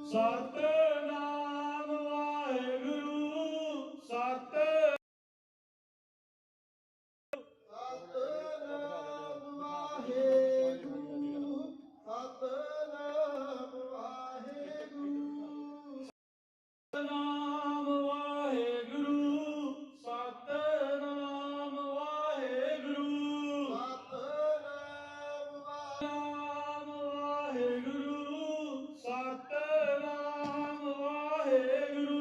ਸਤਿਨਾਮ ਵਾਹਿਗੁਰੂ ਸਤਿਨਾਮ ਵਾਹਿਗੁਰੂ ਸਤਿਨਾਮ ਵਾਹਿਗੁਰੂ ਸਤਿਨਾਮ ਵਾਹਿਗੁਰੂ ਸਤਿਨਾਮ ਵਾਹਿਗੁਰੂ ਸਤਿਨਾਮ ਵਾਹਿਗੁਰੂ ਸਤਿਨਾਮ ਵਾਹਿਗੁਰੂ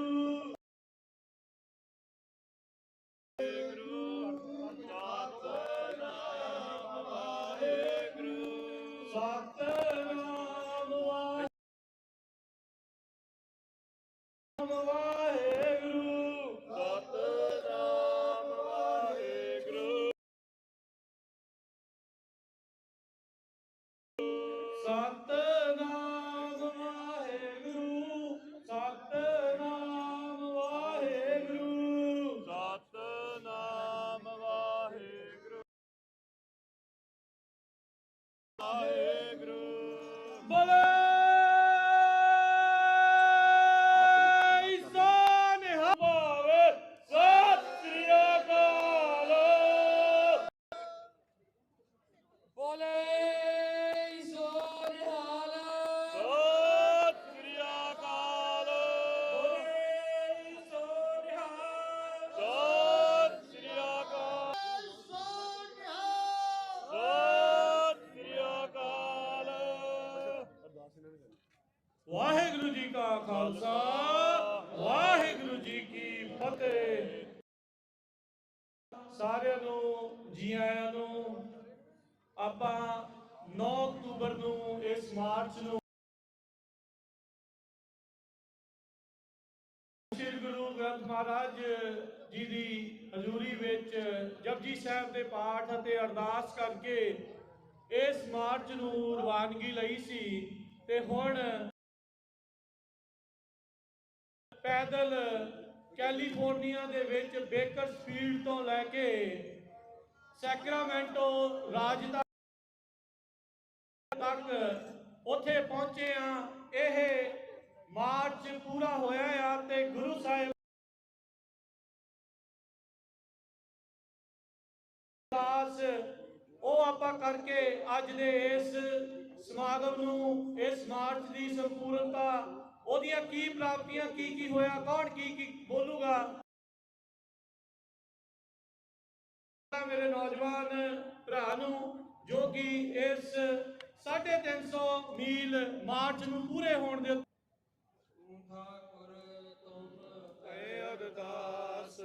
ਸਤਿਨਾਮ ਵਾਹਿਗੁਰੂ ਸਤਿਨਾਮ ਵਾਹਿਗੁਰੂ ਸਤਿਨਾਮ ਵਾਹਿਗੁਰੂ ਸਤਿਨਾਮ ਵਾਹਿਗੁਰੂ ਸਤਿਨਾਮ ਵਾਹਿਗੁਰੂ ਵਾਹਿਗੁਰੂ ਬੋਲੇ ਵਾਹਿਗੁਰੂ ਜੀ ਕਾ ਖਾਲਸਾ ਵਾਹਿਗੁਰੂ ਜੀ ਕੀ ਫਤਿਹ। ਸਾਰਿਆਂ ਨੂੰ ਜੀ ਆਇਆਂ ਨੂੰ। ਆਪਾਂ 9 ਅਕਤੂਬਰ ਨੂੰ ਇਸ ਮਾਰਚ ਨੂੰ ਸ੍ਰੀ ਗੁਰੂ ਗ੍ਰੰਥ ਮਹਾਰਾਜ ਜੀ ਦੀ ਹਜ਼ੂਰੀ ਵਿੱਚ ਜਪਜੀ ਸਾਹਿਬ ਦੇ ਪਾਠ ਅਤੇ ਅਰਦਾਸ ਕਰਕੇ ਇਸ ਮਾਰਚ ਨੂੰ ਰਵਾਨਗੀ ਲਈ ਸੀ ਤੇ ਹੁਣ ਪੈਦਲ ਕੈਲੀਫੋਰਨੀਆ ਦੇ ਵਿੱਚ ਬੇਕਰਸਫੀਲਡ ਤੋਂ ਲੈ ਕੇ ਸੈਕਰਾਮੈਂਟੋ ਰਾਜਧਾਨੀ ਤੱਕ ਉੱਥੇ ਪਹੁੰਚੇ ਆ। ਇਹ ਮਾਰਚ ਪੂਰਾ ਹੋਇਆ ਆ ਤੇ ਗੁਰੂ ਸਾਹਿਬ ਉਹ ਆਪਾਂ ਕਰਕੇ ਅੱਜ ਦੇ ਇਸ ਸਮਾਗਮ ਨੂੰ, ਇਸ ਮਾਰਚ ਦੀ ਸੰਪੂਰਨਤਾ, ਉਹਦੀਆਂ ਕੀ ਪ੍ਰਾਪਤੀਆਂ, ਕੀ ਹੋਇਆ, ਕੌਣ ਕੀ ਬੋਲੂਗਾ। ਮੇਰੇ ਨੌਜਵਾਨ ਭਰਾ ਨੂੰ ਜੋ ਕਿ ਇਸ 350 ਮੀਲ ਮਾਰਚ ਨੂੰ ਪੂਰੇ ਹੋਣ ਦੇ ਠਾਕੁਰ ਤੁਮ ਐ ਅਰਦਾਸ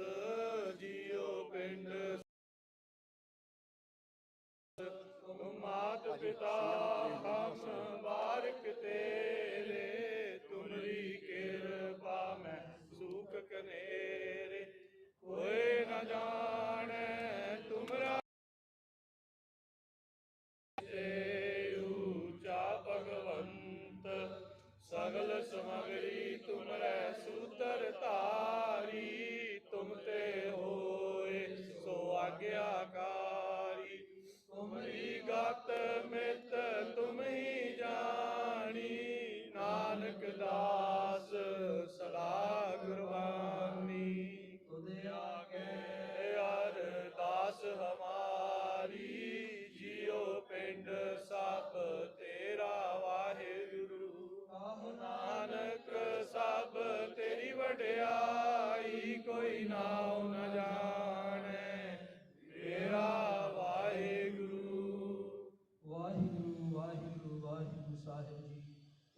ਜੀਓ ਪਿੰਡ ਮਾਤ ਪਿਤਾ ਹਮ ਬਾਰਿਕ ਤੇਰੇ ਤੁਮਰੀ ਕਿਰਪਾ ਮੈਂ ਸੁਖ ਕਨੇਰੇ ਕੋਈ ਨਾ ਜਾਣੇ ਤੁਮਰਾ ऊंचा भगवंत सगल समगरी तुमरे सूतर तारी तुम ते होए सो आज्ञाकारी तुमरी गत मित तुम ही जानी नानक दास सदा गुरबानी खुद आगे अरदास हमारी जियो पिंड सब तेरा वाहिगुरु नानक सब तेरी वड्याई कोई नाम न जाने तेरा वाहिगुरु। वाहिगुरु वाहिगुरु वाहिगुरु साहिब जी।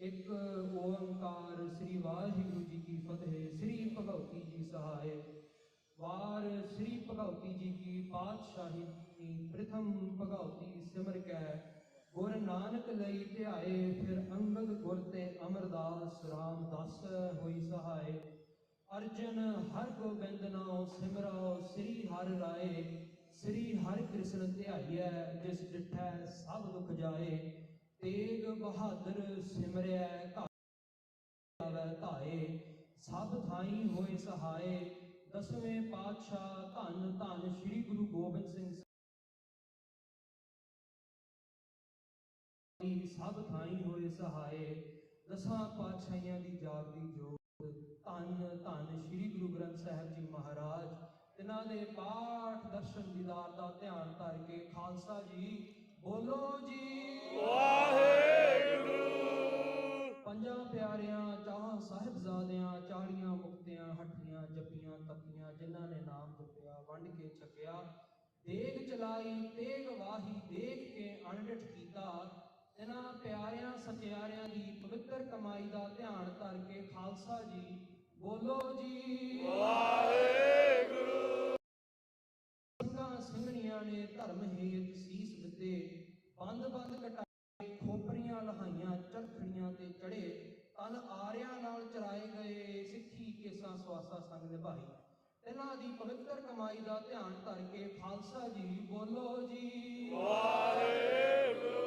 एक ओंकार श्री वाहिगुरु जी की फतेह। श्री भगवती जी सहाय। वार श्री भगवती जी की पातशाही प्रथम भगवती सिमर कै गुर नानक लई ध्याए फिर अंगद गुर ते अमरदास रामदास होई सहाय। अर्जन हर गोबिंद नाम सिमराओ श्री हर राय श्री हर कृष्ण ध्याइए जिस डिठै सब दुख जाए तेग बहादुर सिमरिया धाए सब थाई होए सहाय। 10वें पातशाह धन धन श्री गुरु गोबिंद सिंह सब थाई होए सहाय। ਦਸਾਂ ਪਾਤਸ਼ਾਹੀਆਂ ਦੀ ਜਾਗਦੀ ਜੋਤ, ਧੰਨ ਧੰਨ ਸ੍ਰੀ ਗੁਰੂ ਗ੍ਰੰਥ ਸਾਹਿਬ ਜੀ ਮਹਾਰਾਜ, ਜਿਨ੍ਹਾਂ ਦੇ ਪਾਠ ਦਰਸ਼ਨ ਦੀਦਾਰ ਦਾ ਧਿਆਨ ਧਰ ਕੇ ਖਾਲਸਾ ਜੀ ਬੋਲੋ ਜੀ ਵਾਹਿਗੁਰੂ। ਪੰਜਾਂ ਪਿਆਰਿਆਂ ਚਾਹਾਂ ਸਾਹਿਬਜ਼ਾਦਿਆਂ 40 ਮੁਕਤਿਆਂ ਹੱਠੀਆਂ ਜਪੀਆਂ ਤਪੀਆਂ, ਜਿਨ੍ਹਾਂ ਨੇ ਨਾਮ ਜਪਿਆ ਵੰਡ ਕੇ ਛਕਿਆ, ਦੇਗ ਚਲਾਈ ਤੇਗ ਵਾਹੀ ਦੇਖ ਕੇ ਅਣਡਿਠ ਕੀਤਾ, ਇਹਨਾਂ ਪਿਆਰਿਆਂ ਸਚਿਆਰਿਆਂ ਦੀ ਪਵਿੱਤਰ ਕਮਾਈ ਦਾ ਧਿਆਨ ਧਰ ਕੇ ਖਾਲਸਾ ਜੀ ਬੋਲੋ ਜੀ ਵਾਹਿਗੁਰੂ। ਸਿੰਘਾਂ ਸਿੰਘਣੀਆਂ ਨੇ ਧਰਮ ਹੇਤ ਸੀਸ ਦਿੱਤੇ, ਬੰਦ ਬੰਦ ਕਟਾਏ ਖੋਪਰੀਆਂ ਲਹਾਈਆਂ ਚਰਖੜੀਆਂ ਤੇ ਚੜੇ, ਤਨ ਆਰਿਆਂ ਨਾਲ ਚਰਾਏ ਗਏ ਸਿੱਖੀ ਕੇਸਾਂ ਸਵਾਸਾ ਸੰਗ ਨਿਭਾਈ, ਇਹਨਾਂ ਦੀ ਪਵਿੱਤਰ ਕਮਾਈ ਦਾ ਧਿਆਨ ਧਰ ਕੇ ਖਾਲਸਾ ਜੀ ਬੋਲੋ ਜੀ ਵਾਹਿਗੁਰੂ।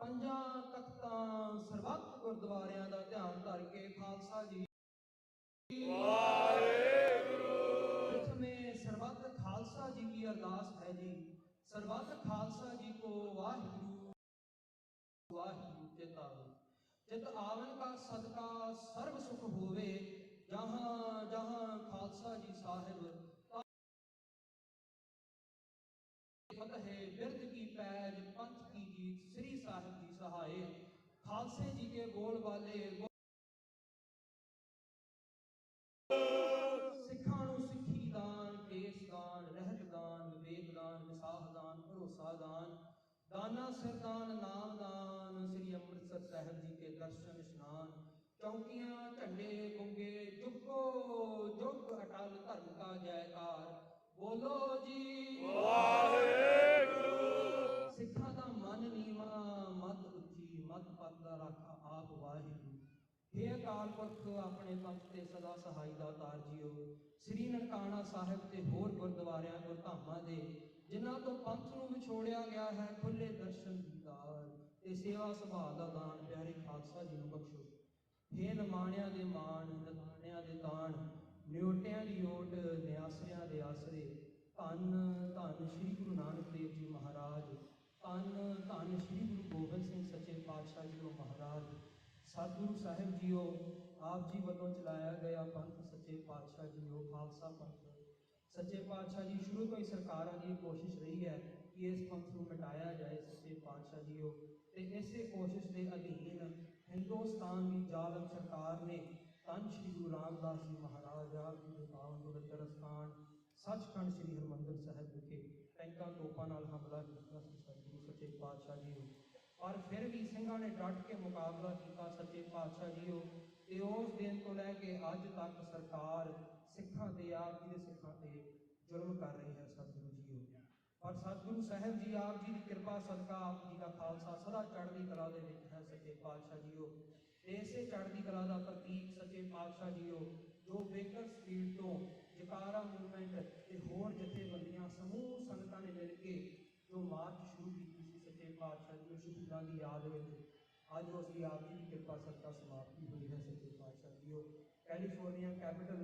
ਪੰਜਾਂ ਤਖਤਾਂ ਸਰਬੱਤ ਗੁਰਦੁਆਰਿਆਂ ਦਾ ਧਿਆਨ ਧਰ ਕੇ ਖਾਲਸਾ ਜੀ ਵਾਹਿਗੁਰੂ। ਪ੍ਰਥਮੇ ਸਰਬੱਤ ਖਾਲਸਾ ਜੀ की अरदास है जी, ਸਰਬੱਤ ਖਾਲਸਾ ਜੀ को वाहिगुरु वाहिगुरु चित आवे, चित आवन का सदका सर्व सुख होवे, जहाँ जहाँ खालसा जी साहिब फतह बिरद की पैज पंथ की जीत, श्री साहिब जी सहाय, खालसे जी के बोल वाले सिखां नूं सिੱਖੀ ਦਾਨ, ਕੇਸ ਦਾਨ, ਰਹਿਤ ਦਾਨ, ਵਿਵੇਕ ਦਾਨ, ਵਿਸਾਖ ਦਾਨ, ਭਰੋਸਾ ਦਾਨ, ਦਾਨਾ ਸਿਰਦਾਨ, ਨਾਮ ਦਾਨ, ਸ੍ਰੀ ਅੰਮ੍ਰਿਤਸਰ ਸਾਹਿਬ जी के दर्शन इशनान, चौकियां झंडे गुंगे जुगो जुग अटल धर्म का जयकार, बोलो जी ਵਾਹਿਗੁਰੂ। सिखा दा मन नीवा मत उच्ची, मत पद दा राखा आप वाहिगुरू, हे अकाल पुरख अपने पंथ ते सदा सहाई दा तार जियो, श्री ननकाना साहिब ते होर गुरद्वारियां गुरधामां दे जिन्हां तो पंथ नूं विछोड़िया गया है, खुले दर्शन दीदार ते सेवा संभाल दा दान प्यारे खालसा जी नूं बख्शो, हे नमाणियां दे मान नताणियां दे ताण, निओटियां दी ओट निआसरियां दे आसरे, धन धन श्री गुरु नानक देव जी महाराज, धन धन श्री गुरु गोबिंद सिंह सच्चे पातशाह जी महाराज, सतगुरु साहिब जीओ आप जी वालों चलाया गया पंथ सच्चे पातशाह जीओ खालसा पंथ, सच्चे पातशाह जी शुरू तो ही सरकारों की कोशिश रही है कि इस पंथ को मिटाया जाए सच्चे पातशाह जीओ, ते इसे कोशिश के अधीन हिंदुस्तान की जालम सरकार ने धन श्री गुरु रामदास जी महाराज आप जी के पावन पवित्र स्थान सचखंड श्री हरमंदिर साहिब विखे टैंकां तोपां नाल हमला किया सतगुरु सच्चे पातशाह जीओ, पर फिर भी ਸਿੰਘਾਂ ने डट के मुकाबला किया सच्चे पातशाह जीओ, ते उस दिन तो लैके अज तक सरकार सिखां ते आप जी दे सिखां ते जुल्म कर रही है सतगुरु जीओ, पर सतगुरु साहिब जी आप जी की कृपा सदका आप जी का खालसा सदा चढ़दी कला दे विच है सच्चे पातशाह जीओ, ते इसे चढ़दी कला दा प्रतीक सच्चे पातशाह जीओ जो बेकर स्ट्रीट तो जकारा मूवमेंट ते होर जथेबंदियां समूह संगतां ने मिल के जो मार्च शुरू की सच्चे पातशाह जी शहीदां की याद में अज उसकी आप जी की कृपा सदका समाप्ति हुई है सच्चे पातशाह जीओ, कैलीफोर्निया कैपिटल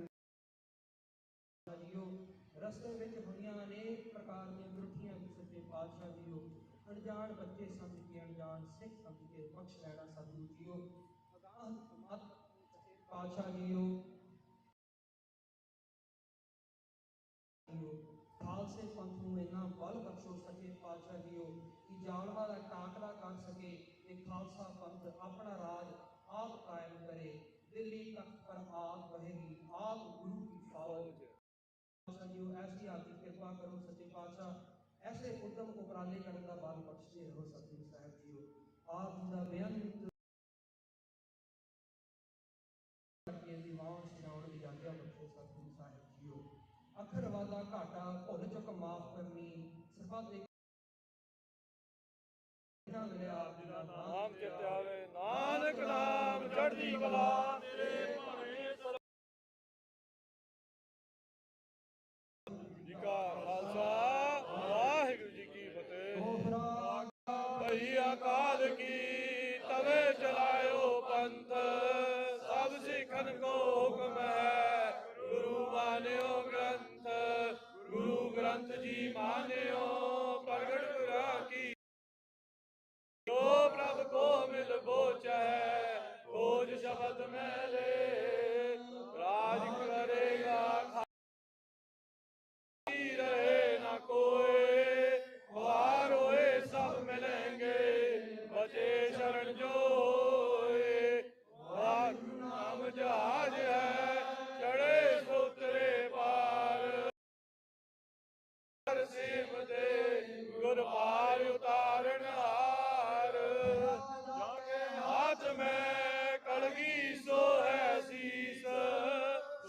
जीओ रस्ते में हुई अनेक प्रकार दी त्रुटियां भी सच्चे पातशाह जीओ, अनजान बच्चे समझ के अनजान सिख समझ के बख्श लेना सतगुरु जीओ, पातशाह जीओ खालसे पंथ नूं इन्ना बल बख्शो सके पातशाह जीओ कि जालमा दा टाकरा कर सके, ते खालसा पंथ अपना राज आप कायम करे, दिल्ली तख्त पर आप रहेगी आप गुरु की फौज, पातशाह जीओ ऐसी आपकी कृपा करो सच्चे पातशाह, ऐसे उद्यम उपराले करने का बल बख्शते रहो सतगुरु साहिब जीओ, आप जी दा बेअंत अखर वादा घाटा भुल चुक माफ करनी सरबत नाम चेते आवे नानक नाम चढ़दी कला तेरे भाने जी का खालसा वाहिगुरू जी की फतेह। भई अकाल की तवे चलायो पंथ सब सिखन को हुक्म है, गुरु मान्यो ग्रंथ गुरु ग्रंथ जी मान्यो प्रगट करा की, जो प्रभ को मिल बोच है को ਸੇਵ ਦੇ ਗੁਰ ਪਾਰ ਉਤਾਰਨ ਹਾਰ, ਹਾਥ ਮੈਂ ਕਲਗੀ ਸੋ ਹੈ ਸੀਸ,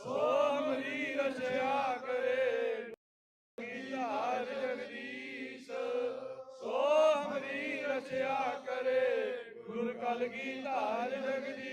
ਸੋ ਹਮਰੀ ਰਚਿਆ ਕਰੇ ਧਾਰ ਜਗਦੀਸ਼, ਸੋ ਹਮਰੀ ਰਚਿਆ ਕਰੇ ਗੁਰ ਕਲਗੀ ਧਾਰ ਜਗਦੀਸ਼।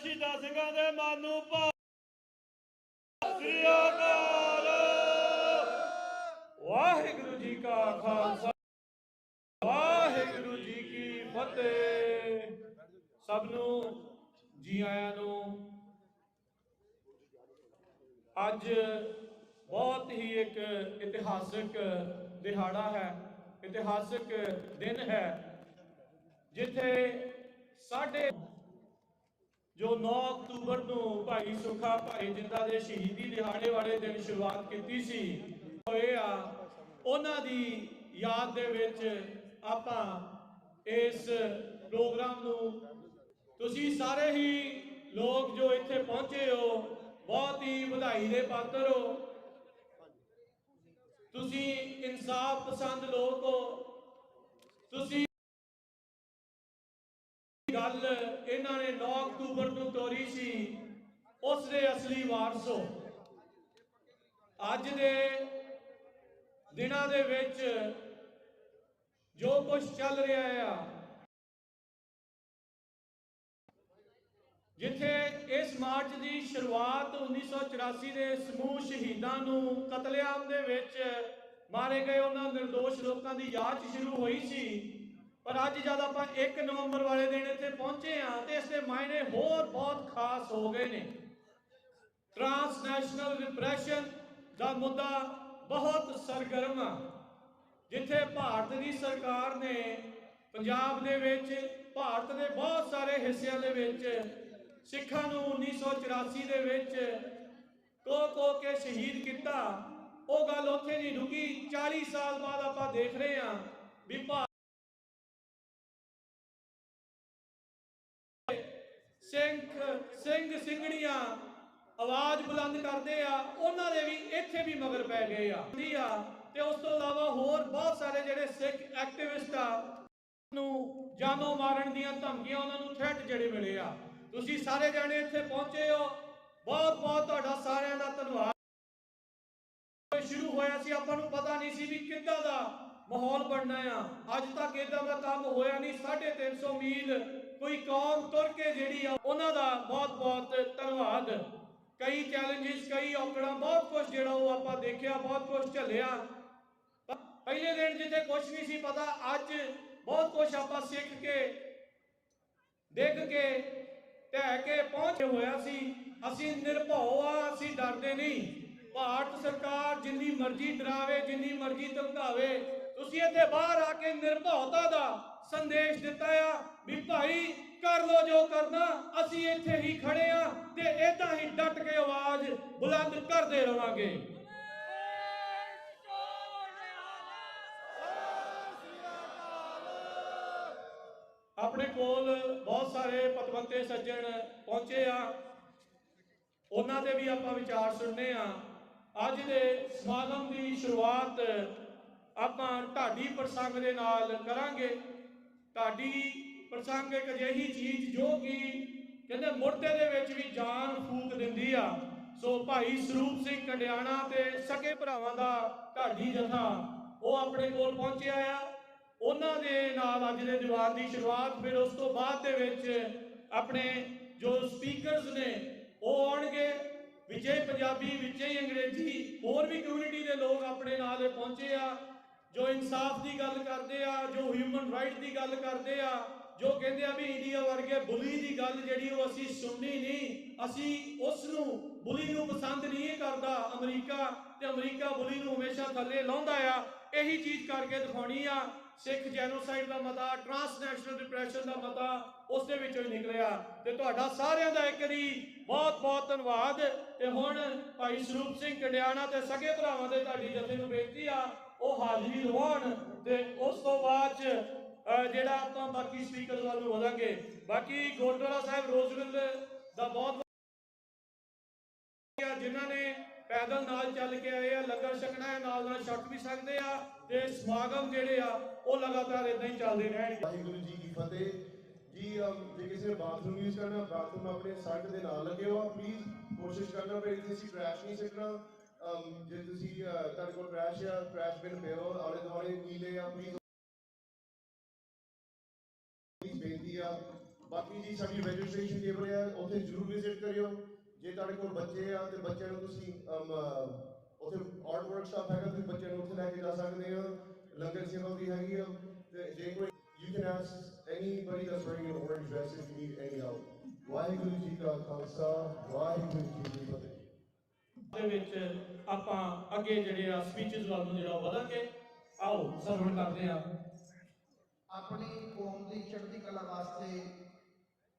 ਬੋਲੇ ਸਿੰਘਾਂ ਦੇ ਮਨ ਨੂੰ ਭਾਵੇ। ਸ੍ਰੀ ਅਕਾਲ। ਵਾਹਿਗੁਰੂ ਜੀ ਕਾ ਖਾਲਸਾ, ਵਾਹਿਗੁਰੂ ਜੀ ਕੀ ਫਤਿਹ। ਸਭ ਨੂੰ ਜੀ ਆਇਆਂ ਨੂੰ। ਅੱਜ ਬਹੁਤ ਹੀ ਇੱਕ ਇਤਿਹਾਸਕ ਦਿਹਾੜਾ ਹੈ, ਇਤਿਹਾਸਕ ਦਿਨ ਹੈ, ਜਿੱਥੇ ਸਾਡੇ ਜੋ 9 ਅਕਤੂਬਰ ਨੂੰ ਭਾਈ ਸੁੱਖਾ ਭਾਈ ਜਿੰਦਾ ਦੇ ਸ਼ਹੀਦੀ ਦਿਹਾੜੇ ਵਾਲੇ ਦਿਨ ਸ਼ੁਰੂਆਤ ਕੀਤੀ ਸੀ, ਇਹ ਆ ਉਹਨਾਂ ਦੀ ਯਾਦ ਦੇ ਵਿੱਚ ਆਪਾਂ ਇਸ ਪ੍ਰੋਗਰਾਮ ਨੂੰ, ਤੁਸੀਂ ਸਾਰੇ ਹੀ ਲੋਕ ਜੋ ਇੱਥੇ ਪਹੁੰਚੇ ਹੋ, ਬਹੁਤ ਹੀ ਵਧਾਈ ਦੇ ਪਾਤਰ ਹੋ। ਤੁਸੀਂ ਇਨਸਾਫ ਪਸੰਦ ਲੋਕ ਹੋ। ਤੁਸੀਂ ਗੱਲ ਇਹਨਾਂ ਨੇ 9 ਅਕਤੂਬਰ ਨੂੰ ਤੋਰੀ ਸੀ, ਉਸ ਦੇ ਅਸਲੀ ਵਾਰਸ ਹੋ। ਅੱਜ ਦੇ ਦਿਨਾਂ ਦੇ ਵਿੱਚ ਜੋ ਕੁਝ ਚੱਲ ਰਿਹਾ ਆ, ਜਿੱਥੇ ਇਸ ਮਾਰਚ ਦੀ ਸ਼ੁਰੂਆਤ 1984 ਦੇ ਸਮੂਹ ਸ਼ਹੀਦਾਂ ਨੂੰ ਕਤਲੇਆਮ ਦੇ ਵਿੱਚ ਮਾਰੇ ਗਏ ਉਹਨਾਂ ਨਿਰਦੋਸ਼ ਲੋਕਾਂ ਦੀ ਯਾਦ 'ਚ ਸ਼ੁਰੂ ਹੋਈ ਸੀ, ਪਰ ਅੱਜ ਜਦ ਆਪਾਂ 1 ਨਵੰਬਰ ਵਾਲੇ ਦਿਨ ਇੱਥੇ ਪਹੁੰਚੇ ਹਾਂ ਤੇ ਇਸ ਦੇ ਮਾਇਨੇ ਹੋਰ ਬਹੁਤ ਖਾਸ ਹੋ ਗਏ ਨੇ। ਟ੍ਰਾਂਸਨੈਸ਼ਨਲ ਰਿਪਰੈਸ਼ਨ ਦਾ ਮੁੱਦਾ ਬਹੁਤ ਸਰਗਰਮ ਆ, ਜਿੱਥੇ ਭਾਰਤ ਦੀ ਸਰਕਾਰ ਨੇ ਪੰਜਾਬ ਦੇ ਵਿੱਚ, ਭਾਰਤ ਦੇ ਬਹੁਤ ਸਾਰੇ ਹਿੱਸਿਆਂ ਦੇ ਵਿੱਚ ਸਿੱਖਾਂ ਨੂੰ 1984 ਦੇ ਵਿੱਚ ਕੋ ਕੇ ਸ਼ਹੀਦ ਕੀਤਾ। ਉਹ ਗੱਲ ਉੱਥੇ ਨਹੀਂ ਰੁਕੀ। 40 ਸਾਲ ਬਾਅਦ ਆਪਾਂ ਦੇਖ ਰਹੇ ਹਾਂ ਵੀ ਸਿੰਘ ਸਿੰਘਣੀਆਂ ਆਵਾਜ਼ ਬੁਲੰਦ ਕਰਦੇ ਆ, ਉਹਨਾਂ ਦੇ ਵੀ ਇੱਥੇ ਵੀ ਮਗਰ ਪੈ ਗਏ ਆ। ਤੇ ਉਸ ਤੋਂ ਇਲਾਵਾ ਹੋਰ ਬਹੁਤ ਸਾਰੇ ਜਿਹੜੇ ਸਿੱਖ ਐਕਟਿਵਿਸਟ ਆ ਨੂੰ ਜਾਨੋਂ ਮਾਰਨ ਦੀਆਂ ਧਮਕੀਆਂ, ਉਹਨਾਂ ਨੂੰ ਥ੍ਰੈਟ ਜਿਹੜੇ ਮਿਲੇ ਆ। ਤੁਸੀਂ ਸਾਰੇ ਜਾਣੇ ਇੱਥੇ ਪਹੁੰਚੇ ਹੋ, ਬਹੁਤ ਬਹੁਤ ਤੁਹਾਡਾ ਸਾਰਿਆਂ ਦਾ ਧੰਨਵਾਦ। ਸ਼ੁਰੂ ਹੋਇਆ ਸੀ, ਆਪਾਂ ਨੂੰ ਪਤਾ ਨਹੀਂ ਸੀ ਵੀ ਕਿੱਦਾਂ ਦਾ ਮਾਹੌਲ ਬਣਨਾ ਆ। ਅੱਜ ਤੱਕ ਇਦਾਂ ਦਾ ਕੰਮ ਹੋਇਆ ਨਹੀਂ। 350 ਮੀਲ ਕੋਈ ਕੌਮ ਤੁਰ ਕੇ ਜਿਹੜੀ ਆ, ਉਹਨਾਂ ਦਾ ਬਹੁਤ ਬਹੁਤ ਧੰਨਵਾਦ। ਕਈ ਚੈਲੰਜਿਸ, ਕਈ ਔਕੜਾਂ, ਬਹੁਤ ਕੁਝ ਜਿਹੜਾ ਉਹ ਆਪਾਂ ਦੇਖਿਆ, ਬਹੁਤ ਕੁਝ ਝੱਲਿਆ। ਪਹਿਲੇ ਦਿਨ ਜਿੱਥੇ ਕੁਝ ਨਹੀਂ ਸੀ ਪਤਾ, ਅੱਜ ਬਹੁਤ ਕੁਝ ਆਪਾਂ ਸਿੱਖ ਕੇ, ਦੇਖ ਕੇ, ਢਹਿ ਕੇ ਪਹੁੰਚੇ ਹੋਇਆ ਸੀ। ਅਸੀਂ ਨਿਰਭਉ ਆ, ਅਸੀਂ ਡਰਦੇ ਨਹੀਂ। ਭਾਰਤ ਸਰਕਾਰ ਜਿੰਨੀ ਮਰਜ਼ੀ ਡਰਾਵੇ, ਜਿੰਨੀ ਮਰਜ਼ੀ ਧਮਕਾਵੇ, ਤੁਸੀਂ ਇੱਥੇ ਬਾਹਰ ਆ ਕੇ ਨਿਰਭਉਤਾ ਦਾ ਸੰਦੇਸ਼ ਦਿੱਤਾ ਆ ਵੀ ਭਾਈ ਕਰ ਲੋ ਜੋ ਕਰਨਾ, ਅਸੀਂ ਇੱਥੇ ਹੀ ਖੜੇ ਆ ਤੇ ਏਦਾਂ ਹੀ ਡਟ ਕੇ ਆਵਾਜ਼ ਬੁਲੰਦ ਕਰਦੇ ਰਵਾਂਗੇ। ਆਪਣੇ ਕੋਲ ਬਹੁਤ ਸਾਰੇ ਪਤਵੰਤੇ ਸੱਜਣ ਪਹੁੰਚੇ ਆ। ਉਹਨਾਂ ਦੇ ਵੀ ਆਪਾਂ ਵਿਚਾਰ ਸੁਣਨੇ ਆ। ਅੱਜ ਦੇ ਸਮਾਗਮ ਦੀ ਸ਼ੁਰੂਆਤ ਆਪਾਂ ਢਾਡੀ ਪ੍ਰਸੰਗ ਦੇ ਨਾਲ ਕਰਾਂਗੇ। ਢਾਡੀ ਪ੍ਰਸੰਗ ਇੱਕ ਅਜਿਹੀ ਚੀਜ਼ ਜੋ ਕਿ ਕਹਿੰਦੇ ਮੁਰਦੇ ਦੇ ਵਿੱਚ ਵੀ ਜਾਨ ਫੂਕ ਦਿੰਦੀ ਆ। ਸੋ ਭਾਈ ਸਰੂਪ ਸਿੰਘ ਕੰਡਿਆਣਾ ਤੇ ਸਕੇ ਭਰਾਵਾਂ ਦਾ ਢਾਡੀ ਜਥਾ ਉਹ ਆਪਣੇ ਕੋਲ ਪਹੁੰਚਿਆ ਆ। ਉਹਨਾਂ ਦੇ ਨਾਲ ਅੱਜ ਦੇ ਦੀਵਾਨ ਦੀ ਸ਼ੁਰੂਆਤ, ਫਿਰ ਉਸ ਤੋਂ ਬਾਅਦ ਦੇ ਵਿੱਚ ਆਪਣੇ ਜੋ ਸਪੀਕਰਸ ਨੇ ਉਹ ਆਉਣਗੇ। ਵਿਜੇ ਪੰਜਾਬੀ, ਵਿਜੇ ਅੰਗਰੇਜ਼ੀ, ਹੋਰ ਵੀ ਕਮਿਊਨਿਟੀ ਦੇ ਲੋਕ ਆਪਣੇ ਨਾਲ ਪਹੁੰਚੇ ਆ ਜੋ ਇਨਸਾਫ ਦੀ ਗੱਲ ਕਰਦੇ ਆ, ਜੋ ਹਿਊਮਨ ਰਾਈਟ ਦੀ ਗੱਲ ਕਰਦੇ ਆ, ਜੋ ਕਹਿੰਦੇ ਆ ਵੀ ਇੰਡੀਆ ਵਰਗੇ ਬੁਲੀ ਦੀ ਗੱਲ ਜਿਹੜੀ ਉਹ ਅਸੀਂ ਸੁਣਨੀ ਨਹੀਂ, ਅਸੀਂ ਉਸ ਨੂੰ ਬੁਲੀ ਨੂੰ ਪਸੰਦ ਨਹੀਂ ਕਰਦਾ ਅਮਰੀਕਾ, ਤੇ ਅਮਰੀਕਾ ਬੁਲੀ ਨੂੰ ਹਮੇਸ਼ਾ ਥੱਲੇ ਲਾਉਂਦਾ ਆ। ਇਹੀ ਚੀਜ਼ ਕਰਕੇ ਦਿਖਾਉਣੀ ਆ। ਸਿੱਖ ਜੈਨੋਸਾਈਡ ਦਾ ਮਤਾ, ਟ੍ਰਾਂਸਨੈਸ਼ਨਲ ਡਿਪਰੈਸ਼ਨ ਦਾ ਮਤਾ ਉਸ ਦੇ ਵਿੱਚੋਂ ਹੀ ਨਿਕਲਿਆ। ਤੇ ਤੁਹਾਡਾ ਸਾਰਿਆਂ ਦਾ ਇੱਕ ਵਾਰੀ ਬਹੁਤ ਬਹੁਤ ਧੰਨਵਾਦ। ਤੇ ਹੁਣ ਭਾਈ ਸਰੂਪ ਸਿੰਘ ਕੰਡਿਆਣਾ ਤੇ ਸਕੇ ਭਰਾਵਾਂ ਦੇ ਢਾਡੀ ਜਥੇ ਨੂੰ ਬੇਨਤੀ ਆ ਉਹ ਹਾਜ਼ਰੀ ਲਵਾਉਣ, ਤੇ ਉਸ ਤੋਂ ਬਾਅਦ ਜਿਹੜਾ ਆਪਾਂ ਬਾਕੀ ਸਪੀਕਰ ਵੱਲ ਨੂੰ ਵਧਾਂਗੇ। ਬਾਕੀ ਗੁਰਦੁਆਰਾ ਸਾਹਿਬ ਰੋਜ਼ਵਿਲ ਦਾ ਬਹੁਤ ਜਿਨ੍ਹਾਂ ਨੇ ਪੈਦਲ ਨਾਲ ਚੱਲ ਕੇ ਆਏ ਆ, ਲੰਗਰ ਛਕਣਾ ਹੈ, ਨਾਲ ਛਕ ਵੀ ਸਕਦੇ ਆ, ਤੇ ਸਮਾਗਮ ਜਿਹੜੇ ਆ ਉਹ ਲਗਾਤਾਰ ਇਦਾਂ ਹੀ ਚੱਲਦੇ ਰਹਿਣਗੇ। ਵਾਹਿਗੁਰੂ ਜੀ ਕੀ ਫਤਿਹ ਜੀ। ਜੇ ਕਿਸੇ ਨੇ ਬਾਥਰੂਮ ਯੂਜ਼ ਕਰਨਾ, ਬਾਥਰੂਮ ਆਪਣੇ ਸੜਕ ਦੇ ਨਾਲ ਲੱਗੇ ਹੋ, ਪਲੀਜ਼ ਕੋਸ਼ਿਸ਼ ਕਰਨਾ ਵੀ ਤੁਸੀਂ ਕ੍ਰੈਸ਼ ਨਹੀਂ ਸਿੱਖਣਾ। ਜੇ ਤੁਸੀਂ ਤੁਹਾਡੇ ਕੋਲ ਕ੍ਰੈਸ਼ ਬਿਨ ਪਿਆ ਹੋ, ਆਲੇ ਦੁਆਲੇ ਨੀਲੇ ਆ, ਪਲੀਜ਼ ਬੇਨਤੀ ਆ। ਬਾਕੀ ਜੀ ਸਾਡੀ ਰਜਿਸਟ੍ਰੇਸ਼ਨ ਟੇਬਲ ਆ, ਉੱਥੇ ਜ਼ਰੂਰ ਵਿਜ਼ਿਟ ਕਰਿਓ। ਜੇ ਤੁਹਾਡੇ ਕੋਲ ਬੱਚੇ ਆ ਤੇ ਬੱਚਿਆਂ ਨੂੰ ਤੁਸੀਂ ਉੱਥੇ ਆਰਟ ਵਰਕਸ਼ਾਪ ਹੈਗਾ, ਤੁਸੀਂ ਬੱਚਿਆਂ ਨੂੰ ਉੱਥੇ ਲੈ ਕੇ ਜਾ ਸਕਦੇ ਹੋ। ਲੰਗਰ ਸੇਵਾ ਵੀ ਹੈਗੀ ਆ। ਤੇ ਜੇ ਕੋਈ you can ask anybody that's wearing an orange dress if you need any help. Waheguru ji ਕਾ ਖਾਲਸਾ, ਵਾਹਿਗੁਰੂ ਜੀ ਕੀ ਫਤਿਹ। ਦੇ ਵਿੱਚ ਆਪਾਂ ਅੱਗੇ ਜਿਹੜੇ ਆ ਸਪੀਚਸ ਵੱਲ ਨੂੰ ਜਿਹੜਾ ਵਧਾਂਗੇ। ਆਓ ਸਰਵਣ ਕਰਦੇ ਆ। ਆਪਣੀ ਕੌਮ ਦੀ ਚੜ੍ਹਦੀ ਕਲਾ ਵਾਸਤੇ,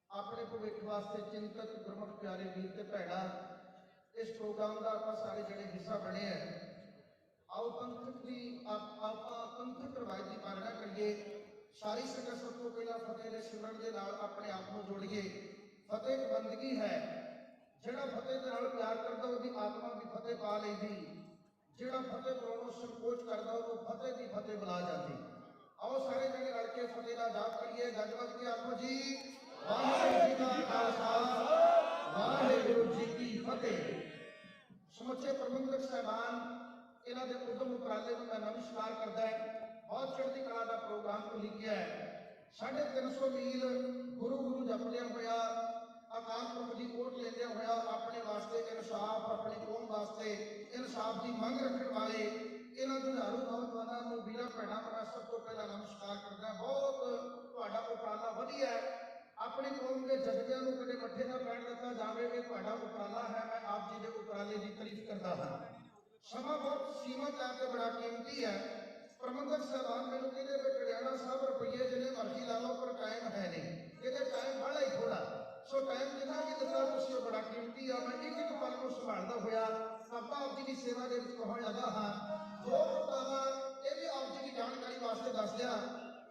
ਆਪਣੇ ਭਵਿੱਖ ਵਾਸਤੇ ਚਿੰਤਕ ਗੁਰਮੁਖ ਪਿਆਰੇ ਵੀਰ ਤੇ ਭੈਣਾਂ, ਇਸ ਪ੍ਰੋਗਰਾਮ ਦਾ ਆਪਾਂ ਸਾਰੇ ਜਿਹੜੇ ਹਿੱਸਾ ਬਣੇ ਆ। ਆਓ ਆਪਾਂ ਪੰਥਕ ਰਵਾਇਤ ਦੀ ਪਾਲਣਾ ਕਰੀਏ। ਸਾਰੀ ਸੰਗਤ ਸਭ ਤੋਂ ਪਹਿਲਾਂ ਫਤਿਹ ਦੇ ਸਿਮਰਨ ਦੇ ਨਾਲ ਆਪਣੇ ਆਪ ਨੂੰ ਜੋੜੀਏ। ਫਤਿਹ ਇੱਕ ਬੰਦਗੀ ਹੈ। ਜਿਹੜਾ ਫਤਿਹ ਦੇ ਨਾਲ ਪਿਆਰ ਕਰਦਾ ਉਹਦੀ ਆਤਮਾ ਵੀ ਫਤਿਹ ਪਾ ਲੈਂਦੀ। ਜਿਹੜਾ ਫਤਿਹ ਪਾਉਣੋਂ ਸੰਕੋਚ ਕਰਦਾ ਉਹਨੂੰ ਫਤਿਹ ਦੀ ਫਤਿਹ ਬੁਲਾ ਜਾਂਦੀ। ਆਓ ਸਾਰੇ ਜਣੇ ਰਲ ਕੇ ਫਤਿਹ ਦਾ ਜਾਪ ਕਰੀਏ। ਗੱਜ ਵੱਜ ਕੇ ਆਖੋ ਜੀ, ਵਾਹਿਗੁਰੂ ਜੀ ਕਾ ਖਾਲਸਾ, ਵਾਹਿਗੁਰੂ ਜੀ ਕੀ ਫਤਿਹ। ਸਮੁੱਚੇ ਪ੍ਰਬੰਧਕ ਸਾਹਿਬਾਨ, ਇਹਨਾਂ ਦੇ ਉਦਮ ਉਪਰਾਲੇ ਨੂੰ ਮੈਂ ਨਮਸਕਾਰ ਕਰਦਾ। ਬਹੁਤ ਚੜ੍ਹਦੀ ਕਲਾ ਦਾ ਪ੍ਰੋਗਰਾਮ ਤੋਂ ਲਿਖਿਆ ਹੈ। 350 ਮੀਲ ਗੁਰੂ ਜਪਦਿਆਂ ਹੋਇਆ, ਅਕਾਲ ਪੁਰਖ ਦੀ ਓਟ ਲੈਂਦਿਆਂ ਹੋਇਆ, ਆਪਣੇ ਵਾਸਤੇ ਇਨਸਾਫ, ਆਪਣੀ ਕੌਮ ਵਾਸਤੇ ਇਨਸਾਫ ਦੀ ਮੰਗ ਰੱਖਣ ਵਾਲੇ ਇਹਨਾਂ ਜੁਝਾਰੂ ਨੌਜਵਾਨਾਂ ਨੂੰ, ਵੀਰਾਂ ਭੈਣਾਂ ਨੂੰ ਮੈਂ ਸਭ ਤੋਂ ਪਹਿਲਾਂ ਨਮਸਕਾਰ ਕਰਦਾ। ਬਹੁਤ ਤੁਹਾਡਾ ਉਪਰਾਲਾ ਵਧੀਆ ਹੈ। ਆਪਣੀ ਕੌਮ ਦੇ ਜਜ਼ਬਿਆਂ ਨੂੰ ਕਦੇ ਮੱਠੇ ਨਾ ਪੈਣ ਦਿੱਤਾ ਜਾਵੇ, ਇਹ ਤੁਹਾਡਾ ਉਪਰਾਲਾ ਹੈ। ਮੈਂ ਆਪ ਜੀ ਦੇ ਉਪਰਾਲੇ ਦੀ ਤਾਰੀਫ ਕਰਦਾ ਹਾਂ। ਸਮਾਂ ਬਹੁਤ ਸੀਮਤ ਹੈ ਤੇ ਬੜਾ ਕੀਮਤੀ ਹੈ। ਪ੍ਰਬੰਧਕ ਸਾਹਿਬਾਨ ਮੈਨੂੰ ਕਹਿੰਦੇ ਵੀ ਕੰਡਿਆਣਾ ਸਾਹਿਬ ਰੁਪਈਏ ਜਿੰਨੇ ਮਰਜ਼ੀ ਲਾ ਲਓ ਪਰ ਟਾਈਮ ਹੈ ਨਹੀਂ, ਇਹਦੇ ਟਾਈਮ ਬੜਾ ਹੀ ਥੋੜਾ। ਸੋ ਟਾਈਮ ਜਿੰਨਾ ਵੀ ਦਿੱਤਾ ਤੁਸੀਂ ਉਹ ਬੜਾ ਕੀਮਤੀ ਆ। ਮੈਂ ਇੱਕ ਪਲ ਨੂੰ ਸੰਭਾਲਦਾ ਹੋਇਆ ਆਪਾਂ ਆਪ ਜੀ ਦੀ ਸੇਵਾ ਦੇ ਵਿੱਚ ਪਹੁੰਚ ਲੱਗਾ ਹਾਂ। ਦੋ ਪ੍ਰੋਗਰਾਮਾਂ ਇਹ ਵੀ ਆਪ ਜੀ ਦੀ ਜਾਣਕਾਰੀ ਵਾਸਤੇ ਦੱਸ ਦਿਆਂ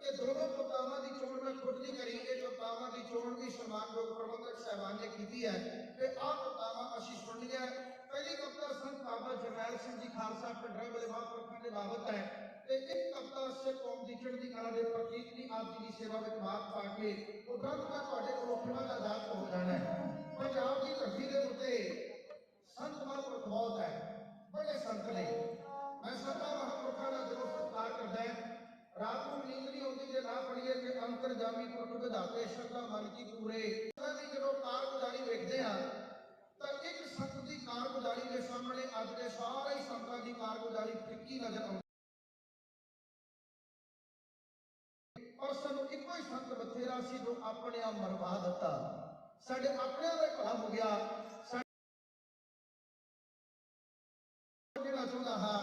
ਕਿ ਦੋਨੋਂ ਪ੍ਰੋਗਰਾਮਾਂ ਦੀ ਚੋਣ ਮੈਂ ਖੁਦ ਨਹੀਂ ਕਰੀ। ਇਹ ਪ੍ਰੋਗਰਾਮਾਂ ਦੀ ਚੋਣ ਵੀ ਸਨਮਾਨਯੋਗ ਪ੍ਰਬੰਧਕ ਸਾਹਿਬਾਨ ਨੇ ਕੀਤੀ ਹੈ ਤੇ ਆਹ ਪ੍ਰੋਗਰਾਮਾਂ ਅਸੀਂ ਸੁਣਨੀਆਂ। ਪਹਿਲੀ ਕਵਿਤਾ ਸੰਤ ਬਾਬਾ ਜਰਨੈਲ ਸਿੰਘ ਜੀ ਖਾਲਸਾ ਪਿੰਡਰਾਂ ਵਾਲੇ ਮਹਾਂਪੁਰਖਾਂ ਦੇ ਬਾਬਤ ਹੈ ਤੇ ਇੱਕ ਕਵਿਤਾ ਸਿੱਖ ਕੌਮ ਦੀ ਚੜ੍ਹਦੀ ਕਲਾ ਦੇ ਪ੍ਰਤੀਕ ਦੀ ਆਪ ਜੀ ਦੀ ਸੇਵਾ ਵਿੱਚ ਬਾਤ ਪਾ ਕੇ ਉਪਰੰਤ ਮੈਂ ਤੁਹਾਡੇ ਕੋਲੋਂ ਖਿਮਾ ਦਾ ਜਾਪ ਹੋ ਜਾਣਾ ਹੈ। ਪੰਜਾਬ ਦੀ ਧਰਤੀ ਦੇ ਉੱਤੇ ਸੰਤ ਮਹਾਂਪੁਰਖ ਬਹੁਤ ਹੈ, ਬੜੇ ਸੰਤ ਨੇ। ਮੈਂ ਸੰਤਾਂ ਮਹਾਂਪੁਰਖਾਂ ਦਾ ਜ਼ਰੂਰ ਸਤਿਕਾਰ ਕਰਦਾ। ਰਾਤ ਨੂੰ ਨੀਂਦ ਨਹੀਂ ਆਉਂਦੀ ਜੇ ਨਾ ਪੜੀਏ ਕਿ ਅੰਤਰਜਾਮੀ ਪੁਰਖ ਵਿਧਾਤੇ ਸ਼ਰਧਾ ਮਨ ਕੀ ਪੂਰੇ। ਦੀ ਜਦੋਂ ਕਾਰਗੁਜ਼ਾਰੀ ਵੇਖਦੇ ਆ ਤਾਂ ਇੱਕ ਸੰਤ ਦੀ ਕਾਰਗੁਜ਼ਾਰੀ ਦੇ ਸਾਹਮਣੇ ਅੱਜ ਦੇ ਸਾਰੇ ਸੰਤਾਂ ਦੀ ਕਾਰਗੁਜ਼ਾਰੀ ਫਿੱਕੀ ਨਜ਼ਰ ਆਉਂਦੀ। ਔਰ ਸਾਨੂੰ ਇੱਕੋ ਹੀ ਸੰਤ ਬਥੇਰਾ ਸੀ ਜੋ ਆਪਣੇ ਆਪ ਮਰਵਾ ਦਿੱਤਾ। ਸਾਡੇ ਆਪਣਿਆਂ ਦਾ ਭਲਾ ਹੋ ਗਿਆ। ਜਿਹੜਾ ਚਾਹੁੰਦਾ ਹਾਂ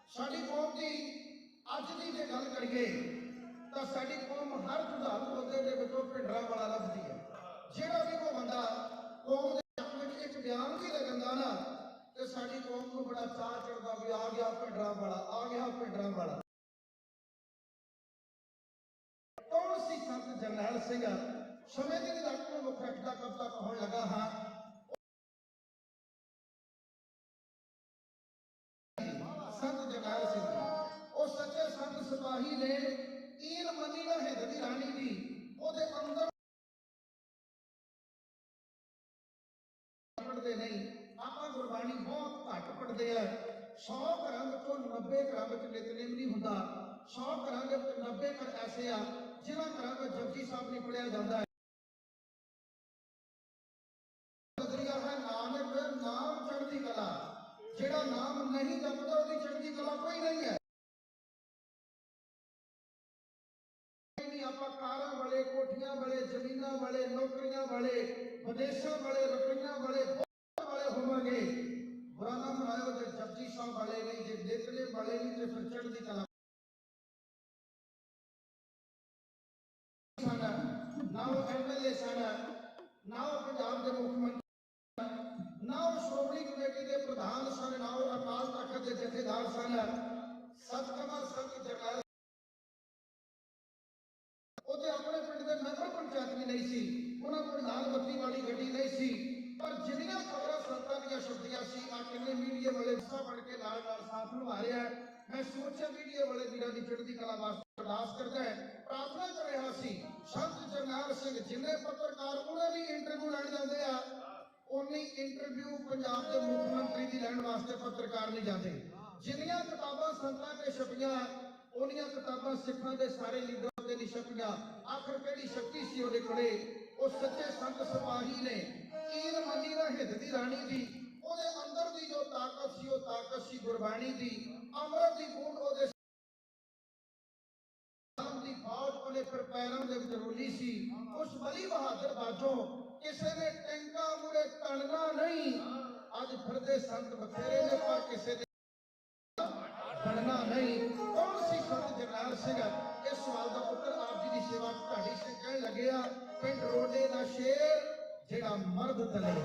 ਸਾਡੀ ਕੌਮ ਦੀ ਅੱਜ ਦੀ ਜੇ ਗੱਲ ਕਰੀਏ ਤਾਂ ਸਾਡੀ ਕੌਮ ਹਰ ਜੁਝਾਰੂ ਬੰਦੇ ਦੇ ਵਿੱਚੋਂ ਭਿੰਡਰਾਂ ਵਾਲਾ ਲੱਭਦੀ ਹੈ। ਜਿਹੜਾ ਵੀ ਕੋਈ ਬੰਦਾ ਕੌਮ ਦੇ ਹੱਕ ਵਿੱਚ ਇੱਕ ਬਿਆਨ ਵੀ ਲੱਗਦਾ ਨਾ ਤੇ ਸਾਡੀ ਕੌਮ ਨੂੰ ਬੜਾ ਚਾਅ ਚੜਦਾ ਵੀ ਆ ਗਿਆ ਭਿੰਡਰਾਂ ਵਾਲਾ, ਆ ਗਿਆ ਭਿੰਡਰਾਂ ਵਾਲਾ। ਕੌਣ ਸੀ ਸੰਤ ਜਰਨੈਲ ਸਿੰਘ? ਸਮੇਂ ਦੀ ਲੱਕ ਨੂੰ ਮੁੱਖ ਰੱਖਦਾ ਕਵਿਤਾ ਕਹਾਉਣ ਲੱਗਾ ਹਾਂ। ਸੰਤ ਜਰਨੈਲ ਸਿੰਘ ਜੀ। ਉਹ ਸੱਚੇ ਸੰਤ ਸਿਪਾਹੀ ਨੇ ਈਨ ਮੰਨੀ ਨਾ ਹਿੰਦ ਦੀ ਰਾਣੀ ਦੀ ਉਹਦੇ ਅੰਦਰ ਪੜ੍ਹਦੇ ਨਹੀਂ। ਆਪਾਂ ਗੁਰਬਾਣੀ ਬਹੁਤ ਘੱਟ ਪੜ੍ਹਦੇ ਆ। 100 ਘਰਾਂ ਵਿੱਚੋਂ 90 ਘਰਾਂ ਵਿੱਚ ਨਿਤਨੇਮ ਨਹੀਂ ਹੁੰਦਾ। 100 ਘਰਾਂ ਦੇ ਵਿੱਚ 90 ਘਰ ਐਸੇ ਆ ਜਿਨ੍ਹਾਂ ਘਰਾਂ ਵਿੱਚ ਜਪਜੀ ਸਾਹਿਬ ਨਹੀਂ ਪੜ੍ਹਿਆ ਜਾਂਦਾ ਹੈ। ਨਾਨਕ ਨਾਮ ਚੜ੍ਹਦੀ ਕਲਾ, ਜਿਹੜਾ ਨਾਮ ਨਹੀਂ ਜਪਦਾ ਉਹਦੀ ਚੜ੍ਹਦੀ ਕਲਾ ਕੋਈ ਨਹੀਂ ਹੈ। ਆਪਾਂ ਕਾਰਾਂ ਵਾਲੇ, ਕੋਠੀਆਂ ਵਾਲੇ, ਜ਼ਮੀਨਾਂ ਵਾਲੇ, ਨੌਕਰੀਆਂ ਵਾਲੇ, ਵਿਦੇਸ਼ਾਂ ਵਾਲੇ, ਰੁਪਈਆਂ ਵਾਲੇ ਵਾਲੇ ਹੋਵਾਂਗੇ, ਬੁਰਾ ਨਾ ਮਨਾਇਓ। ਜੇ ਜਪਜੀ ਸਾਹਿਬ ਵਾਲੇ ਨਹੀਂ, ਜੇ ਨਿਤਨੇਮ ਵਾਲੇ ਨਹੀਂ, ਤੇ ਫਿਰ ਚੜ੍ਹਦੀ ਕਲਾ ਨਾ ਉਹ MLA ਸਨ, ਨਾ ਉਹ ਪੰਜਾਬ ਦੇ ਮੁੱਖ ਮੰਤਰੀ, ਨਾ ਉਹ ਸ਼੍ਰੋਮਣੀ ਕਮੇਟੀ ਦੇ ਪ੍ਰਧਾਨ ਸਨ, ਨਾ ਉਹ ਅਕਾਲ ਤਖਤ ਦੇ ਜਥੇਦਾਰ ਸਨ। ਸਤਿਗੁਰੂ ਸੰਤ ਜਰਨੈਲ ਉਹਦੇ ਆਪਣੇ ਪਿੰਡ ਦੇ ਮੈਂਬਰ ਪੰਚਾਇਤ ਵੀ ਨਹੀਂ ਸੀ, ਉਹਨਾਂ ਕੋਲ ਲਾਲ ਬੱਤੀ ਵਾਲੀ ਗੱਡੀ ਨਹੀਂ ਸੀ। ਪਰ ਜਿੰਨੀਆਂ ਖਬਰਾਂ ਸੰਤਾਂ ਦੀਆਂ ਛੁੱਟੀਆਂ ਸੀ, ਆ ਕਿੰਨੇ ਮੀਡੀਆ ਵਾਲੇ ਹਿੱਸਾ ਬਣ ਕੇ ਨਾਲ ਨਾਲ ਸਾਥ ਨਿਭਾ ਰਿਹਾ। ਮੈਂ ਸੋਚਿਆ ਮੀਡੀਆ ਵਾਲੇ ਵੀਰਾਂ ਦੀ ਚੜ੍ਹਦੀ ਕਲਾ ਵਾਸਤੇ ਅਰਦਾਸ ਕਰਦਾ ਹੈ, ਪ੍ਰਾਰਥਨਾ ਕਰ ਰਿਹਾ ਸੀ। ਸੰਤ ਜਰਨੈਲ ਸਿੰਘ ਜਿੰਨੇ ਪੱਤਰਕਾਰ ਉਹਨਾਂ ਦੀ ਇੰਟਰਵਿਊ ਲੈਣ ਜਾਂਦੇ ਆ, ਉਨੀ ਇੰਟਰਵਿਊ ਪੰਜਾਬ ਦੇ ਮੁੱਖ ਮੰਤਰੀ ਦੀ ਲੈਣ ਵਾਸਤੇ ਪੱਤਰਕਾਰ ਨਹੀਂ ਜਾਂਦੇ। ਜਿੰਨੀਆਂ ਕਿਤਾਬਾਂ ਸੰਤਾਂ ਤੇ ਛਪੀਆਂ, ਉਹਨੀਆਂ ਕਿਤਾਬਾਂ ਸਿੱਖਾਂ ਦੇ ਸਾਰੇ ਲੀਡਰਾਂ ਦੇ ਨਹੀਂ ਛਪੀਆਂ। ਆਖਰ ਕਿਹੜੀ ਸ਼ਕਤੀ ਸੀ ਉਹਦੇ ਕੋਲੇ? ਉਹ ਸੱਚੇ ਸੰਤ ਸਿਪਾਹੀ ਨੇ ਈਨ ਮੰਨੀ ਨਾ ਹਿੰਦ ਦੀ ਰਾਣੀ ਦੀ। ਉਹਦੇ ਅੰਦਰ ਦੀ ਜੋ ਤਾਕਤ ਸੀ, ਉਹ ਤਾਕਤ ਸੀ ਗੁਰਬਾਣੀ ਦੀ। ਅੰਮ੍ਰਿਤ ਦੀ ਬੂੰਦ ਉਹਦੇ ਦੀ ਫੌਜ ਉਹਨੇ ਫਿਰ ਪੈਰਾਂ ਦੇ ਵਿੱਚ ਰੋਲੀ ਸੀ। ਉਸ ਬਲੀ ਬਹਾਦਰ ਬਾਜੋਂ ਕਿਸੇ ਨੇ ਟੈਂਕਾਂ ਮੁੜੇ ਤਣਨਾ ਨਹੀਂ। ਅੱਜ ਫਿਰਦੇ ਸੰਤ ਬਥੇਰੇ ਨੇ, ਪਰ ਕਿਸੇ ਨੇ ਤਣਨਾ ਨਹੀਂ। ਕੌਣ ਸੀ ਸੰਤ ਜਰਨੈਲ ਸਿੰਘ? ਇਸ ਸਵਾਲ ਦਾ ਉੱਤਰ ਆਪ ਜੀ ਦੀ ਸੇਵਾ ਢਾਡੀ ਸਿੰਘ ਕਹਿਣ ਲੱਗਿਆ, ਪਿੰਡ ਰੋਡੇ ਦਾ ਸ਼ੇਰ ਜਿਹੜਾ ਮਰਦ ਤਲੇ।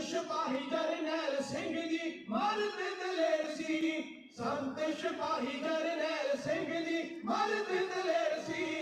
ਸਿਪਾਹੀ ਜਰਨੈਲ ਸਿੰਘ ਜੀ ਮਰਦ ਦਲੇਰ ਸੀ। ਸੰਤ ਸਿਪਾਹੀ ਜਰਨੈਲ ਸਿੰਘ ਜੀ ਮਰਦ ਦਲੇਰ ਸੀ।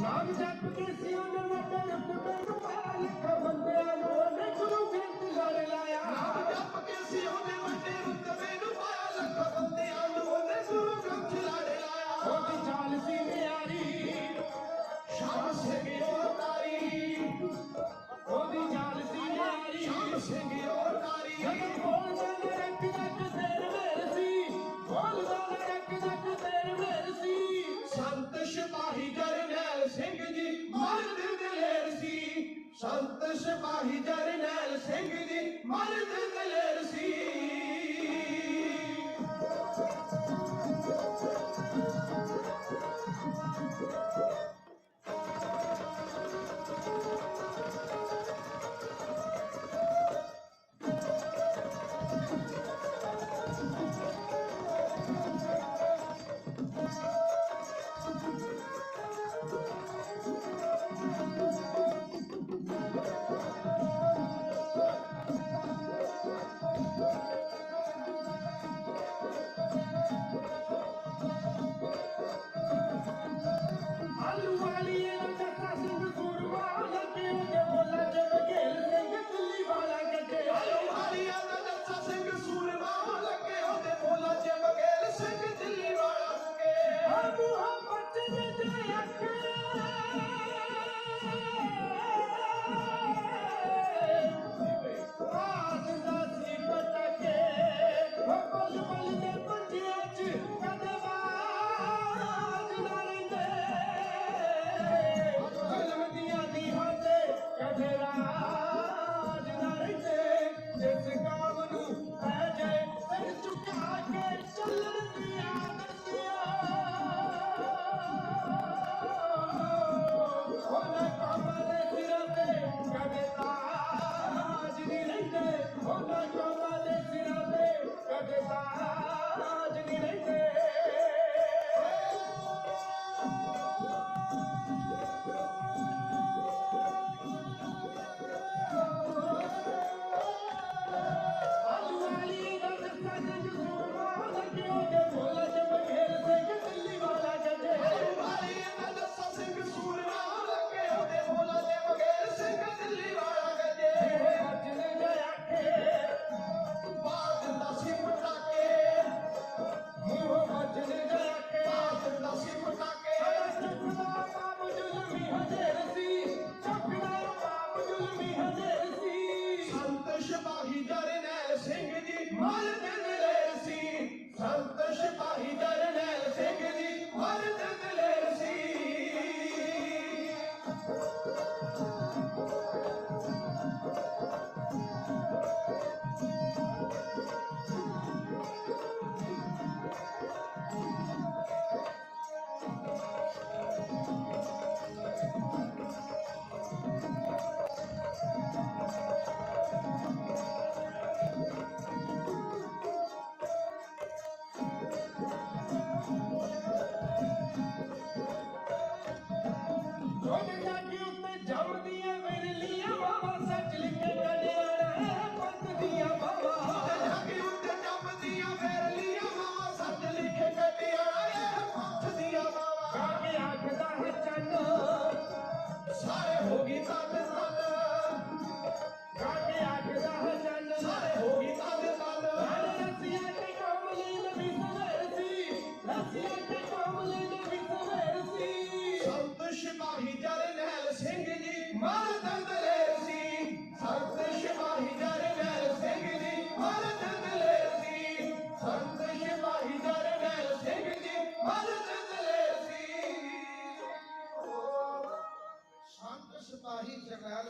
ਨਾਮ ਜਪ ਕੇ ਸੀ ਉਹਨੇ ਵੱਡੇ ਰੁਤਬੇ ਨੂੰ ਪਾਇਆ, ਲੱਖਾਂ ਬੰਦਿਆਂ ਨੂੰ ਉਹਨੇ ਗੁਰੂ ਗ੍ਰੰਥ ਲੜ ਲਾਇਆ। ਨਾਮ ਜਪ ਕੇ ਸੀ ਉਹਨੇ ਵੱਡੇ ਰੁਤਬੇ ਨੂੰ ਪਾਇਆ, ਲੱਖਾਂ ਬੰਦਿਆਂ ਨੂੰ ਉਹਨੇ ਗੁਰੂ ਗ੍ਰੰਥ ਲੜ ਲਾਇਆ। ਉਹਦੀ ਚਾਲ ਸੀ ਨਿਆਰੀ, ਸ਼ਾਮ ਸਿੰਘ ਉਹ ਤਾਰੀ। ਉਹਦੀ ਚਾਲ ਸੀ ਨਿਆਰੀ, ਸ਼ਾਮ ਸਿੰਘ ਉਹ ਤਾਰੀ। ਜਦੋਂ ਬੋਲਦਾ ਨੇ ਰੱਖ ਰੱਖ ਤੇਰ ਮੇਰ ਸੀ, ਬੋਲਦਾ ਨੇ ਰੱਖ ਰੱਖ ਤੇਰ ਮੇਰ ਸੀ। ਸੰਤ ਸਿਪਾਹੀ ਜਰਨੈਲ ਸਿੰਘ ਜੀ ਮਰਦ ਦਲੇਰ ਸੀ। ਸੰਤ ਸਿਪਾਹੀ ਜਰਨੈਲ ਸਿੰਘ ਜੀ ਮਰਦ ਦਲੇਰ ਸੀ।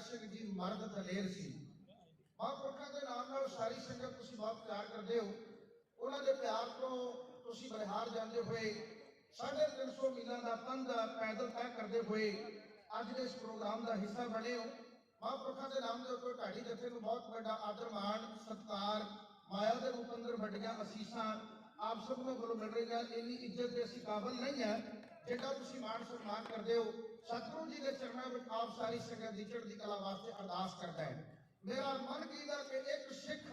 ਪ੍ਰਕਾਸ਼ ਸਿੰਘ ਜੀ ਮਰਦ ਦਲੇਰ ਸੀ। ਮਹਾਂਪੁਰਖਾਂ ਦੇ ਨਾਮ ਨਾਲ ਸਾਰੀ ਸੰਗਤ ਤੁਸੀਂ ਬਹੁਤ ਪਿਆਰ ਕਰਦੇ ਹੋ। ਉਹਨਾਂ ਦੇ ਪਿਆਰ ਤੋਂ ਤੁਸੀਂ ਬਲਿਹਾਰ ਜਾਂਦੇ ਹੋਏ 350 ਮੀਲਾਂ ਦਾ ਪੰਧ ਪੈਦਲ ਤੈਅ ਕਰਦੇ ਹੋਏ ਅੱਜ ਦੇ ਇਸ ਪ੍ਰੋਗਰਾਮ ਦਾ ਹਿੱਸਾ ਬਣੇ ਹੋ। ਮਹਾਂਪੁਰਖਾਂ ਦੇ ਨਾਮ ਦੇ ਉੱਤੇ ਢਾਡੀ ਜਥੇ ਨੂੰ ਬਹੁਤ ਵੱਡਾ ਆਦਰ ਮਾਣ ਸਤਿਕਾਰ ਮਾਇਆ ਦੇ ਰੂਪ ਅੰਦਰ ਵੱਡੀਆਂ ਅਸੀਸਾਂ ਆਪ ਸਭ ਨੂੰ ਵੱਲੋਂ ਮਿਲ ਰਹੀਆਂ। ਇੰਨੀ ਇੱਜ਼ਤ ਦੇ ਅਸੀਂ ਕਾਬਲ ਨਹੀਂ ਹੈ ਜਿਹੜਾ ਤੁਸੀਂ ਮਾਣ ਸਨਮਾਨ ਕਰਦੇ ਹੋ। ਸਤਿਗੁਰੂ ਜੀ ਦੇ ਚਰਨਾਂ ਵਿੱਚ ਆਪ ਸਾਰੀ ਸੰਗਤ ਦੀ ਚੜ੍ਹਦੀ ਕਲਾ ਵਾਸਤੇ ਅਰਦਾਸ ਕਰਦਾ ਹੈ। ਮੇਰਾ ਮਨ ਕੀਤਾ ਕਿ ਇੱਕ ਸਿੱਖ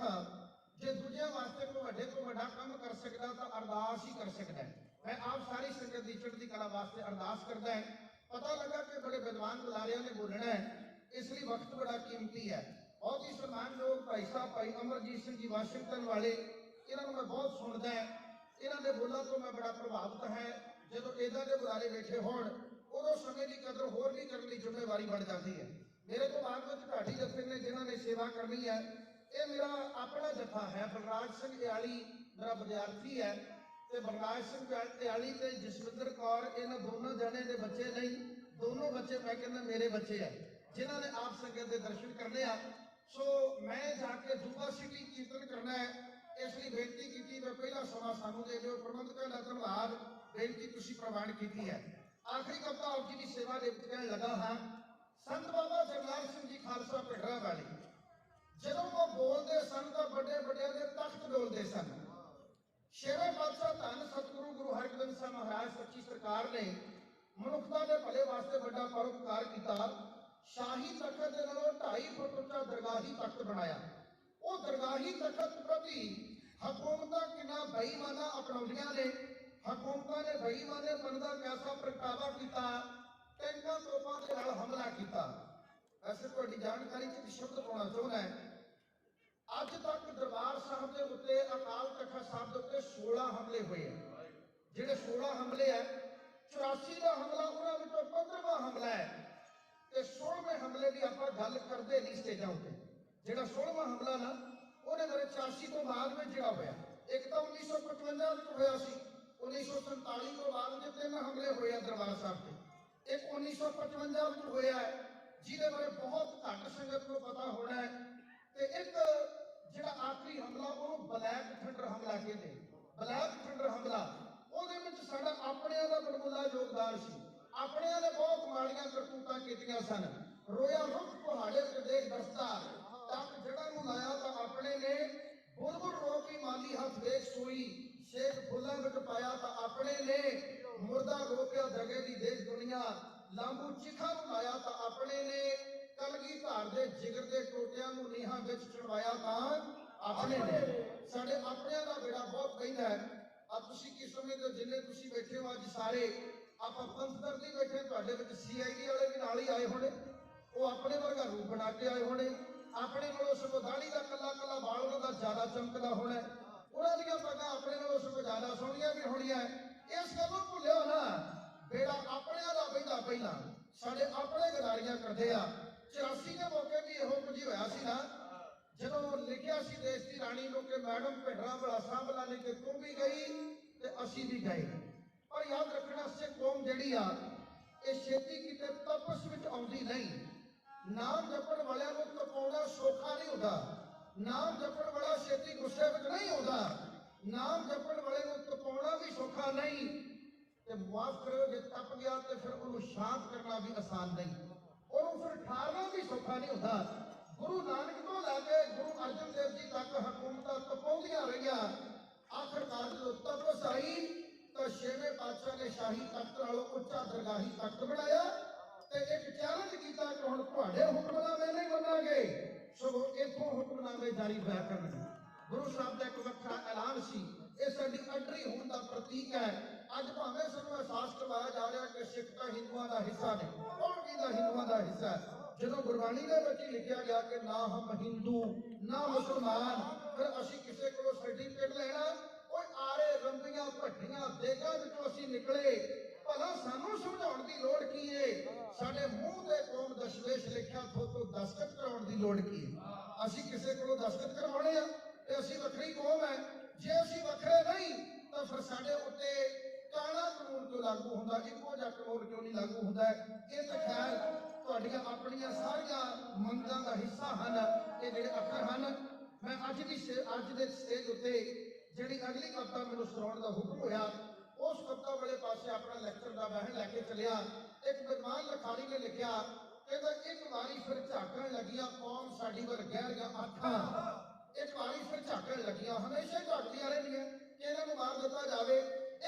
ਜੇ ਦੂਜਿਆਂ ਵਾਸਤੇ ਕੋਈ ਵੱਡੇ ਤੋਂ ਵੱਡਾ ਕੰਮ ਕਰ ਸਕਦਾ ਤਾਂ ਅਰਦਾਸ ਹੀ ਕਰ ਸਕਦਾ ਹੈ। ਮੈਂ ਆਪ ਸਾਰੀ ਸੰਗਤ ਦੀ ਚੜ੍ਹਦੀ ਕਲਾ ਵਾਸਤੇ ਅਰਦਾਸ ਕਰਦਾ ਹੈ। ਪਤਾ ਲੱਗਾ ਕਿ ਬੜੇ ਵਿਦਵਾਨ ਬੁਲਾਰਿਆਂ ਨੇ ਬੋਲਣਾ ਹੈ, ਇਸ ਲਈ ਵਕਤ ਬੜਾ ਕੀਮਤੀ ਹੈ। ਬਹੁਤ ਹੀ ਸਨਮਾਨਯੋਗ ਭਾਈ ਸਾਹਿਬ ਭਾਈ ਅਮਰਜੀਤ ਸਿੰਘ ਜੀ ਵਾਸ਼ਿੰਗਟਨ ਵਾਲੇ, ਇਹਨਾਂ ਨੂੰ ਮੈਂ ਬਹੁਤ ਸੁਣਦਾ ਹੈ। ਇਹਨਾਂ ਦੇ ਬੋਲਾਂ ਤੋਂ ਮੈਂ ਬੜਾ ਪ੍ਰਭਾਵਿਤ ਹੈ। ਜਦੋਂ ਇਦਾਂ ਦੇ ਬੁਲਾਰੇ ਬੈਠੇ ਹੋਣ ਉਦੋਂ ਸਮੇਂ ਦੀ ਕਦਰ ਹੋਰ ਵੀ ਕਰਨ ਦੀ ਜ਼ਿੰਮੇਵਾਰੀ ਬਣ ਜਾਂਦੀ ਹੈ। ਮੇਰੇ ਤੋਂ ਬਾਅਦ ਵਿੱਚ ਢਾਡੀ ਜਥੇ ਨੇ ਜਿਨ੍ਹਾਂ ਨੇ ਸੇਵਾ ਕਰਨੀ ਹੈ, ਇਹ ਮੇਰਾ ਆਪਣਾ ਜਥਾ ਹੈ। ਬਲਰਾਜ ਸਿੰਘ ਇਆਲੀ ਮੇਰਾ ਵਿਦਿਆਰਥੀ ਹੈ ਤੇ ਬਲਰਾਜ ਸਿੰਘ ਇਆਲੀ ਤੇ ਜਸਵਿੰਦਰ ਕੌਰ ਇਹਨਾਂ ਦੋਨੋਂ ਜਣੇ ਦੇ ਬੱਚੇ ਨਹੀਂ, ਦੋਨੋਂ ਬੱਚੇ ਮੈਂ ਕਹਿੰਦਾ ਮੇਰੇ ਬੱਚੇ ਆ ਜਿਨ੍ਹਾਂ ਨੇ ਆਪ ਸੰਗਤ ਦੇ ਦਰਸ਼ਨ ਕਰਨੇ ਆ। ਸੋ ਮੈਂ ਜਾ ਕੇ ਜੁਬਾ ਸਿਟੀ ਕੀਰਤਨ ਕਰਨਾ ਹੈ, ਇਸ ਲਈ ਬੇਨਤੀ ਕੀਤੀ ਮੈਂ ਪਹਿਲਾ ਸਮਾਂ ਸਾਨੂੰ ਦੇ ਦਿਓ। ਪ੍ਰਬੰਧਕਾਂ ਦਾ ਧੰਨਵਾਦ, ਬੇਨਤੀ ਤੁਸੀਂ ਪ੍ਰਵਾਨ ਕੀਤੀ ਹੈ। ਆਖਰੀ ਕਵਿਤਾ ਆਪ ਜੀ ਦੀ ਸੇਵਾ ਦੇ ਵਿੱਚ ਕਹਿਣ ਲੱਗਾ ਹਾਂ। ਸੰਤ ਬਾਬਾ ਜਰਨੈਲ ਸਿੰਘ ਜੀ ਖਾਲਸਾ ਭਿੱਡਰਾਂ ਵਾਲੇ ਜਦੋਂ ਉਹ ਬੋਲਦੇ ਸਨ ਤਾਂ ਵੱਡੇ ਵੱਡਿਆਂ ਦੇ ਤਖਤ ਡੋਲਦੇ ਸਨ। ਛੇਵੇਂ ਪਾਤਸ਼ਾਹ ਧੰਨ ਸਤਿਗੁਰੂ ਗੁਰੂ ਹਰਗੋਬਿੰਦ ਸਾਹਿਬ ਮਹਾਰਾਜ ਸੱਚੀ ਸਰਕਾਰ ਨੇ ਮਨੁੱਖਤਾ ਦੇ ਭਲੇ ਵਾਸਤੇ ਵੱਡਾ ਪਰਉਪਕਾਰ ਕੀਤਾ। ਸ਼ਾਹੀ ਤਖਤ ਦੇ ਨਾਲੋਂ 2.5 ਫੁੱਟ ਉੱਚਾ ਦਰਗਾਹੀ ਤਖਤ ਬਣਾਇਆ। ਉਹ ਦਰਗਾਹੀ ਤਖਤ ਪ੍ਰਤੀ ਹਕੂਮਤਾਂ ਕਿੰਨਾ ਬੇਈਮਾਨਾ ਅਪਣਾਉਂਦੀਆਂ ਨੇ। ਹਕੂਮਤਾਂ ਨੇ ਬੇਈਮਾਨੇ ਬਣਦਾ ਕੈਸਾ ਪ੍ਰਗਟਾਵਾ ਕੀਤਾ, ਟੈਂਕਾਂ ਤੋਪਾਂ ਦੇ ਨਾਲ ਹਮਲਾ ਕੀਤਾ। ਵੈਸੇ ਤੁਹਾਡੀ ਜਾਣਕਾਰੀ 'ਚ ਇੱਕ ਸ਼ਬਦ ਪਾਉਣਾ ਚਾਹੁੰਦਾ ਹੈ। ਅੱਜ ਤੱਕ ਦਰਬਾਰ ਸਾਹਿਬ ਦੇ ਉੱਤੇ ਅਕਾਲ ਤਖਤ ਸਾਹਿਬ ਦੇ ਉੱਤੇ 16 ਹਮਲੇ ਹੋਏ ਆ। ਜਿਹੜੇ 16 ਹਮਲੇ ਆ, 84 ਦਾ ਹਮਲਾ ਉਹਨਾਂ ਵਿੱਚੋਂ 15ਵਾਂ ਹਮਲਾ ਹੈ ਤੇ 16ਵੇਂ ਹਮਲੇ ਦੀ ਆਪਾਂ ਗੱਲ ਕਰਦੇ ਨਹੀਂ ਸਟੇਜਾਂ ਉੱਤੇ। ਜਿਹੜਾ 16ਵਾਂ ਹਮਲਾ ਨਾ ਉਹਨੇ ਮੇਰੇ 84 ਤੋਂ ਬਾਅਦ ਵਿੱਚ ਜਿਹੜਾ ਹੋਇਆ, ਇੱਕ ਤਾਂ 1955 ਵਿੱਚ ਹੋਇਆ ਸੀ, 1947 ਤੋਂ ਬਾਅਦ ਦੇ 3 ਹਮਲੇ ਹੋਏ ਆ ਦਰਬਾਰ ਸਾਹਿਬ ਤੇ, ਇੱਕ 1955 ਵਿੱਚ ਹੋਇਆ ਹੈ ਜਿਹਦੇ ਬਾਰੇ ਬਹੁਤ ਘੱਟ ਸੰਗਤ ਨੂੰ ਪਤਾ ਹੋਣਾ ਹੈ, ਤੇ ਇੱਕ ਜਿਹੜਾ ਆਖਰੀ ਹਮਲਾ ਉਹਨੂੰ ਬਲੈਕ ਥੰਡਰ ਹਮਲਾ ਕਹਿੰਦੇ। ਬਲੈਕ ਥੰਡਰ ਹਮਲਾ ਉਹਦੇ ਵਿੱਚ ਸਾਡਾ ਆਪਣਿਆਂ ਦਾ ਬੜਬੁਲਾ ਯੋਗਦਾਨ ਸੀ। ਆਪਣਿਆਂ ਨੇ ਬਹੁਤ ਮਾੜੀਆਂ ਕਰਤੂਤਾਂ ਕੀਤੀਆਂ ਸਨ। ਰੋਇਆ ਰੁੱਖ ਪਹਾੜੇ ਤੇ ਦੇਖ ਦਸਤਾ, ਟੱਕ ਜੜ੍ਹਾਂ ਨੂੰ ਲਾਇਆ ਤਾਂ ਆਪਣੇ ਨੇ, ਬੁਲਬੁਲ ਰੋ ਕੇ ਮਾਲੀ ਹੱਥ ਵੇਖ ਸੋਈ, ਸ਼ੇਖ ਫੁੱਲਾਂ ਵਿੱਚ ਪਾਇਆ ਤਾਂ ਆਪਣੇ ਨੇ, ਮੁਰਦਾ ਰੋ ਪਿਆ ਦਗੇ ਦੀ ਦੇਖ ਦੁਨੀਆ, ਲਾਂਬੂ ਚਿਖਾ ਨੂੰ ਲਾਇਆ ਤਾਂ ਆਪਣੇ ਨੇ, ਕਲਗੀ ਧਾਰ ਦੇ ਜਿਗਰ ਦੇ ਟੋਟਿਆਂ ਨੂੰ ਨੀਹਾਂ ਵਿੱਚ ਚੜਵਾਇਆ ਤਾਂ ਆਪਣੇ ਨੇ। ਸਾਡੇ ਆਪਣਿਆਂ ਦਾ ਬੇੜਾ ਬਹੁਤ ਪੈਂਦਾ ਹੈ। ਆ ਤੁਸੀਂ ਕੀ ਸਮਝਦੇ, ਜਿੰਨੇ ਤੁਸੀਂ ਬੈਠੇ ਹੋ ਅੱਜ ਸਾਰੇ ਆਪਾਂ ਪੰਥਦਰਦੀ ਬੈਠੇ, ਤੁਹਾਡੇ ਵਿੱਚ CID ਵਾਲੇ ਵੀ ਨਾਲ ਹੀ ਆਏ ਹੋਣੇ, ਉਹ ਆਪਣੇ ਵਰਗਾ ਰੂਪ ਬਣਾ ਕੇ ਆਏ ਹੋਣੇ। ਆਪਣੇ ਨਾਲੋਂ ਸਗੋਂ ਦਾੜੀ ਦਾ ਕੱਲਾ ਕੱਲਾ ਵਾਲ ਉਹਨਾਂ ਦਾ ਜ਼ਿਆਦਾ ਚਮਕਦਾ ਹੋਣਾ, ਉਹਨਾਂ ਦੀਆਂ ਪੱਗਾਂ ਆਪਣੇ ਨਾਲੋਂ ਸਗੋਂ ਜ਼ਿਆਦਾ ਸੋਹਣੀਆਂ ਵੀ ਹੋਣੀਆਂ। ਇਸ ਗੱਲ ਨੂੰ ਭੁੱਲਿਓ ਨਾ, ਬੇੜਾ ਆਪਣਿਆਂ ਦਾ ਪੈਂਦਾ ਪਹਿਲਾਂ। ਸਾਡੇ ਆਪਣੇ ਗਦਾਰੀਆਂ ਕਰਦੇ ਆ। 84 ਦੇ ਮੌਕੇ ਵੀ ਇਹੋ ਕੁਝ ਹੋਇਆ ਸੀ ਨਾ, ਜਦੋਂ ਲਿਖਿਆ ਸੀ ਦੇਸ਼ ਦੀ ਰਾਣੀ ਨੂੰ ਕਿ ਮੈਡਮ ਭਿੱਡਰਾਂ ਵਾਲਾ ਸਾਂਭਲਾ ਨੇ ਕਿ ਤੂੰ ਵੀ ਗਈ ਤੇ ਅਸੀਂ ਵੀ ਗਏ। ਪਰ ਯਾਦ ਰੱਖਣਾ, ਸਿੱਖ ਕੌਮ ਜਿਹੜੀ ਆ ਇਹ ਛੇਤੀ ਕਿਤੇ ਤਪਸ ਵਿੱਚ ਆਉਂਦੀ ਨਹੀਂ। ਨਾਮ ਜਪਣ ਵਾਲਿਆਂ ਨੂੰ ਤਪਾਉਣਾ ਸੌਖਾ ਨਹੀਂ ਹੁੰਦਾ। ਨਾਮ ਜਪਣ ਵਾਲਾ ਛੇਤੀ ਗੁੱਸੇ ਵਿੱਚ ਨਹੀਂ ਆਉਂਦਾ। ਨਾਮ ਜਪਣ ਵਾਲੇ ਨੂੰ ਤਪਾਉਣਾ ਵੀ ਸੌਖਾ ਨਹੀਂ, ਤੇ ਮਾਫ ਕਰੋ ਜੇ ਤਪ ਗਿਆ ਤੇ ਫਿਰ ਉਹਨੂੰ ਸ਼ਾਂਤ ਕਰਨਾ ਵੀ ਆਸਾਨ ਨਹੀਂ, ਉਹਨੂੰ ਫਿਰ ਠਾਰਨਾ ਵੀ ਸੌਖਾ ਨਹੀਂ ਹੁੰਦਾ। ਗੁਰੂ ਨਾਨਕ ਤੋਂ ਲੈ ਕੇ ਗੁਰੂ ਅਰਜਨ ਦੇਵ ਜੀ ਤੱਕ ਹਕੂਮਤਾਂ ਤਪਾਉਂਦੀਆਂ ਰਹੀਆਂ। ਆਖਰਕਾਰ ਜਦੋਂ ਤਪਸ ਆਈ ਤਾਂ ਛੇਵੇਂ ਪਾਤਸ਼ਾਹ ਨੇ ਸ਼ਾਹੀ ਤਖਤ ਨਾਲੋਂ ਉੱਚਾ ਦਰਗਾਹੀ ਤਖਤ ਬਣਾਇਆ ਤੇ ਇੱਕ ਚੈਲੰਜ ਕੀਤਾ ਕਿ ਹੁਣ ਤੁਹਾਡੇ ਹੁਕਮਨਾਮੇ ਨਹੀਂ ਮੰਨਾਂਗੇ, ਸਗੋਂ ਇੱਥੋਂ ਹੁਕਮਨਾਮੇ ਜਾਰੀ ਹੋਇਆ ਕਰਨਗੇ। ਗੁਰੂ ਸਾਹਿਬ ਦਾ ਇੱਕ ਵੱਖਰਾ ਐਲਾਨ ਸੀ। ਇਹ ਸਾਡੀ ਅੰਡਰੀ ਹੋਣ ਦਾ ਪ੍ਰਤੀਕ ਹੈ। ਅੱਜ ਭਾਵੇਂ ਸਾਨੂੰ ਅਹਿਸਾਸ ਕਰਵਾਇਆ ਜਾ ਰਿਹਾ ਕਿ ਸਿੱਖ ਤਾਂ ਹਿੰਦੂਆਂ ਦਾ ਹਿੱਸਾ ਨੇ, ਕੌਣ ਕਹਿੰਦਾ ਹਿੰਦੂਆਂ ਦਾ ਹਿੱਸਾ ਹੈ? ਜਦੋਂ ਗੁਰਬਾਣੀ ਦੇ ਵਿੱਚ ਲਿਖਿਆ ਗਿਆ ਕਿ ਨਾ ਹਮ ਹਿੰਦੂ ਨਾ ਮੁਸਲਮਾਨ, ਫਿਰ ਅਸੀਂ ਕਿਸੇ ਕੋਲੋਂ ਸਰਟੀਫਿਕੇਟ ਲੈਣਾ? ਕੋਈ ਆਰੇ ਰੰਬੀਆਂ ਭੱਟੀਆਂ ਦੇਗਾਂ ਵਿੱਚੋਂ ਅਸੀਂ ਨਿਕਲੇ, ਭਲਾ ਸਾਨੂੰ ਸਮਝਾਉਣ ਦੀ ਲੋੜ ਕੀ ਏ? ਸਾਡੇ ਮੂੰਹ ਤੇ ਕੌਮ ਦਸ਼ਵੇਸ਼ ਲਿਖਿਆ ਤੋਂ ਦਸਤਖਤ ਕਰਾਉਣ ਦੀ ਲੋੜ ਕੀ ਹੈ? ਅਸੀਂ ਕਿਸੇ ਕੋਲੋਂ ਦਸਤਖਤ ਕਰਵਾਉਣੇ ਆ ਤੇ ਅਸੀਂ ਵੱਖਰੀ ਕੌਮ ਹੈ। ਜੇ ਅਸੀਂ ਵੱਖਰੇ ਨਹੀਂ ਤਾਂ ਫਿਰ ਸਾਡੇ ਉੱਤੇ ਕਾਣਾ ਕਾਨੂੰਨ ਕਿਉਂ ਲਾਗੂ ਹੁੰਦਾ? ਇੱਕੋ ਜਿਹਾ ਕਾਨੂੰਨ ਕਿਉਂ ਨਹੀਂ ਲਾਗੂ ਹੁੰਦਾ? ਇਹ ਤਾਂ ਖੈਰ ਤੁਹਾਡੀਆਂ ਆਪਣੀਆਂ ਸਾਰੀਆਂ ਮੰਗਾਂ ਦਾ ਹਿੱਸਾ ਹਨ ਇਹ ਜਿਹੜੇ ਅੱਖਰ ਹਨ। ਮੈਂ ਅੱਜ ਦੇ ਸਟੇਜ ਉੱਤੇ ਜਿਹੜੀ ਅਗਲੀ ਕਵਿਤਾ ਮੈਨੂੰ ਸੁਣਾਉਣ ਦਾ ਹੁਕਮ ਹੋਇਆ ਉਸ ਕਵਿਤਾ ਵਾਲੇ ਪਾਸੇ ਆਪਣਾ ਲੈਕਚਰ ਦਾ ਵਹਿਣ ਲੈ ਕੇ ਚੱਲਿਆ। ਇੱਕ ਵਿਦਵਾਨ ਲਿਖਾਰੀ ਨੇ ਲਿਖਿਆ, ਕਹਿੰਦਾ ਇੱਕ ਵਾਰੀ ਫਿਰ ਝਾਕਣ ਲੱਗੀਆਂ ਕੌਮ ਸਾਡੀ ਵੱਲ ਗਹਿਰੀਆਂ ਅੱਖਾਂ। ਇੱਕ ਵਾਰੀ ਫਿਰ ਝਾਕਣ ਲੱਗੀਆਂ, ਹਮੇਸ਼ਾ ਝਾਕਦੀਆਂ ਰਹਿੰਦੀਆਂ ਕਿ ਇਹਨਾਂ ਨੂੰ ਮਾਰ ਦਿੱਤਾ ਜਾਵੇ।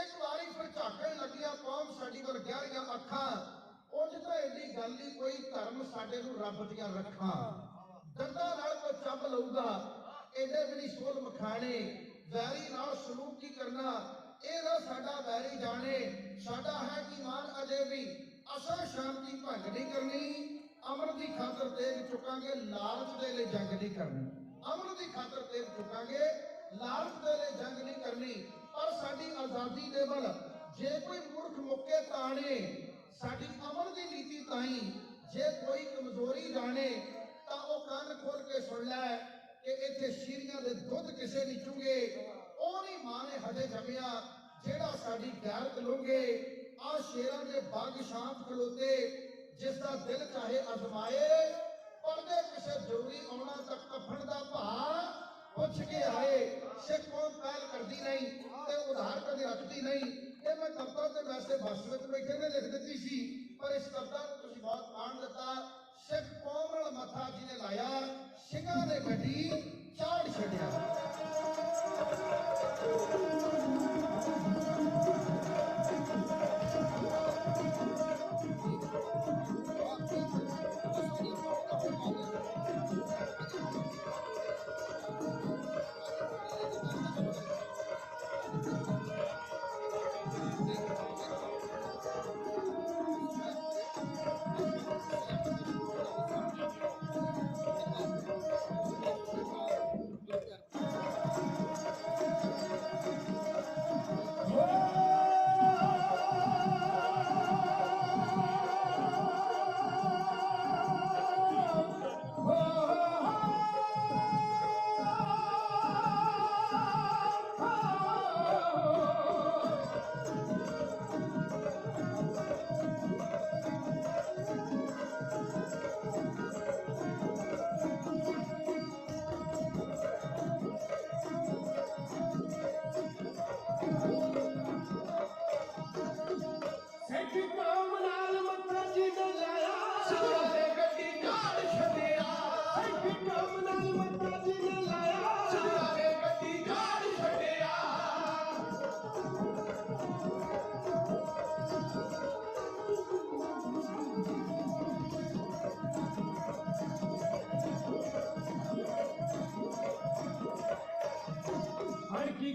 ਇੱਕ ਵਾਰੀ ਫਿਰ ਝਾਕਣ ਲੱਗੀਆਂ ਕੌਮ ਸਾਡੀ ਵੱਲ ਗਹਿਰੀਆਂ ਅੱਖਾਂ। ਉਂਝ ਤਾਂ ਇੰਨੀ ਗੱਲ ਨਹੀਂ ਕੋਈ ਧਰਮ ਸਾਡੇ ਨੂੰ ਰੱਬ ਦੀਆਂ ਰੱਖਾਂ। ਦੰਦਾਂ ਨਾਲ ਕੋਈ ਚੱਬ ਲਊਗਾ ਇਹਦੇ ਵੀ ਨਹੀਂ ਸੋਲ ਮਖਾਣੇ। ਵੈਰੀ ਨਾਲ ਸਲੂਕ ਕੀ ਕਰਨਾ ਇਹਦਾ ਸਾਡਾ ਵੈਰੀ ਜਾਣੇ। ਸਾਡਾ ਹੈ ਈਮਾਨ ਅਜੇ ਵੀ ਅਸਲ ਸ਼ਾਂਤੀ ਭੰਗ ਨਹੀਂ ਕਰਨੀ। ਅਮਨ ਦੀ ਖਾਤਰ ਤੇਗ ਚੁੱਕਾਂਗੇ ਲਾਲਚ ਦੇ ਲਈ ਜੰਗ ਨਹੀਂ ਕਰਨੀ। ਅਮਨ ਦੀ ਖਾਤਰ ਤੇਗ ਚੁੱਕਾਂਗੇ ਲਾਲਚ ਦੇ ਲਈ ਜੰਗ ਨਹੀਂ ਕਰਨੀ। ਪਰ ਸਾਡੀ ਆਜ਼ਾਦੀ ਦੇ ਵੱਲ ਜੇ ਕੋਈ ਮੂਰਖ ਮੁੱਕੇ ਤਾਣੇ ਸਾਡੀ ਅਮਨ ਦੀ ਨੀਤੀ ਤਾਈ ਜੇ ਕੋਈ ਕਮਜ਼ੋਰੀ ਜਾਣੇ ਤਾਂ ਉਹ ਕੰਨ ਖੋਲ ਕੇ ਸੁਣ ਲੈ ਕਿ ਇੱਥੇ ਸ਼ੀਰੀਆਂ ਦੇ ਦੁੱਧ ਕਿਸੇ ਨਹੀਂ ਚੁੰਗੇ। ਉਹ ਨਹੀਂ ਮਾਂ ਨੇ ਹਜੇ ਜੰਮਿਆ ਜਿਹੜਾ ਸਾਡੀ ਗੈਰਤ ਲੁੰਗੇ। ਆ ਸ਼ੇਰਾਂ ਦੇ ਬਾਗ ਸ਼ਾਂਤ ਖਲੋਤੇ ਜਿਸ ਦਾ ਦਿਲ ਚਾਹੇ ਅਜ਼ਮਾਏ। ਪਰਦੇ ਕਿਸੇ ਜ਼ਰੂਰੀ ਆਉਣਾ ਤੱਕ ਕਫਨ ਦਾ ਭਾਰ ਪੁੱਛ ਕੇ ਆਏ। ਸਿੱਖ ਕੌਮ ਪਹਿਲ ਕਰਦੀ ਨਹੀਂ ਤੇ ਉਧਾਰ ਕਦੇ ਰੱਖਦੀ ਨਹੀਂ। ਇਹ ਮੈਂ ਕਵਿਤਾ ਤੇ ਵੈਸੇ ਬੱਸ ਵਿੱਚ ਬੈਠੇ ਨੇ ਲਿਖ ਦਿੱਤੀ ਸੀ ਪਰ ਇਸ ਕਵਿਤਾ ਨੂੰ ਤੁਸੀਂ ਬਹੁਤ ਮਾਣ ਦਿੱਤਾ। ਸਿੱਖ ਕੌਮ ਨਾਲ ਮੱਥਾ ਜਿਹਨੇ ਲਾਇਆ ਸਿੰਘਾਂ ਨੇ ਗੱਡੀ ਚਾੜ ਛੱਡਿਆ।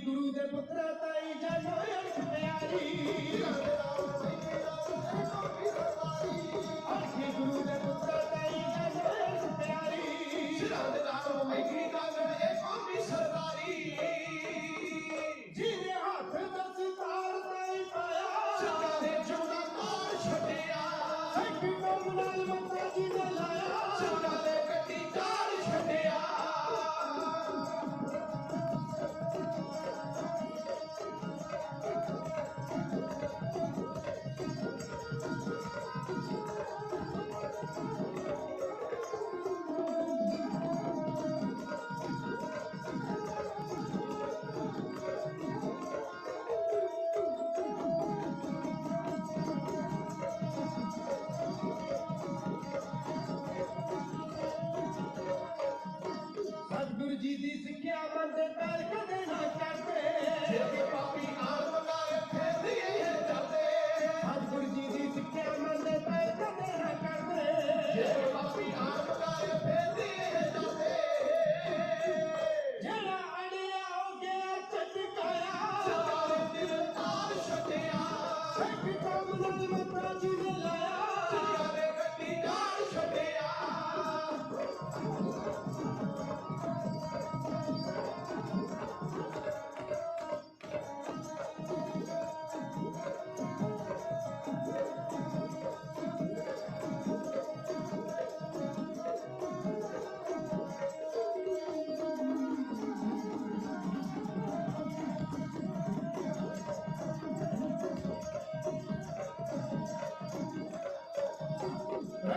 ਗੁਰੂ ਦੇ ਪੁੱਤਰਾ ਤਾਈ ਜਾਨੋ ਅਰਖ ਪਿਆਰੀ। ਆਖੀ ਗੁਰੂ ਦੇ ਪੁੱਤਰਾ ਤਾਈ ਜਾਨੋ ਅਰਖ ਪਿਆਰੀ। ਸਿਰੰਦ ਨਾਲੋਂ ਮੈਗੀ ਕਾਗੜ ਇਹ ਕੌਮੀ ਸਰਦਾਰੀ। ਜਿਹਨੇ ਹੱਥ ਦਾ ਸਿਤਾਰ ਤਾਈ ਪਾਇਆ ਸਿੱਖਾਂ ਦੇ ਚੋਣਾ ਤਾਰ ਛੱਡਿਆ। ਸਿੱਖ ਕੌਮ ਨਾਲ ਮੱਤਾ ਜੀ ਨੇ ਲਾਇਆ ਸਿੱਖਾਂ ਦੇ ਗੱਡੀ ਚਾੜ ਛੱਡਿਆ।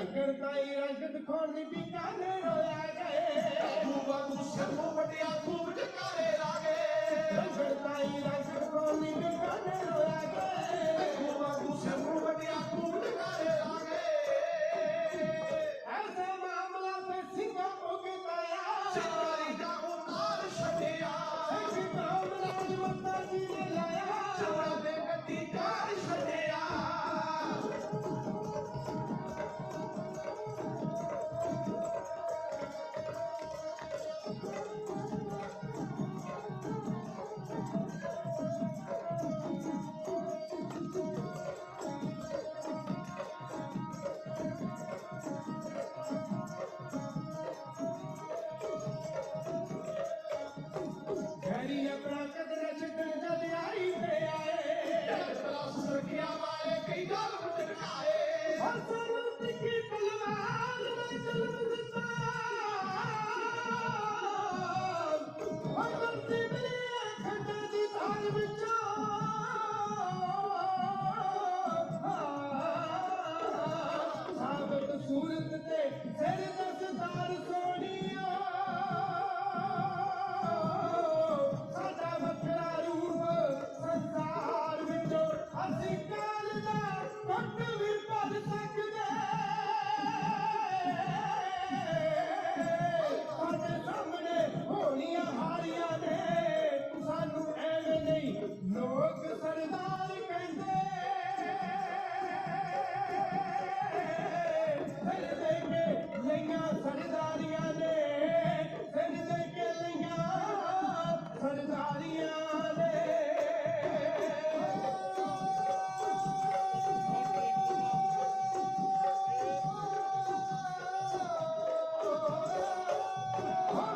ਰੰਗਣ ਤਾਈ ਰੰਗ ਦਿਖਾਉਣ ਦੀ ਬੀਕਾਨੇ ਰੋਇਆ ਗਏ ਦੂਆ ਤੂੰ ਸਿਰ ਨੂੰ ਵੱਡਿਆ ਖੂਬ ਜਕਾਰੇ ਲਾਗੇ ਰੰਗਣ ਤਾਈ ਰੰਗ ਦਿਖਾਉਣ ਦੀ ਬੀਕਾਨੇ ਰੋਇਆ ਗਏ ਦੂਆ ਤੂੰ ਸਿਰ ਨੂੰ ਵੱਡਿਆ ਖੂਬ ਜਕਾਰੇ ਲਾਗੇ ਐਸਾ ਮਾਮਲਾ ਤੇ ਸਿੰਘਾਂ ਭੁਗਤਾਇਆ ਚਿੰਗਾਰੀ ਦਾ ਉਤਾਰ ਛੱਡਿਆ ਸਿੱਖ ਕੌਮ ਰਾਜ ਮੱਤਾ ਜੀ ਨੇ ਲਾਇਆ ਚੰਗਾ ਦੇ ਗੱਡੀ ਕਾਰ ਛੱਡਿਆ ਗੈਰੀ ਆਪਣਾ ਕਦਰ ਛੱਡਣ ਜਦ ਆਈ ਤੇ ਆਏ ਪਲਸ ਸੁਰਖੀਆਂ ਵਾਲੇ ਕਈ ਗੱਲ ਟਕਾਏ ਹਸਨ ਤਿੱਖੀ ਤਲਵਾਰ ਨਾਲ ਜਲਮ ਦਿੱਤਾ ਹਸਨ ਦੀ ਮੇਰੇ ਖੱਡੇ ਦੀ ਧਾਰ ਵਿੱਚੋਂ ਸਾਬਤ ਸੂਰਤ ਤੇ ਸਿਰ ਦਸਤਾਰ ਸੋਹਣੀਓ ਸਾਡਾ ਵੱਖਰਾ ਰੂਪ ਸੰਸਾਰ ਵਿੱਚੋਂ ਅਸੀਂ ਕਾਲ ਦਾ ਪੱਟ ਵੀ ਭਰ ਸਕਦੇ ਸਾਡੇ ਸਾਹਮਣੇ ਹੋਣੀਆਂ ਹਾਰੀਆਂ ਨੇ ਸਾਨੂੰ ਐਵੇਂ ਨਹੀਂ ਲੋਕ ਸਰਦਾਰ ਕਹਿੰਦੇ ਸਿਰ ਦੇ ਕੇ ਲਈਆਂ ਸਰਦਾਰੀਆਂ ਨੇ ਸਿਰ ਦੇ ਕੇ ਲਈਆਂ ਸਰਦਾਰੀਆਂ ਨੇ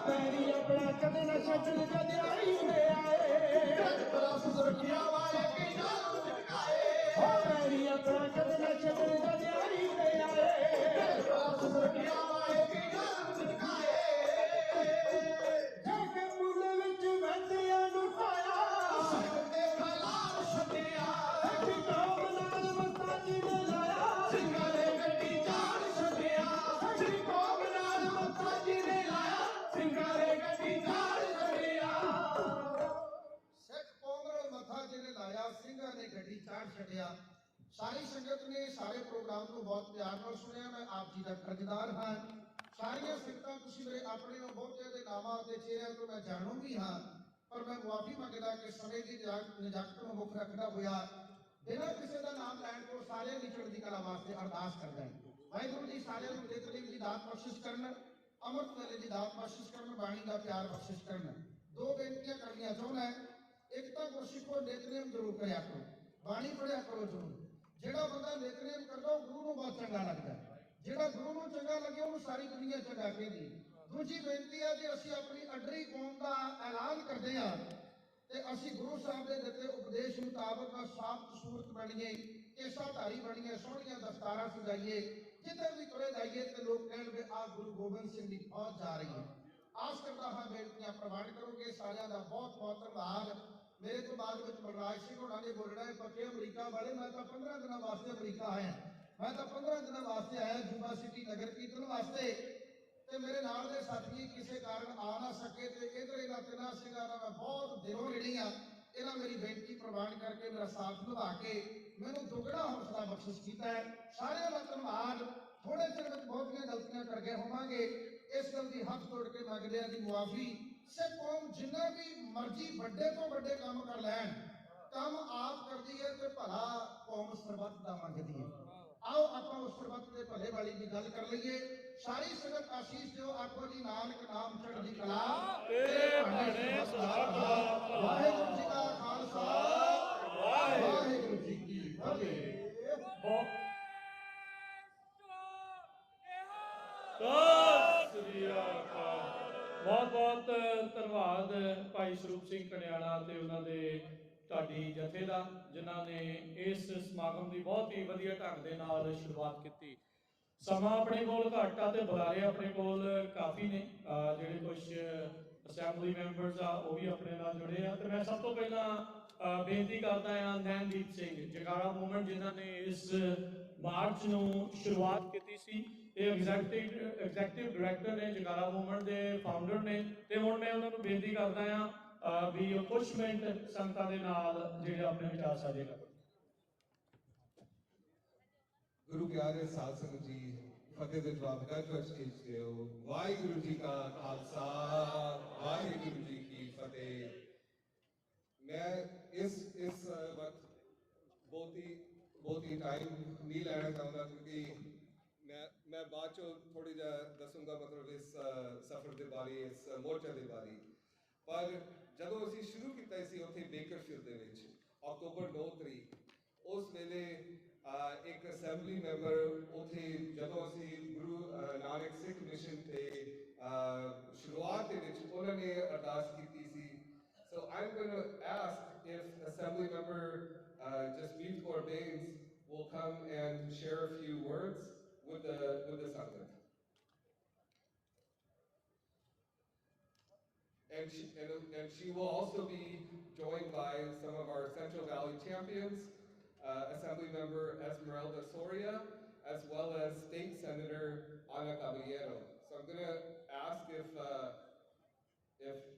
ਮੇਰੀ ਆਪਣਾ ਕਦੇ ਨਾ ਛੱਡਣ ਜਦ ਆਈ ਹੁੰਦੇ ਆਏ ਪਲਸ ਸੁਰਖੀਆਂ ਵਾਲੇ ਕਈ ਗੱਲ ਟਕਾਏ ਹੋ ਮੇਰੀ ਆਪਣਾ ਕਦੇ ਨਾ ਛੱਡਣ ਜਦ ਆਈ ਹੁੰਦੇ ਆਏ ਪਲਸ ਸੁਰਖੀਆਂ ਵਾਲੇ ਕਈ ਗੱਲ ਟਕਾਏ ਜੇ ਕਿ ਮੁੱਲ ਵਿੱਚ ਵੰਡਿਆਂ ਨੂੰ ਪਾਇਆ ਦੇ ਖਲਾਰ ਛੱਡਿਆ ਇੱਕ ਕੌਮ ਨਾਲ ਮੱਤਾ ਜੀ ਨੇ ਲਾਇਆ ਸਿੰਘਾਂ ਦੇ ਗੱਡੀ ਚਾੜ ਛੱਡਿਆ ਸ੍ਰੀ ਕੌਮ ਨਾਲ ਮੱਥਾ ਜੀ ਨੇ ਲਾਇਆ ਸਿੰਘਾਂ ਦੇ ਗੱਡੀ ਚਾੜ ਛੱਡਿਆ ਸਿੱਖ ਕੌਮ ਨਾਲ ਮੱਥਾ ਜੀ ਨੇ ਲਾਇਆ ਸਿੰਘਾਂ ਨੇ ਗੱਡੀ ਚਾੜ ਛੱਡਿਆ ਸਾਰੀ ਸੰਗਤ ਨੇ ਸਾਰੇ ਪ੍ਰੋਗਰਾਮ ਨੂੰ ਬਹੁਤ ਪਿਆਰ ਨਾਲ ਸੁਣਿਆ ਮੈਂ ਆਪ ਜੀ ਦਾ ਕਰਜ਼ਦਾਰ ਹਾਂ ਸਾਰੀਆਂ ਸਿੱਖਾਂ ਤੁਸੀਂ ਮੇਰੇ ਆਪਣੇ ਨੂੰ ਬਹੁਤਿਆਂ ਦੇ ਨਾਮਾਂ ਅਤੇ ਚਿਹਰਿਆਂ ਤੋਂ ਮੈਂ ਜਾਣੂ ਵੀ ਹਾਂ ਪਰ ਮੈਂ ਮੁਆਫੀ ਮੰਗਦਾ ਕਿ ਸਮੇਂ ਦੀ ਨਿਜਾਕਤ ਨੂੰ ਮੁੱਖ ਰੱਖਦਾ ਹੋਇਆ ਬਿਨਾਂ ਕਿਸੇ ਦਾ ਨਾਮ ਲੈਣ ਤੋਂ ਸਾਰੇ ਦੀ ਚੜ੍ਹਦੀ ਕਲਾ ਵਾਸਤੇ ਅਰਦਾਸ ਕਰਦਾ ਹਾਂ ਵਾਹਿਗੁਰੂ ਜੀ ਸਾਰਿਆਂ ਨੂੰ ਨਿਤ ਦੀ ਦਾਤ ਬਖਸ਼ਿਸ਼ ਕਰਨ ਅੰਮ੍ਰਿਤ ਵੇਲੇ ਦੀ ਦਾਤ ਬਖਸ਼ਿਸ਼ ਕਰਨ ਬਾਣੀ ਦਾ ਪਿਆਰ ਬਖਸ਼ਿਸ਼ ਕਰਨ ਦੋ ਬੇਨਤੀਆਂ ਕਰਨੀਆਂ ਚਾਹੁੰਦਾ ਇੱਕ ਤਾਂ ਗੁਰਸਿੱਖੋ ਨਿਤਨੇਮ ਜ਼ਰੂਰ ਕਰਿਆ ਕਰੋ ਬਾਣੀ ਪੜਿਆ ਕਰੋ ਜ਼ਰੂਰ ਜਿਹੜਾ ਬੰਦਾ ਨਿਤਨੇਮ ਕਰਦਾ ਉਹ ਗੁਰੂ ਨੂੰ ਬਹੁਤ ਚੰਗਾ ਲੱਗਦਾ ਜਿਹੜਾ ਗੁਰੂ ਨੂੰ ਚੰਗਾ ਲੱਗੇ ਉਹਨੂੰ ਸਾਰੀ ਦੁਨੀਆ ਚੰਗਾ ਕਹਿੰਦੀ ਦੂਜੀ ਬੇਨਤੀ ਹੈ ਜੇ ਅਸੀਂ ਆਪਣੀ ਅੱਡਰੀ ਕੌਮ ਦਾ ਐਲਾਨ ਕਰਦੇ ਹਾਂ ਤੇ ਅਸੀਂ ਗੁਰੂ ਸਾਹਿਬ ਦੇ ਦਿੱਤੇ ਉਪਦੇਸ਼ ਮੁਤਾਬਕ ਸਾਫ ਸੂਰਤ ਬਣੀਏ ਕੇਸਾਧਾਰੀ ਬਣੀਏ ਸੋਹਣੀਆਂ ਦਸਤਾਰਾਂ ਸਜਾਈਏ ਜਿੱਥੇ ਵੀ ਤੁਰੇ ਜਾਈਏ ਤੇ ਲੋਕ ਕਹਿਣਗੇ ਆ ਗੁਰੂ ਗੋਬਿੰਦ ਸਿੰਘ ਦੀ ਫੌਜ ਜਾ ਰਹੀ ਹੈ ਆਸ ਕਰਦਾ ਹਾਂ ਬੇਨਤੀਆਂ ਪ੍ਰਵਾਨ ਕਰੋਗੇ ਸਾਰਿਆਂ ਦਾ ਬਹੁਤ ਬਹੁਤ ਧੰਨਵਾਦ ਮੇਰੇ ਤੋਂ ਬਾਅਦ ਵਿੱਚ ਬਲਰਾਜ ਸਿੰਘ ਹੋਣਾ ਨੇ ਬੋਲਣਾ ਹੈ ਪੱਕੇ ਅਮਰੀਕਾ ਵਾਲੇ ਮੈਂ ਤਾਂ 15 ਦਿਨਾਂ ਵਾਸਤੇ ਅਮਰੀਕਾ ਆਇਆ ਮੈਂ ਤਾਂ 15 ਦਿਨਾਂ ਵਾਸਤੇ ਆਇਆ ਜੁਬਾ ਸਿਟੀ ਨਗਰ ਕੀਰਤਨ ਵਾਸਤੇ ਤੇ ਮੇਰੇ ਨਾਲ ਦੇ ਸਾਥੀ ਕਿਸੇ ਕਾਰਨ ਆ ਨਾ ਸਕੇ ਤੇ ਇਧਰ ਇਹਨਾਂ ਤਿੰਨਾਂ ਸਿੰਘਾਂ ਦਾ ਮੈਂ ਬਹੁਤ ਦਿਲੋਂ ਰੜੀ ਆ ਇਹਨਾਂ ਮੇਰੀ ਬੇਨਤੀ ਪ੍ਰਵਾਨ ਕਰਕੇ ਮੇਰਾ ਸਾਥ ਨਿਭਾ ਕੇ ਮੈਨੂੰ ਦੁੱਗਣਾ ਹੌਸਲਾ ਬਖਸ਼ਿਸ਼ ਕੀਤਾ ਹੈ ਸਾਰਿਆਂ ਦਾ ਧੰਨਵਾਦ ਥੋੜੇ ਚਿਰ ਵਿੱਚ ਬਹੁਤੀਆਂ ਗਲਤੀਆਂ ਕਰ ਗਏ ਹੋਵਾਂਗੇ ਇਸ ਗੱਲ ਦੀ ਹੱਥ ਤੋੜ ਕੇ ਮੰਗਦੇ ਆ ਦੀ ਮੁਆਫੀ ਸਿੱਖ ਕੌਮ ਜਿੰਨਾ ਵੀ ਮਰਜ਼ੀ ਵੱਡੇ ਤੋਂ ਵੱਡੇ ਕੰਮ ਕਰ ਲੈਣ ਕੰਮ ਆਪ ਕਰਦੀ ਹੈ ਤੇ ਭਲਾ ਕੌਮ ਸਰਬੱਤ ਦਾ ਮੰਗਦੀ ਹੈ ਆਓ ਆਪਾਂ ਉਸ ਸਰਬੱਤ ਦੇ ਭਲੇ ਵਾਲੀ ਦੀ ਗੱਲ ਕਰ ਲਈਏ ਸਾਰੀ ਸੰਗਤ ਆਸ਼ੀਸ਼ ਦਿਓ ਆਖੋ ਜੀ ਨਾਨਕ ਨਾਮ ਚੜ੍ਹਦੀ ਕਲਾ ਤੇਰੇ ਭਾਣੇ ਸਦਾ ਭਲਾ। ਵਾਹਿਗੁਰੂ ਜੀ ਕਾ ਖਾਲਸਾ ਵਾਹਿਗੁਰੂ ਜੀ ਕੀ ਫਤਿਹ ਸਤਿ ਸ੍ਰੀ ਅਕਾਲ। ਬਹੁਤ ਬਹੁਤ ਧੰਨਵਾਦ ਭਾਈ ਸਰੂਪ ਸਿੰਘ ਕਨਿਆਲਾ ਤੇ ਉਹਨਾਂ ਦੇ ਢਾਡੀ ਜਥੇ ਦਾ ਜਿਨ੍ਹਾਂ ਨੇ ਇਸ ਸਮਾਗਮ ਦੀ ਬਹੁਤ ਹੀ ਵਧੀਆ ਢੰਗ ਦੇ ਨਾਲ ਸ਼ੁਰੂਆਤ ਕੀਤੀ। ਸਮਾਂ ਆਪਣੇ ਕੋਲ ਘੱਟ ਆ ਤੇ ਬੁਲਾਰੇ ਆਪਣੇ ਕੋਲ ਕਾਫੀ ਨੇ ਜਿਹੜੇ ਕੁਝ ਅਸੈਂਬਲੀ ਮੈਂਬਰਸ ਆ ਉਹ ਵੀ ਆਪਣੇ ਨਾਲ ਜੁੜੇ ਆ ਤੇ ਮੈਂ ਸਭ ਤੋਂ ਪਹਿਲਾਂ ਬੇਨਤੀ ਕਰਦਾ ਹਾਂ ਨੈਨਦੀਪ ਸਿੰਘ ਜਗਾਰਾ ਮੂਵਮੈਂਟ ਜਿਨ੍ਹਾਂ ਨੇ ਇਸ ਮਾਰਚ ਨੂੰ ਸ਼ੁਰੂਆਤ ਕੀਤੀ ਸੀ। ਇਹ ਐਗਜ਼ੈਕਟਿਵ ਡਾਇਰੈਕਟਰ ਨੇ ਜਗਾਰਾ ਮੂਵਮੈਂਟ ਦੇ ਫਾਊਂਡਰ ਨੇ ਤੇ ਹੁਣ ਮੈਂ ਉਹਨਾਂ ਨੂੰ ਬੇਨਤੀ ਕਰਦਾ ਹਾਂ ਵੀ ਉਹ ਕੁਝ ਮਿੰਟ ਸੰਗਤਾਂ ਦੇ ਨਾਲ ਜਿਹੜੇ ਆਪਣੇ ਵਿਚਾਰ ਸਾਂਝੇ ਕਰਨ। गुरु प्यारे साध संगत जी फतेह दे जवाब का स्टेज ते हो। वाहिगुरु जी का खालसा वाहिगुरु जी की फतेह। मैं इस वक्त बहुत ही टाइम नहीं लेना चाहता क्योंकि मैं बाद चो थोड़ी जा दसूंगा मतलब इस सफर के बारे इस मोर्चे के बारे। पर जदों असीं शुरू किया सी उत्थे बेकरफील्ड दे विच अक्टूबर 9 तरीक उस वेले एक असैंबली मैंबर उत्थे जदों असीं गुरु नानक सिख मिशन ते शुरुआत दे विच उन्होंने अरदास की सी। So I'm going to ask if assembly member Jasmeet Kaur Baines will come and share a few words with the Sangat. And she will also be joined by some of our Central Valley champions, Assembly Member Esmeralda Soria, as well as State Senator Ana Caballero. So I'm going to ask if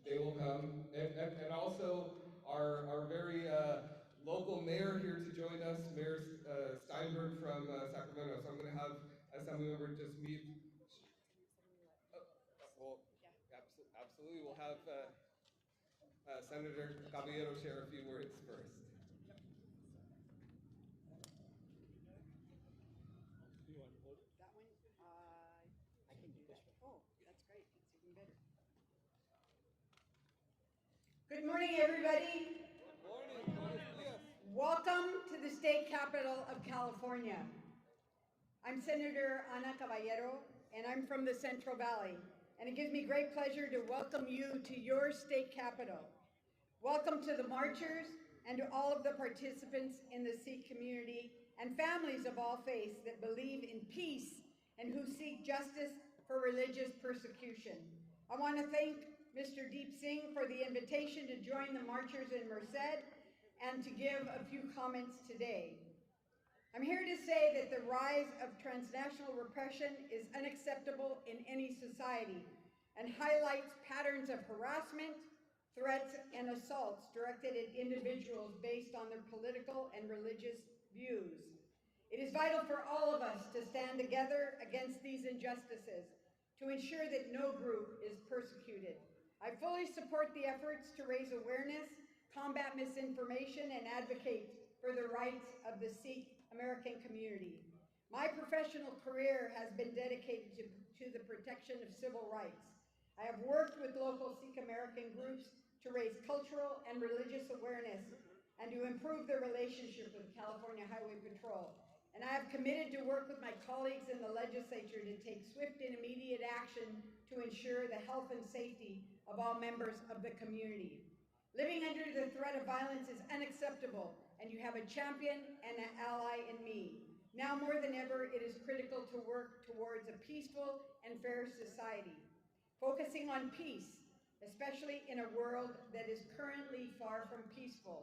they will come, and also our very local mayor here to join us, Mayor Steinberg from Sacramento. So I'm going to have Assembly Member Jasmeet. Well, absolutely. We'll have Senator Caballero share a few words first. That one? I can do that. Oh, that's great. It's even better. Good morning, everybody. Good morning. Yes. Welcome to the state capital of California. I'm Senator Ana Caballero, and I'm from the Central Valley. And it gives me great pleasure to welcome you to your state capital. Welcome to the marchers and to all of the participants in the Sikh community and families of all faiths that believe in peace and who seek justice for religious persecution. I want to thank Mr. Deep Singh for the invitation to join the marchers in Merced and to give a few comments today. I'm here to say that the rise of transnational repression is unacceptable in any society and highlights patterns of harassment, threats, and assaults directed at individuals based on their political and religious views. It is vital for all of us to stand together against these injustices to ensure that no group is persecuted. I fully support the efforts to raise awareness, combat misinformation, and advocate for the rights of the Sikh American community. My professional career has been dedicated to the protection of civil rights. I have worked with local Sikh American groups to raise cultural and religious awareness and to improve their relationship with California Highway Patrol. And I have committed to work with my colleagues in the legislature to take swift and immediate action to ensure the health and safety of all members of the community. Living under the threat of violence is unacceptable, and you have a champion and an ally in me. Now more than ever, it is critical to work towards a peaceful and fair society, focusing on peace, especially in a world that is currently far from peaceful.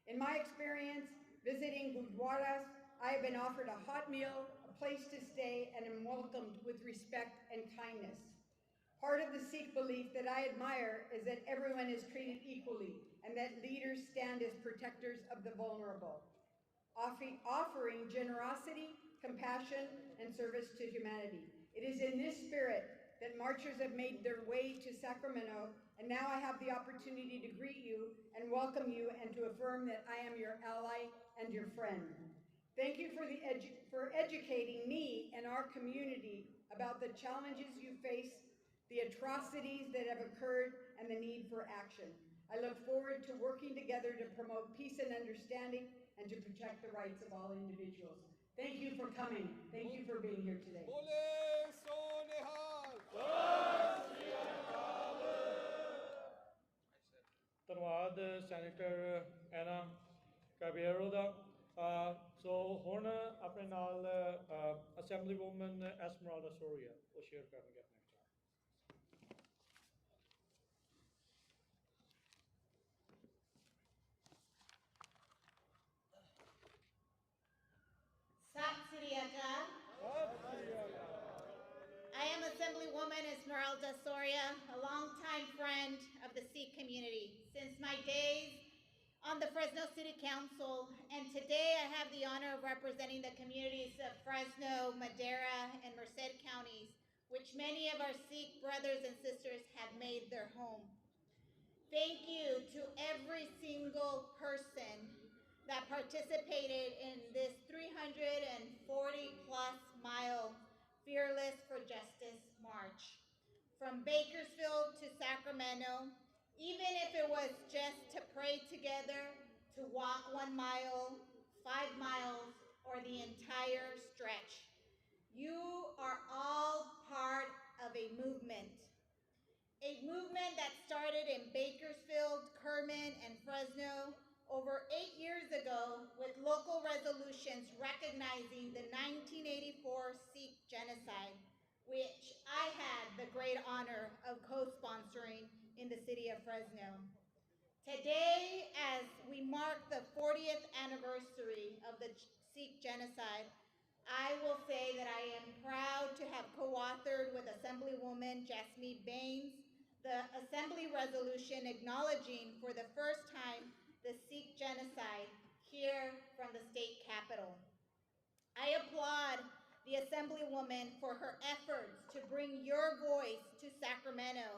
In my experience visiting gurdwaras, I have been offered a hot meal, a place to stay, and am welcomed with respect and kindness. Part of the Sikh belief that I admire is that everyone is treated equally and that leaders stand as protectors of the vulnerable, offering generosity, compassion, and service to humanity. It is in this spirit that marchers have made their way to Sacramento, and now I have the opportunity to greet you and welcome you and to affirm that I am your ally and your friend. Thank you for educating me and our community about the challenges you face, the atrocities that have occurred, and the need for action. I look forward to working together to promote peace and understanding and to protect the rights of all individuals. Thank you for coming. Thank you for being here today. ਧੰਨਵਾਦ senator ਐਨਾ ਕੈਬੇਰੋ ਦਾ। ਸੋ ਹੁਣ ਆਪਣੇ ਨਾਲ assembly woman ਐਸਮਰਾਲਡਾ ਸੋਰੀਆ ਉਹ share ਕਰਨਗੇ ਆਪਣੇ ਵਿਚਾਰ। Assemblywoman Esmeralda Soria, a longtime friend of the Sikh community since my days on the Fresno City Council, and today I have the honor of representing the communities of Fresno, Madera, and Merced counties, which many of our Sikh brothers and sisters have made their home. Thank you to every single person that participated in this 340-plus mile Fearless for Justice March. From Bakersfield to Sacramento, even if it was just to pray together, to walk 1 mile, 5 miles, or the entire stretch. You are all part of a movement that started in Bakersfield, Kerman, and Fresno over 8 years ago with local resolutions recognizing the 1984 Sikh genocide, which I had the great honor of co-sponsoring in the city of Fresno. Today, as we mark the 40th anniversary of the Sikh genocide, I will say that I am proud to have co-authored with Assemblywoman Jasmeet Bains the Assembly resolution acknowledging for the first time the Sikh genocide here from the state capitol. I applaud the Assemblywoman for her efforts to bring your voice to Sacramento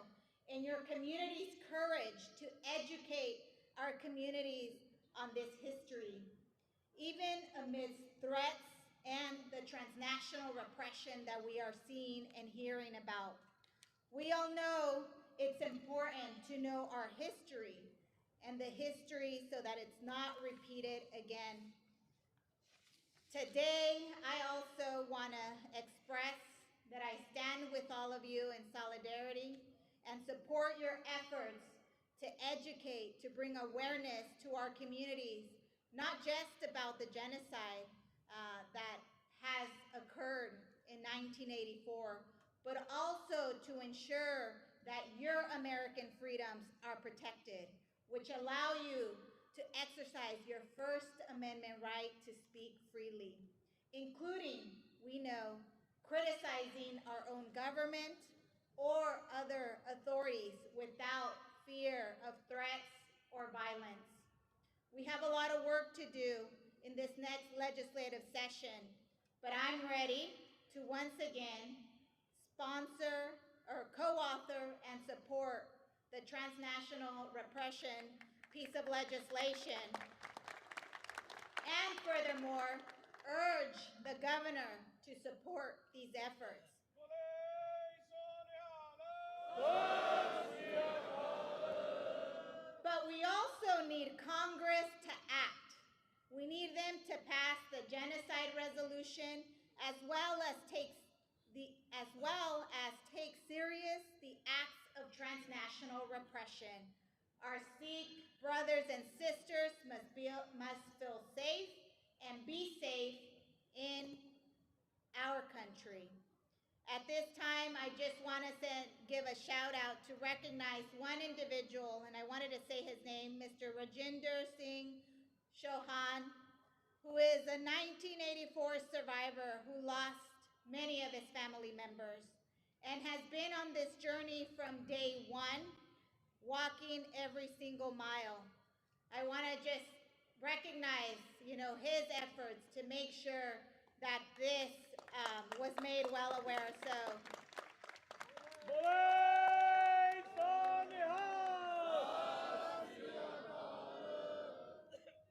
and your community's courage to educate our communities on this history, even amidst threats and the transnational repression that we are seeing and hearing about. We all know it's important to know our history and the history so that it's not repeated again. Today, I also want to express that I stand with all of you in solidarity and support your efforts to educate, to bring awareness to our communities, not just about the genocide that has occurred in 1984, but also to ensure that your American freedoms are protected, which allow you to exercise your First Amendment right to speak freely, including, we know, criticizing our own government or other authorities without fear of threats or violence. We have a lot of work to do in this next legislative session, but I'm ready to once again sponsor or co-author and support the transnational repression piece of legislation, and furthermore, urge the governor to support these efforts. But we also need Congress to act. We need them to pass the genocide resolution as well as take serious the acts of transnational repression. Our Sikh brothers and sisters must feel safe and be safe in our country. At this time, I just want to give a shout out to recognize one individual, and I wanted to say his name, Mr. Rajinder Singh Chauhan, who is a 1984 survivor who lost many of his family members and has been on this journey from day one, walking every single mile. I want to just recognize, his efforts to make sure that this was made well aware. So,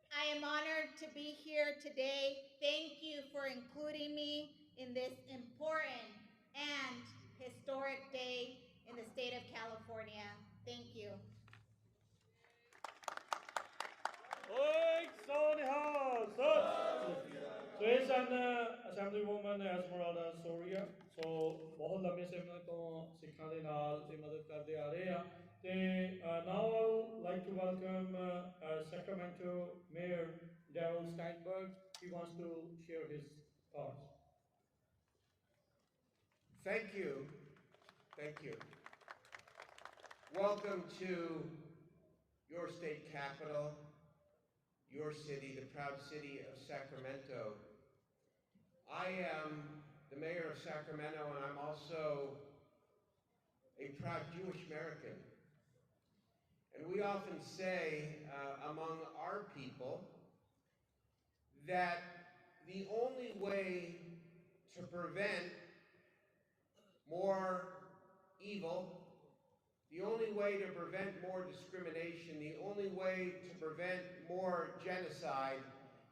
I am honored to be here today. Thank you for including me in this important and historic day in the state of California. Thank you. So ਇਹ ਸਨ ਅਸੈਂਬਲੀਵੂਮਨ ਐਸਮਰਲਡਾ ਸੋਰੀਆ। ਸੋ ਬਹੁਤ ਲੰਬੇ ਸਮੇਂ ਤੋਂ ਸਿੱਖਾਂ ਦੇ ਨਾਲ ਇਹ ਮਦਦ ਕਰਦੇ ਆ ਰਹੇ ਆ ਤੇ now I would like to welcome Sacramento Mayor Darrell Steinberg. He wants to share his thoughts. Thank you. Thank you. Welcome to your state capital, your city, the proud city of Sacramento. I am the mayor of Sacramento, and I'm also a proud Jewish American. And we often say among our people that the only way to prevent more evil, the only way to prevent more discrimination, the only way to prevent more genocide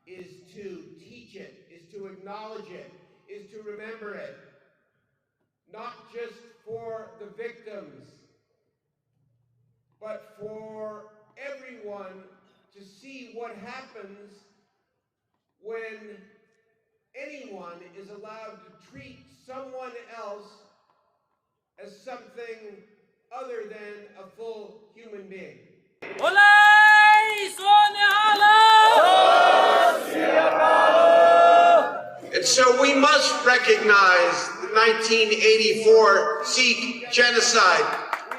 is to teach it, is to acknowledge it, is to remember it. Not just for the victims, but for everyone to see what happens when anyone is allowed to treat someone else as something other than a full human being. And so we must recognize the 1984 Sikh genocide.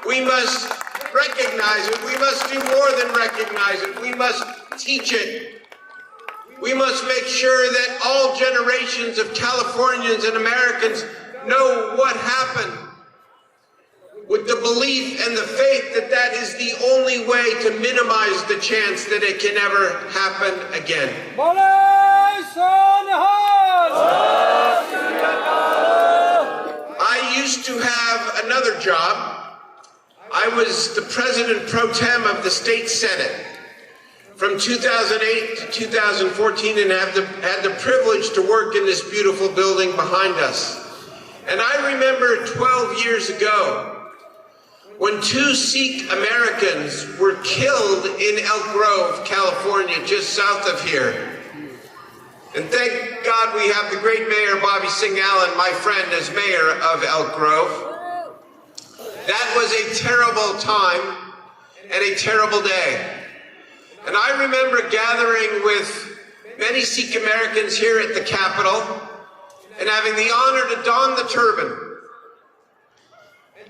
We must recognize it. We must do more than recognize it. We must teach it. We must make sure that all generations of Californians and Americans know what happened, with the belief and the faith that that is the only way to minimize the chance that it can ever happen again. I used to have another job. I was the president pro tem of the state senate from 2008 to 2014 and had the privilege to work in this beautiful building behind us. And I remember 12 years ago when 2 Sikh Americans were killed in Elk Grove, California, just south of here. And thank God we have the great Mayor Bobby Singh Allen, my friend, as mayor of Elk Grove. That was a terrible time and a terrible day. And I remember gathering with many Sikh Americans here at the Capitol and having the honor to don the turban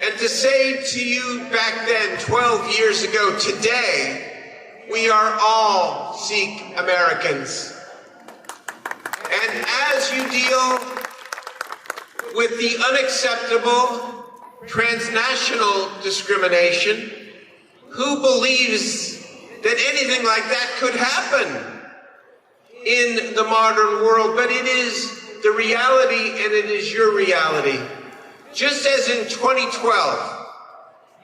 and to say to you back then, 12 years ago, today, we are all Sikh Americans. And as you deal with the unacceptable transnational discrimination, who believes that anything like that could happen in the modern world? But it is the reality, and it is your reality. Just as in 2012,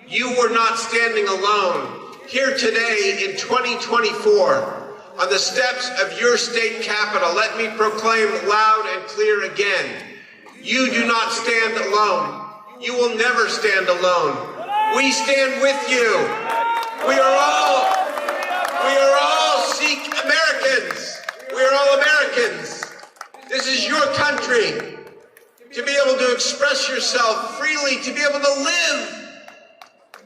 you were not standing alone. Here today in 2024, on the steps of your state capitol, let me proclaim loud and clear again, you do not stand alone. You will never stand alone. We stand with you. We are all Sikh Americans. We are all Americans. This is your country. To be able to express yourself freely, to be able to live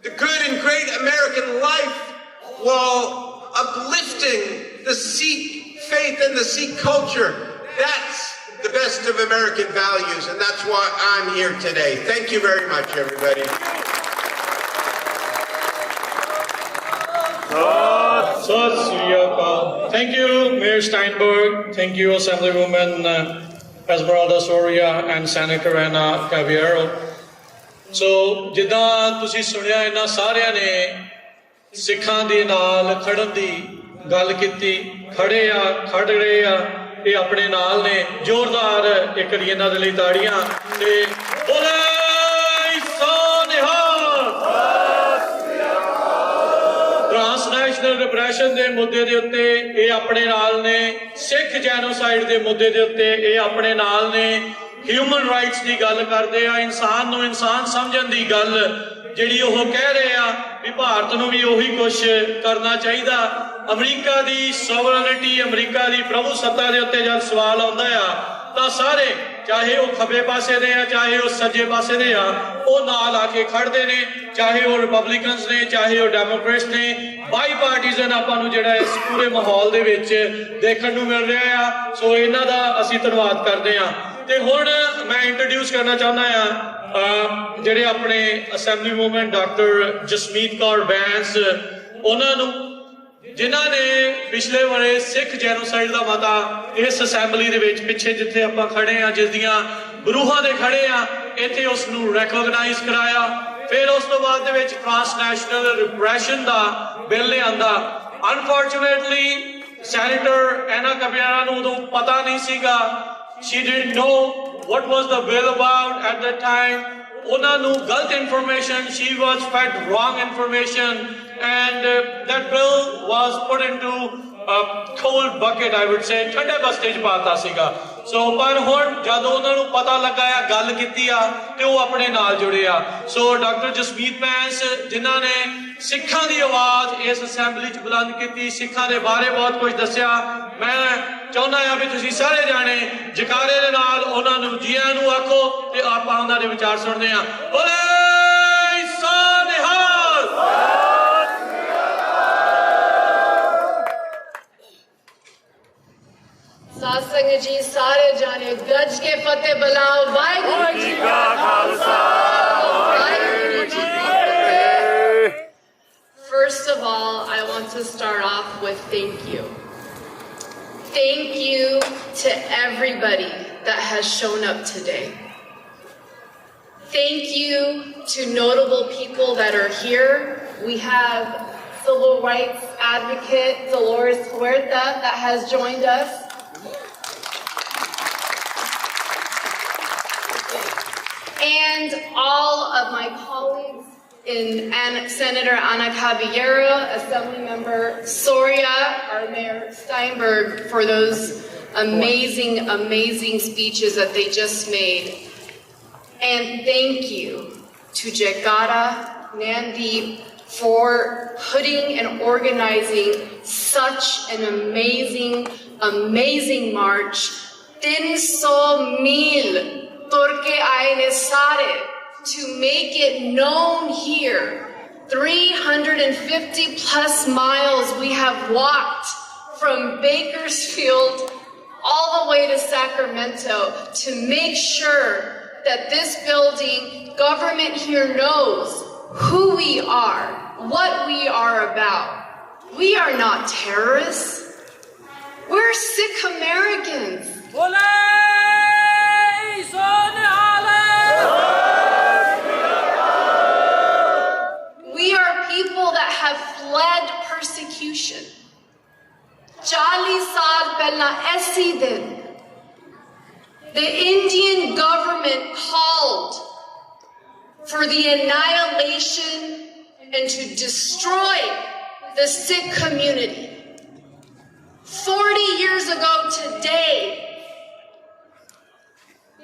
the good and great American life while uplifting the Sikh faith and the Sikh culture. That's the best of American values, and that's why I'm here today. Thank you very much, everybody. Thank you, Mayor Steinberg. Thank you, Assemblywoman Esmeralda Soria and Senator Ana Caballero. So, ਜਿੱਦਾਂ ਤੁਸੀਂ ਸੁਣਿਆ ਇਹਨਾਂ ਸਾਰਿਆਂ ਨੇ ਸਿੱਖਾਂ ਦੇ ਨਾਲ ਖੜਨ ਦੀ ਗੱਲ ਕੀਤੀ, ਖੜੇ ਆ, ਖੜ ਰਹੇ ਆ, ਇਹ ਆਪਣੇ ਨਾਲ ਨੇ। ਜ਼ੋਰਦਾਰ ਇੱਕ ਵਾਰੀ ਇਹਨਾਂ ਦੇ ਲਈ ਤਾੜੀਆਂ ਤੇ ਬੋਲੇ ट्रांसनैशनल रिप्रैशन के मुद्दे के उत्ते ये अपने नाल ने, सिख जैनोसाइड के मुद्दे के उत्ते ये अपने नाल ने, ह्यूमन राइट्स की गल करते हैं, इंसान नूं इंसान समझण की गल जिहड़ी ओह कह रहे हैं भी भारत नूं भी उही कुछ करना चाहिए। अमरीका की सॉवरनिटी, अमरीका की प्रभुसत्ता के उत्ते जब सवाल आउंदा आ तां सारे, चाहे वो खब्बे पासे दे आ, चाहे वो सज्जे पासे दे आ, वो नाल आके खड़दे ने, चाहे वो रिपब्लिकन्स ने, चाहे वो डेमोक्रेट्स ने। बाई पार्टीजन आपां नूं जिहड़ा इस पूरे माहौल दे विच देखण नूं मिल रहा आ। सो इन्हां दा असीं धन्नवाद करदे आ। ते हुण मैं इंट्रोड्यूस करना चाहुंदा आ जिहड़े अपने assembly woman doctor Jasmeet Kaur Bains, उन्हां नूं जिन्हां ने पिछले वाले सिख जैनोसाइड का मता इस असैंबली दे विच पिछे जिथे आपां खड़े आ, जिस दियां बरूहां दे खड़े आ, इत्थे उस नूं रैकोगनाइज कराया, फिर उस तो बाद दे विच ट्रांसनैशनल रिप्रैशन दा बिल लिआंदा। अनफॉर्चुनेटली सैनेटर एना कबियारा नूं उदों पता नहीं सीगा, she didn't know what was the bill about at that time. ਉਹਨਾਂ ਨੂੰ ਗਲਤ information, she was fed wrong information, and that bill was put into a cold bucket, I would say, ਠੰਡੇ ਬਸਤੇ 'ਚ ਪਾਤਾ ਸੀਗਾ। ਸੋ ਪਰ ਹੁਣ ਜਦੋਂ ਉਹਨਾਂ ਨੂੰ ਪਤਾ ਲੱਗਾ ਆ, ਗੱਲ ਕੀਤੀ ਆ, ਤੇ ਉਹ ਆਪਣੇ ਨਾਲ ਜੁੜੇ ਆ। ਸੋ ਡਾਕਟਰ ਜਸਮੀਤ ਬੈਂਸ ਜਿਨ੍ਹਾਂ ਨੇ ਸਿੱਖਾਂ ਦੀ ਆਵਾਜ਼ ਇਸ ਅਸੈਂਬਲੀ 'ਚ ਬੁਲੰਦ ਕੀਤੀ, ਸਿੱਖਾਂ ਦੇ ਬਾਰੇ ਬਹੁਤ ਕੁਝ ਦੱਸਿਆ, ਮੈਂ ਚਾਹੁੰਦਾ ਆ ਵੀ ਤੁਸੀਂ ਸਾਰੇ ਜਾਣੇ ਜਕਾਰੇ ਦੇ ਨਾਲ ਉਹਨਾਂ ਨੂੰ ਜੀ ਆਇਆਂ ਨੂੰ ਆਖੋ ਤੇ ਆਪਾਂ ਉਹਨਾਂ ਦੇ ਵਿਚਾਰ ਸੁਣਦੇ ਆ। ਬੋਲੇ ਸੋ ਨਿਹਾਲ। ਸਾਧ ਸੰਗਤ ਜੀ ਸਾਰੇ ਜਾਣੇ ਗੱਜ ਕੇ ਫਤਿਹ ਬੁਲਾਓ। ਵਾਹਿਗੁਰੂ ਜੀ ਕਾ ਖਾਲਸਾ, ਵਾਹਿਗੁਰੂ ਜੀ ਕੀ ਫਤਿਹ। First of all, I want to start off with thank you. Thank you to everybody that has shown up today. Thank you to notable people that are here. We have civil rights advocate Dolores Huerta that has joined us. And all of my colleagues in Senator Ana Caballero, Assemblymember Soria, our Mayor Steinberg, for those amazing, amazing speeches that they just made. And thank you to Jagara Nandeep for putting and organizing such an amazing, amazing march. 300 mil turke aaye ne sare to make it known here. 350 plus miles we have walked from Bakersfield all the way to Sacramento to make sure that this building, government here knows who we are, what we are about. We are not terrorists. We're Sikh Americans. We are people that have fled persecution. 40 saal pehla aisi din the Indian government called for the annihilation and to destroy the Sikh community. 40 years ago today,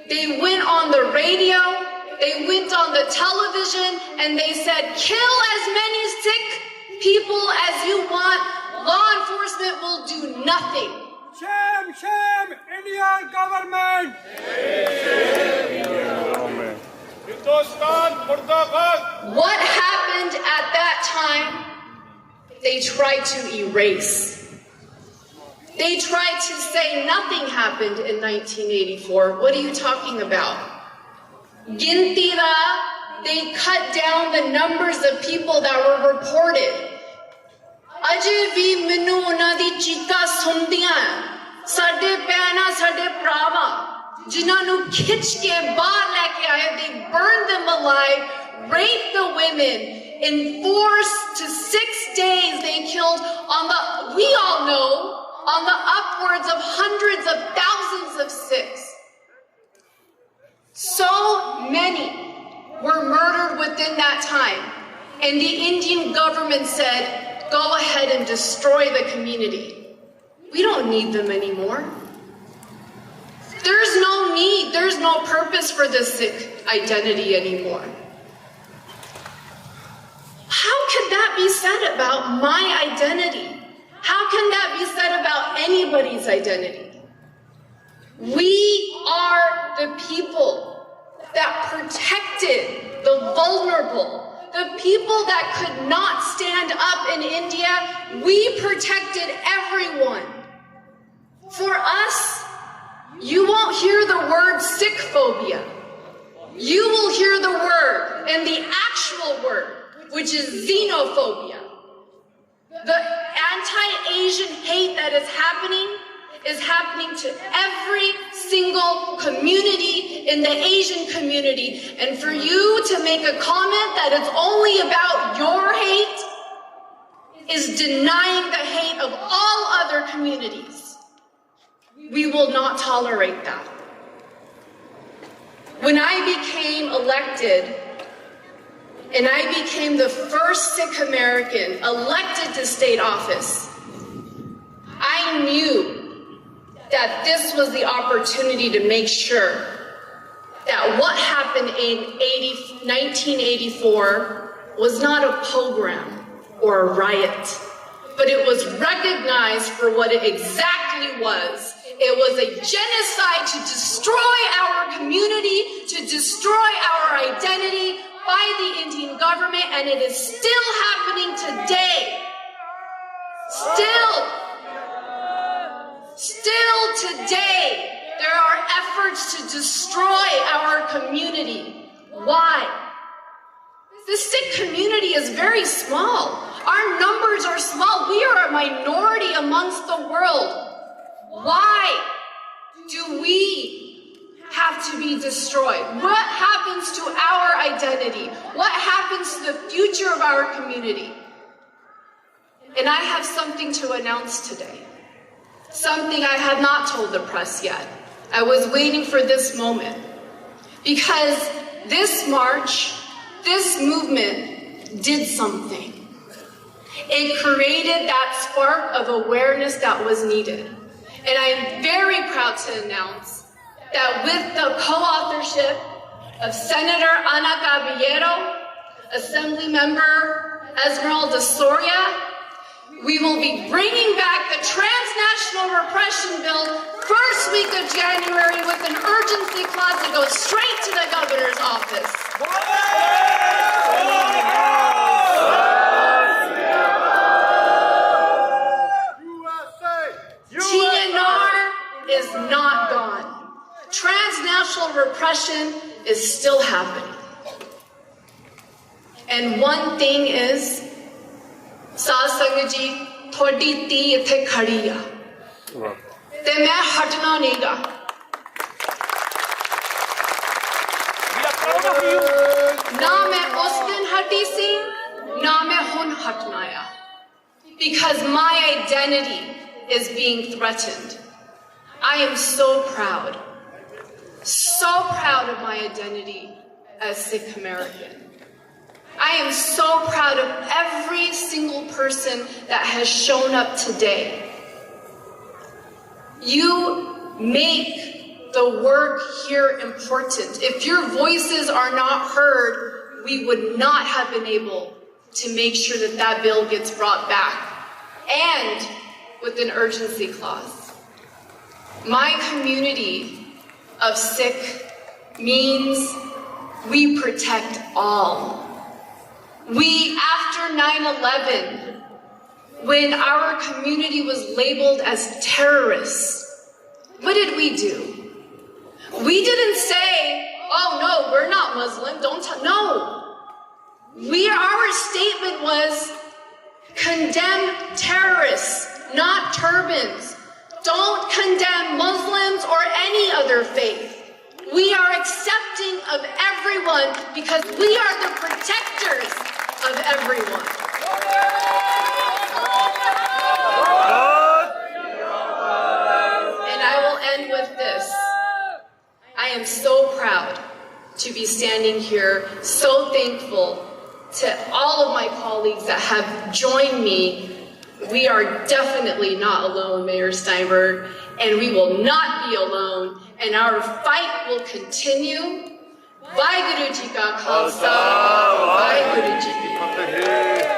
they went on the radio, they went on the television, and they said, kill as many Sikh people as you want. Law enforcement will do nothing. Shame, shame, Indian government. What happened at that time? They tried to erase. They tried to say nothing happened in 1984. What are you talking about? Gintira, they cut down the numbers of people that were reported. Ajay vi minu ਉਹਨਾਂ ਦੀ ਚੀਕਾਂ ਸੁਣਦੀਆਂ, ਸਾਡੇ ਭੈਣਾਂ ਸਾਡੇ ਭਰਾਵਾਂ ਜਿਨ੍ਹਾਂ ਨੂੰ ਖਿੱਚ ਕੇ ਬਾਹਰ ਲੈ ਕੇ ਆਏ, they burned them alive, raped the women, enforced to 6 days they killed on the, we all know, on the upwards of hundreds of thousands of Sikhs. So many were murdered within that time, and the Indian government said, go ahead and destroy the community. We don't need them anymore. There's no need, there's no purpose for the Sikh identity anymore. How could that be said about my identity? How can that be said about anybody's identity? We are the people that protected the vulnerable, the people that could not stand up in India. We protected everyone. For us, you won't hear the word Sikh phobia. You will hear the word, and the actual word, which is xenophobia. The anti-Asian hate that is happening to every single community in the Asian community. And for you to make a comment that it's only about your hate is denying the hate of all other communities. We will not tolerate that. When I became elected, and I became the first Sikh American elected to state office, I knew that this was the opportunity to make sure that what happened in 1984 was not a pogrom or a riot, but it was recognized for what it exactly was. It was a genocide to destroy our community, to destroy our identity by the Indian government, and it is still happening today. Still today, there are efforts to destroy our community. Why? The Sikh community is very small. Our numbers are small. We are a minority amongst the world. Why do we have to be destroyed? What happens to our identity? What happens to the future of our community? And I have something to announce today. Something I have not told the press yet. I was waiting for this moment. Because this march, this movement did something. It created that spark of awareness that was needed. And I'm very proud to announce that with the co-authorship of Senator Ana Caballero, Assembly Member Esmeralda Soria, we will be bringing back the transnational repression bill first week of January with an urgency clause that goes straight to the governor's office. TNR is not gone. Transnational repression is still happening. And one thing is, ਸਾਧ ਸੰਗਤ ਜੀ ਤੁਹਾਡੀ ਧੀ ਇੱਥੇ ਖੜੀ ਆ ਤੇ ਮੈਂ ਹਟਣਾ ਨਹੀਂਗਾ ਨਾ ਮੈਂ ਉਸ ਦਿਨ ਹਟੀ ਸੀ ਨਾ ਮੈਂ ਹੁਣ ਹਟਣਾ ਆ because my identity is being threatened. I am so proud of my identity as Sikh American. I am so proud of every single person that has shown up today. You make the work here important. If your voices are not heard, we would not have been able to make sure that that bill gets brought back, and with an urgency clause. My community of Sikh means we protect all. We, after 9/11, when our community was labeled as terrorists, what did we do? We didn't say, oh no, we're not Muslim, no. Our statement was, condemn terrorists, not turbans. Don't condemn Muslims or any other faith. We are accepting of everyone because we are the protectors of everyone. And I will end with this. I am so proud to be standing here, so thankful to all of my colleagues that have joined me. We are definitely not alone, Mayor Steinberg, and we will not be alone, and our fight will continue. Vaheguru Ji Ka Khalsa, Vaheguru Ji Ki Fateh.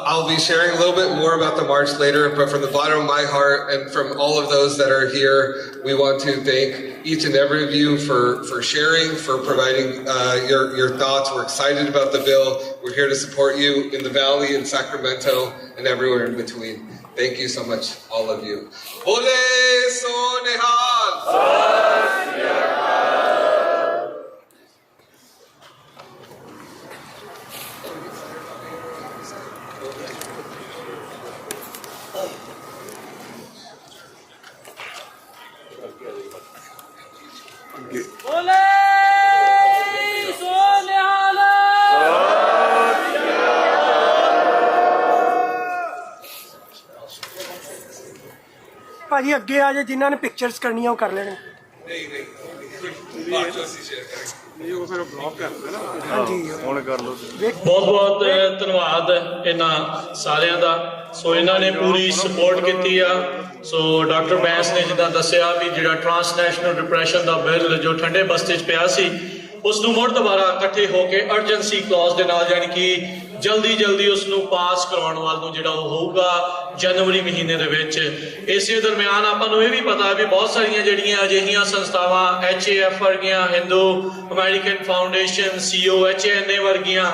I'll be sharing a little bit more about the march later, but from the bottom of my heart and from all of those that are here, we want to thank each and every of you for sharing, for providing your thoughts. We're excited about the bill. We're here to support you in the Valley, in Sacramento, and everywhere in between. Thank you so much, all of you. Bole so nihal. ਭਾਜੀ ਅੱਗੇ ਆ ਜਾਏ, ਜਿਨ੍ਹਾਂ ਨੇ pictures ਕਰਨੀਆਂ ਉਹ ਕਰ ਲੈਣ। ਨਹੀਂ ਬਾਅਦ ਚੋਂ ਅਸੀਂ ਸ਼ੇਅਰ ਕਰਾਂਗੇ। ਉਹ ਫਿਰ ਬਲੌਕ ਕਰਦਾ ਨਾ। ਹਾਂਜੀ ਹੁਣ ਕਰ ਲਓ। ਬਹੁਤ ਬਹੁਤ ਧੰਨਵਾਦ ਇਹਨਾਂ ਸਾਰਿਆਂ ਦਾ। ਸੋ ਇਹਨਾਂ ਨੇ ਪੂਰੀ ਸਪੋਰਟ ਕੀਤੀ ਆ। ਸੋ ਡਾਕਟਰ ਬੈਂਸ ਨੇ ਜਿੱਦਾਂ ਦੱਸਿਆ ਵੀ ਜਿਹੜਾ ਟ੍ਰਾਂਸਨੈਸ਼ਨਲ ਡਿਪਰੈਸ਼ਨ ਦਾ ਬਿੱਲ ਜੋ ਠੰਡੇ ਬਸਤੇ 'ਚ ਪਿਆ ਸੀ, ਉਸ ਨੂੰ ਮੁੜ ਦੁਬਾਰਾ ਇਕੱਠੇ ਹੋ ਕੇ ਅਰਜੈਂਸੀ ਕਲੌਜ਼ ਦੇ ਨਾਲ, ਯਾਨੀ ਕਿ ਜਲਦੀ ਉਸ ਨੂੰ ਪਾਸ ਕਰਾਉਣ ਵੱਲ ਨੂੰ ਜਿਹੜਾ ਉਹ ਹੋਊਗਾ ਜਨਵਰੀ ਮਹੀਨੇ ਦੇ ਵਿੱਚ। ਇਸੇ ਦਰਮਿਆਨ ਆਪਾਂ ਨੂੰ ਇਹ ਵੀ ਪਤਾ ਵੀ ਬਹੁਤ ਸਾਰੀਆਂ ਜਿਹੜੀਆਂ ਅਜਿਹੀਆਂ ਸੰਸਥਾਵਾਂ HAF ਵਰਗੀਆਂ, ਹਿੰਦੂ ਅਮਰੀਕਨ ਫਾਊਂਡੇਸ਼ਨ, COHNA ਵਰਗੀਆਂ,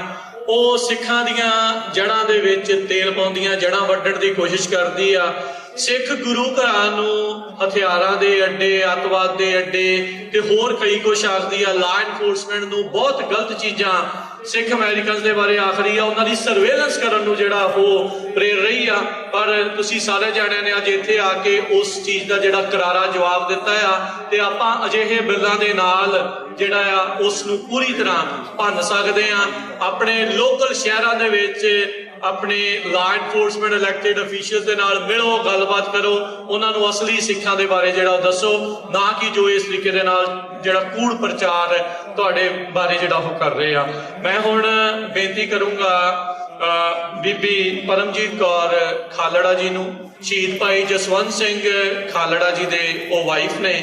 ਉਹ ਸਿੱਖਾਂ ਦੀਆਂ ਜੜ੍ਹਾਂ ਦੇ ਵਿੱਚ ਤੇਲ ਪਾਉਂਦੀਆਂ, ਜੜ੍ਹਾਂ ਵੱਢਣ ਦੀ ਕੋਸ਼ਿਸ਼ ਕਰਦੀ ਆ। ਸਿੱਖ ਗੁਰੂ ਘਰਾਂ ਨੂੰ ਹਥਿਆਰਾਂ ਦੇ ਅੱਡੇ, ਅੱਤਵਾਦ ਦੇ ਅੱਡੇ ਤੇ ਹੋਰ ਕਈ ਕੁਛ ਆਖਦੀ ਆ। ਲਾ ਐਨਫੋਰਸਮੈਂਟ ਨੂੰ ਬਹੁਤ ਗਲਤ ਚੀਜ਼ਾਂ ਸਿੱਖ ਅਮਰੀਕਨਸ ਦੇ ਬਾਰੇ ਆਖ ਰਹੀ ਆ, ਉਹਨਾਂ ਦੀ ਸਰਵੇਲੈਂਸ ਕਰਨ ਨੂੰ ਜਿਹੜਾ ਉਹ ਪ੍ਰੇਰ ਰਹੀ ਆ। ਪਰ ਤੁਸੀਂ ਸਾਰੇ ਜਾਣਿਆਂ ਨੇ ਅੱਜ ਇੱਥੇ ਆ ਕੇ ਉਸ ਚੀਜ਼ ਦਾ ਜਿਹੜਾ ਕਰਾਰਾ ਜਵਾਬ ਦਿੱਤਾ ਆ, ਤੇ ਆਪਾਂ ਅਜਿਹੇ ਬਿੱਲਾਂ ਦੇ ਨਾਲ ਜਿਹੜਾ ਆ ਉਸ ਨੂੰ ਪੂਰੀ ਤਰ੍ਹਾਂ ਭੰਨ ਸਕਦੇ ਆ। ਆਪਣੇ ਲੋਕਲ ਸ਼ਹਿਰਾਂ ਦੇ ਵਿੱਚ ਆਪਣੇ ਲਾ ਐਨਫੋਰਸਮੈਂਟ ਇਲੈਕਟਿਡ ਅਫੀਸ਼ੀਅਲਸ ਦੇ ਨਾਲ ਮਿਲੋ, ਗੱਲਬਾਤ ਕਰੋ, ਉਹਨਾਂ ਨੂੰ ਅਸਲੀ ਸਿੱਖਾਂ ਦੇ ਬਾਰੇ ਜਿਹੜਾ ਉਹ ਦੱਸੋ, ਨਾ ਕਿ ਜੋ ਇਸ ਤਰੀਕੇ ਦੇ ਨਾਲ ਜਿਹੜਾ ਕੂੜ ਪ੍ਰਚਾਰ ਤੁਹਾਡੇ ਬਾਰੇ ਜਿਹੜਾ ਉਹ ਕਰ ਰਹੇ ਆ। ਮੈਂ ਹੁਣ ਬੇਨਤੀ ਕਰੂੰਗਾ ਬੀਬੀ ਪਰਮਜੀਤ ਕੌਰ ਖਾਲੜਾ ਜੀ ਨੂੰ। ਸ਼ਹੀਦ ਭਾਈ ਜਸਵੰਤ ਸਿੰਘ ਖਾਲੜਾ ਜੀ ਦੇ ਉਹ ਵਾਈਫ ਨੇ।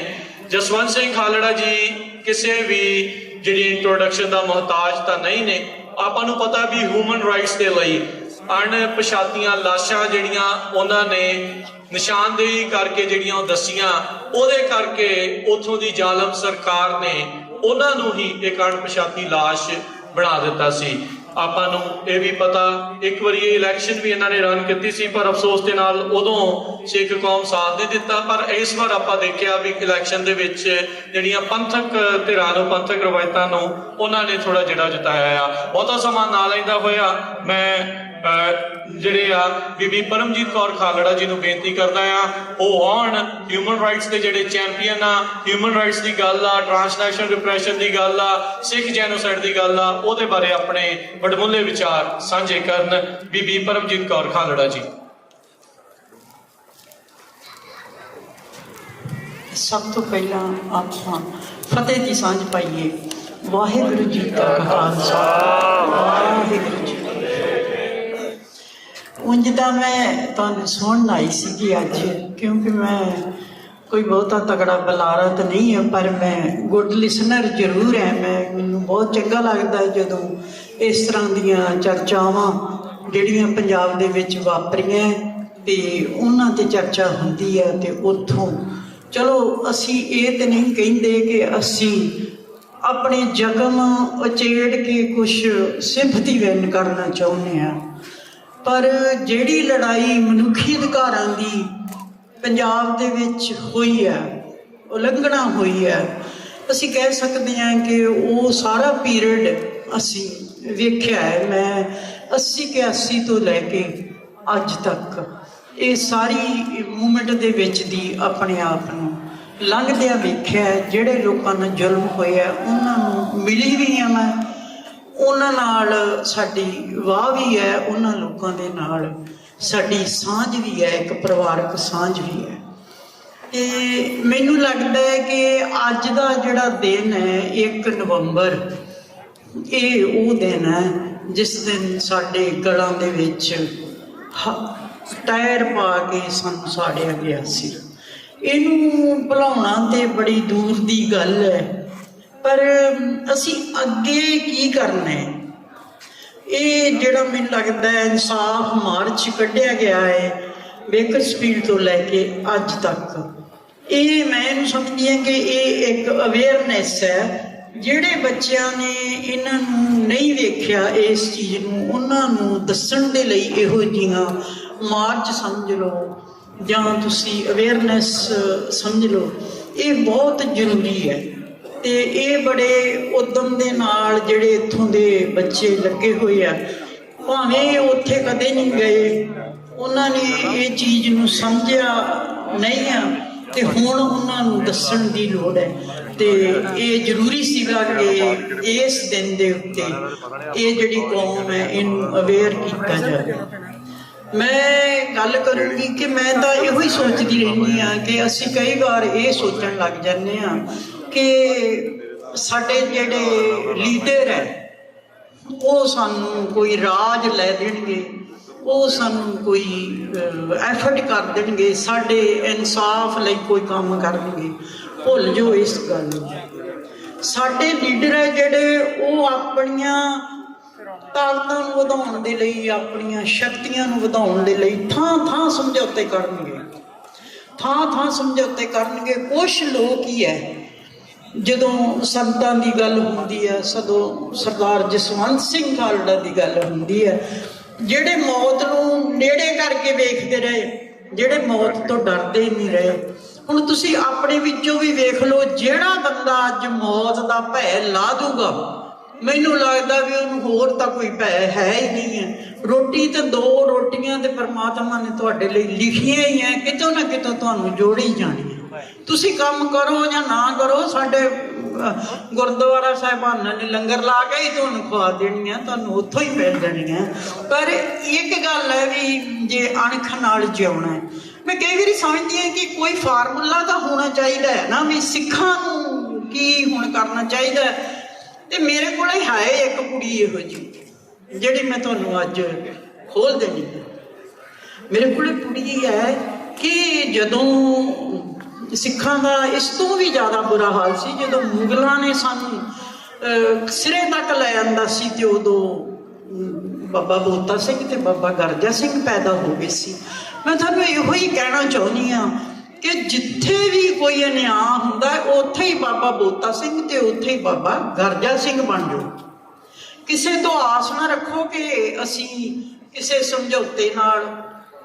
ਜਸਵੰਤ ਸਿੰਘ ਖਾਲੜਾ ਜੀ ਕਿਸੇ ਵੀ ਜਿਹੜੀ ਇੰਟਰੋਡਕਸ਼ਨ ਦਾ ਮੁਹਤਾਜ ਤਾਂ ਨਹੀਂ ਨੇ। ਆਪਾਂ ਨੂੰ ਪਤਾ ਵੀ ਹਿਊਮਨ ਰਾਈਟਸ ਦੇ ਲਈ ਅਣਪਛਾਤੀਆਂ ਲਾਸ਼ਾਂ ਜਿਹੜੀਆਂ ਉਹਨਾਂ ਨੇ ਨਿਸ਼ਾਨਦੇਹੀ ਕਰਕੇ ਜਿਹੜੀਆਂ ਉਹ ਦੱਸੀਆਂ, ਉਹਦੇ ਕਰਕੇ ਉੱਥੋਂ ਦੀ ਜ਼ਾਲਮ ਸਰਕਾਰ ਨੇ ਉਹਨਾਂ ਨੂੰ ਹੀ ਇੱਕ ਅਣਪਛਾਤੀ ਲਾਸ਼ ਬਣਾ ਦਿੱਤਾ ਸੀ। ਆਪਾਂ ਨੂੰ ਇਹ ਵੀ ਪਤਾ, ਇੱਕ ਵਾਰੀ ਇਹ ਇਲੈਕਸ਼ਨ ਵੀ ਇਹਨਾਂ ਨੇ ਰਨ ਕੀਤੀ ਸੀ, ਪਰ ਅਫਸੋਸ ਦੇ ਨਾਲ ਉਦੋਂ ਸਿੱਖ ਕੌਮ ਸਾਥ ਨਹੀਂ ਦਿੱਤਾ। ਪਰ ਇਸ ਵਾਰ ਆਪਾਂ ਦੇਖਿਆ ਵੀ ਇਲੈਕਸ਼ਨ ਦੇ ਵਿੱਚ ਜਿਹੜੀਆਂ ਪੰਥਕ ਧਿਰਾਂ ਨੂੰ, ਪੰਥਕ ਰਵਾਇਤਾਂ ਨੂੰ ਉਹਨਾਂ ਨੇ ਥੋੜਾ ਜਿਹੜਾ ਜਿਤਾਇਆ ਆ। ਬਹੁਤਾ ਸਮਾਂ ਨਾ ਲੈਂਦਾ ਹੋਇਆ ਮੈਂ ਜਿਹੜੇ ਆ ਬੀਬੀ ਪਰਮਜੀਤ ਕੌਰ ਖਾਲੜਾ ਜੀ ਨੂੰ ਬੇਨਤੀ ਕਰਦਾ ਆ, ਉਹ ਆਉਣ। ਹਿਊਮਨ ਰਾਈਟਸ ਦੇ ਜਿਹੜੇ ਚੈਂਪੀਅਨ ਆ, ਹਿਊਮਨ ਰਾਈਟਸ ਦੀ ਗੱਲ ਆ, ਟ੍ਰਾਂਸਨੈਸ਼ਨਲ ਡਿਪਰੈਸ਼ਨ ਦੀ ਗੱਲ ਆ, ਸਿੱਖ ਜੈਨੋਸਾਈਡ ਦੀ ਗੱਲ ਆ, ਉਹਦੇ ਬਾਰੇ ਆਪਣੇ ਵਡਮੁੱਲੇ ਵਿਚਾਰ ਸਾਂਝੇ ਕਰਨ। ਬੀਬੀ ਪਰਮਜੀਤ ਕੌਰ ਖਾਲੜਾ ਜੀ। ਸਭ ਤੋਂ ਪਹਿਲਾਂ ਆਪਾਂ ਫਤਿਹ ਦੀ ਸਾਂਝ ਪਾਈਏ। ਵਾਹਿਗੁਰੂ ਜੀ ਕਾ ਖਾਲਸਾ, ਵਾਹਿਗੁਰੂ ਜੀ। ਉਂਝ ਤਾਂ ਮੈਂ ਤੁਹਾਨੂੰ ਸੁਣਨ ਆਈ ਸੀਗੀ ਅੱਜ, ਕਿਉਂਕਿ ਮੈਂ ਕੋਈ ਬਹੁਤਾ ਤਗੜਾ ਬੁਲਾਰਾ ਤਾਂ ਨਹੀਂ ਹੈ, ਪਰ ਮੈਂ ਗੁੱਡ ਲਿਸਨਰ ਜ਼ਰੂਰ ਹੈ। ਮੈਨੂੰ ਬਹੁਤ ਚੰਗਾ ਲੱਗਦਾ ਜਦੋਂ ਇਸ ਤਰ੍ਹਾਂ ਦੀਆਂ ਚਰਚਾਵਾਂ ਜਿਹੜੀਆਂ ਪੰਜਾਬ ਦੇ ਵਿੱਚ ਵਾਪਰੀਆਂ ਤੇ ਉਹਨਾਂ 'ਤੇ ਚਰਚਾ ਹੁੰਦੀ ਹੈ। ਤੇ ਉੱਥੋਂ ਚਲੋ ਅਸੀਂ ਇਹ ਤਾਂ ਨਹੀਂ ਕਹਿੰਦੇ ਕਿ ਅਸੀਂ ਆਪਣੇ ਜ਼ਖਮ ਉਚੇੜ ਕੇ ਕੁਛ ਸਿੰਪਥੀ ਵਿਨ ਕਰਨਾ ਚਾਹੁੰਦੇ ਹਾਂ, ਪਰ ਜਿਹੜੀ ਲੜਾਈ ਮਨੁੱਖੀ ਅਧਿਕਾਰਾਂ ਦੀ ਪੰਜਾਬ ਦੇ ਵਿੱਚ ਹੋਈ ਹੈ, ਉਲੰਘਣਾ ਹੋਈ ਹੈ, ਅਸੀਂ ਕਹਿ ਸਕਦੇ ਹਾਂ ਕਿ ਉਹ ਸਾਰਾ ਪੀਰੀਅਡ ਅਸੀਂ ਵੇਖਿਆ ਹੈ। ਮੈਂ 80-81 ਤੋਂ ਲੈ ਕੇ ਅੱਜ ਤੱਕ ਇਹ ਸਾਰੀ ਮੂਵਮੈਂਟ ਦੇ ਵਿੱਚ ਦੀ ਆਪਣੇ ਆਪ ਨੂੰ ਲੰਘਦਿਆਂ ਵੇਖਿਆ। ਜਿਹੜੇ ਲੋਕਾਂ ਨਾਲ ਜ਼ੁਲਮ ਹੋਇਆ ਉਹਨਾਂ ਨੂੰ ਮਿਲੀ ਵੀ ਹਾਂ ਮੈਂ, ਉਹਨਾਂ ਨਾਲ ਸਾਡੀ ਵਾਹ ਵੀ ਹੈ, ਉਹਨਾਂ ਲੋਕਾਂ ਦੇ ਨਾਲ ਸਾਡੀ ਸਾਂਝ ਵੀ ਹੈ, ਇੱਕ ਪਰਿਵਾਰਕ ਸਾਂਝ ਵੀ ਹੈ। ਤੇ ਮੈਨੂੰ ਲੱਗਦਾ ਹੈ ਕਿ ਅੱਜ ਦਾ ਜਿਹੜਾ ਦਿਨ ਹੈ 1 ਨਵੰਬਰ, ਇਹ ਉਹ ਦਿਨ ਹੈ ਜਿਸ ਦਿਨ ਸਾਡੇ ਗਲਾਂ ਦੇ ਵਿੱਚ ਟਾਇਰ ਪਾ ਕੇ ਸਾਨੂੰ ਸਾੜਿਆ ਗਿਆ ਸੀ। ਇਹਨੂੰ ਭੁਲਾਉਣਾ ਤੇ ਬੜੀ ਦੂਰ ਦੀ ਗੱਲ ਹੈ, ਪਰ ਅਸੀਂ ਅੱਗੇ ਕੀ ਕਰਨਾ ਹੈ? ਇਹ ਜਿਹੜਾ ਮੈਨੂੰ ਲੱਗਦਾ ਹੈ ਇਨਸਾਫ ਮਾਰਚ ਕੱਢਿਆ ਗਿਆ ਹੈ ਬੇਕਰਸਫੀਲਡ ਤੋਂ ਲੈ ਕੇ ਅੱਜ ਤੱਕ, ਇਹ ਮੈਂ ਇਹਨੂੰ ਸਮਝਦੀ ਹਾਂ ਕਿ ਇਹ ਇੱਕ ਅਵੇਅਰਨੈਸ ਹੈ। ਜਿਹੜੇ ਬੱਚਿਆਂ ਨੇ ਇਹਨਾਂ ਨੂੰ ਨਹੀਂ ਵੇਖਿਆ ਇਸ ਚੀਜ਼ ਨੂੰ, ਉਹਨਾਂ ਨੂੰ ਦੱਸਣ ਦੇ ਲਈ ਇਹੋ ਜਿਹੀਆਂ ਮਾਰਚ ਸਮਝ ਲਓ ਜਾਂ ਤੁਸੀਂ ਅਵੇਅਰਨੈਸ ਸਮਝ ਲਓ, ਇਹ ਬਹੁਤ ਜ਼ਰੂਰੀ ਹੈ। ਤੇ ਇਹ ਬੜੇ ਉਦਮ ਦੇ ਨਾਲ ਜਿਹੜੇ ਇੱਥੋਂ ਦੇ ਬੱਚੇ ਲੱਗੇ ਹੋਏ ਆ, ਭਾਵੇਂ ਉੱਥੇ ਕਦੇ ਨਹੀਂ ਗਏ, ਉਹਨਾਂ ਨੇ ਇਹ ਚੀਜ਼ ਨੂੰ ਸਮਝਿਆ ਨਹੀਂ ਆ ਤੇ ਹੁਣ ਉਹਨਾਂ ਨੂੰ ਦੱਸਣ ਦੀ ਲੋੜ ਹੈ। ਤੇ ਇਹ ਜ਼ਰੂਰੀ ਸੀਗਾ ਕਿ ਇਸ ਦਿਨ ਦੇ ਉੱਤੇ ਇਹ ਜਿਹੜੀ ਕੌਮ ਹੈ ਇਹਨੂੰ ਅਵੇਅਰ ਕੀਤਾ ਜਾਵੇ। ਮੈਂ ਗੱਲ ਕਰੂੰਗੀ ਕਿ ਮੈਂ ਤਾਂ ਇਹੋ ਹੀ ਸੋਚਦੀ ਰਹਿੰਦੀ ਹਾਂ ਕਿ ਅਸੀਂ ਕਈ ਵਾਰ ਇਹ ਸੋਚਣ ਲੱਗ ਜਾਂਦੇ ਹਾਂ ਕਿ ਸਾਡੇ ਜਿਹੜੇ ਲੀਡਰ ਹੈ ਉਹ ਸਾਨੂੰ ਕੋਈ ਰਾਜ ਲੈ ਦੇਣਗੇ, ਉਹ ਸਾਨੂੰ ਕੋਈ ਐਫਰਟ ਕਰ ਦੇਣਗੇ, ਸਾਡੇ ਇਨਸਾਫ ਲਈ ਕੋਈ ਕੰਮ ਕਰਨਗੇ। ਭੁੱਲ ਜਾਓ ਇਸ ਗੱਲ ਨੂੰ। ਸਾਡੇ ਲੀਡਰ ਹੈ ਜਿਹੜੇ ਉਹ ਆਪਣੀਆਂ ਤਾਕਤਾਂ ਨੂੰ ਵਧਾਉਣ ਦੇ ਲਈ, ਆਪਣੀਆਂ ਸ਼ਕਤੀਆਂ ਨੂੰ ਵਧਾਉਣ ਦੇ ਲਈ ਥਾਂ ਥਾਂ ਸਮਝੌਤੇ ਕਰਨਗੇ, ਥਾਂ ਥਾਂ ਸਮਝੌਤੇ ਕਰਨਗੇ। ਕੁਛ ਲੋਕ ਹੀ ਹੈ ਜਦੋਂ ਸੰਤਾਂ ਦੀ ਗੱਲ ਹੁੰਦੀ ਹੈ, ਸਦੋਂ ਸਰਦਾਰ ਜਸਵੰਤ ਸਿੰਘ ਖਾਲੜਾ ਦੀ ਗੱਲ ਹੁੰਦੀ ਹੈ, ਜਿਹੜੇ ਮੌਤ ਨੂੰ ਨੇੜੇ ਕਰਕੇ ਵੇਖਦੇ ਰਹੇ, ਜਿਹੜੇ ਮੌਤ ਤੋਂ ਡਰਦੇ ਨਹੀਂ ਰਹੇ। ਹੁਣ ਤੁਸੀਂ ਆਪਣੇ ਵਿੱਚੋਂ ਵੀ ਵੇਖ ਲਓ, ਜਿਹੜਾ ਬੰਦਾ ਅੱਜ ਮੌਤ ਦਾ ਭੈ ਲਾ ਦੂਗਾ, ਮੈਨੂੰ ਲੱਗਦਾ ਵੀ ਉਹਨੂੰ ਹੋਰ ਤਾਂ ਕੋਈ ਭੈ ਹੈ ਹੀ ਨਹੀਂ ਹੈ। ਰੋਟੀ ਤੇ 2 ਰੋਟੀਆਂ ਤੇ ਪਰਮਾਤਮਾ ਨੇ ਤੁਹਾਡੇ ਲਈ ਲਿਖੀਆਂ ਹੀ ਹੈ, ਕਿਤੋਂ ਨਾ ਕਿਤੋਂ ਤੁਹਾਨੂੰ ਜੋੜੀ ਜਾਣੀ ਹੈ। ਤੁਸੀਂ ਕੰਮ ਕਰੋ ਜਾਂ ਨਾ ਕਰੋ, ਸਾਡੇ ਗੁਰਦੁਆਰਾ ਸਾਹਿਬਾਨਾਂ ਨੇ ਲੰਗਰ ਲਾ ਕੇ ਹੀ ਤੁਹਾਨੂੰ ਖਵਾ ਦੇਣੀਆਂ, ਤੁਹਾਨੂੰ ਉੱਥੋਂ ਹੀ ਮਿਲ ਜਾਣੀਆਂ। ਪਰ ਇੱਕ ਗੱਲ ਹੈ ਵੀ ਜੇ ਅਣਖ ਨਾਲ ਜਿਉਣਾ ਹੈ, ਮੈਂ ਕਈ ਵਾਰੀ ਸਮਝਦੀ ਹਾਂ ਕਿ ਕੋਈ ਫਾਰਮੂਲਾ ਤਾਂ ਹੋਣਾ ਚਾਹੀਦਾ ਹੈ ਨਾ, ਵੀ ਸਿੱਖਾਂ ਨੂੰ ਕੀ ਹੁਣ ਕਰਨਾ ਚਾਹੀਦਾ ਹੈ। ਤੇ ਮੇਰੇ ਕੋਲ ਹੈ ਇੱਕ ਕੁੜੀ ਇਹੋ ਜਿਹੀ ਜਿਹੜੀ ਮੈਂ ਤੁਹਾਨੂੰ ਅੱਜ ਖੋਲ ਦੇਣੀ ਹੈ। ਮੇਰੇ ਕੋਲ ਕੁੜੀ ਹੈ ਕਿ ਜਦੋਂ ਸਿੱਖਾਂ ਦਾ ਇਸ ਤੋਂ ਵੀ ਜ਼ਿਆਦਾ ਬੁਰਾ ਹਾਲ ਸੀ, ਜਦੋਂ ਮੁਗਲਾਂ ਨੇ ਸਾਨੂੰ ਸਿਰੇ ਤੱਕ ਲੈ ਆਂਦਾ ਸੀ, ਤੇ ਉਦੋਂ ਬਾਬਾ ਬੋਤਾ ਸਿੰਘ ਤੇ ਬਾਬਾ ਗਰਜਾ ਸਿੰਘ ਪੈਦਾ ਹੋ ਗਏ ਸੀ। ਮੈਂ ਤੁਹਾਨੂੰ ਇਹੋ ਹੀ ਕਹਿਣਾ ਚਾਹੁੰਦੀ ਹਾਂ ਕਿ ਜਿੱਥੇ ਵੀ ਕੋਈ ਅਨਿਆਂ ਹੁੰਦਾ ਉੱਥੇ ਹੀ ਬਾਬਾ ਬੋਤਾ ਸਿੰਘ ਤੇ ਉੱਥੇ ਹੀ ਬਾਬਾ ਗਰਜਾ ਸਿੰਘ ਬਣ ਜਾਓ। ਕਿਸੇ ਤੋਂ ਆਸ ਨਾ ਰੱਖੋ ਕਿ ਅਸੀਂ ਕਿਸੇ ਸਮਝੌਤੇ ਨਾਲ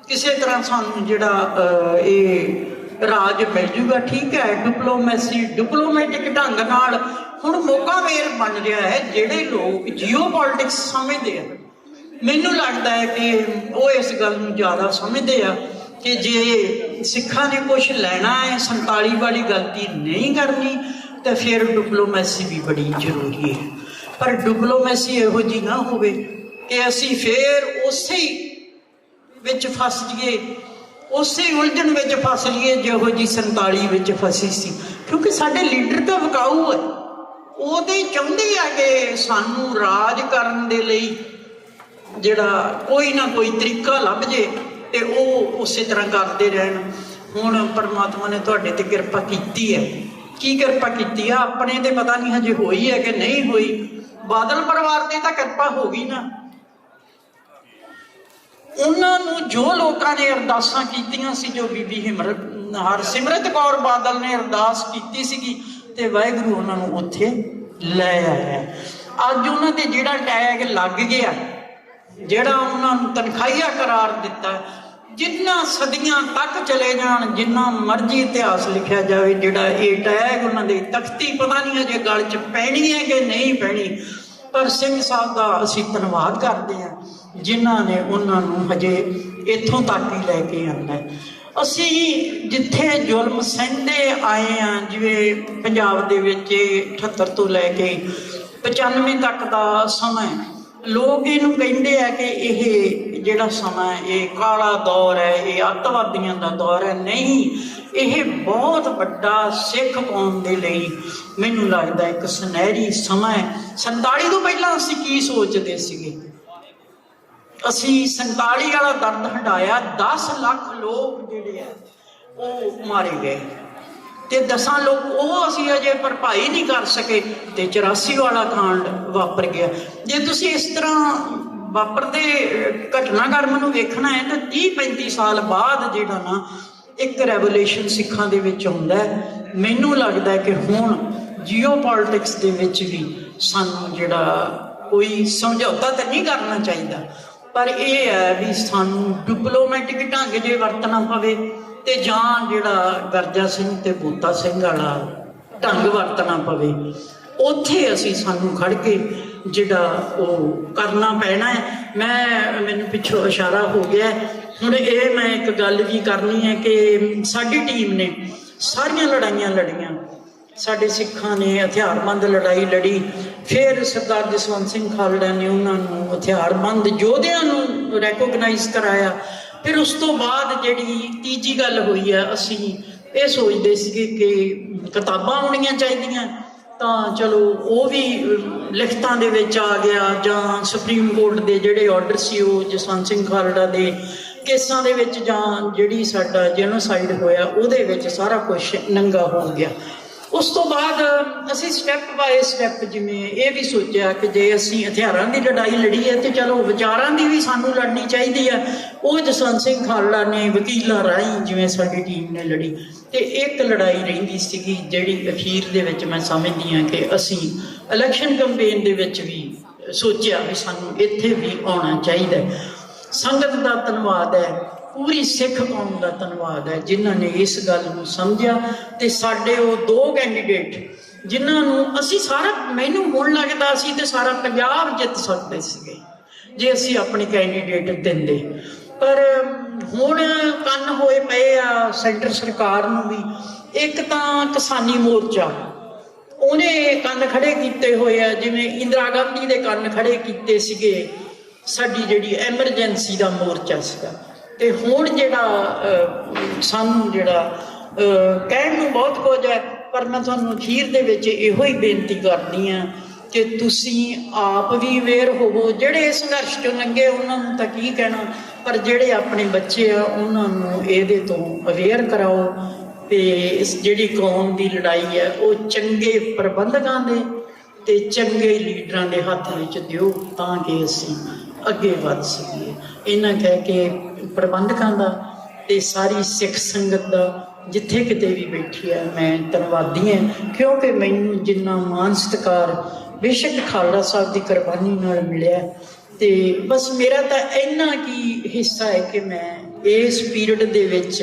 ਕਿਸੇ ਤਰ੍ਹਾਂ ਸਾਨੂੰ ਜਿਹੜਾ ਇਹ ਰਾਜ ਮਿਲ ਜੂਗਾ। ਠੀਕ ਹੈ, ਡਿਪਲੋਮੈਟਿਕ ਢੰਗ ਨਾਲ ਹੁਣ ਮੌਕਾ ਮੇਲ ਬਣ ਰਿਹਾ ਹੈ। ਜਿਹੜੇ ਲੋਕ ਜੀਓ ਪੋਲਿਟਿਕਸ ਸਮਝਦੇ ਆ, ਮੈਨੂੰ ਲੱਗਦਾ ਹੈ ਕਿ ਉਹ ਇਸ ਗੱਲ ਨੂੰ ਜ਼ਿਆਦਾ ਸਮਝਦੇ ਆ ਕਿ ਜੇ ਸਿੱਖਾਂ ਨੇ ਕੁਛ ਲੈਣਾ ਹੈ, 47 ਵਾਲੀ ਗਲਤੀ ਨਹੀਂ ਕਰਨੀ, ਤਾਂ ਫਿਰ ਡਿਪਲੋਮੈਸੀ ਵੀ ਬੜੀ ਜ਼ਰੂਰੀ ਹੈ। ਪਰ ਡਿਪਲੋਮੈਸੀ ਇਹੋ ਜਿਹੀ ਨਾ ਹੋਵੇ ਕਿ ਅਸੀਂ ਫਿਰ ਉਸੇ ਵਿੱਚ ਫਸ ਜਾਈਏ, ਉਸੇ ਉਲਝਣ ਵਿੱਚ ਫਸ ਲਈਏ ਜਿਹੋ ਜਿਹੀ 47 ਵਿੱਚ ਫਸੀ ਸੀ। ਕਿਉਂਕਿ ਸਾਡੇ ਲੀਡਰ ਤਾਂ ਵਿਕਾਊ ਹੈ, ਉਹਦੇ ਚਾਹੁੰਦੇ ਆ ਕਿ ਸਾਨੂੰ ਰਾਜ ਕਰਨ ਦੇ ਲਈ ਜਿਹੜਾ ਕੋਈ ਨਾ ਕੋਈ ਤਰੀਕਾ ਲੱਭ ਜੇ ਤੇ ਉਹ ਉਸੇ ਤਰ੍ਹਾਂ ਕਰਦੇ ਰਹਿਣ। ਹੁਣ ਪਰਮਾਤਮਾ ਨੇ ਤੁਹਾਡੇ ਤੇ ਕਿਰਪਾ ਕੀਤੀ ਹੈ। ਕੀ ਕਿਰਪਾ ਕੀਤੀ ਆ? ਆਪਣੇ ਤੇ ਪਤਾ ਨਹੀਂ ਹਜੇ ਹੋਈ ਹੈ ਕਿ ਨਹੀਂ ਹੋਈ। ਬਾਦਲ ਪਰਿਵਾਰ ਤੇ ਤਾਂ ਕਿਰਪਾ ਹੋ ਗਈ ਨਾ। ਉਹਨਾਂ ਨੂੰ ਜੋ ਲੋਕਾਂ ਨੇ ਅਰਦਾਸਾਂ ਕੀਤੀਆਂ ਸੀ, ਜੋ ਬੀਬੀ ਹਰਸਿਮਰਤ ਕੌਰ ਬਾਦਲ ਨੇ ਅਰਦਾਸ ਕੀਤੀ ਸੀਗੀ, ਤੇ ਵਾਹਿਗੁਰੂ ਉਹਨਾਂ ਨੂੰ ਉੱਥੇ ਲੈ ਆਇਆ। ਅੱਜ ਉਹਨਾਂ ਤੇ ਜਿਹੜਾ ਟੈਗ ਲੱਗ ਗਿਆ, ਜਿਹੜਾ ਉਹਨਾਂ ਨੂੰ ਤਨਖਾਹੀਆ ਕਰਾਰ ਦਿੱਤਾ, ਜਿੰਨਾ ਸਦੀਆਂ ਤੱਕ ਚਲੇ ਜਾਣ, ਜਿੰਨਾ ਮਰਜ਼ੀ ਇਤਿਹਾਸ ਲਿਖਿਆ ਜਾਵੇ, ਜਿਹੜਾ ਇਹ ਟੈਗ ਉਹਨਾਂ ਦੇ ਤਖਤੀ ਪਤਾ ਨਹੀਂ ਅਜੇ ਗਲ 'ਚ ਪੈਣੀ ਹੈ ਕਿ ਨਹੀਂ ਪੈਣੀ। ਪਰ ਸਿੰਘ ਸਾਹਿਬ ਦਾ ਅਸੀਂ ਧੰਨਵਾਦ ਕਰਦੇ ਹਾਂ ਜਿਨ੍ਹਾਂ ਨੇ ਉਹਨਾਂ ਨੂੰ ਹਜੇ ਇੱਥੋਂ ਤੱਕ ਹੀ ਲੈ ਕੇ ਆਉਂਦਾ। ਅਸੀਂ ਜਿੱਥੇ ਜ਼ੁਲਮ ਸਹਿੰਦੇ ਆਏ ਹਾਂ, ਜਿਵੇਂ ਪੰਜਾਬ ਦੇ ਵਿੱਚ 78 ਤੋਂ ਲੈ ਕੇ 95 ਤੱਕ ਦਾ ਸਮਾਂ, ਲੋਕ ਇਹਨੂੰ ਕਹਿੰਦੇ ਆ ਕਿ ਇਹ ਜਿਹੜਾ ਸਮਾਂ ਇਹ ਕਾਲਾ ਦੌਰ ਹੈ, ਇਹ ਅੱਤਵਾਦੀਆਂ ਦਾ ਦੌਰ ਹੈ। ਨਹੀਂ, ਇਹ ਬਹੁਤ ਵੱਡਾ ਸਿੱਖ ਕੌਮ ਦੇ ਲਈ ਮੈਨੂੰ ਲੱਗਦਾ ਇੱਕ ਸੁਨਹਿਰੀ ਸਮਾਂ ਹੈ। 47 ਤੋਂ ਪਹਿਲਾਂ ਅਸੀਂ ਕੀ ਸੋਚਦੇ ਸੀਗੇ? ਅਸੀਂ 47 ਵਾਲਾ ਦਰਦ ਹਟਾਇਆ। 10 ਲੱਖ ਲੋਕ ਜਿਹੜੇ ਆ ਉਹ ਮਾਰੇ ਗਏ, ਤੇ 10 ਲੋਕ ਉਹ ਅਸੀਂ ਅਜੇ ਭਰਪਾਈ ਨਹੀਂ ਕਰ ਸਕੇ, ਤੇ 84 ਵਾਲਾ ਕਾਂਡ ਵਾਪਰ ਗਿਆ। ਜੇ ਤੁਸੀਂ ਇਸ ਤਰ੍ਹਾਂ ਵਾਪਰਦੇ ਘਟਨਾਕ੍ਰਮ ਨੂੰ ਵੇਖਣਾ ਹੈ ਤਾਂ 30-35 ਸਾਲ ਬਾਅਦ ਜਿਹੜਾ ਨਾ ਇੱਕ ਰੈਵੋਲੂਸ਼ਨ ਸਿੱਖਾਂ ਦੇ ਵਿੱਚ ਆਉਂਦਾ ਹੈ। ਮੈਨੂੰ ਲੱਗਦਾ ਕਿ ਹੁਣ ਜੀਓ ਪੋਲਿਟਿਕਸ ਦੇ ਵਿੱਚ ਵੀ ਸਾਨੂੰ ਜਿਹੜਾ ਕੋਈ ਸਮਝੌਤਾ ਤਾਂ ਨਹੀਂ ਕਰਨਾ ਚਾਹੀਦਾ, ਪਰ ਇਹ ਹੈ ਵੀ ਸਾਨੂੰ ਡਿਪਲੋਮੈਟਿਕ ਢੰਗ ਜੇ ਵਰਤਣਾ ਪਵੇ, ਤੇ ਜਾਂ ਜਿਹੜਾ ਗਰਜਾ ਸਿੰਘ ਤੇ ਬੋਤਾ ਸਿੰਘ ਵਾਲਾ ਢੰਗ ਵਰਤਣਾ ਪਵੇ, ਉੱਥੇ ਅਸੀਂ ਸਾਨੂੰ ਖੜ ਕੇ ਜਿਹੜਾ ਉਹ ਕਰਨਾ ਪੈਣਾ ਹੈ। ਮੈਨੂੰ ਪਿੱਛੋਂ ਇਸ਼ਾਰਾ ਹੋ ਗਿਆ। ਹੁਣ ਇਹ ਮੈਂ ਇੱਕ ਗੱਲ ਵੀ ਕਰਨੀ ਹੈ ਕਿ ਸਾਡੀ ਟੀਮ ਨੇ ਸਾਰੀਆਂ ਲੜਾਈਆਂ ਲੜੀਆਂ। ਸਾਡੇ ਸਿੱਖਾਂ ਨੇ ਹਥਿਆਰਬੰਦ ਲੜਾਈ ਲੜੀ, ਫਿਰ ਸਰਦਾਰ ਜਸਵੰਤ ਸਿੰਘ ਖਾਲੜਾ ਨੇ ਉਹਨਾਂ ਨੂੰ ਹਥਿਆਰਬੰਦ ਯੋਧਿਆਂ ਨੂੰ ਰੈਕੋਗਨਾਈਜ਼ ਕਰਾਇਆ। फिर उस तो बाद जिहड़ी तीजी गल हुई है, असीं ये सोचते सीगे कि किताबां होणीआं चाहीदियां, तां चलो वो भी लिखतां दे विच आ गया, जां सुप्रीम कोर्ट दे जिहड़े ऑर्डर सी वो जसवंत सिंह खालड़ा दे केसां दे विच, जां जिहड़ी साडा जेनोसाइड होया उहदे विच सारा कुछ नंगा हो गया। उस तो बाद असी स्टैप बाय स्टैप जिवें ये भी सोचा कि जे असी हथियारां की लड़ाई लड़ी है तो चलो विचारां की भी सानू लड़नी चाहिए है। वो जसवंत सिंह खालड़ा ने वकीलों राही जिवें साडी टीम ने लड़ी, तो एक लड़ाई रहिंदी सीगी जिहड़ी अखीर दे विच मैं समझदी हाँ कि असी इलैक्शन कैंपेन दे विच भी सोचा भी सानू इत्थे भी आउणा चाहिए। संगत का धन्नवाद है, पूरी सिख कौम का धन्नवाद है जिन्होंने इस गल को समझा, तो साढ़े वो दो कैंडीडेट जिन्होंने असी सारा मैनू हुण लगता असी तो सारा पंजाब जित सकते सीगे जे असी अपने कैंडीडेट देंदे, पर हुण कन्न होए पे आ सेंटर सरकार नूं भी। एक तां किसानी मोर्चा उन्हें कन्न खड़े किए हुए आ, जिवें इंदिरा गांधी दे कन्न खड़े किए सीगे साडी जिहड़ी एमरजेंसी का मोर्चा सीगा। ते हुण जिहड़ा सानू जिहड़ा कहण नूं बहुत कुछ है, पर मैं तुहानूं अखीर दे विच इहो ही बेनती करदी हां कि तुसीं आप भी अवेयर होवो। जिहड़े संघर्ष चों लंघे उन्हां नूं तां की कहना, पर जिहड़े अपने बच्चे आ उन्हां नूं इहदे तों अवेयर कराओ। ते जिहड़ी कौम की लड़ाई है वो चंगे प्रबंधकां दे ते चंगे लीडरां दे हत्थ विच दिओ तां कि असीं अगे वध सकीए। इन्हां कह के प्रबंधकां दा ते सारी सिख संगत दा जिथे किते भी बैठी है मैं धन्नवादी हां, क्योंकि मैनूं जिन्ना मान सत्कार बेशक खालड़ा साहब की कुर्बानी नाल मिलिया, ते बस मेरा तो इन्ना की हिस्सा है कि मैं इस पीरियड दे विच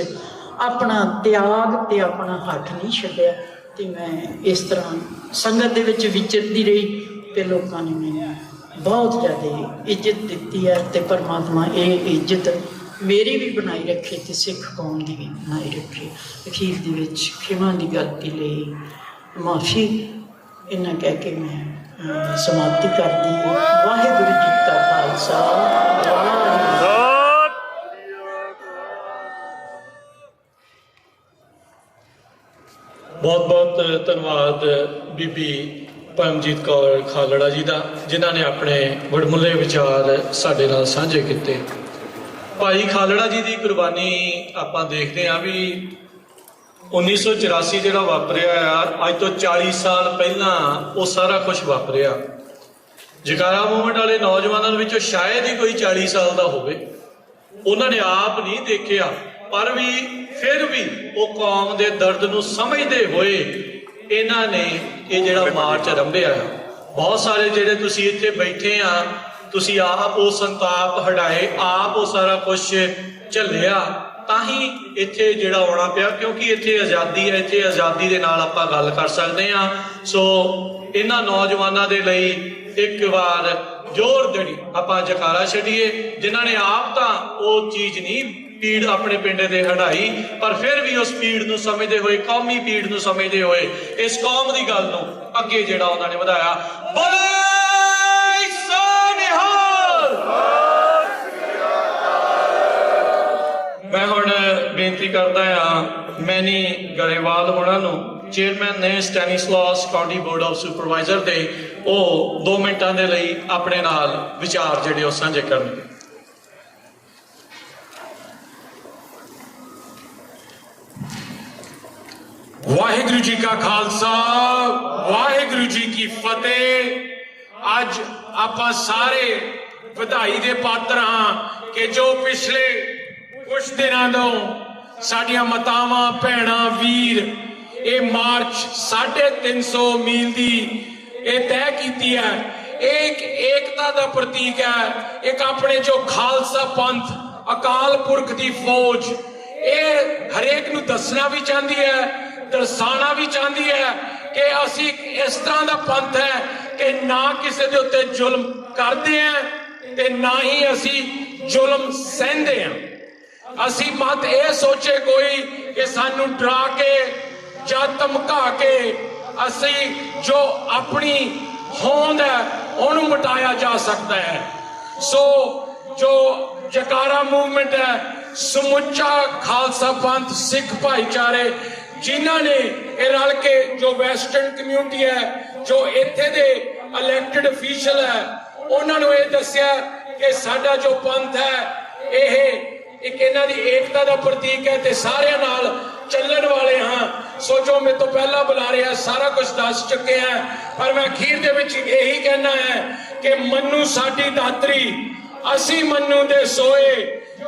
अपना त्याग ते अपना हट नहीं छड्डिया, ते मैं इस तरह संगत दे विच विचरदी रही ते लोकां ने मैनूं बहुत ज़्यादा इज्जत दी है। तो परमात्मा ये इज्जत मेरी भी बनाई रखे तो सिख कौम की भी बनाई रखे। अखीर दे विच खिमा की गलती लई माफ़ी इन्ना कह के मैं समाप्ति करती हूँ। वाहिगुरू जी का खालसा, बहुत बहुत धन्यवाद बीबी परमजीत कौर खालड़ा जी का, जिन्होंने अपने वडमुले विचार साडे नाल साझे किए। भाई खालड़ा जी की कुर्बानी आपां देखते हैं भी 1984 जो वापरिया अज तो 40 साल पहला वो सारा कुछ वापरिया। जकारा मूवमेंट वाले नौजवानों में शायद ही कोई 40 साल का होवे, उन्होंने आप नहीं देखा, पर भी फिर भी वो कौम के दर्द को समझते हुए इन्हों ने ये जिहड़ा मार्च आरंभिया। बहुत सारे जिहड़े तुसीं इत्थे बैठे आ, तुसीं आप वो संताप हटाए, आप वो सारा कुछ झलिया, ताही इत्थे जिहड़ा आउणा पिया, क्योंकि इत्थे आज़ादी है, इत्थे आज़ादी दे नाल आपां गल कर सकते हैं। सो इन्हां नौजवानों के लिए एक बार जोर दड़ी आपां जकारा छड्डीए, जिन्हां ने आप तां वो चीज़ नहीं पीड़ अपने पिंड दे हटाई, पर फिर भी उस पीड़ नूं समझदे हुए, कौमी पीड़ नूं समझदे हुए इस कौम की गल नूं अगे जिहड़ा उन्होंने वधाया। बोले सो निहाल। मैं हुण बेनती करदा हां मैनी गरेवाल होणां नूं, चेयरमैन ने Stanislaus county board of supervisor दे, वो 2 मिनटां दे लई अपने नाल विचार जिहड़े वो साझे करनगे। वाहिगुरु जी का खालसा, वाहिगुरु जी की फतेह। अज आपां सारे बधाई दे पात्र हाँ कि जो पिछले कुछ दिनों तो साडियां मातावां भैणां वीर ये मार्च 350 मील की तय की है, एक एकता का प्रतीक है, एक अपने जो खालसा पंथ अकाल पुरख की फौज ये हरेक नूं दसना भी चाहती है, दर्शाना भी चाहती है कि असी इस तरह का पंथ है कि ना किसी के उत्ते जुल्म करते हैं ते ना ही असी जुल्म सहते हैं। असी मत ये सोचे कोई कि सानू डरा के या धमका के असी जो अपनी होंद है उन्होंने मिटाया जा सकता है। सो जो जकारा मूवमेंट है ਸਮੁੱਚਾ ਖਾਲਸਾ ਪੰਥ ਸਿੱਖ ਭਾਈਚਾਰੇ ਜਿਨ੍ਹਾਂ ਨੇ ਇਹ ਰਲ ਕੇ ਜੋ ਵੈਸਟਰਨ ਕਮਿਊਨਿਟੀ ਹੈ ਜੋ ਇੱਥੇ ਦੇ ਇਲੈਕਟਡ ਅਫੀਸ਼ੀਅਲ ਹੈ ਉਹਨਾਂ ਨੂੰ ਇਹ ਦੱਸਿਆ ਕਿ ਸਾਡਾ ਜੋ ਪੰਥ ਹੈ ਇਹ ਇੱਕ ਇਹਨਾਂ ਦੀ ਏਕਤਾ ਦਾ ਪ੍ਰਤੀਕ ਹੈ ਤੇ ਸਾਰਿਆਂ ਨਾਲ ਚੱਲਣ ਵਾਲੇ ਹਾਂ। ਸੋ ਜੋ ਮੇਰੇ ਤੋਂ ਪਹਿਲਾਂ ਬੁਲਾ ਰਿਹਾ ਸਾਰਾ ਕੁਝ ਦੱਸ ਚੁੱਕੇ ਹਾਂ ਪਰ ਮੈਂ ਅਖੀਰ ਦੇ ਵਿੱਚ ਇਹੀ ਕਹਿਣਾ ਹੈ ਕਿ ਮੰਨੂ ਸਾਡੀ ਦਾਤਰੀ ਅਸੀਂ ਮੰਨੂ ਦੇ ਸੋਏ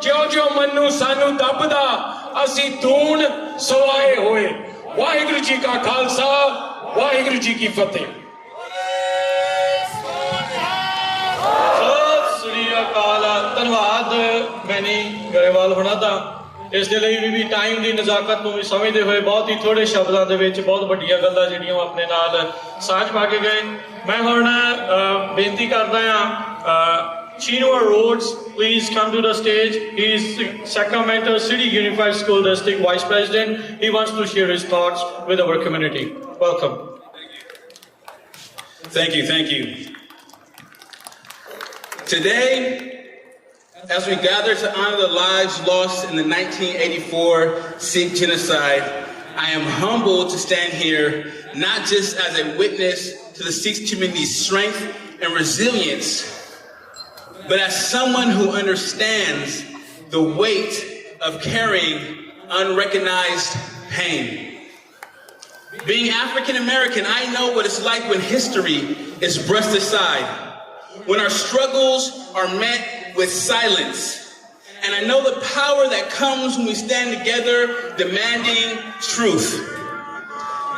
ਜਿਉਂ ਜਿਉਂ ਮੰਨੂ ਸਾਨੂੰ ਦੱਬਦਾ ਅਸੀਂ ਧੂਣ ਸਵਾਏ ਹੋਏ। ਵਾਹਿਗੁਰੂ ਜੀ ਕਾ ਖਾਲਸਾ ਵਾਹਿਗੁਰੂ ਜੀ ਕੀ ਫਤਿਹ। ਧੰਨਵਾਦ ਮੈਨੀ ਗਰੇਵਾਲ ਹੋਣਾ ਦਾ ਇਸ ਦੇ ਲਈ ਵੀ ਟਾਈਮ ਦੀ ਨਜ਼ਾਕਤ ਨੂੰ ਵੀ ਸਮਝਦੇ ਹੋਏ ਬਹੁਤ ਹੀ ਥੋੜੇ ਸ਼ਬਦਾਂ ਦੇ ਵਿੱਚ ਬਹੁਤ ਵੱਡੀਆਂ ਗੱਲਾਂ ਜਿਹੜੀਆਂ ਆਪਣੇ ਨਾਲ ਸਾਂਝ ਪਾ ਕੇ ਗਏ। ਮੈਂ ਹੁਣ ਬੇਨਤੀ ਕਰਦਾ ਹਾਂ Chinua Rhodes, please come to the stage. He is Sacramento City Unified School District Vice President. He wants to share his thoughts with our community. Welcome. Thank you. Today, as we gather to honor the lives lost in the 1984 Sikh genocide, I am humbled to stand here not just as a witness to the Sikh community's strength and resilience, but as someone who understands the weight of carrying unrecognized pain. Being African American, I know what it's like when history is brushed aside, when our struggles are met with silence. And I know the power that comes when we stand together demanding truth.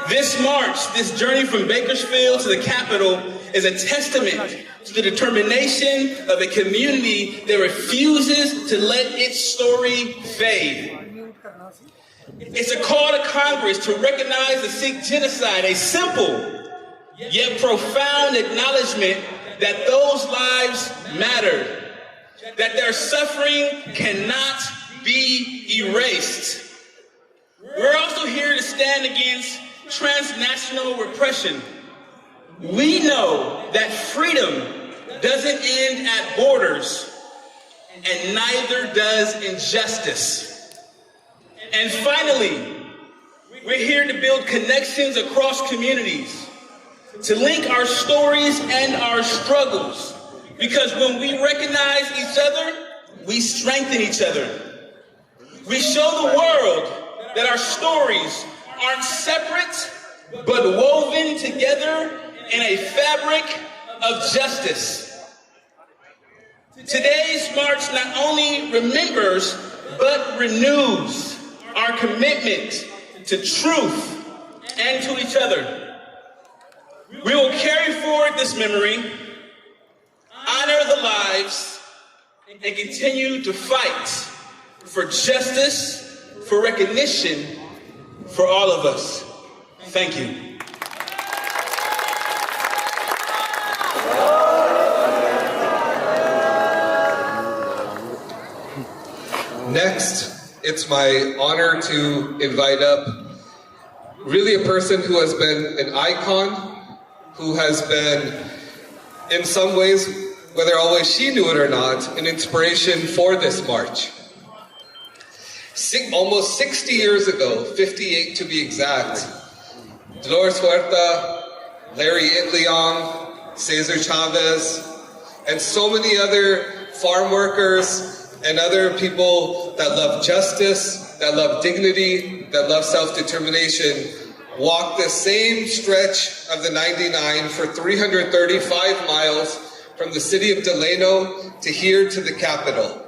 This march, this journey from Bakersfield to the Capitol is a testament to the determination of a community that refuses to let its story fade. It's a call to Congress to recognize the Sikh genocide, a simple yet profound acknowledgement that those lives mattered, that their suffering cannot be erased. We're also here to stand against transnational repression. We know that freedom doesn't end at borders, and neither does injustice. And finally, we're here to build connections across communities, to link our stories and our struggles, because when we recognize each other, we strengthen each other. We show the world that our stories aren't separate, but woven together in a fabric of justice. Today's march not only remembers, but renews our commitment to truth and to each other. We will carry forward this memory, honor the lives, and continue to fight for justice, for recognition, for all of us. Thank you. Next, it's my honor to invite up really a person who has been an icon, who has been, in some ways, whether always she knew it or not, an inspiration for this march. Almost 60 years ago, 58 to be exact, Dolores Huerta, Larry Itliong, Cesar Chavez, and so many other farm workers and other people that love justice, that love dignity, that love self-determination, walked the same stretch of the 99 for 335 miles from the city of Delano to here to the Capitol.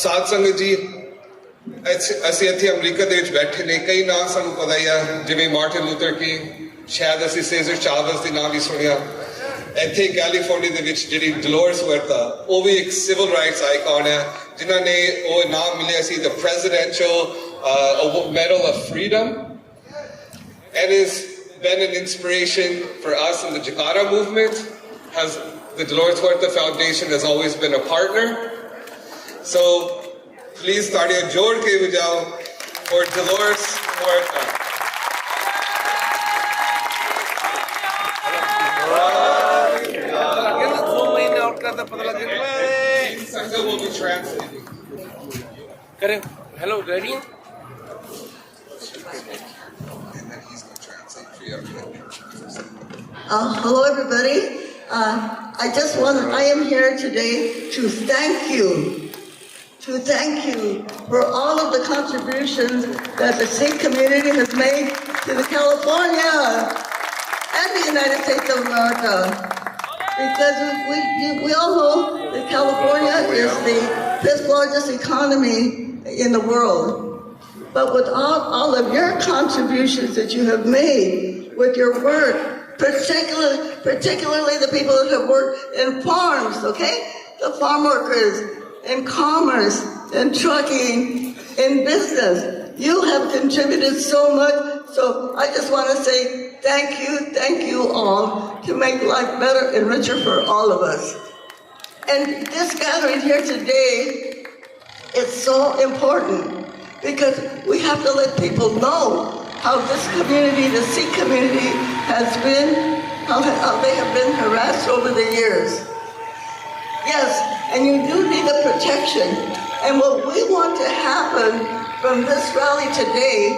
ਸਾਧ ਸੰਗਤ ਜੀ, ਅਸੀਂ ਇੱਥੇ America ਦੇ ਵਿੱਚ ਬੈਠੇ ਨੇ, ਕਈ ਨਾਂ ਸਾਨੂੰ ਪਤਾ ਹੀ ਆ, ਜਿਵੇਂ ਮਾਰਟਨ ਲੂਥਰ ਕਿੰਗ, ਸ਼ਾਇਦ ਅਸੀਂ ਸੇਜ਼ਰ ਚਾਵਸ ਦੇ ਨਾਂ ਵੀ ਸੁਣਿਆ। ਇੱਥੇ ਕੈਲੀਫੋਰਨੀਆ ਦੇ ਵਿੱਚ ਜਿਹੜੀ ਡਲੋਰਸ ਹੁਰਤਾ, ਉਹ ਵੀ ਇੱਕ ਸਿਵਲ ਰਾਈਟਸ ਆਈਕਨ ਹੈ, ਜਿਨ੍ਹਾਂ ਨੇ ਉਹ ਇਨਾਮ ਮਿਲਿਆ ਸੀ, the Presidential Medal of Freedom, and has been an inspiration for us in the Jakarta movement. The Dolores Huerta Foundation has always been a partner. So please taaliyan jod ke bajao for Dolores Huerta. Jessica will be translating. Hello, ready? And then he's going to translate for you. Hello, everybody. I am here today to thank you for all of the contributions that the Sikh community has made to the California and the United States of America. Because we all know that California is the 5th largest economy in the world. But with all of your contributions that you have made with your work, particularly the people that have worked in farms, okay? The farm workers, in commerce, in trucking, in business. You have contributed so much, so I just want to say thank you all to make life better and richer for all of us. And this gathering here today is so important because we have to let people know how this community, the Sikh community, has been, how they have been harassed over the years. Yes, and you do need the protection. And what we want to happen from this rally today,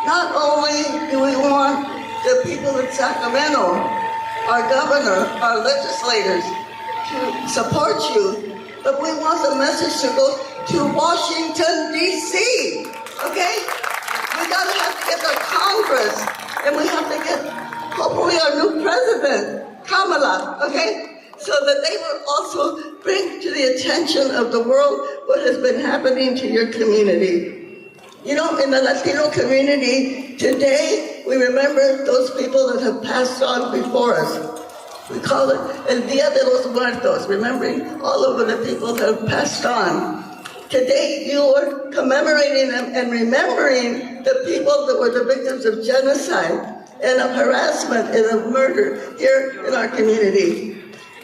not only do we want the people in Sacramento, our governor, our legislators, to support you, but we want the message to go to Washington, D.C., okay? We have to get the Congress, and we have to get, hopefully, our new president, Kamala, okay? So that they will also bring to the attention of the world what has been happening to your community. You know, in the Latino community, today we remember those people that have passed on before us. We call it El Dia de los Muertos, remembering all of the people that have passed on. Today you are commemorating them and remembering the people that were the victims of genocide and of harassment and of murder here in our community.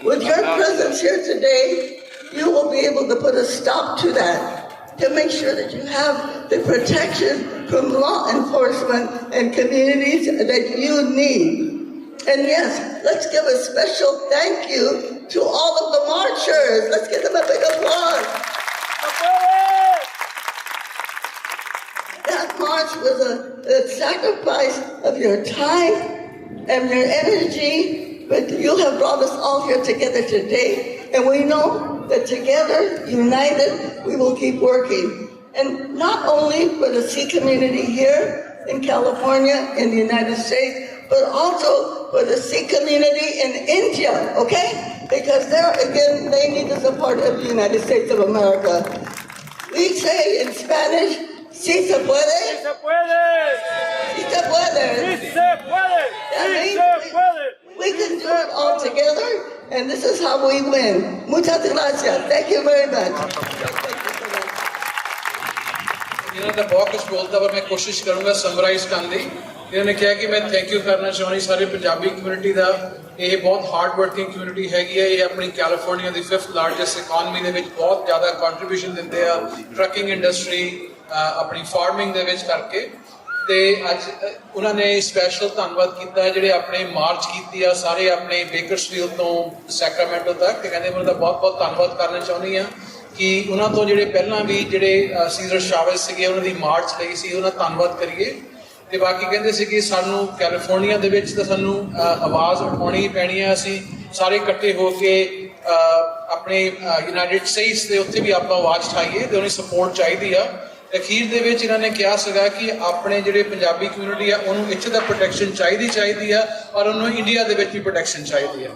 With your presence here today, you will be able to put a stop to that, to make sure that you have the protection from law enforcement and communities that you need. And yes, let's give a special thank you to all of the marchers. Let's give them a big applause. That march was a sacrifice of your time and your energy. But you have brought us all here together today, and we know that together, united, we will keep working. And not only for the Sikh community here in California, in the United States, but also for the Sikh community in India, okay? Because there, again, they need the support of the United States of America. We say in Spanish, si se puede. Si se puede. Si se puede. Si se puede. Si se puede. We can do it all together, and this is how we win. Muchas gracias. Thank you very much. ਇਹਨਾਂ ਦਾ ਬਹੁਤ ਕੁਝ ਬੋਲਦਾ ਪਰ ਮੈਂ ਕੋਸ਼ਿਸ਼ ਕਰੂੰਗਾ summarise ਕਰਨ ਦੀ। ਇਹਨਾਂ ਨੇ ਕਿਹਾ ਕਿ ਮੈਂ ਥੈਂਕ ਯੂ ਕਰਨਾ ਚਾਹੁੰਦੀ ਸਾਰੇ ਪੰਜਾਬੀ ਕਮਿਊਨਿਟੀ ਦਾ। ਇਹ ਬਹੁਤ ਹਾਰਡ ਵਰਕਿੰਗ ਕਮਿਊਨਿਟੀ ਹੈਗੀ ਹੈ। ਇਹ ਆਪਣੀ ਕੈਲੀਫੋਰਨੀਆ ਦੀ 5th ਲਾਰਜੈਸਟ ਇਕਨੋਮੀ ਦੇ ਵਿੱਚ ਬਹੁਤ ਜ਼ਿਆਦਾ ਕੰਟਰੀਬਿਊਸ਼ਨ ਦਿੰਦੇ ਆ। ਟਰੱਕਿੰਗ ਇੰਡਸਟਰੀ, ਆਪਣੀ ਫਾਰਮਿੰਗ ਦੇ ਵਿੱਚ ਕਰਕੇ। ਤੇ ਅੱਜ ਉਹਨਾਂ ਨੇ ਸਪੈਸ਼ਲ ਧੰਨਵਾਦ ਕੀਤਾ ਜਿਹੜੇ ਆਪਣੇ ਮਾਰਚ ਕੀਤੀ ਆ ਸਾਰੇ ਆਪਣੇ ਬੇਕਰਸਫੀਲਡ ਤੋਂ ਸੈਕਰਾਮੈਂਟੋ ਤੱਕ। ਤੇ ਕਹਿੰਦੇ ਮੈਂ ਉਹਦਾ ਬਹੁਤ ਬਹੁਤ ਧੰਨਵਾਦ ਕਰਨਾ ਚਾਹੁੰਦੀ ਹਾਂ ਕਿ ਉਹਨਾਂ ਤੋਂ ਜਿਹੜੇ ਪਹਿਲਾਂ ਵੀ ਜਿਹੜੇ ਸੀਜ਼ਰ ਸ਼ਾਵੇਜ਼ ਸੀਗੇ ਉਹਨਾਂ ਦੀ ਮਾਰਚ ਲਈ ਸੀ, ਉਹਨਾਂ ਧੰਨਵਾਦ ਕਰੀਏ। ਤੇ ਬਾਕੀ ਕਹਿੰਦੇ ਸੀ ਕਿ ਸਾਨੂੰ ਕੈਲੀਫੋਰਨੀਆ ਦੇ ਵਿੱਚ ਤਾਂ ਸਾਨੂੰ ਆਵਾਜ਼ ਉਠਾਉਣੀ ਪੈਣੀ ਹੈ। ਅਸੀਂ ਸਾਰੇ ਇਕੱਠੇ ਹੋ ਕੇ ਆਪਣੇ ਯੂਨਾਈਟਿਡ ਸਟੇਟਸ ਦੇ ਉੱਥੇ ਵੀ ਆਪਾਂ ਆਵਾਜ਼ ਉਠਾਈਏ ਤੇ ਉਹਦੀ ਸਪੋਰਟ ਚਾਹੀਦੀ ਆ। ਅਖੀਰ ਦੇ ਵਿੱਚ ਇਹਨਾਂ ਨੇ ਕਿਹਾ ਸੀਗਾ ਕਿ ਆਪਣੇ ਜਿਹੜੇ ਪੰਜਾਬੀ ਕਮਿਊਨਿਟੀ ਆ ਉਹਨੂੰ ਇੱਥੇ ਦਾ ਪ੍ਰੋਟੈਕਸ਼ਨ ਚਾਹੀਦੀ ਆ ਔਰ ਉਹਨੂੰ ਇੰਡੀਆ ਦੇ ਵਿੱਚ ਵੀ ਪ੍ਰੋਟੈਕਸ਼ਨ ਚਾਹੀਦੀ ਆ।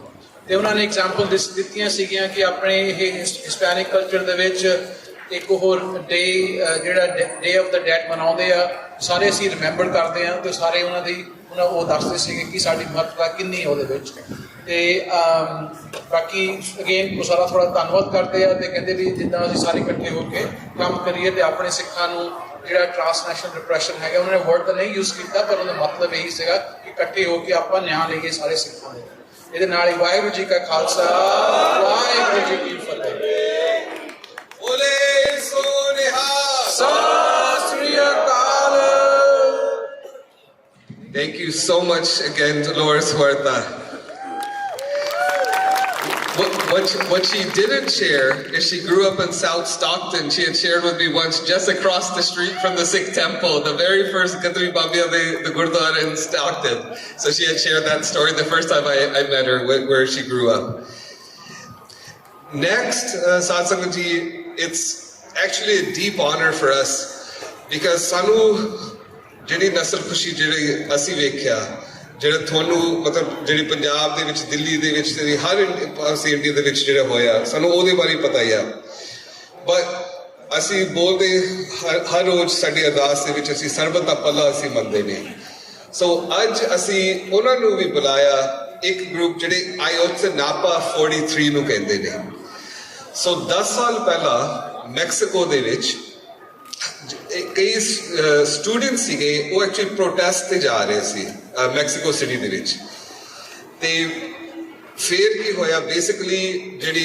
ਤੇ ਉਹਨਾਂ ਨੇ ਐਗਜ਼ਾਮਪਲ ਦਿੱਤੀਆਂ ਸੀਗੀਆਂ ਕਿ ਆਪਣੇ ਇਹ ਹਿਸਪੈਨਿਕ ਕਲਚਰ ਦੇ ਵਿੱਚ ਇੱਕ ਹੋਰ ਡੇ ਜਿਹੜਾ ਡੇ ਆਫ ਦਾ ਡੈਡ ਮਨਾਉਂਦੇ ਆ, ਸਾਰੇ ਅਸੀਂ ਰਿਮੈਂਬਰ ਕਰਦੇ ਆ ਤੇ ਸਾਰੇ ਉਹਨਾਂ ਉਹ ਦੱਸਦੇ ਸੀਗੇ ਕਿ ਸਾਡੀ ਮਹੱਤਤਾ ਕਿੰਨੀ ਉਹਦੇ ਵਿੱਚ। ਤੇ ਬਾਕੀ ਅਗੇਨ ਉਹ ਸਾਰਾ ਥੋੜਾ ਧੰਨਵਾਦ ਕਰਦੇ ਆ ਤੇ ਕਹਿੰਦੇ ਵੀ ਜਿੱਦਾਂ ਅਸੀਂ ਸਾਰੇ ਇਕੱਠੇ ਹੋ ਕੇ ਕੰਮ ਕਰੀਏ ਤੇ ਆਪਣੇ ਸਿੱਖਾਂ ਨੂੰ ਜਿਹੜਾ ਟ੍ਰਾਂਸਨੈਸ਼ਨਲ ਡਿਪਰੈਸ਼ਨ ਹੈਗਾ, ਉਹਨਾਂ ਨੇ ਵਰਡ ਤਾਂ ਨਹੀਂ ਯੂਜ਼ ਕੀਤਾ ਪਰ ਉਹਦਾ ਮਤਲਬ ਇਹੀ ਸੀਗਾ ਕਿ ਇਕੱਠੇ ਹੋ ਕੇ ਆਪਾਂ ਨਿਆਂ ਲਈਏ ਸਾਰੇ ਸਿੱਖਾਂ ਦੇ। ਇਹਦੇ ਨਾਲ ਹੀ ਵਾਹਿਗੁਰੂ ਜੀ ਕਾ ਖਾਲਸਾ, ਵਾਹਿਗੁਰੂ ਜੀ ਕੀ ਫਤਿਹ। ਬੋਲੇ ਸੋ ਨਿਹਾਲ, ਸਤਿ ਸ੍ਰੀ ਅਕਾਲ। Thank you so much again, Dolores Huerta. What she didn't share is she grew up in South Stockton. She had shared with me once, just across the street from the Sikh temple, the very first Gadri Babia, the Gurdwara in Stockton. So she had shared that story the first time I met her, where she grew up. Next, Satsang ji, it's actually a deep honor for us, because Sanu Jiri Nasal Khushi Jiri Asi Vekhya, ਜਿਹੜਾ ਤੁਹਾਨੂੰ ਮਤਲਬ ਜਿਹੜੀ ਪੰਜਾਬ ਦੇ ਵਿੱਚ ਦਿੱਲੀ ਦੇ ਵਿੱਚ ਤੇ ਹਰ ਪਾਸੇ ਇੰਡੀਆ ਦੇ ਵਿੱਚ ਜਿਹੜਾ ਹੋਇਆ ਸਾਨੂੰ ਉਹਦੇ ਬਾਰੇ ਪਤਾ ਹੀ ਆ ਬਟ ਅਸੀਂ ਬੋਲਦੇ ਹਰ ਰੋਜ਼ ਸਾਡੀ ਅਰਦਾਸ ਦੇ ਵਿੱਚ ਅਸੀਂ ਸਰਬਤ ਦਾ ਪੱਲਾ ਅਸੀਂ ਮੰਨਦੇ ਨੇ ਸੋ ਅੱਜ ਅਸੀਂ ਉਹਨਾਂ ਨੂੰ ਵੀ ਬੁਲਾਇਆ ਇੱਕ ਗਰੁੱਪ ਜਿਹੜੇ ਆਇਓਟਸ ਨਾਪਾ 43 ਨੂੰ ਕਹਿੰਦੇ ਨੇ ਸੋ 10 ਸਾਲ ਪਹਿਲਾਂ ਮੈਕਸੀਕੋ ਦੇ ਵਿੱਚ ਕਈ ਸਟੂਡੈਂਟ ਸੀਗੇ ਉਹ ਐਕਚੁਅਲੀ ਪ੍ਰੋਟੈਸਟ ਤੇ ਜਾ ਰਹੇ ਸੀ ਮੈਕਸੀਕੋ ਸਿਟੀ ਦੇ ਵਿੱਚ ਤੇ ਫਿਰ ਕੀ ਹੋਇਆ ਬੇਸਿਕਲੀ ਜਿਹੜੀ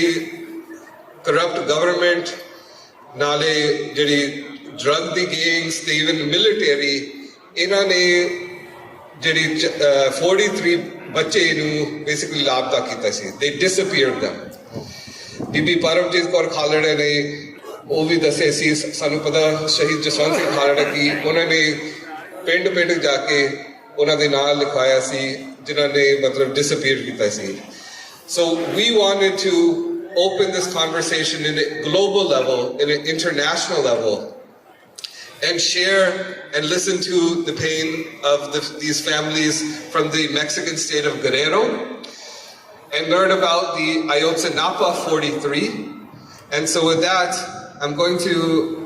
ਕਰਪਟ ਗਵਰਨਮੈਂਟ ਨਾਲੇ ਜਿਹੜੀ ਡਰੱਗ ਦੀ ਗੈਂਗਸ ਤੇ ਇਵਨ ਮਿਲਟਰੀ ਇਹਨਾਂ ਨੇ ਜਿਹੜੀ 43 ਬੱਚੇ ਨੂੰ ਬੇਸਿਕਲੀ ਲਾਪਤਾ ਕੀਤਾ ਸੀ ਦੇ ਡਿਸਅਪੀਅਰਡ ਦਮ ਬੀਬੀ ਪਰਮਜੀਤ ਕੌਰ ਖਾਲੜਾ ਨੇ ਉਹ ਵੀ ਦੱਸਿਆ ਸੀ ਸਾਨੂੰ ਪਤਾ ਸ਼ਹੀਦ ਜਸਵੰਤ ਸਿੰਘ ਖਾਲੜਾ ਕੀ ਉਹਨਾਂ ਨੇ ਪਿੰਡ ਪਿੰਡ ਜਾ ਕੇ ਉਹਨਾਂ ਦੇ ਨਾਂ ਲਿਖਵਾਇਆ ਸੀ ਜਿਨ੍ਹਾਂ ਨੇ ਮਤਲਬ ਡਿਸਅਪੀਅਰ ਕੀਤਾ ਸੀ so we wanted to open this conversation in a global level, in an international level, and share and listen to the pain of these families from the Mexican state of Guerrero, and learn about the Ayotzinapa 43. And so with that, I'm going to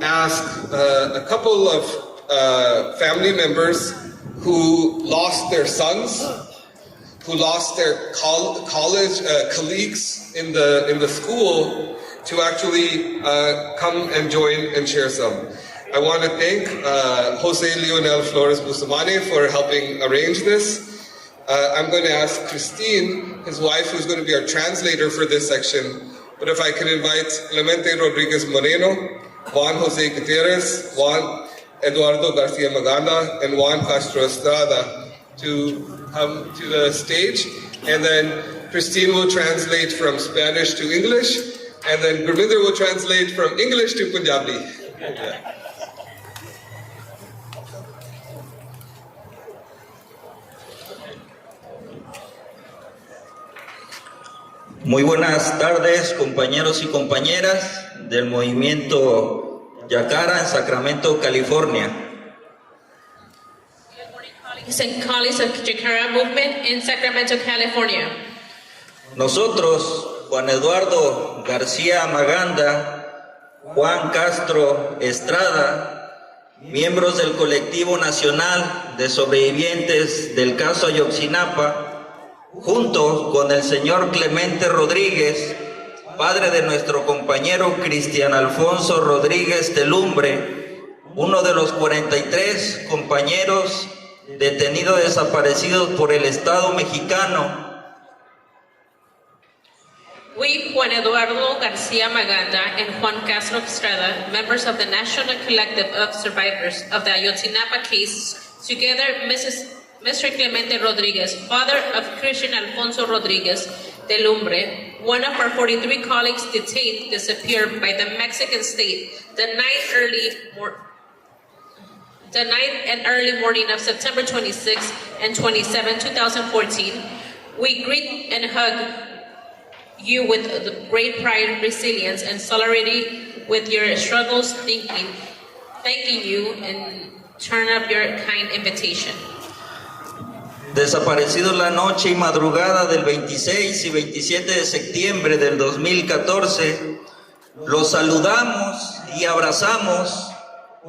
ask a couple of family members who lost their sons, who lost their college colleagues in the school, to actually come and join and share some. I want to thank Jose Leonel Flores Bustamante for helping arrange this. I'm going to ask Christine, his wife, who's going to be our translator for this section, but if I can invite Clemente Rodriguez Moreno, Juan Jose Gutierrez, Juan Eduardo Garcia Maganda, and Juan Castro Estrada to come to the stage, and then Christine will translate from Spanish to English, and then Gurvinder will translate from English to Punjabi. Muy buenas tardes, compañeros y compañeras del movimiento Yacara en Sacramento, California. And colleagues of Jacara movement in Sacramento, California. Nosotros, Juan Eduardo García Maganda, Juan Castro Estrada, miembros del Colectivo Nacional de Sobrevivientes del caso Ayotzinapa, junto con el señor Clemente Rodríguez, padre de nuestro compañero Cristian Alfonso Rodríguez Telumbre, uno de los 43 compañeros detenidos desaparecidos por el Estado mexicano. We, Juan Eduardo García Maganda and Juan Castro Estrada, members of the National Collective of Survivors of the Ayotzinapa case, together Mr. Clemente Rodriguez, father of Christian Alfonso Rodríguez Telumbre, one of our 43 colleagues detained, disappeared by the Mexican state the night and early morning of September 26 and 27, 2014. We greet and hug you with the great pride, resilience, and solidarity with your struggles, thanking you and turn up your kind invitation. Desaparecidos la noche y madrugada del 26 y 27 de septiembre del 2014, los saludamos y abrazamos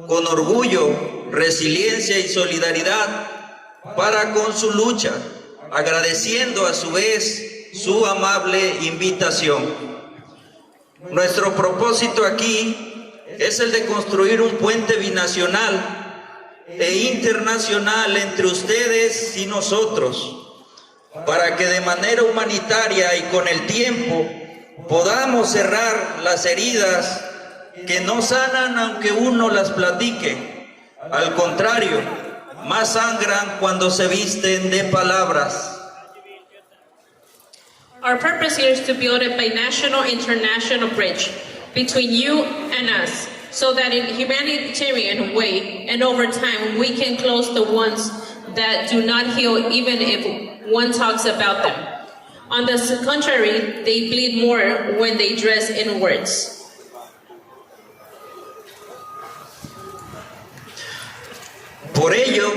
con orgullo, resiliencia y solidaridad para con su lucha, agradeciendo a su vez su amable invitación. Nuestro propósito aquí es el de construir un puente binacional e internacional entre ustedes y nosotros, para que de manera humanitaria y con el tiempo podamos cerrar las heridas que no sanan aunque uno las platique. Al contrario, más sangran cuando se visten de palabras. Our purpose here is to build a binational international bridge between you and us, so that in a humanitarian way and over time we can close the ones that do not heal even if one talks about them. On the contrary, they bleed more when they dress in words. Por ello,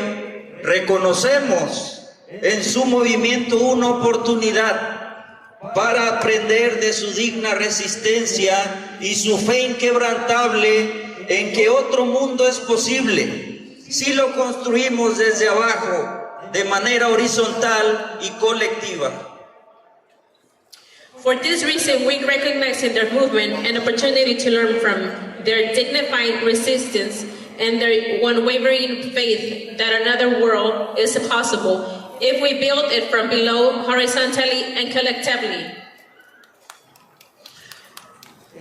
reconocemos en su movimiento una oportunidad para aprender de su digna resistencia y su fe inquebrantable en que otro mundo es posible si lo construimos desde abajo, de manera horizontal y colectiva. For this reason, we recognize in their movement an opportunity to learn from their dignified resistance and their unwavering faith that another world is possible if we build it from below, horizontally and collectively.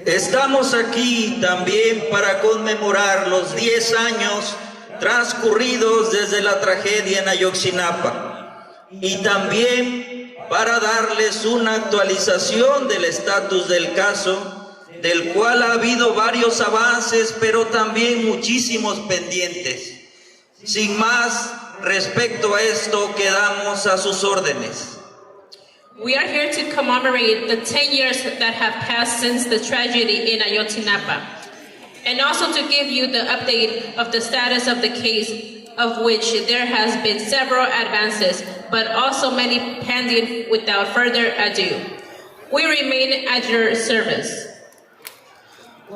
Estamos aquí también para conmemorar los 10 años transcurridos desde la tragedia en Ayotzinapa y también para darles una actualización del estatus del caso, del cual ha habido varios avances, pero también muchísimos pendientes. Sin más, respecto a esto, quedamos a sus órdenes. We are here to commemorate the 10 years that have passed since the tragedy in Ayotzinapa, and also to give you the update of the status of the case, of which there has been several advances, but also many pending. Without further ado, we remain at your service.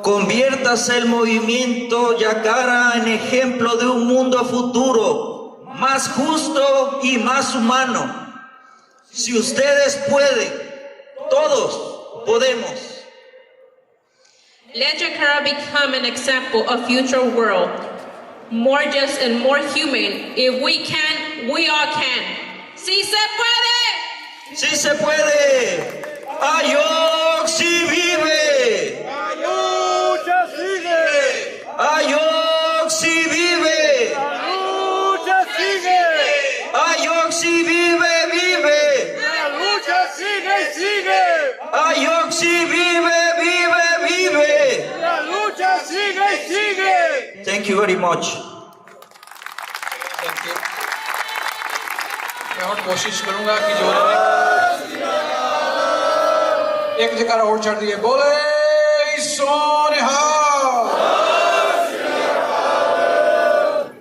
Conviértase el movimiento Yacara en ejemplo de un mundo futuro, más justo y más humano. Si ustedes pueden, todos podemos. Let Jakarta become an example of future world, more just and more human. If we can, we all can. ¡Sí se puede! ¡Sí se puede! ¡Ayoxi vive! lucha sigue. Ayoxi vive. La lucha sigue. Ayoxi vive, vive. La lucha sigue y sigue. Ayoxi vive, vive, vive. La lucha sigue y sigue. Thank you very much. मैं और कोशिश करूंगा कि जो एक जगह और चढ़ दिए बोले सोनिहा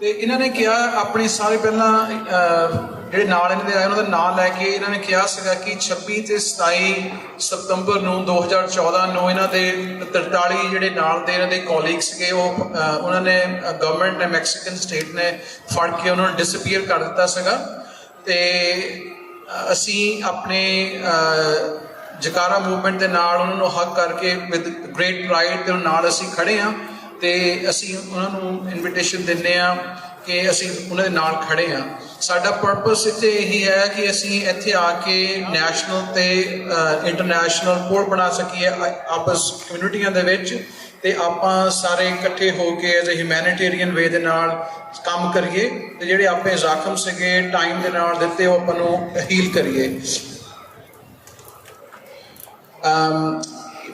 ਤੇ ਇਹਨਾਂ ਨੇ ਕਿਹਾ ਆਪਣੇ ਸਾਰੇ ਪਹਿਲਾਂ ਜਿਹੜੇ ਨਾਲ ਇਹਨਾਂ ਦੇ ਆਏ ਉਹਨਾਂ ਦਾ ਨਾਮ ਲੈ ਕੇ ਇਹਨਾਂ ਨੇ ਕਿਹਾ ਸੀਗਾ ਕਿ 26 ਤੇ 27 ਸਤੰਬਰ ਨੂੰ 2014 ਨੂੰ ਇਹਨਾਂ ਦੇ 43 ਜਿਹੜੇ ਨਾਲ ਦੇ ਇਹਨਾਂ ਦੇ ਕੋਲੀਗ ਸੀਗੇ ਉਹ ਉਹਨਾਂ ਨੇ ਗਵਰਨਮੈਂਟ ਨੇ ਮੈਕਸੀਕਨ ਸਟੇਟ ਨੇ ਫੜ ਕੇ ਉਹਨਾਂ ਨੂੰ ਡਿਸਅਪੀਅਰ ਕਰ ਦਿੱਤਾ ਸੀਗਾ ਤੇ ਅਸੀਂ ਆਪਣੇ ਜਕਾਰਾ ਮੂਵਮੈਂਟ ਦੇ ਨਾਲ ਉਹਨਾਂ ਨੂੰ ਹੱਕ ਕਰਕੇ ਵਿਦ ਗ੍ਰੇਟ ਪ੍ਰਾਈਡ ਤੇ ਨਾਲ ਅਸੀਂ ਖੜੇ ਹਾਂ ਤੇ ਅਸੀਂ ਉਹਨਾਂ ਨੂੰ ਇਨਵੀਟੇਸ਼ਨ ਦਿੰਦੇ ਹਾਂ ਕਿ ਅਸੀਂ ਉਹਨਾਂ ਦੇ ਨਾਲ ਖੜੇ ਹਾਂ ਸਾਡਾ ਪਰਪਸ ਇੱਥੇ ਇਹੀ ਹੈ ਕਿ ਅਸੀਂ ਇੱਥੇ ਆ ਕੇ ਨੈਸ਼ਨਲ ਤੇ ਇੰਟਰਨੈਸ਼ਨਲ ਪੁਲ ਬਣਾ ਸਕੀਏ ਆਪਸ ਕਮਿਊਨਿਟੀਆਂ ਦੇ ਵਿੱਚ ਤੇ ਆਪਾਂ ਸਾਰੇ ਇਕੱਠੇ ਹੋ ਕੇ ਐਜ਼ ਅ ਹਿਊਮੈਨਿਟੇਰੀਅਨ ਵੇ ਦੇ ਨਾਲ ਕੰਮ ਕਰੀਏ ਤੇ ਜਿਹੜੇ ਆਪਣੇ ਜ਼ਖਮ ਸੀਗੇ ਟਾਈਮ ਦੇ ਨਾਲ ਦਿੱਤੇ ਉਹ ਆਪਾਂ ਨੂੰ ਹੀਲ ਕਰੀਏ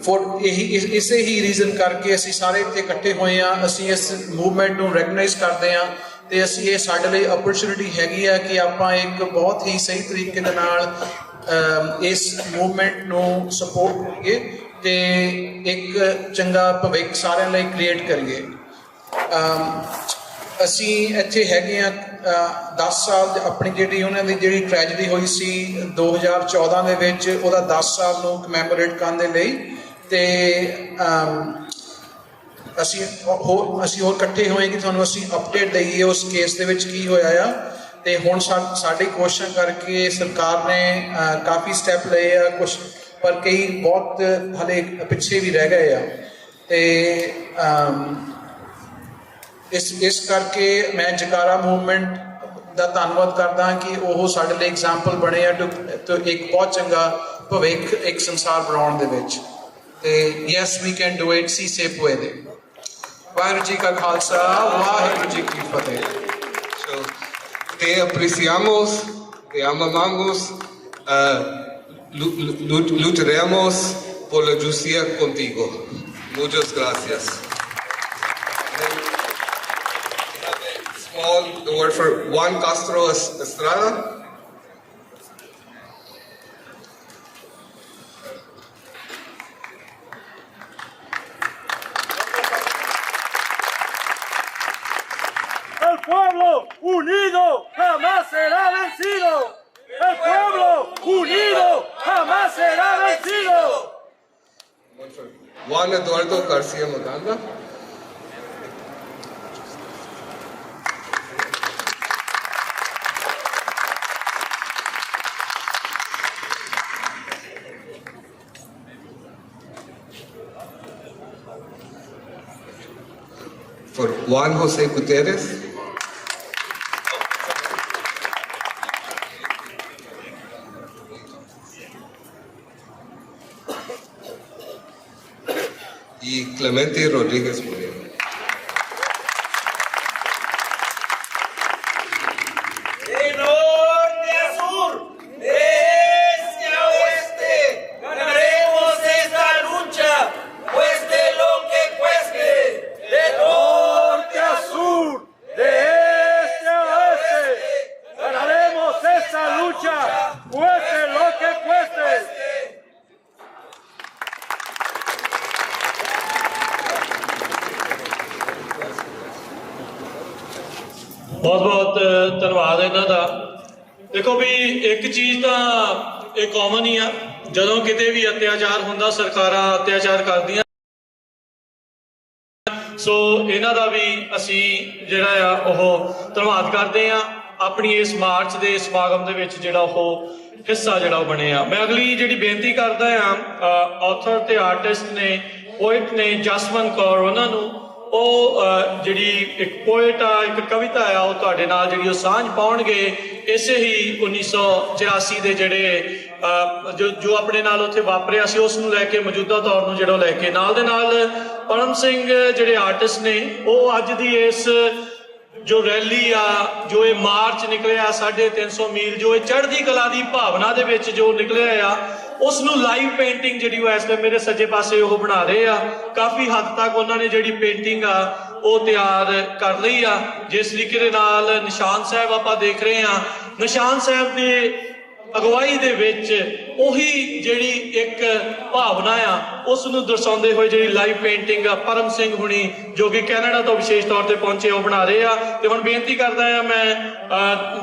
ਫੋਰ ਇਸੇ ਹੀ ਰੀਜ਼ਨ ਕਰਕੇ ਅਸੀਂ ਸਾਰੇ ਇੱਥੇ ਇਕੱਠੇ ਹੋਏ ਹਾਂ ਅਸੀਂ ਇਸ ਮੂਵਮੈਂਟ ਨੂੰ ਰੈਕਗਨਾਈਜ਼ ਕਰਦੇ ਹਾਂ ਤੇ ਅਸੀਂ ਇਹ ਸਾਡੇ ਲਈ ਅਪਰਚੁਨਿਟੀ ਹੈਗੀ ਆ ਕਿ ਆਪਾਂ ਇੱਕ ਬਹੁਤ ਹੀ ਸਹੀ ਤਰੀਕੇ ਦੇ ਨਾਲ ਇਸ ਮੂਵਮੈਂਟ ਨੂੰ ਸਪੋਰਟ ਕਰੀਏ ਤੇ ਇੱਕ ਚੰਗਾ ਭਵਿੱਖ ਸਾਰਿਆਂ ਲਈ ਕ੍ਰੀਏਟ ਕਰੀਏ ਅਸੀਂ ਇੱਥੇ ਹੈਗੇ ਆ 10 ਸਾਲ ਆਪਣੀ ਜਿਹੜੀ ਉਹਨਾਂ ਦੀ ਜਿਹੜੀ ਟ੍ਰੈਜਡੀ ਹੋਈ ਸੀ 2014 ਦੇ ਵਿੱਚ ਉਹਦਾ 10 ਸਾਲ ਨੂੰ ਕਮੈਮੋਰੇਟ ਕਰਨ ਦੇ ਲਈ ਤੇ ਅਸੀਂ ਹੋਰ ਇਕੱਠੇ ਹੋਏ ਕਿ ਤੁਹਾਨੂੰ ਅਸੀਂ ਅਪਡੇਟ ਦਈਏ ਉਸ ਕੇਸ ਦੇ ਵਿੱਚ ਕੀ ਹੋਇਆ ਆ ਤੇ ਹੁਣ ਸਾਡੀ ਕੋਸ਼ਿਸ਼ ਕਰਕੇ ਸਰਕਾਰ ਨੇ ਕਾਫੀ ਸਟੈਪ ਲਏ ਆ ਕੁਝ ਪਰ ਕਈ ਬਹੁਤ ਹਲੇ ਪਿੱਛੇ ਵੀ ਰਹਿ ਗਏ ਆ ਤੇ ਇਸ ਕਰਕੇ ਮੈਂ ਜਕਾਰਾ ਮੂਵਮੈਂਟ ਦਾ ਧੰਨਵਾਦ ਕਰਦਾ ਕਿ ਉਹ ਸਾਡੇ ਲਈ ਐਗਜ਼ਾਮਪਲ ਬਣੇ ਆ ਤੇ ਇੱਕ ਬਹੁਤ ਚੰਗਾ ਭਵਿੱਖ ਇੱਕ ਸੰਸਾਰ ਬਣਾਉਣ ਦੇ ਵਿੱਚ ਤੇ yes we can do it ਸੀ ਸੇ ਪੁਏਦੇ ਵਾਹਿਗੁਰੂ ਜੀ ਕਾ ਖਾਲਸਾ ਵਾਹਿਗੁਰੂ ਜੀ ਕੀ ਫਤਿਹ Te apreciamos, te amamos, lucharemos por la justicia contigo. Muchas gracias. The word for Juan Castro Estrada. El pueblo unido jamás será vencido. El pueblo unido jamás será vencido. Juan Eduardo García Maganda. For Juan José Gutierrez. Y Clemente Rodríguez Moreno. De norte a sur, de este a oeste, ganaremos esta lucha, cueste lo que cueste. De norte a sur, de este a oeste, ganaremos esta lucha, cueste lo que cueste. ਬਹੁਤ ਬਹੁਤ ਧੰਨਵਾਦ ਇਹਨਾਂ ਦਾ। ਦੇਖੋ ਵੀ ਇੱਕ ਚੀਜ਼ ਤਾਂ ਇਹ common ਹੀ ਆ, ਜਦੋਂ ਕਿਤੇ ਵੀ ਅਤਿਆਚਾਰ ਹੁੰਦਾ ਸਰਕਾਰਾਂ ਅਤਿਆਚਾਰ ਕਰਦੀਆਂ, ਸੋ ਇਹਨਾਂ ਦਾ ਵੀ ਅਸੀਂ ਜਿਹੜਾ ਆ ਉਹ ਧੰਨਵਾਦ ਕਰਦੇ ਆ ਆਪਣੀ ਇਸ ਮਾਰਚ ਦੇ ਸਮਾਗਮ ਦੇ ਵਿੱਚ ਜਿਹੜਾ ਉਹ ਹਿੱਸਾ ਜਿਹੜਾ ਉਹ ਬਣੇ ਆ। ਮੈਂ ਅਗਲੀ ਜਿਹੜੀ ਬੇਨਤੀ ਕਰਦਾ ਆ ਆਥਰ ਤੇ ਆਰਟਿਸਟ ਨੇ, ਪੋਇਟ ਨੇ ਜਸਵੰਤ ਕੌਰ, ਉਹਨਾਂ ਨੂੰ ਉਹ ਜਿਹੜੀ ਇੱਕ ਪੋਇਟ ਆ, ਇੱਕ ਕਵਿਤਾ ਆ, ਉਹ ਤੁਹਾਡੇ ਨਾਲ ਜਿਹੜੀ ਉਹ ਸਾਂਝ ਪਾਉਣਗੇ ਇਸੇ ਹੀ 1984 ਦੇ ਜਿਹੜੇ ਜੋ ਆਪਣੇ ਨਾਲ ਉੱਥੇ ਵਾਪਰਿਆ ਸੀ ਉਸ ਨੂੰ ਲੈ ਕੇ, ਮੌਜੂਦਾ ਦੌਰ ਨੂੰ ਜਿਹੜਾ ਲੈ ਕੇ। ਨਾਲ ਦੇ ਨਾਲ ਪਰਮ ਸਿੰਘ ਜਿਹੜੇ ਆਰਟਿਸਟ ਨੇ, ਉਹ ਅੱਜ ਦੀ ਇਸ ਜੋ ਰੈਲੀ ਆ, ਜੋ ਇਹ ਮਾਰਚ ਨਿਕਲਿਆ 350 ਮੀਲ, ਜੋ ਇਹ ਚੜ੍ਹਦੀ ਕਲਾ ਦੀ ਭਾਵਨਾ ਦੇ ਵਿੱਚ ਜੋ ਨਿਕਲਿਆ ਆ, ਉਸ ਨੂੰ ਲਾਈਵ ਪੇਂਟਿੰਗ ਜਿਹੜੀ ਉਹ ਇਸ ਟਾਈਮ ਮੇਰੇ ਸੱਜੇ ਪਾਸੇ ਉਹ ਬਣਾ ਰਹੇ ਆ। ਕਾਫੀ ਹੱਦ ਤੱਕ ਉਹਨਾਂ ਨੇ ਜਿਹੜੀ ਪੇਂਟਿੰਗ ਆ ਉਹ ਤਿਆਰ ਕਰ ਲਈ ਆ। ਜਿਸ ਤਰੀਕੇ ਦੇ ਨਾਲ ਨਿਸ਼ਾਨ ਸਾਹਿਬ ਆਪਾਂ ਦੇਖ ਰਹੇ ਆ, ਨਿਸ਼ਾਨ ਸਾਹਿਬ ਦੇ ਅਗਵਾਈ ਦੇ ਵਿੱਚ ਉਹੀ ਜਿਹੜੀ ਇੱਕ ਭਾਵਨਾ ਆ ਉਸ ਨੂੰ ਦਰਸਾਉਂਦੇ ਹੋਏ ਜਿਹੜੀ ਲਾਈਵ ਪੇਂਟਿੰਗ ਆ ਪਰਮ ਸਿੰਘ ਹੁਣੀ ਜੋ ਕਿ ਕੈਨੇਡਾ ਤੋਂ ਵਿਸ਼ੇਸ਼ ਤੌਰ ਤੇ ਪਹੁੰਚੇ ਉਹ ਬਣਾ ਰਹੇ ਆ। ਤੇ ਹੁਣ ਬੇਨਤੀ ਕਰਦਾ ਆ ਮੈਂ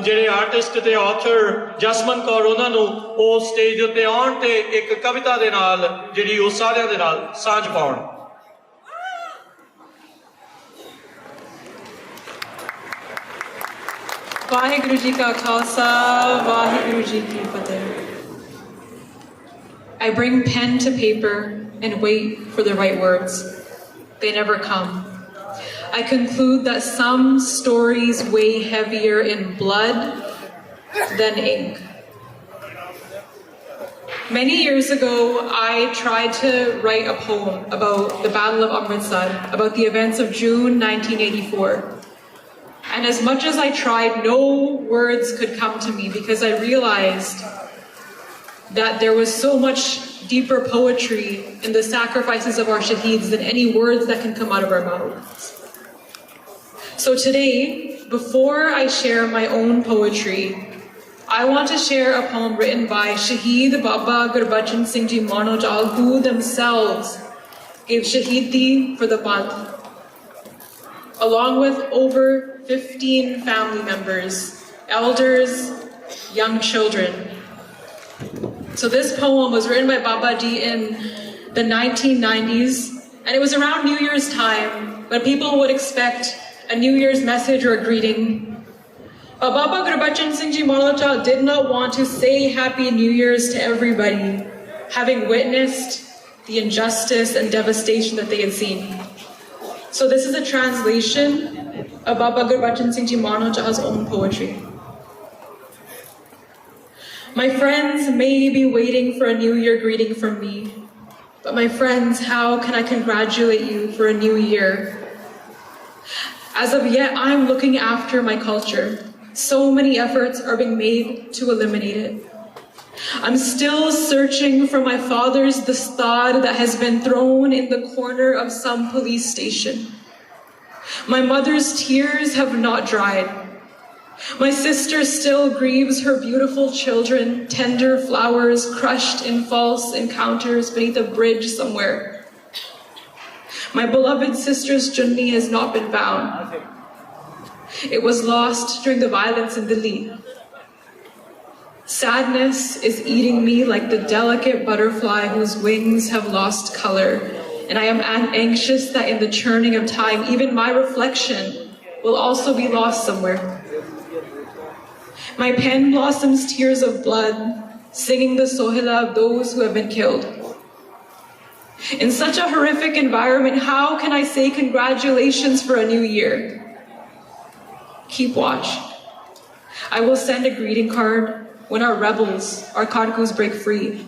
ਜਿਹੜੇ ਆਰਟਿਸਟ ਤੇ ਆਥਰ ਜਸਵੰਤ ਕੌਰ, ਉਹਨਾਂ ਨੂੰ ਉਹ ਸਟੇਜ ਦੇ ਉੱਤੇ ਆਉਣ ਤੇ ਇੱਕ ਕਵਿਤਾ ਦੇ ਨਾਲ ਜਿਹੜੀ ਉਹ ਸਾਰਿਆਂ ਦੇ ਨਾਲ ਸਾਂਝ ਪਾਉਣ। ਵਾਹਿਗੁਰੂ ਜੀ ਕਾ ਖਾਲਸਾ, ਵਾਹਿਗੁਰੂ ਜੀ ਕੀ ਫਤਿਹ। I bring pen to paper and wait for the right words. They never come. I conclude that some stories weigh heavier in blood than ink. Many years ago, I tried to write a poem about the Battle of Amritsar, about the events of June 1984. And as much as I tried, no words could come to me because I realized that there was so much deeper poetry in the sacrifices of our shaheeds than any words that can come out of our mouths. So today, before I share my own poetry, I want to share a poem written by Shaheed Baba Gurbachan Singh Ji Manojal, who themselves gave Shaheedi for the month, along with over 15 family members, elders, young children. So this poem was written by Babaji in the 1990s, and it was around New Year's time when people would expect a New Year's message or a greeting. But Baba Gurbachan Singh Ji Maharaj did not want to say Happy New Year's to everybody, having witnessed the injustice and devastation that they had seen. So this is a translation of Baba Gurbachan Singh Ji Maharaj's own poetry. My friends may be waiting for a New Year greeting from me, but my friends, how can I congratulate you for a new year? As of yet, I'm looking after my culture. So many efforts are being made to eliminate it. I'm still searching for my father's dastard that has been thrown in the corner of some police station. My mother's tears have not dried. My sister still grieves her beautiful children, tender flowers crushed in false encounters beneath a bridge somewhere. My beloved sister's journey has not been found. It was lost during the violence in Delhi. Sadness is eating me like the delicate butterfly whose wings have lost color, and I am anxious that in the churning of time, even my reflection will also be lost somewhere. My pen blossoms tears of blood, singing the sohila of those who have been killed. In such a horrific environment, how can I say congratulations for a new year? Keep watch. I will send a greeting card when our rebels, our Karkus, break free.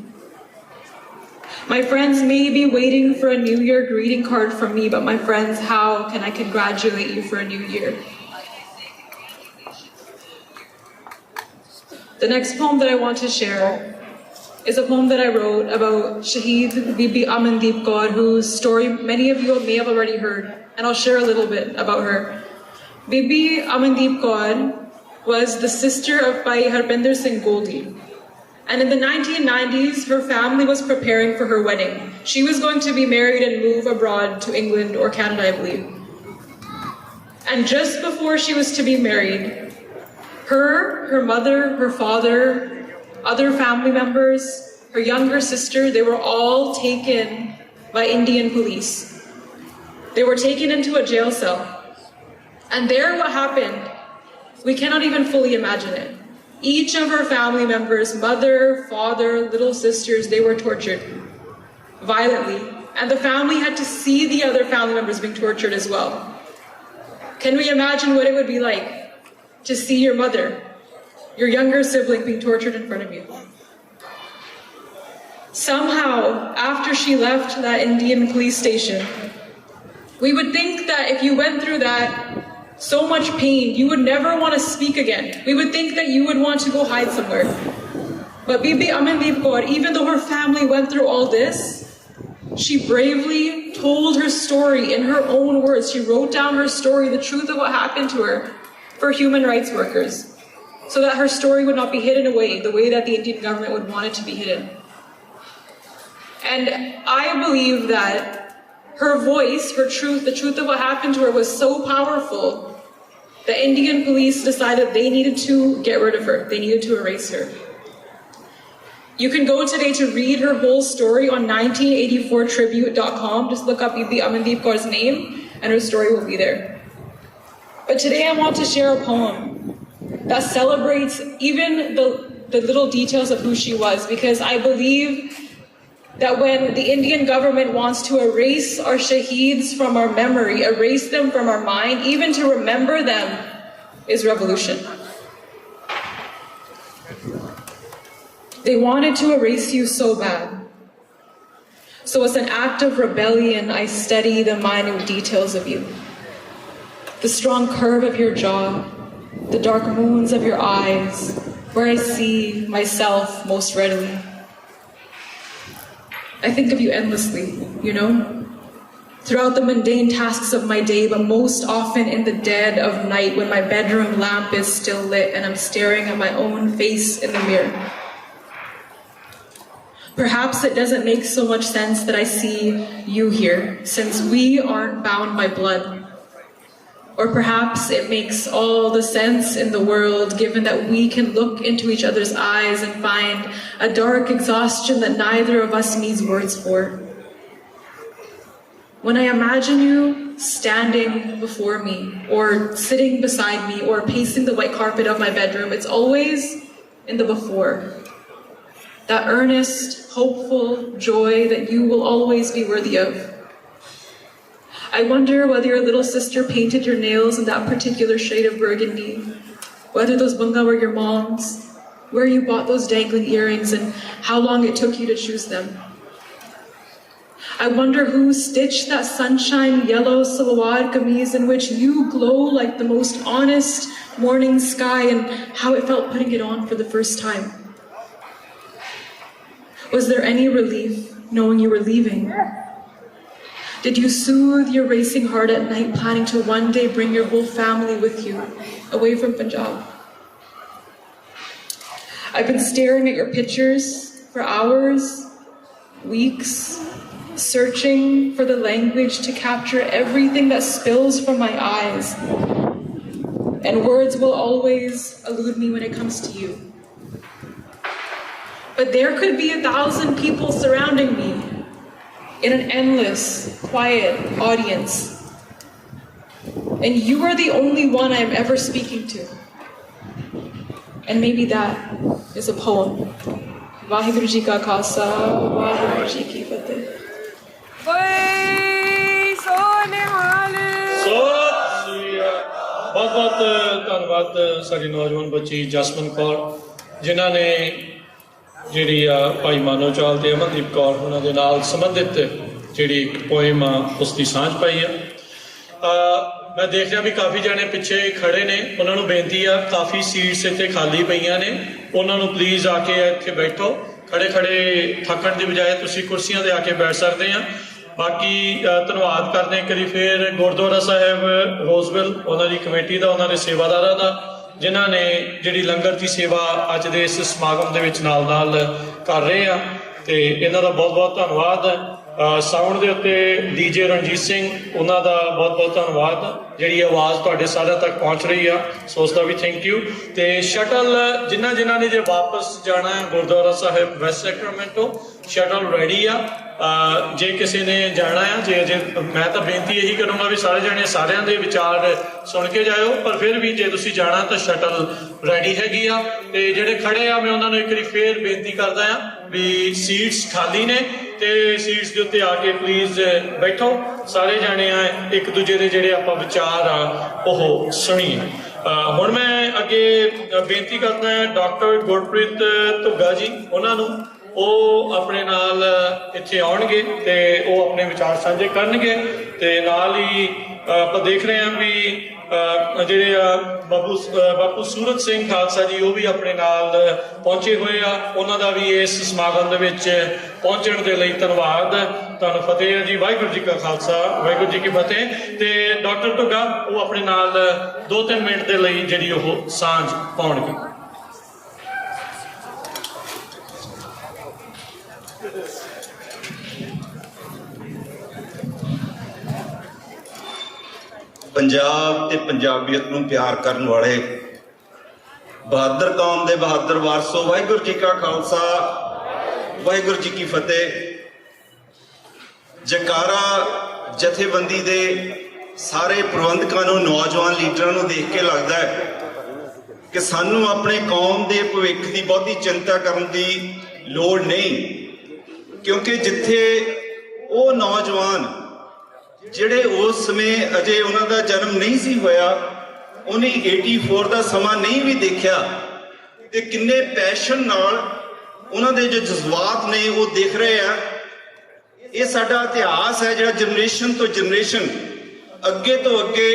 My friends may be waiting for a New Year greeting card from me, but my friends, how can I congratulate you for a new year? The next poem that I want to share is a poem that I wrote about Shaheed Bibi Amandeep Kaur, whose story many of you may have already heard, and I'll share a little bit about her. Bibi Amandeep Kaur was the sister of Bhai Harbinder Singh Goldie. And in the 1990s, her family was preparing for her wedding. She was going to be married and move abroad to England or Canada, I believe. And just before she was to be married, her mother, her father, other family members, her younger sister, they were all taken by Indian police. They were taken into a jail cell. And there what happened, we cannot even fully imagine it. Each of her family members, mother, father, little sisters, they were tortured violently. And the family had to see the other family members being tortured as well. Can we imagine what it would be like to see your mother, your younger sibling being tortured in front of you? Somehow, after she left that Indian police station, we would think that if you went through that, so much pain, you would never want to speak again. We would think that you would want to go hide somewhere. But Bibi Amandeep Kaur, even though her family went through all this, she bravely told her story in her own words. She wrote down her story, the truth of what happened to her, for human rights workers, so that her story would not be hidden away the way that the Indian government would want it to be hidden. And I believe that her voice, her truth, the truth of what happened to her was so powerful that Indian police decided they needed to get rid of her. They needed to erase her. You can go today to read her whole story on 1984tribute.com. Just look up Bibi Amandeep Kaur's name and her story will be there. But today I want to share a poem that celebrates even the little details of who she was, because I believe that when the Indian government wants to erase our shaheeds from our memory, erase them from our mind, even to remember them is revolution. They wanted to erase you so bad. So as an act of rebellion, I study the minute details of you. The strong curve of your jaw, the dark moons of your eyes, where I see myself most readily. I think of you endlessly, you know, throughout the mundane tasks of my day, but most often in the dead of night when my bedroom lamp is still lit and I'm staring at my own face in the mirror. Perhaps it doesn't make so much sense that I see you here, since we aren't bound by blood. Or perhaps it makes all the sense in the world, given that we can look into each other's eyes and find a dark exhaustion that neither of us needs words for. When I imagine you standing before me, or sitting beside me, or pacing the white carpet of my bedroom, it's always in the before. That earnest, hopeful joy that you will always be worthy of. I wonder whether your little sister painted your nails in that particular shade of burgundy, whether those bunga were your mom's, where you bought those dangling earrings, and how long it took you to choose them. I wonder who stitched that sunshine yellow salwar kameez in which you glow like the most honest morning sky, and how it felt putting it on for the first time. Was there any relief knowing you were leaving? Did you soothe your racing heart at night, planning to one day bring your whole family with you away from Punjab? I've been staring at your pictures for hours, weeks, searching for the language to capture everything that spills from my eyes. And words will always elude me when it comes to you. But there could be 1,000 people surrounding me in an endless, quiet audience. And you are the only one I'm ever speaking to. And maybe that is a poem. Vaheguru Ji Ka Khalsa, Vaheguru Ji Ki Fateh. बहुत बहुत धन्यवाद साड़ी नौजवान बच्ची जसमन कौर जिन्हों ने जी भाई मानो चाल ते अमनदीप कौर उन्होंने नाल संबंधित जी पोएम उसकी सांझ पाई है। मैं देख रहा भी काफ़ी जने पिछे खड़े ने, उन्होंने बेनती है काफ़ी सीट्स इतने खाली पईयां ने, उन्होंने प्लीज़ आके इत्थे बैठो, खड़े खड़े थकन की बजाय तुसी कुर्सियां दे आके बैठ सकते हैं। बाकी धन्यवाद करते हैं करी फिर गुरुद्वारा साहब रोजविल उन्होंने कमेटी का उन्होंने सेवादारा का जिन्होंने जी लंगर की सेवा अज के इस समागम के नाल कर रहे हैं तो इन्हों का बहुत बहुत धन्यवाद। साउंड के उत्ते डीजे रणजीत सिंह उन्हों का बहुत बहुत धन्यवाद जी आवाज़ तुहाडे सारे तक पहुँच रही है, सो उसका भी थैंक यू। तो शटल जिन्हों ने जो वापस जाना है गुरुद्वारा साहब वेस्ट सैक्रामेंटो शटल रेडी आ, जे किसी ने जाना है जे जे मैं तो बेनती यही करूँगा भी सारे जने सारिਆਂ ਦੇ विचार सुन के जाओ, पर फिर भी जे तुसी जाना तो शटल रेडी हैगी आ। ते जेडे खड़े आ मैं उन्होंने एक बार फिर बेनती करदा आ भी सीट्स खाली ने ते सीट्स के उत्ते आके प्लीज़ बैठो, सारे जाने आ एक दूजे के जेडे आपां विचार आ ओह सुनीए। हुण मैं अगे बेनती करदा है डॉक्टर गुरप्रीत धुग्गा जी उन्होंने ਉਹ ਆਪਣੇ ਨਾਲ ਇੱਥੇ ਆਉਣਗੇ ਤੇ ਉਹ ਆਪਣੇ ਵਿਚਾਰ ਸਾਂਝੇ ਕਰਨਗੇ ਤੇ ਨਾਲ ਹੀ ਆਪਾਂ ਦੇਖ ਰਹੇ ਹਾਂ ਵੀ ਜਿਹੜੇ ਬਾਪੂ ਸੂਰਤ ਸਿੰਘ ਖਾਲਸਾ ਜੀ ਉਹ ਵੀ ਆਪਣੇ ਨਾਲ ਪਹੁੰਚੇ ਹੋਏ ਆ, ਉਹਨਾਂ ਦਾ ਵੀ ਇਸ ਸਮਾਗਮ ਦੇ ਵਿੱਚ ਪਹੁੰਚਣ ਦੇ ਲਈ ਧੰਨਵਾਦ। ਤੁਹਾਨੂੰ ਫਤਿਹ ਹੈ ਜੀ। ਵਾਹਿਗੁਰੂ ਜੀ ਕਾ ਖਾਲਸਾ ਵਾਹਿਗੁਰੂ ਜੀ ਕੀ ਫਤਿਹ। ਤੇ ਡਾਕਟਰ ਧੁੱਗਾ ਉਹ ਆਪਣੇ ਨਾਲ 2-3 ਮਿੰਟ ਦੇ ਲਈ ਜਿਹੜੀ ਉਹ ਸਾਂਝ ਪਾਉਣਗੇ। पंजाब ते पंजाबियत नूं प्यार करन वाले बहादुर कौम दे बहादुर वारसो वाहिगुरू जी का खालसा वाहिगुरू जी की फतेह। जकारा जथेबंदी दे सारे प्रबंधकां नूं नौजवान लीडरां नूं देख के लगदा है कि सानूं अपने कौम दे भविख दी बहुती चिंता करन दी लोड़ नहीं, क्योंकि जिथे वो नौजवान ਜਿਹੜੇ उस समय अजे उन्होंने जन्म नहीं सी होया, उन्हें 84 का समा नहीं भी देखा ते किन्ने पैशन नाल उन्होंने जो जज्बात ने वो देख रहे हैं। ये साडा इतिहास है जो जनरेशन तो जनरेशन अगे तो अगे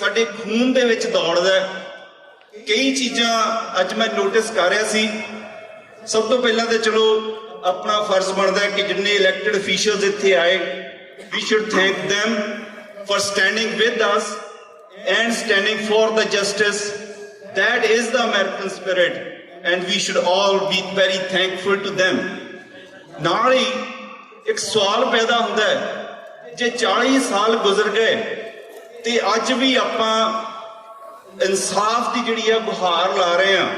साडे खून दे विच दौड़दा है। कई चीज़ां अज मैं नोटिस कर रहा सी। सब तो पहला तो चलो अपना फर्ज बनता है कि जिन्ने इलैक्टेड ऑफिशियल्स इत्थे आए we should thank them for standing with us and standing for the justice. That is the American spirit and we should all be very thankful to them. नाल ही एक सवाल पैदा होता है जे 40 साल गुजर गए ते अज भी आपां इंसाफ की जिहड़ी गुहार ला रहे हैं।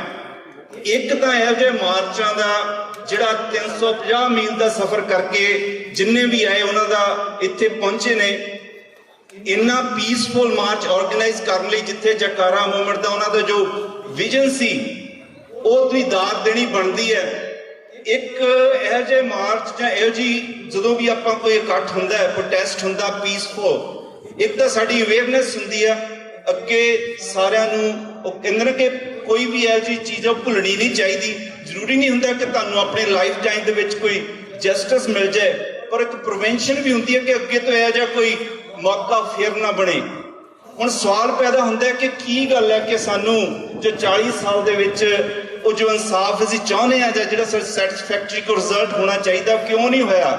एक तो इहो जिहे मार्चां दा जिहड़ा 350 मील का सफर करके जिन्ने भी आए उन्होंने इत्थे पहुंचे ने, इन्ना पीसफुल मार्च ऑर्गेनाइज करने लई जिथे जकारा मूवमेंट का उन्होंने जो विजन सी वो भी दाद देनी बनती है। एक इहो जिहे मार्च जां इहो जी जदों भी आपां कोई इकट्ठ हुंदा है प्रोटेस्ट हुंदा पीसफुल, एक तो साडी अवेयरनेस हुंदी है अगे सारिआं नूं ਉਹ ਕਹਿੰਦੇ ਨੇ कि कोई भी ਇਹੋ ਜਿਹੀ चीज़ भुलनी नहीं चाहिए। जरूरी नहीं होंदा कि तुहानूं अपने लाइफ टाइम दे विच कोई जस्टिस मिल जाए, पर एक प्रिवेंशन भी होंदी है कि अगे तो यह जिहा कोई मौका फिर ना बने। हुण सवाल पैदा होंदा है कि की गल है कि सानूं जो 40 साल दे विच ਉਹ ਜੋ ਇਨਸਾਫ ਅਸੀਂ ਚਾਹੁੰਦੇ ਹਾਂ ਜਾਂ ਜਿਹੜਾ ਸੈਟੀਸਫੈਕਟਰੀ ਕੋ ਰਿਜ਼ਲਟ ਹੋਣਾ ਚਾਹੀਦਾ ਕਿਉਂ ਨਹੀਂ ਹੋਇਆ।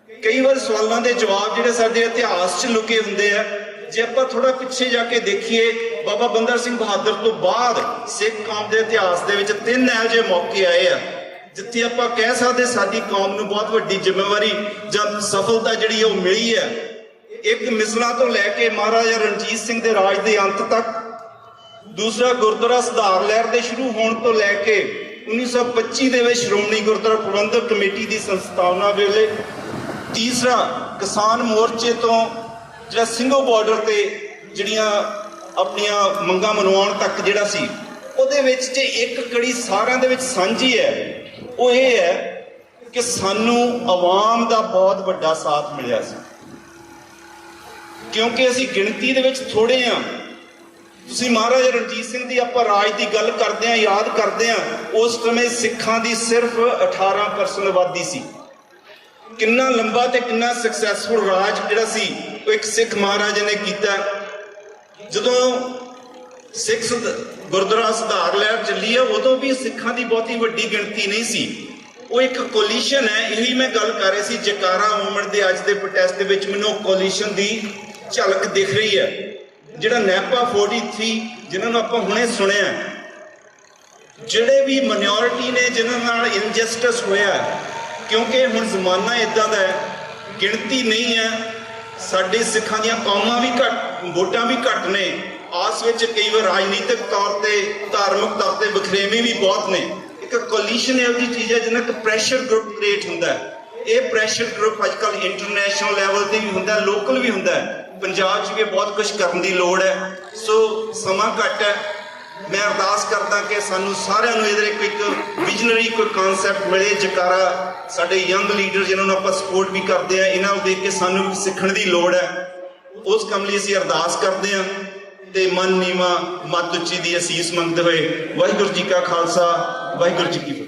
ਕਈ ਵਾਰ ਸਵਾਲਾਂ ਦੇ ਜਵਾਬ ਜਿਹੜੇ ਸਾਡੇ ਇਤਿਹਾਸ 'ਚ ਲੁਕੇ ਹੁੰਦੇ ਆ। ਜੇ ਆਪਾਂ ਥੋੜਾ ਪਿੱਛੇ ਜਾ ਕੇ ਦੇਖੀਏ, ਬਾਬਾ ਬੰਦਾ ਸਿੰਘ ਬਹਾਦਰ ਤੋਂ ਬਾਅਦ ਸਿੱਖ ਕੌਮ ਦੇ ਇਤਿਹਾਸ ਦੇ ਵਿੱਚ 3 ਇਹੋ ਜਿਹੇ ਮੌਕੇ ਆਏ ਆ ਜਿੱਥੇ ਆਪਾਂ ਕਹਿ ਸਕਦੇ ਸਾਡੀ ਕੌਮ ਨੂੰ ਬਹੁਤ ਵੱਡੀ ਜ਼ਿੰਮੇਵਾਰੀ ਜਾਂ ਸਫਲਤਾ ਜਿਹੜੀ ਉਹ ਮਿਲੀ ਹੈ। ਇੱਕ ਮਿਸਲਾਂ ਤੋਂ ਲੈ ਕੇ ਮਹਾਰਾਜਾ ਰਣਜੀਤ ਸਿੰਘ ਦੇ ਰਾਜ ਦੇ ਅੰਤ ਤੱਕ, ਦੂਸਰਾ ਗੁਰਦੁਆਰਾ ਸੁਧਾਰ ਲਹਿਰ ਦੇ ਸ਼ੁਰੂ ਹੋਣ ਤੋਂ ਲੈ ਕੇ 1925 ਦੇ ਵਿੱਚ ਸ਼੍ਰੋਮਣੀ ਗੁਰਦੁਆਰਾ ਪ੍ਰਬੰਧਕ ਕਮੇਟੀ ਦੀ ਸੰਸਥਾਪਨਾ ਵੇਲੇ, ਤੀਸਰਾ ਕਿਸਾਨ ਮੋਰਚੇ ਤੋਂ ਜਿਹੜਾ ਸਿੰਘੋ ਬਾਰਡਰ ਤੇ ਜਿਹੜੀਆਂ ਆਪਣੀਆਂ ਮੰਗਾਂ ਮਨਵਾਉਣ ਤੱਕ ਜਿਹੜਾ ਸੀ, ਉਹਦੇ ਵਿੱਚ ਜੇ ਇੱਕ ਕੜੀ ਸਾਰਿਆਂ ਦੇ ਵਿੱਚ ਸਾਂਝੀ ਹੈ, ਉਹ ਇਹ ਹੈ ਕਿ ਸਾਨੂੰ ਆਵਾਮ ਦਾ ਬਹੁਤ ਵੱਡਾ ਸਾਥ ਮਿਲਿਆ ਸੀ। ਕਿਉਂਕਿ ਅਸੀਂ ਗਿਣਤੀ ਦੇ ਵਿੱਚ ਥੋੜੇ ਹਾਂ। ਤੁਸੀਂ ਮਹਾਰਾਜਾ ਰਣਜੀਤ ਸਿੰਘ ਦੀ ਆਪਾਂ ਰਾਜ ਦੀ ਗੱਲ ਕਰਦੇ ਹਾਂ, ਯਾਦ ਕਰਦੇ ਹਾਂ, ਉਸ ਸਮੇਂ ਸਿੱਖਾਂ ਦੀ ਸਿਰਫ 18% ਆਬਾਦੀ ਸੀ। ਕਿੰਨਾ ਲੰਬਾ ਤੇ ਕਿੰਨਾ ਸਕਸੈਸਫੁਲ ਰਾਜ ਜਿਹੜਾ ਸੀ ਉਹ ਇੱਕ ਸਿੱਖ ਮਹਾਰਾਜਾ ਨੇ ਕੀਤਾ। ਜਦੋਂ ਸਿੱਖ ਗੁਰਦੁਆਰਾ ਸੁਧਾਰ ਲਹਿਰ ਚੱਲੀ ਆ, ਉਦੋਂ ਵੀ ਸਿੱਖਾਂ ਦੀ ਬਹੁਤੀ ਵੱਡੀ ਗਿਣਤੀ ਨਹੀਂ ਸੀ। ਉਹ ਇੱਕ ਕੋਲੀਸ਼ਨ ਹੈ। ਇਹੀ ਮੈਂ ਗੱਲ ਕਰ ਰਹੀ ਸੀ, ਜਕਾਰਾ ਮੂਵਮੈਂਟ ਦੇ ਅੱਜ ਦੇ ਪ੍ਰੋਟੈਸਟ ਦੇ ਵਿੱਚ ਮੈਨੂੰ ਕੋਲੀਸ਼ਨ ਦੀ ਝਲਕ ਦਿਖ ਰਹੀ ਹੈ। ਜਿਹੜਾ ਨੈਪਾ 43 ਜਿਨ੍ਹਾਂ ਨੂੰ ਆਪਾਂ ਹੁਣੇ ਸੁਣਿਆ, ਜਿਹੜੇ ਵੀ ਮਾਈਨੋਰਿਟੀ ਨੇ ਜਿਨ੍ਹਾਂ ਨਾਲ ਇਨਜਸਟਿਸ ਹੋਇਆ, ਕਿਉਂਕਿ ਹੁਣ ਜ਼ਮਾਨਾ ਇਦਾਂ ਦਾ ਹੈ, ਗਿਣਤੀ ਨਹੀਂ ਹੈ। ਸਾਡੇ ਸਿੱਖਾਂ ਦੀਆਂ ਕੌਮਾਂ ਵੀ ਘੱਟ, ਵੋਟਾਂ ਵੀ ਘੱਟ ਨੇ, ਆਸ ਵਿੱਚ ਕਈ ਵਾਰ ਰਾਜਨੀਤਿਕ ਤੌਰ ਤੇ ਧਾਰਮਿਕ ਤੌਰ ਤੇ ਵਖਰੇਵੇਂ ਵੀ ਬਹੁਤ ਨੇ। ਇੱਕ ਕੋਲੀਸ਼ਨ ਇਹੋ ਜਿਹੀ ਚੀਜ਼ ਹੈ ਜਿਹਨਾਂ ਇੱਕ ਪ੍ਰੈਸ਼ਰ ਗਰੁੱਪ ਕ੍ਰੀਏਟ ਹੁੰਦਾ ਹੈ। ਇਹ ਪ੍ਰੈਸ਼ਰ ਗਰੁੱਪ ਅੱਜ ਕੱਲ੍ਹ ਇੰਟਰਨੈਸ਼ਨਲ ਲੈਵਲ ਤੇ ਵੀ ਹੁੰਦਾ, ਲੋਕਲ ਵੀ ਹੁੰਦਾ। ਪੰਜਾਬ 'ਚ ਵੀ ਬਹੁਤ ਕੁਝ ਕਰਨ ਦੀ ਲੋੜ ਹੈ। ਸੋ ਸਮਾਂ ਘੱਟ ਹੈ। ਮੈਂ ਅਰਦਾਸ ਕਰਦਾ ਕਿ ਸਾਨੂੰ ਸਾਰਿਆਂ ਨੂੰ ਇਹਦੇ ਇੱਕ ਵਿਜ਼ਨਰੀ ਕੋਈ ਕਨਸੈਪਟ ਮਿਲੇ। ਜਕਾਰਾ ਸਾਡੇ ਯੰਗ ਲੀਡਰ ਜਿਨ੍ਹਾਂ ਨੂੰ ਆਪਾਂ ਸਪੋਰਟ ਵੀ ਕਰਦੇ ਹਾਂ, ਇਹਨਾਂ ਨੂੰ ਦੇਖ ਕੇ ਸਾਨੂੰ ਸਿੱਖਣ ਦੀ ਲੋੜ ਹੈ। ਉਸ ਕੰਮ ਲਈ ਅਸੀਂ ਅਰਦਾਸ ਕਰਦੇ ਹਾਂ ਤੇ ਮਨ ਨੀਵਾਂ ਮੱਤ ਉੱਚੀ ਦੀ ਅਸੀਸ ਮੰਗਦੇ ਹੋਏ ਵਾਹਿਗੁਰੂ ਜੀ ਕਾ ਖਾਲਸਾ, ਵਾਹਿਗੁਰੂ ਜੀ ਕੀ ਫਤਿਹ।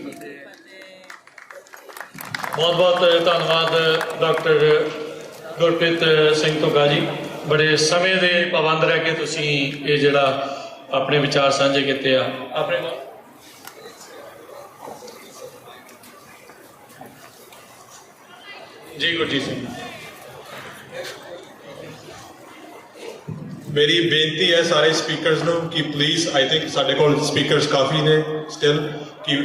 ਬਹੁਤ ਬਹੁਤ ਧੰਨਵਾਦ ਡਾਕਟਰ ਗੁਰਪ੍ਰੀਤ ਸਿੰਘ ਧੁੱਗਾ ਜੀ। ਬੜੇ ਸਮੇਂ ਦੇ ਪਾਬੰਦ ਰਹਿ ਕੇ ਤੁਸੀਂ ਇਹ ਜਿਹੜਾ ਆਪਣੇ ਵਿਚਾਰ ਸਾਂਝੇ ਕੀਤੇ ਆ। ਆਪਣੇ ਜੀ ਗੁਰਜੀਤ ਸਿੰਘ। ਮੇਰੀ ਬੇਨਤੀ ਹੈ ਸਾਰੇ ਸਪੀਕਰਸ ਨੂੰ ਕਿ ਪਲੀਜ਼, ਆਈ ਥਿੰਕ ਸਾਡੇ ਕੋਲ ਸਪੀਕਰਸ ਕਾਫੀ ਨੇ ਸਟਿਲ, ਕਿ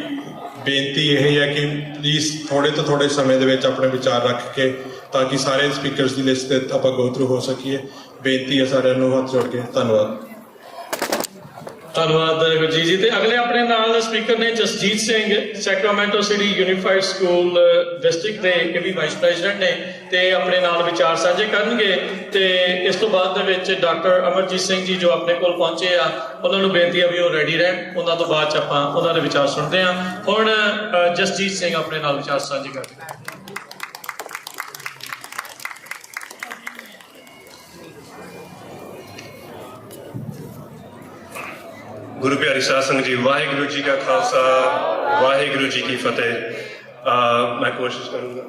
ਬੇਨਤੀ ਇਹ ਹੈ ਕਿ ਪਲੀਜ਼ ਥੋੜੇ ਤੋਂ ਥੋੜੇ ਸਮੇਂ ਦੇ ਵਿੱਚ ਆਪਣੇ ਵਿਚਾਰ ਰੱਖ ਕੇ, ਤਾਂ ਕਿ ਸਾਰੇ ਸਪੀਕਰਸ ਦੀ ਲਿਸਟ ਤੇ ਆਪਾਂ ਗੋ ਥਰੂ ਹੋ ਸਕੀਏ। ਬੇਨਤੀ ਹੈ ਸਾਰਿਆਂ ਨੂੰ ਹੱਥ ਜੋੜ ਕੇ। ਧੰਨਵਾਦ। ਧੰਨਵਾਦ ਗੁਰਜੀਤ ਜੀ। ਤੇ ਅਗਲੇ ਆਪਣੇ ਨਾਲ ਸਪੀਕਰ ਨੇ Jasjit Singh, Sacramento city unified school district ਦੇ, ਇਹ ਵੀ ਵਾਈਸ ਪ੍ਰੈਜ਼ੀਡੈਂਟ ਨੇ, ਤੇ ਆਪਣੇ ਨਾਲ ਵਿਚਾਰ ਸਾਂਝੇ ਕਰਨਗੇ। ਤੇ ਇਸ ਤੋਂ ਬਾਅਦ ਦੇ ਵਿੱਚ ਡਾਕਟਰ ਅਮਰਜੀਤ ਸਿੰਘ ਜੀ ਜੋ ਆਪਣੇ ਕੋਲ ਪਹੁੰਚੇ ਆ, ਉਹਨਾਂ ਨੂੰ ਬੇਨਤੀ ਆ ਵੀ ਉਹ ਰੈਡੀ ਰਹਿਣ। ਉਹਨਾਂ ਤੋਂ ਬਾਅਦ 'ਚ ਆਪਾਂ ਉਹਨਾਂ ਦੇ ਵਿਚਾਰ ਸੁਣਦੇ ਹਾਂ। ਹੁਣ ਜਸਜੀਤ ਸਿੰਘ ਆਪਣੇ ਨਾਲ ਵਿਚਾਰ ਸਾਂਝੇ ਕਰਦੇ। ਗੁਰੂ ਪਿਆਰੀ ਸਾਧ ਸੰਗਤ ਜੀ, ਵਾਹਿਗੁਰੂ ਜੀ ਕਾ ਖਾਲਸਾ, ਵਾਹਿਗੁਰੂ ਜੀ ਕੀ ਫਤਿਹ। ਮੈਂ ਕੋਸ਼ਿਸ਼ ਕਰੂੰਗਾ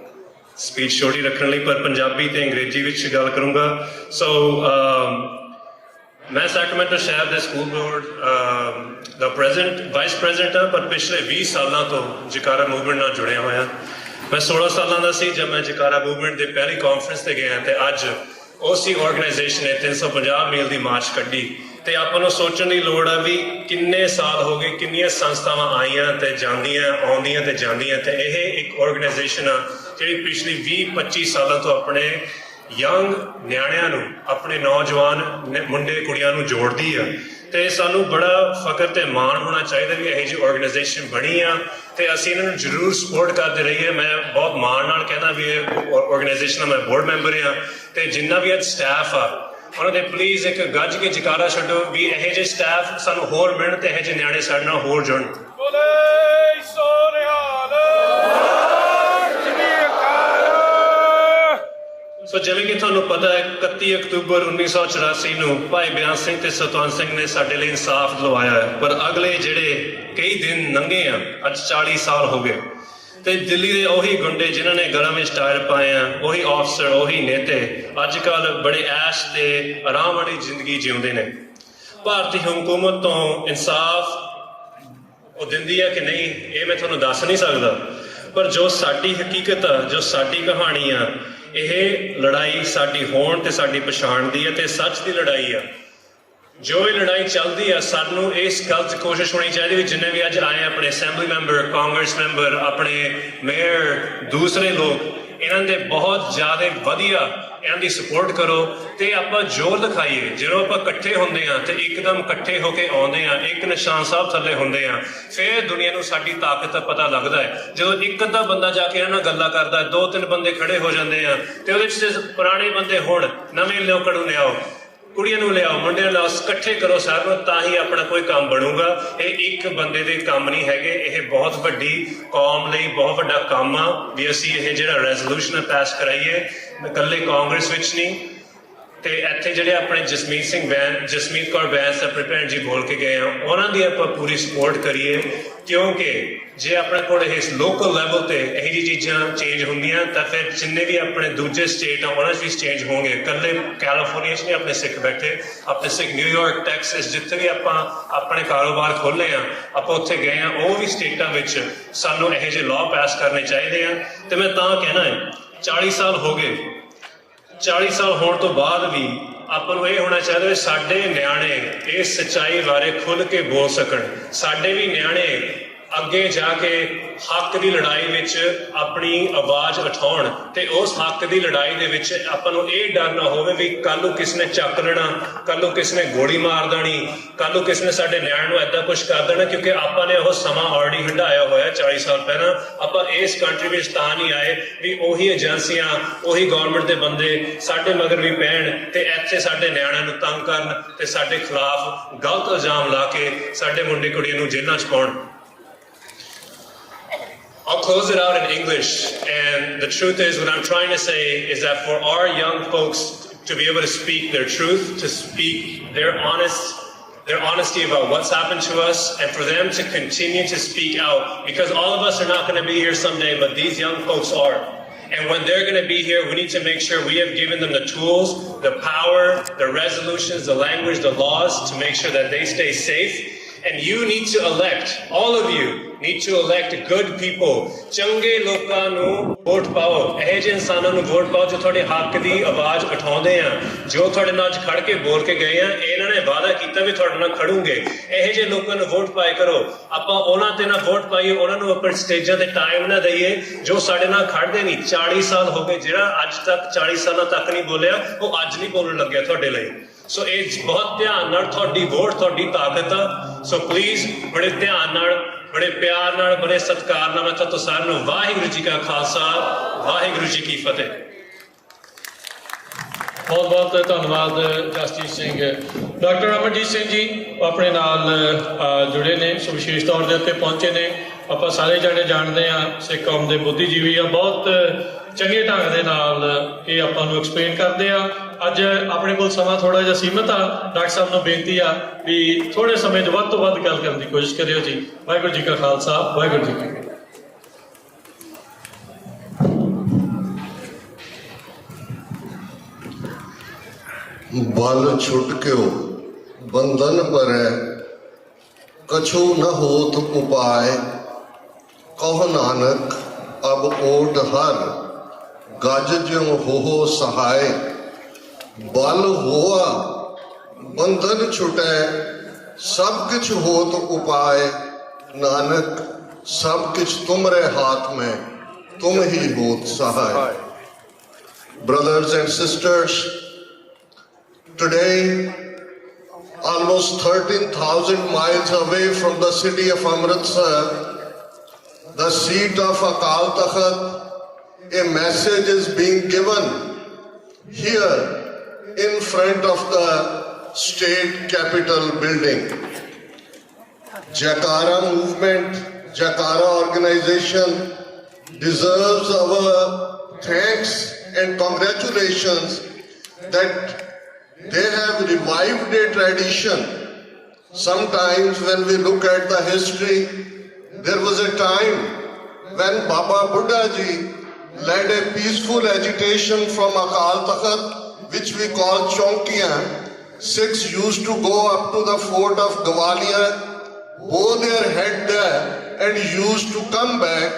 ਸਪੀਚ ਛੋਟੀ ਰੱਖਣ ਲਈ, ਪਰ ਪੰਜਾਬੀ ਤੇ ਅੰਗਰੇਜ਼ੀ ਵਿੱਚ ਗੱਲ ਕਰੂੰਗਾ। ਸੋ ਮੈਂ ਸੈਕਰਾਮੈਂਟੋ ਸ਼ਹਿਰ ਦੇ ਸਕੂਲ ਬੋਰਡ ਦਾ ਵਾਈਸ ਪ੍ਰੈਜ਼ੀਡੈਂਟ ਹਾਂ, ਪਰ ਪਿਛਲੇ 20 ਸਾਲਾਂ ਤੋਂ ਜਕਾਰਾ ਮੂਵਮੈਂਟ ਨਾਲ ਜੁੜਿਆ ਹੋਇਆ। ਮੈਂ 16 ਸਾਲਾਂ ਦਾ ਸੀ ਜਦ ਮੈਂ ਜਕਾਰਾ ਮੂਵਮੈਂਟ ਦੇ ਪਹਿਲੀ ਕਾਨਫਰੰਸ ਤੇ ਗਿਆ, ਤੇ ਅੱਜ ਉਸੇ ਆਰਗੇਨਾਈਜੇਸ਼ਨ ਨੇ 350 ਮੀਲ ਦੀ ਮਾਰਚ ਕੱਢੀ। ਤੇ ਆਪਾਂ ਨੂੰ ਸੋਚਣ ਦੀ ਲੋੜ ਆ ਵੀ ਕਿੰਨੇ ਸਾਲ ਹੋ ਗਏ, ਕਿੰਨੀਆਂ ਸੰਸਥਾਵਾਂ ਆਈਆਂ ਤੇ ਜਾਂਦੀਆਂ, ਆਉਂਦੀਆਂ ਤੇ ਜਾਂਦੀਆਂ, ਤੇ ਇਹ ਇੱਕ ਆਰਗੇਨਾਈਜੇਸ਼ਨ ਆ ਜਿਹੜੀ ਪਿਛਲੀ 20-25 ਸਾਲਾਂ ਤੋਂ ਆਪਣੇ ਯੰਗ ਨਿਆਣਿਆਂ ਨੂੰ, ਆਪਣੇ ਨੌਜਵਾਨ ਮੁੰਡੇ ਕੁੜੀਆਂ ਨੂੰ ਜੋੜਦੀ ਆ। ਤੇ ਸਾਨੂੰ ਬੜਾ ਫਖਰ ਤੇ ਮਾਣ ਹੋਣਾ ਚਾਹੀਦਾ ਵੀ ਇਹੋ ਜਿਹੀ ਆਰਗੇਨਾਈਜੇਸ਼ਨ ਬਣੀ ਆ, ਤੇ ਅਸੀਂ ਇਹਨਾਂ ਨੂੰ ਜ਼ਰੂਰ ਸਪੋਰਟ ਕਰਦੇ ਰਹੀਏ। ਮੈਂ ਬਹੁਤ ਮਾਣ ਨਾਲ ਕਹਿੰਦਾ ਵੀ ਇਹ ਆਰਗੇਨਾਈਜੇਸ਼ਨ ਦਾ ਮੈਂ ਬੋਰਡ ਮੈਂਬਰ ਆ, ਤੇ ਜਿੰਨਾ ਵੀ ਅੱਜ ਸਟਾਫ ਆ ਉਹਨਾਂ ਦੇ ਪਲੀਜ਼ ਇੱਕ ਗੱਜ ਕੇ ਜਕਾਰਾ ਛੱਡੋ ਵੀ ਇਹੋ ਜਿਹੇ ਸਟਾਫ ਸਾਨੂੰ ਹੋਰ ਮਿਲਣ ਤੇ ਇਹੋ ਜਿਹੇ ਨਿਆਣੇ ਸਾਡੇ ਨਾਲ ਹੋਰ ਜੁੜਨ। ਸੋ ਜਿਵੇਂ ਕਿ ਤੁਹਾਨੂੰ ਪਤਾ ਹੈ, 31 ਅਕਤੂਬਰ 1984 ਨੂੰ ਭਾਈ ਬਿਆਨ ਸਿੰਘ ਤੇ ਸਤਵੰਤ ਸਿੰਘ ਨੇ ਸਾਡੇ ਲਈ ਇਨਸਾਫ ਦਿਲਵਾਇਆ ਹੈ, ਪਰ ਅਗਲੇ ਜਿਹੜੇ ਕਈ ਦਿਨ ਲੰਘੇ ਆ, ਅੱਜ 40 ਸਾਲ ਹੋ ਗਏ, ਤੇ ਦਿੱਲੀ ਦੇ ਉਹੀ ਗੁੰਡੇ ਜਿਨ੍ਹਾਂ ਨੇ ਗਲਾਂ ਵਿੱਚ ਟਾਇਰ ਪਾਏ ਆ, ਉਹੀ ਅਫਸਰ, ਉਹੀ ਨੇਤੇ ਅੱਜ ਕੱਲ੍ਹ ਬੜੇ ਐਸ਼ ਤੇ ਆਰਾਮ ਵਾਲੀ ਜ਼ਿੰਦਗੀ ਜਿਉਂਦੇ ਨੇ। ਭਾਰਤੀ ਹਕੂਮਤ ਤੋਂ ਇਨਸਾਫ ਉਹ ਦਿੰਦੀ ਆ ਕਿ ਨਹੀਂ ਇਹ ਮੈਂ ਤੁਹਾਨੂੰ ਦੱਸ ਨਹੀਂ ਸਕਦਾ, ਪਰ ਜੋ ਸਾਡੀ ਹਕੀਕਤ ਆ, ਜੋ ਸਾਡੀ ਕਹਾਣੀ ਆ, ਇਹ ਲੜਾਈ ਸਾਡੀ ਹੋਣ ਤੇ ਸਾਡੀ ਪਛਾਣ ਦੀ ਹੈ ਤੇ ਸੱਚ ਦੀ ਲੜਾਈ ਆ। ਜੋ ਇਹ ਲੜਾਈ ਚੱਲਦੀ ਆ, ਸਾਨੂੰ ਇਸ ਗੱਲ 'ਚ ਕੋਸ਼ਿਸ਼ ਹੋਣੀ ਚਾਹੀਦੀ ਵੀ ਜਿੰਨੇ ਵੀ ਅੱਜ ਆਏ ਆਪਣੇ ਅਸੈਂਬਲੀ ਮੈਂਬਰ, ਕਾਂਗਰਸ ਮੈਂਬਰ, ਆਪਣੇ ਮੇਅਰ, ਦੂਸਰੇ ਲੋਕ, ਇਹਨਾਂ ਦੇ ਬਹੁਤ ਜ਼ਿਆਦਾ ਵਧੀਆ ਇਹਨਾਂ ਦੀ ਸਪੋਰਟ ਕਰੋ ਤੇ ਆਪਾਂ ਜ਼ੋਰ ਦਿਖਾਈਏ। ਜਦੋਂ ਆਪਾਂ ਇਕੱਠੇ ਹੁੰਦੇ ਆ ਤੇ ਇੱਕਦਮ ਇਕੱਠੇ ਹੋ ਕੇ ਆਉਂਦੇ ਆ, ਇੱਕ ਨਿਸ਼ਾਨ ਸਾਹਿਬ ਥੱਲੇ ਹੁੰਦੇ ਆ, ਫਿਰ ਦੁਨੀਆ ਨੂੰ ਸਾਡੀ ਤਾਕਤ ਦਾ ਪਤਾ ਲੱਗਦਾ ਹੈ। ਜਦੋਂ ਇੱਕ ਅੱਧਾ ਬੰਦਾ ਜਾ ਕੇ ਇਹਨਾਂ ਨਾਲ ਗੱਲਾਂ ਕਰਦਾ, 2-3 ਬੰਦੇ ਖੜੇ ਹੋ ਜਾਂਦੇ ਆ ਤੇ ਉਹਦੇ 'ਚ ਪੁਰਾਣੇ ਬੰਦੇ ਹੋਣ, ਨਵੇਂ ਲੋਕਾਂ ਨੂੰ ਲਿਆਓ, ਕੁੜੀਆਂ ਨੂੰ ਲਿਆਓ, ਮੁੰਡਿਆਂ ਨੂੰ ਲਿਆਓ, ਇਕੱਠੇ ਕਰੋ ਸਾਰਿਆਂ ਨੂੰ, ਤਾਂ ਹੀ ਆਪਣਾ ਕੋਈ ਕੰਮ ਬਣੂਗਾ। ਇਹ ਇੱਕ ਬੰਦੇ ਦੇ ਕੰਮ ਨਹੀਂ ਹੈਗੇ, ਇਹ ਬਹੁਤ ਵੱਡੀ ਕੌਮ ਲਈ ਬਹੁਤ ਵੱਡਾ ਕੰਮ ਆ ਵੀ ਅਸੀਂ ਇਹ ਜਿਹੜਾ ਰੈਜ਼ੋਲੂਸ਼ਨ ਪਾਸ ਕਰਾਈਏ, ਇਕੱਲੇ ਕਾਂਗਰਸ ਵਿੱਚ ਨਹੀਂ। ਤੇ ਇੱਥੇ ਜਿਹੜੇ ਆਪਣੇ ਜਸਮੀਤ ਕੌਰ ਬੈਂਸ ਆਪਣੇ ਭੈਣ ਜੀ ਬੋਲ ਕੇ ਗਏ ਆ, ਉਹਨਾਂ ਦੀ ਆਪਾਂ ਪੂਰੀ ਸਪੋਰਟ ਕਰੀਏ, ਕਿਉਂਕਿ ਜੇ ਆਪਣੇ ਕੋਲ ਇਸ ਲੋਕਲ ਲੈਵਲ ਤੇ ਇਹੋ ਜਿਹੀ ਚੀਜ਼ਾਂ ਚੇਂਜ ਹੁੰਦੀਆਂ ਤਾਂ ਫਿਰ ਜਿੰਨੇ ਵੀ ਆਪਣੇ ਦੂਜੇ ਸਟੇਟ ਆ ਉਹਨਾਂ 'ਚ ਵੀ ਚੇਂਜ ਹੋਣਗੇ। ਇਕੱਲੇ ਕੈਲੀਫੋਰਨੀਆ 'ਚ ਨਹੀਂ ਆਪਣੇ ਸਿੱਖ ਬੈਠੇ, ਆਪਣੇ ਸਿੱਖ ਨਿਊਯਾਰਕ, ਟੈਕਸਸ, ਜਿੱਥੇ ਵੀ ਆਪਾਂ ਆਪਣੇ ਕਾਰੋਬਾਰ ਖੋਲ੍ਹੇ ਆ, ਆਪਾਂ ਉੱਥੇ ਗਏ ਆ, ਉਹ ਵੀ ਸਟੇਟਾਂ ਵਿੱਚ ਸਾਨੂੰ ਇਹੋ ਜਿਹੇ ਲਾਅ ਪਾਸ ਕਰਨੇ ਚਾਹੀਦੇ ਆ। ਤੇ ਮੈਂ ਤਾਂ ਕਹਿਣਾ ਹੈ 40 ਸਾਲ ਹੋ ਗਏ, 40 ਸਾਲ ਹੋਣ ਤੋਂ ਬਾਅਦ ਵੀ ਆਪਾਂ ਨੂੰ ਇਹ ਹੋਣਾ ਚਾਹੀਦਾ ਵੀ ਸਾਡੇ ਨਿਆਣੇ ਇਸ ਸੱਚਾਈ ਬਾਰੇ ਖੁੱਲ੍ਹ ਕੇ ਬੋਲ ਸਕਣ, ਸਾਡੇ ਵੀ ਨਿਆਣੇ ਅੱਗੇ ਜਾ ਕੇ ਹੱਕ ਦੀ ਲੜਾਈ ਵਿੱਚ ਆਪਣੀ ਆਵਾਜ਼ ਉਠਾਉਣ ਤੇ ਉਸ ਹੱਕ ਦੀ ਲੜਾਈ ਦੇ ਵਿੱਚ ਆਪਾਂ ਨੂੰ ਇਹ ਡਰ ਨਾ ਹੋਵੇ ਵੀ ਕੱਲ੍ਹ ਨੂੰ ਕਿਸ ਨੇ ਚੱਕ ਲੈਣਾ, ਕੱਲ੍ਹ ਨੂੰ ਕਿਸ ਨੇ ਗੋਲੀ ਮਾਰ ਦੇਣੀ, ਕੱਲ੍ਹ ਨੂੰ ਕਿਸ ਨੇ ਸਾਡੇ ਨਿਆਣੇ ਨੂੰ ਏਦਾਂ ਕੁਛ ਕਰ ਦੇਣਾ, ਕਿਉਂਕਿ ਆਪਾਂ ਨੇ ਉਹ ਸਮਾਂ ਆਲਰੇਡੀ ਹੰਢਾਇਆ ਹੋਇਆ 40 ਸਾਲ ਪਹਿਲਾਂ। ਆਪਾਂ ਇਸ ਕੰਟਰੀ ਵਿੱਚ ਤਾਂ ਨਹੀਂ ਆਏ ਵੀ ਉਹੀ ਏਜੰਸੀਆਂ, ਉਹੀ ਗੌਰਮੈਂਟ ਦੇ ਬੰਦੇ ਸਾਡੇ ਮਗਰ ਵੀ ਪੈਣ ਤੇ ਇੱਥੇ ਸਾਡੇ ਨਿਆਣਿਆਂ ਨੂੰ ਤੰਗ ਕਰਨ ਤੇ ਸਾਡੇ ਖਿਲਾਫ ਗਲਤ ਇਲਜ਼ਾਮ ਲਾ ਕੇ ਸਾਡੇ ਮੁੰਡੇ ਕੁੜੀਆਂ ਨੂੰ ਜੇਲ੍ਹਾਂ 'ਚ ਪਾਉਣ। I'll close it out in English, and the truth is, what I'm trying to say is that for our young folks to be able to speak their truth, to speak their honesty about what's happened to us, and for them to continue to speak out, because all of us are not going to be here someday, but these young folks are. And when they're going to be here, we need to make sure we have given them the tools, the power, the resolutions, the language, the laws to make sure that they stay safe. And you need to elect, all of you need to elect good people. ਚੰਗੇ ਲੋਕਾਂ ਨੂੰ vote ਪਾਓ, ਇਹੋ ਜਿਹੇ ਇਨਸਾਨਾਂ ਨੂੰ vote ਪਾਓ ਜੋ ਤੁਹਾਡੇ ਹੱਕ ਦੀ ਆਵਾਜ਼ ਉਠਾਉਂਦੇ ਆ, ਜੋ ਤੁਹਾਡੇ ਨਾਲ ਅੱਜ ਖੜ ਕੇ ਬੋਲ ਕੇ ਗਏ ਆ, ਇਹਨਾਂ ਨੇ ਵਾਅਦਾ ਕੀਤਾ ਵੀ ਤੁਹਾਡੇ ਨਾਲ ਖੜੂਗੇ। ਇਹੋ ਜਿਹੇ ਲੋਕਾਂ ਨੂੰ ਵੋਟ ਪਾਏ ਕਰੋ। ਆਪਾਂ ਉਹਨਾਂ ਤੇ ਨਾ ਵੋਟ ਪਾਈਏ, ਉਹਨਾਂ ਨੂੰ ਆਪਣੇ ਸਟੇਜਾਂ ਤੇ ਟਾਈਮ ਨਾ ਦਈਏ ਜੋ ਸਾਡੇ ਨਾਲ ਖੜਦੇ ਨਹੀਂ। 40 ਸਾਲ ਹੋ ਗਏ, ਜਿਹੜਾ ਅੱਜ ਤੱਕ 40 ਸਾਲਾਂ ਤੱਕ ਨਹੀਂ ਬੋਲਿਆ ਉਹ ਅੱਜ ਨਹੀਂ ਬੋਲਣ ਲੱਗਿਆ ਤੁਹਾਡੇ ਲਈ। ਸੋ ਇਹ ਬਹੁਤ ਧਿਆਨ ਨਾਲ, ਤੁਹਾਡੀ ਵੋਟ ਤੁਹਾਡੀ ਤਾਕਤ ਆ। ਸੋ ਪਲੀਜ਼ ਬੜੇ ਧਿਆਨ ਨਾਲ, ਬੜੇ ਪਿਆਰ ਨਾਲ, ਬੜੇ ਸਤਿਕਾਰ ਨਾਲ ਮੈਂ ਤੁਹਾਨੂੰ ਸਾਰਿਆਂ ਨੂੰ ਵਾਹਿਗੁਰੂ ਜੀ ਕਾ ਖਾਲਸਾ, ਵਾਹਿਗੁਰੂ ਜੀ ਕੀ ਫਤਿਹ। ਬਹੁਤ ਬਹੁਤ ਧੰਨਵਾਦ ਜਸਜੀਤ ਸਿੰਘ। ਡਾਕਟਰ ਅਮਰਜੀਤ ਸਿੰਘ ਜੀ ਆਪਣੇ ਨਾਲ ਜੁੜੇ ਨੇ, ਸੋ ਵਿਸ਼ੇਸ਼ ਤੌਰ ਦੇ ਉੱਤੇ ਪਹੁੰਚੇ ਨੇ। ਆਪਾਂ ਸਾਰੇ ਜਾਣੇ ਜਾਣਦੇ ਹਾਂ ਸਿੱਖ ਕੌਮ ਦੇ ਬੁੱਧੀਜੀਵੀ ਆ, ਬਹੁਤ ਚੰਗੇ ਢੰਗ ਦੇ ਨਾਲ ਇਹ ਆਪਾਂ ਨੂੰ ਐਕਸਪਲੇਨ ਕਰਦੇ ਆ। ਅੱਜ ਆਪਣੇ ਕੋਲ ਸਮਾਂ ਥੋੜਾ ਜਿਹਾ ਸੀਮਤ ਆ, ਡਾਕਟਰ ਸਾਹਿਬ ਨੂੰ ਬੇਨਤੀ ਆ ਵੀ ਥੋੜੇ ਸਮੇਂ 'ਚ ਵੱਧ ਤੋਂ ਵੱਧ ਗੱਲ ਕਰਨ ਦੀ ਕੋਸ਼ਿਸ਼ ਕਰਿਓ ਜੀ। ਵਾਹਿਗੁਰੂ ਜੀ ਕਾ ਖਾਲਸਾ, ਵਾਹਿਗੁਰੂ ਜੀ ਕੀ ਫਤਿਹ। बल छुटक्यो बंधन परै कछु न होत उपाय, कह नानक अब ओट हर गज ज्यों हो सहाय। बल होआ बंधन छुटै सब किछ होत उपाय, नानक सब किछ तुमरे हाथ में तुम ही होत सहाय। Brothers and sisters, today, almost 13,000 miles away from the city of Amritsar, the seat of Akal Takht, a message is being given here in front of the state capitol building. Jaikara movement, Jaikara organization deserves our thanks and congratulations that they have revived a tradition. Sometimes when we look at the history, there was a time when Baba Buddha ji led a peaceful agitation from Akal Takht, which we call Chonkiyan. Sikhs used to go up to the fort of Gwalior bow their head there and used to come back.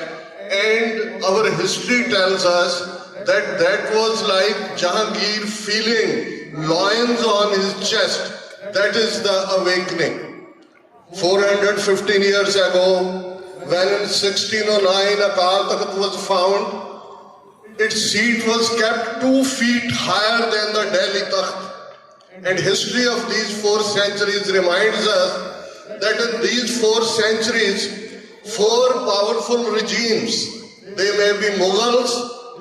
And our history tells us that that was like Jahangir feeling lions on his chest. That is the awakening. 415 years ago, when in 1609 Akal Takht was found, its seat was kept 2 feet higher than the Delhi Takht. And history of these 4 centuries reminds us that in these 4 centuries, 4 powerful regimes, they may be Mughals,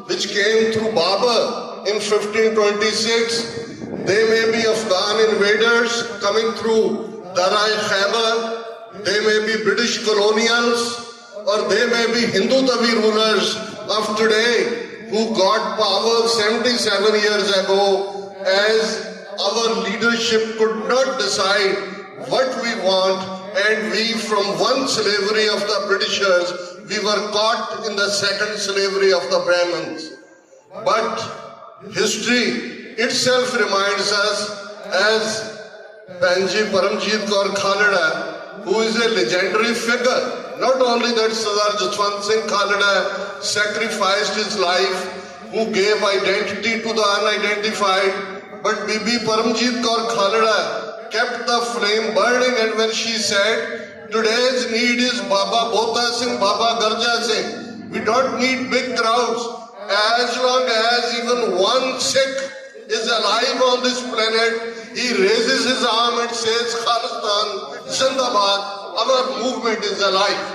which came through Babur in 1526, they may be Afghan invaders coming through Darai Khyber, they may be British colonials, or they may be Hindu Tavi rulers of today who got power 77 years ago, as our leadership could not decide what we want, and we, from one slavery of the Britishers, we were caught in the second slavery of the Brahmins. But history itself reminds us, as Banji Paramjit Kaur Khalida, who is a legendary figure. Not only that Sardar Jaswant Singh Khalida sacrificed his life, who gave identity to the unidentified, but Bibi Paramjit Kaur Khalida kept the flame burning, and when she said, today's need is Baba Bhota Singh, Baba Garja Singh. We don't need big crowds. As long as even one Sikh is alive on this planet, he raises his arm and says, Khalistan, Zindabad, our movement is alive.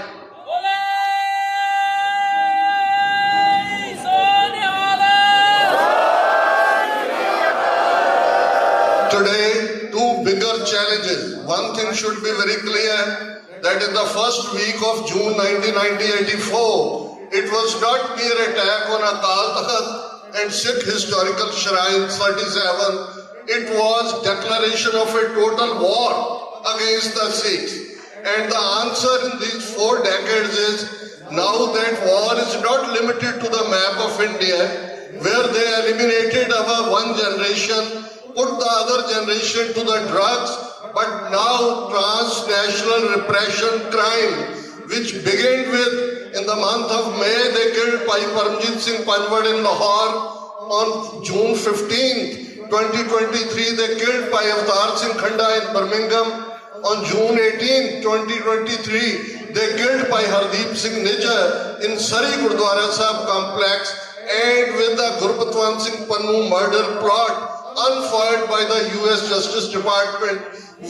Today, 2 bigger challenges. One thing should be very clear, that in the first week of June 1984, it was not mere attack on Akal Takht and Sikh historical shrines 37. It was declaration of a total war against the Sikhs. And the answer in these 4 decades is, now that war is not limited to the map of India, where they eliminated our one generation, put the other generation to the drugs, but now transnational repression crime, which began with, in the month of May, they killed Bhai Paramjit Singh Panwad in Lahore. On June 15th, 2023, they killed Bhai Avtar Singh Khanda in Birmingham. On June 18, 2023, they killed Bhai Hardeep Singh Nijjar in Sari Gurdwara Sahib complex, and with the Gurpatwant Singh Pannu murder plot unfoiled by the US Justice Department,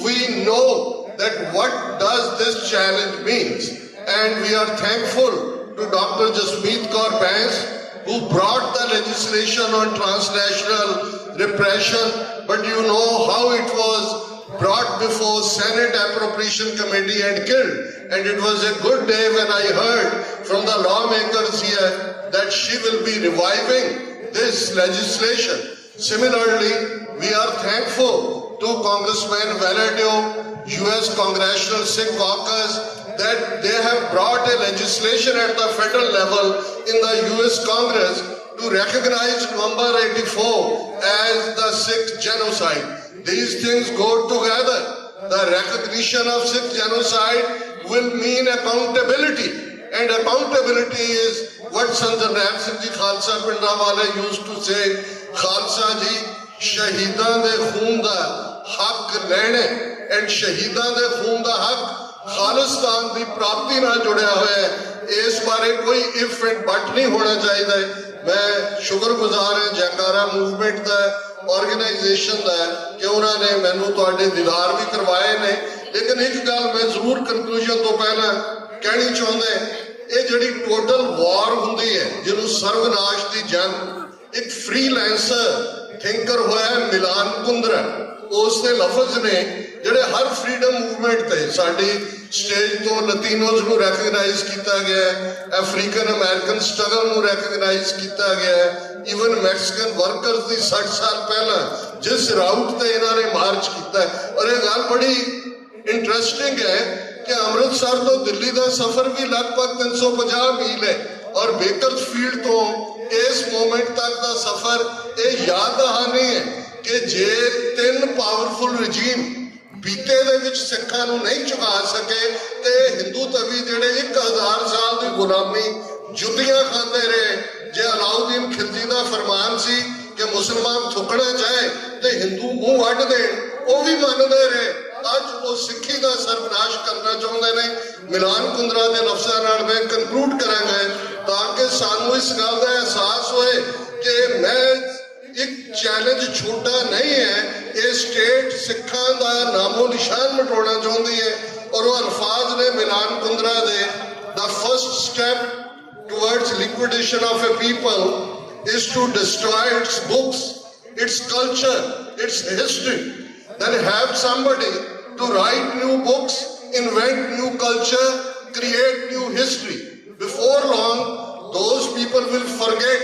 we know that what does this challenge means. And we are thankful to Dr. Jasmeet Kaur Bains, who brought the legislation on transnational repression, but you know how it was brought before Senate Appropriation Committee and killed. And it was a good day when I heard from the lawmakers here that she will be reviving this legislation. Similarly, we are thankful to Congressman Valadio, US Congressional Sikh Caucus, that they have brought a legislation at the federal level in the US Congress to recognize November 84 as the Sikh genocide. These things go together. The recognition of Sikh genocide will mean accountability. And accountability is what Sant Jarnail Singh Ji Khalsa Pindawale used to say, Khalsa Ji, Shahidan de Khoon da Haq lene, and Shahidan de Khoon da Haq Khalistan की प्राप्ति ना जुड़िया हुआ है, इस बारे कोई if and but नहीं होना चाहिए। मैं शुक्रगुजार है जयकारा मूवमेंट का, ऑर्गेनाइजेशन का, कि उन्होंने मैनू तुहाडे दीदार भी करवाए ने। लेकिन एक गल मैं जरूर कंक्लूजन तो पहला कहनी चाहता, ये जिहड़ी टोटल वॉर हुंदी है, जिन्हों सर्वनाश की जंग, एक फ्रीलांसर थिंकर होया मिलान कुंद्रा, उसके लफज ने ਜਿਹੜੇ हर फ्रीडम मूवमेंट ਤੇ ਸਾਡੀ ਸਟੇਜ ਤੋਂ ਲਤੀਨੋਜ਼ ਨੂੰ ਰੈਕਗਨਾਈਜ਼ ਕੀਤਾ ਗਿਆ, ਅਫਰੀਕਨ ਅਮਰੀਕਨ ਸਟਰਗਲ ਨੂੰ ਰੈਕਗਨਾਈਜ਼ ਕੀਤਾ ਗਿਆ, ਇਵਨ ਮੈਕਸੀਕਨ ਵਰਕਰਸ ਦੀ 60 ਸਾਲ ਪਹਿਲਾਂ ਜਿਸ ਰਾਊਟ ਤੇ ਇਹਨਾਂ ਨੇ ਮਾਰਚ ਕੀਤਾ। ਔਰ ਇਹ ਗੱਲ ਬੜੀ ਇੰਟਰਸਟਿੰਗ ਹੈ ਕਿ ਅੰਮ੍ਰਿਤਸਰ ਤੋਂ ਦਿੱਲੀ ਦਾ ਸਫ਼ਰ ਵੀ ਲਗਭਗ 350 ਮੀਲ ਹੈ, ਔਰ ਬੇਕਰਸਫੀਲਡ ਤੋਂ ਇਸ ਮੂਮੈਂਟ ਤੱਕ ਦਾ ਸਫ਼ਰ ਇਹ ਯਾਦ ਦਹਾਨੀ ਹੈ ਕਿ ਜੇ 3 ਪਾਵਰਫੁਲ ਰਜੀਮ बीते दे ਵਿੱਚ ਸਿੱਖਾਂ ਨੂੰ ਨਹੀਂ ਝੁਕਾ ਸਕੇ ਤੇ ਹਿੰਦੂ ਤਵੀ ਜਿਹੜੇ 1000 ਸਾਲ ਦੀ ਗੁਲਾਮੀ ਜੁੱਤੀਆਂ ਖਾਂਦੇ ਰਹੇ। ਜੇ ਅਲਾਉਦੀਨ ਖਿਲਜੀ ਦਾ ਫਰਮਾਨ ਸੀ ਕਿ ਮੁਸਲਮਾਨ ਥੁੱਕਣਾ ਚਾਹੇ ਤੇ ਹਿੰਦੂ ਮੂੰਹ ਵੱਢ ਦੇਣ, ਉਹ ਵੀ ਮੰਨਦੇ ਰਹੇ। ਅੱਜ ਉਹ ਸਿੱਖੀ ਦਾ ਸਰਵਨਾਸ਼ ਕਰਨਾ ਚਾਹੁੰਦੇ ਨੇ। ਮਿਲਾਨ ਕੁੰਦਰਾ ਦੇ ਲਫ਼ਜ਼ਾਂ ਨਾਲ ਮੈਂ ਕੰਕਲੂਡ ਕਰਾਂਗਾ ਤਾਂ ਕਿ ਸਾਨੂੰ ਇਸ ਗੱਲ ਦਾ ਅਹਿਸਾਸ ਹੋਏ ਕਿ ਮੈਂ ਇੱਕ ਚੈਲੰਜ ਛੋਟਾ ਨਹੀਂ ਹੈ। ਇਹ ਸਟੇਟ ਸਿੱਖਾਂ ਦਾ ਨਾਮੋ ਨਿਸ਼ਾਨ ਮਿਟਾਉਣਾ ਚਾਹੁੰਦੀ ਹੈ ਔਰ ਉਹ ਅਲਫਾਜ਼ ਨੇ ਮਿਲਾਨ ਕੁੰਦਰਾ ਦੇ the first step towards liquidation of a people is to destroy its books, its culture, its history. Then have somebody to write new books, invent new culture, create new history. Before long, those people will forget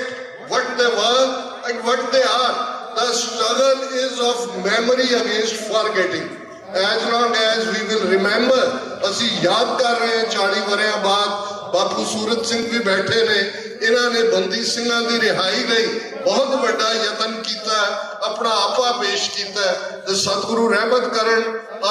what they were and what they are. The struggle is of memory against forgetting. As long as we will remember, ਅਸੀਂ ਯਾਦ ਕਰ ਰਹੇ ਹਾਂ 40 ਵਰ੍ਹਿਆਂ ਬਾਅਦ ਬਾਪੂ ਸੂਰਤ ਸਿੰਘ ਵੀ ਬੈਠੇ ਨੇ। ਇਹਨਾਂ ਨੇ ਬੰਦੀ ਸਿੰਘਾਂ ਦੀ ਰਿਹਾਈ ਲਈ ਬਹੁਤ ਵੱਡਾ ਯਤਨ ਕੀਤਾ, ਆਪਣਾ ਆਪਾ ਪੇਸ਼ ਕੀਤਾ ਤੇ ਸਤਿਗੁਰੂ ਰਹਿਮਤ ਕਰਨ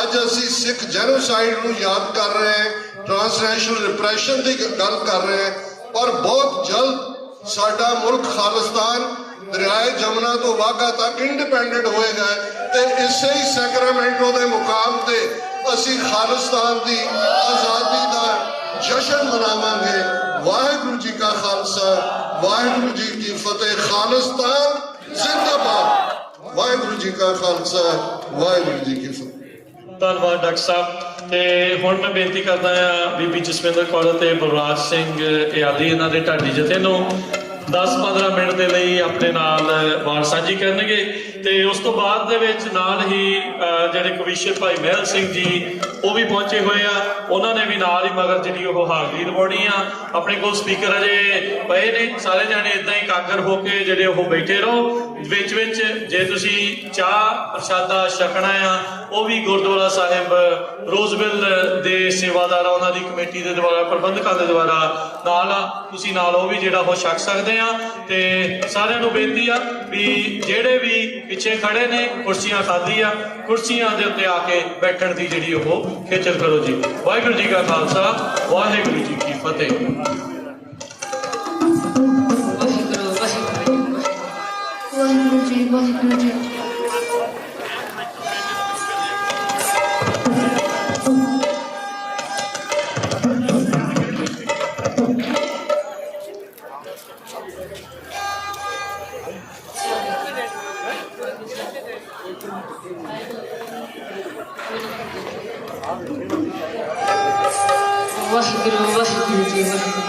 ਅੱਜ ਅਸੀਂ ਸਿੱਖ ਜੈਨੋਸਾਈਡ ਨੂੰ ਯਾਦ ਕਰ ਰਹੇ ਹਾਂ, ਟ੍ਰਾਂਸਨੈਸ਼ਨਲ ਰਿਪਰੈਸ਼ਨ ਦੀ ਗੱਲ ਕਰ ਰਹੇ ਹਾਂ। ਪਰ ਬਹੁਤ ਜਲਦ ਸਾਡਾ ਮੁਲਕ ਖਾਲਿਸਤਾਨ ਦਰਿਆਏ ਜਮਨਾ ਤੋਂ ਵਾਘਾ ਤੱਕ ਇੰਡੀਪੈਂਡੈਂਟ ਹੋਏਗਾ ਤੇ ਇਸੇ ਹੀ ਸੈਕਰਾਮੈਂਟੋ ਦੇ ਮੁਕਾਮ ਤੇ ਅਸੀਂ ਖਾਲਿਸਤਾਨ ਦੀ ਆਜ਼ਾਦੀ ਦਾ ਜਸ਼ਨ ਮਨਾਵਾਂਗੇ। ਵਾਹਿਗੁਰੂ ਜੀ ਕਾ ਖਾਲਸਾ, ਵਾਹਿਗੁਰੂ ਜੀ ਕੀ ਫਤਿਹ। ਖਾਲਿਸਤਾਨ ਜ਼ਿੰਦਾਬਾਦ। ਵਾਹਿਗੁਰੂ ਜੀ ਕਾ ਖਾਲਸਾ, ਵਾਹਿਗੁਰੂ ਜੀ ਕੀ ਫਤਿਹ। ਧੰਨਵਾਦ ਡਾਕਟਰ ਸਾਹਿਬ। ਤੇ ਹੁਣ ਮੈਂ ਬੇਨਤੀ ਕਰਦਾ ਹਾਂ ਬੀਬੀ ਜਸਵਿੰਦਰ ਕੌਰ ਤੇ ਬਲਰਾਜ ਸਿੰਘ ਇਆਲੀ ਇਹਨਾਂ ਦੇ ਢਾਡੀ ਜਥੇ ਨੂੰ 10-15 ਮਿੰਟ ਦੇ ਲਈ ਆਪਣੇ ਨਾਲ ਵਾਰ ਸਾਂਝੀ ਕਰਨਗੇ ਤੇ ਉਸ ਤੋਂ ਬਾਅਦ ਦੇ ਵਿੱਚ ਨਾਲ ਹੀ ਜਿਹੜੇ ਕਵੀਸ਼ਰ ਭਾਈ ਮਹਿਲ ਸਿੰਘ ਜੀ ਉਹ ਵੀ ਪਹੁੰਚੇ ਹੋਏ ਆ, ਉਹਨਾਂ ਨੇ ਵੀ ਨਾਲ ਹੀ ਮਗਰ ਜਿਹੜੀ ਉਹ ਹਾਜ਼ਰੀ ਲਵਾਉਣੀ ਆ। ਆਪਣੇ ਕੋਲ ਸਪੀਕਰ ਅਜੇ ਪਏ ਨੇ, ਸਾਰੇ ਜਾਣੇ ਇਦਾਂ ਹੀ ਕਾਗਰ ਹੋ ਕੇ ਜਿਹੜੇ ਉਹ ਬੈਠੇ ਰਹੋ। ਵਿੱਚ ਵਿੱਚ ਜੇ ਤੁਸੀਂ ਚਾਹ ਪ੍ਰਸ਼ਾਦਾ ਛਕਣਾ ਆ ਉਹ ਵੀ ਗੁਰਦੁਆਰਾ ਸਾਹਿਬ ਰੋਜ਼ਵਿਲ ਦੇ ਸੇਵਾਦਾਰਾਂ ਉਹਨਾਂ ਦੀ ਕਮੇਟੀ ਦੇ ਦੁਆਰਾ ਪ੍ਰਬੰਧਕਾਂ ਦੇ ਦੁਆਰਾ ਨਾਲ ਤੁਸੀਂ ਨਾਲ ਉਹ ਵੀ ਜਿਹੜਾ ਉਹ ਛਕ ਸਕਦੇ ਆ। ਤੇ ਸਾਰਿਆਂ ਨੂੰ ਬੇਨਤੀ ਆ ਵੀ ਜਿਹੜੇ ਵੀ ਪਿੱਛੇ ਖੜੇ ਨੇ ਕੁਰਸੀਆਂ ਖਾਲੀ ਆ, ਕੁਰਸੀਆਂ ਦੇ ਉੱਤੇ ਆ ਕੇ ਬੈਠਣ ਦੀ ਜਿਹੜੀ ਉਹ ਖੇਚਲ ਕਰੋ ਜੀ। ਵਾਹਿਗੁਰੂ ਜੀ ਕਾ ਖਾਲਸਾ, ਵਾਹਿਗੁਰੂ ਜੀ ਕੀ ਫਤਿਹ। ਵਾਹਿਗੁਰੂ ਜੀ, ਵਾਹਿਗੁਰੂ ਜੀ। ਵਾਹਿਗੁਰੂ, ਵਾਹਿਗੁਰੂ ਜੀ, ਵਾਹਿਗੁਰੂ।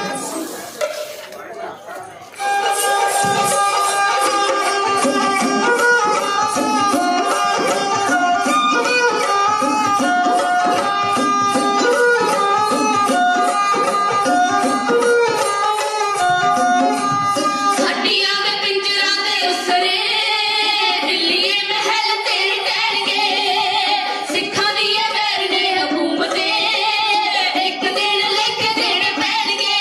ਇੱਕ ਦਿਨ ਲਿਖ ਦੇਣ ਪੈਣਗੇ।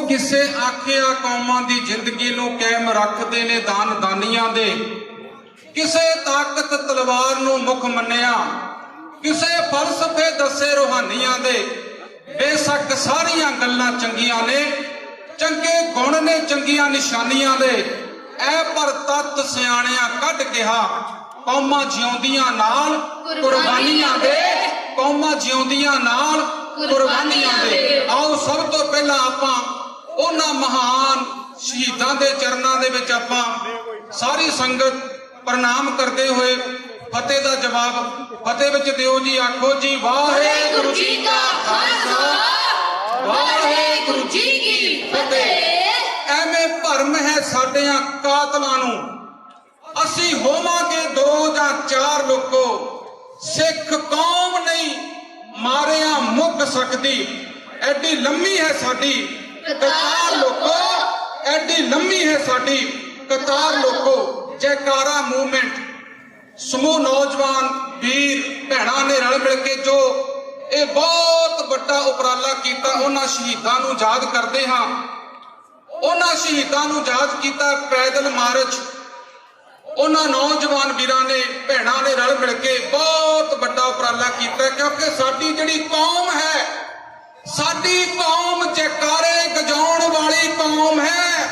ਕਿਸੇ ਆਖਿਆ ਕੌਮਾਂ ਦੀ ਜ਼ਿੰਦਗੀ ਨੂੰ ਕਾਇਮ ਰੱਖਦੇ ਨੇ ਦਾਨ ਦਾਨੀਆਂ ਦੇ। ਕਿਸੇ ਤਾਕਤ ਤਲਵਾਰ ਨੂੰ ਮੁੱਖ ਮੰਨਿਆ, ਕਿਸੇ ਫਲਸਫੇ ਦੱਸੇ ਰੂਹਾਨੀਆਂ ਦੇ। ਬੇਸ਼ੱਕ ਸਾਰੀਆਂ ਗੱਲਾਂ ਚੰਗੀਆਂ ਨੇ, ਚੰਗੇ ਗੁਣ ਨੇ ਚੰਗੀਆਂ ਨਿਸ਼ਾਨੀਆਂ ਦੇ। ਐ ਪਰ ਤੱਤ ਸਿਆਣਿਆਂ ਕੱਢ ਕਿਹਾ, ਕੌਮਾਂ ਜਿਉਂਦੀਆਂ ਨਾਲ ਕੁਰਬਾਨੀਆਂ ਦੇ, ਕੌਮਾਂ ਜਿਉਂਦੀਆਂ ਨਾਲ ਕੁਰਬਾਨੀਆਂ ਦੇ। ਆਓ ਸਭ ਤੋਂ ਪਹਿਲਾਂ ਆਪਾਂ ਉਹਨਾਂ ਮਹਾਨ ਸ਼ਹੀਦਾਂ ਦੇ ਚਰਨਾਂ ਦੇ ਵਿੱਚ ਆਪਾਂ ਸਾਰੀ ਸੰਗਤ ਪ੍ਰਣਾਮ ਕਰਦੇ ਹੋਏ ਫਤਿਹ ਦਾ ਜਵਾਬ ਫਤਿਹ ਵਿੱਚ ਦਿਓ ਜੀ। ਆਖੋ ਜੀ ਵਾਹਿਗੁਰੂ ਜੀ ਕਾ ਖਾਲਸਾ, ਵਾਹਿਗੁਰੂ ਜੀ ਕੀ ਫਤਿਹ। ਐਵੇਂ ਭਰਮ ਹੈ ਸਾਡਿਆਂ ਕਾਤਲਾਂ ਨੂੰ, ਅਸੀਂ ਹੋਵਾਂਗੇ 2 ਜਾਂ 4 ਲੋਕੋ। ਸਿੱਖ ਕੌਮ ਨਹੀਂ ਮਾਰਿਆ ਮੁੱਕ ਸਕਦੀ, ਐਡੀ ਲੰਮੀ ਹੈ ਸਾਡੀ ਕਤਾਰ ਲੋਕੋ, ਐਡੀ ਲੰਮੀ ਹੈ ਸਾਡੀ ਕਤਾਰ ਲੋਕੋ। ਜੈਕਾਰਾ ਮੂਵਮੈਂਟ ਸਮੂਹ ਨੌਜਵਾਨ ਵੀਰ ਭੈਣਾਂ ਨੇ ਰਲ ਮਿਲ ਕੇ ਜੋ ਇਹ ਬਹੁਤ ਵੱਡਾ ਉਪਰਾਲਾ ਕੀਤਾ, ਉਹਨਾਂ ਸ਼ਹੀਦਾਂ ਨੂੰ ਯਾਦ ਕਰਦੇ ਹਾਂ। ਉਹਨਾਂ ਸ਼ਹੀਦਾਂ ਨੂੰ ਯਾਦ ਕੀਤਾ ਪੈਦਲ ਮਾਰਚ ਉਹਨਾਂ ਨੌਜਵਾਨ ਵੀਰਾਂ ਨੇ ਭੈਣਾਂ ਨੇ ਰਲ ਮਿਲ ਕੇ ਬਹੁਤ ਵੱਡਾ ਉਪਰਾਲਾ ਕੀਤਾ, ਕਿਉਂਕਿ ਸਾਡੀ ਜਿਹੜੀ ਕੌਮ ਹੈ, ਸਾਡੀ ਕੌਮ ਜੈਕਾਰੇ ਗਜਾਉਣ ਵਾਲੀ ਕੌਮ ਹੈ।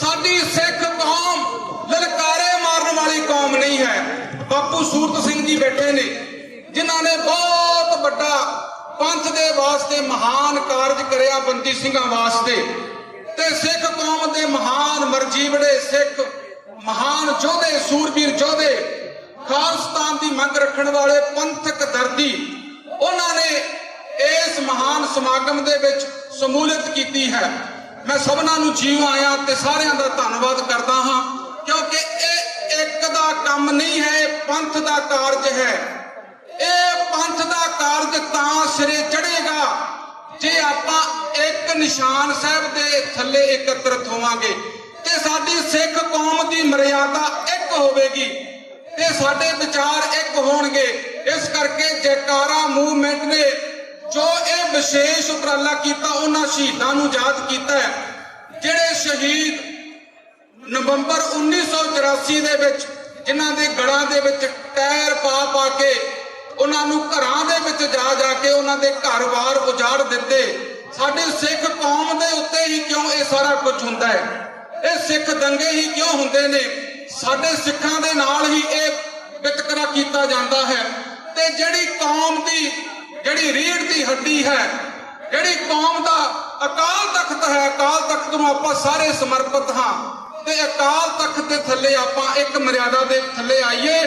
ਸਾਡੀ ਸਿੱਖ ਕੌਮ ਲਲਕਾਰੇ ਮਾਰਨ ਵਾਲੀ ਕੌਮ ਨਹੀਂ ਹੈ। ਬਾਪੂ ਸੂਰਤ ਸਿੰਘ ਜੀ ਬੈਠੇ ਨੇ, ਜਿਨ੍ਹਾਂ ਨੇ ਬਹੁਤ ਵੱਡਾ ਪੰਥ ਦੇ ਵਾਸਤੇ ਮਹਾਨ ਕਾਰਜ ਕਰਿਆ, ਬੰਦੀ ਸਿੰਘਾਂ ਵਾਸਤੇ। ਤੇ ਸਿੱਖ ਕੌਮ ਦੇ ਮਹਾਨ ਮਰਜੀਵੜੇ ਸਿੱਖ ਮਹਾਨ ਯੋਧੇ, ਸੂਰਬੀਰ ਯੋਧੇ, ਖਾਲਸਤਾਨ ਦੀ ਮੰਗ ਰੱਖਣ ਵਾਲੇ ਪੰਥਕ ਦਰਦੀ, ਉਹਨਾਂ ਨੇ ਇਸ ਮਹਾਨ ਸਮਾਗਮ ਦੇ ਵਿੱਚ ਸ਼ਮੂਲੀਅਤ ਕੀਤੀ ਹੈ। ਮੈਂ ਸਭਨਾਂ ਨੂੰ ਜੀਉ ਆਇਆ ਤੇ ਸਾਰਿਆਂ ਦਾ ਧੰਨਵਾਦ ਕਰਦਾ ਹਾਂ, ਕਿਉਂਕਿ ਇਹ ਇੱਕ ਦਾ ਕੰਮ ਨਹੀਂ ਹੈ, ਇਹ ਪੰਥ ਦਾ ਕਾਰਜ ਹੈ। ਇਹ ਪੰਥ ਦਾ ਕਾਰਜ ਤਾਂ ਸਿਰੇ ਚੜ੍ਹੇਗਾ ਜੇ ਆਪਾਂ ਇੱਕ ਨਿਸ਼ਾਨ ਸਾਹਿਬ ਦੇ ਥੱਲੇ ਇਕੱਤਰਤ ਹੋਵਾਂਗੇ, ਤੇ ਸਾਡੀ ਸਿੱਖ ਕੌਮ ਦੀ ਮਰਿਆਦਾ ਇੱਕ ਹੋਵੇਗੀ ਤੇ ਸਾਡੇ ਵਿਚਾਰ ਇੱਕ ਹੋਣਗੇ। ਇਸ ਕਰਕੇ ਜੈਕਾਰਾ ਮੂਵਮੈਂਟ ਨੇ ਜੋ ਇਹ ਵਿਸ਼ੇਸ਼ ਉਪਰਾਲਾ ਕੀਤਾ, ਉਹਨਾਂ ਸ਼ਹੀਦਾਂ ਨੂੰ ਯਾਦ ਕੀਤਾ ਹੈ, ਜਿਹੜੇ ਸ਼ਹੀਦ ਨਵੰਬਰ 1984 ਦੇ ਵਿੱਚ ਜਿਨ੍ਹਾਂ ਦੇ ਗੜਾਂ ਦੇ ਵਿੱਚ ਟਾਇਰ ਪਾ ਪਾ ਕੇ ਉਹਨਾਂ ਨੂੰ ਘਰਾਂ ਦੇ ਵਿੱਚ ਜਾ ਜਾ ਕੇ ਉਹਨਾਂ ਦੇ ਘਰ-ਬਾਰ ਉਜਾੜ ਦਿੱਤੇ। ਸਾਡੀ ਸਿੱਖ ਕੌਮ ਦੇ ਉੱਤੇ ਹੀ ਕਿਉਂ ਇਹ ਸਾਰਾ ਕੁਝ ਹੁੰਦਾ ਹੈ? ਇਹ ਸਿੱਖ ਦੰਗੇ ਹੀ ਕਿਉਂ ਹੁੰਦੇ ਨੇ? ਸਾਡੇ ਸਿੱਖਾਂ ਦੇ ਨਾਲ ਹੀ ਇਹ ਵਿਤਕਰਾ ਕੀਤਾ ਜਾਂਦਾ ਹੈ। ਤੇ ਜਿਹੜੀ ਕੌਮ ਦੀ ਜਿਹੜੀ ਰੀੜ੍ਹ ਦੀ ਹੱਡੀ ਹੈ, ਜਿਹੜੀ ਕੌਮ ਦਾ ਅਕਾਲ ਤਖਤ ਹੈ, ਅਕਾਲ ਤਖਤ ਨੂੰ ਆਪਾਂ ਸਾਰੇ ਸਮਰਪਿਤ ਹਾਂ ਤੇ ਅਕਾਲ ਤਖਤ ਦੇ ਥੱਲੇ ਆਪਾਂ ਇੱਕ ਮਰਿਆਦਾ ਦੇ ਥੱਲੇ ਆਈਏ।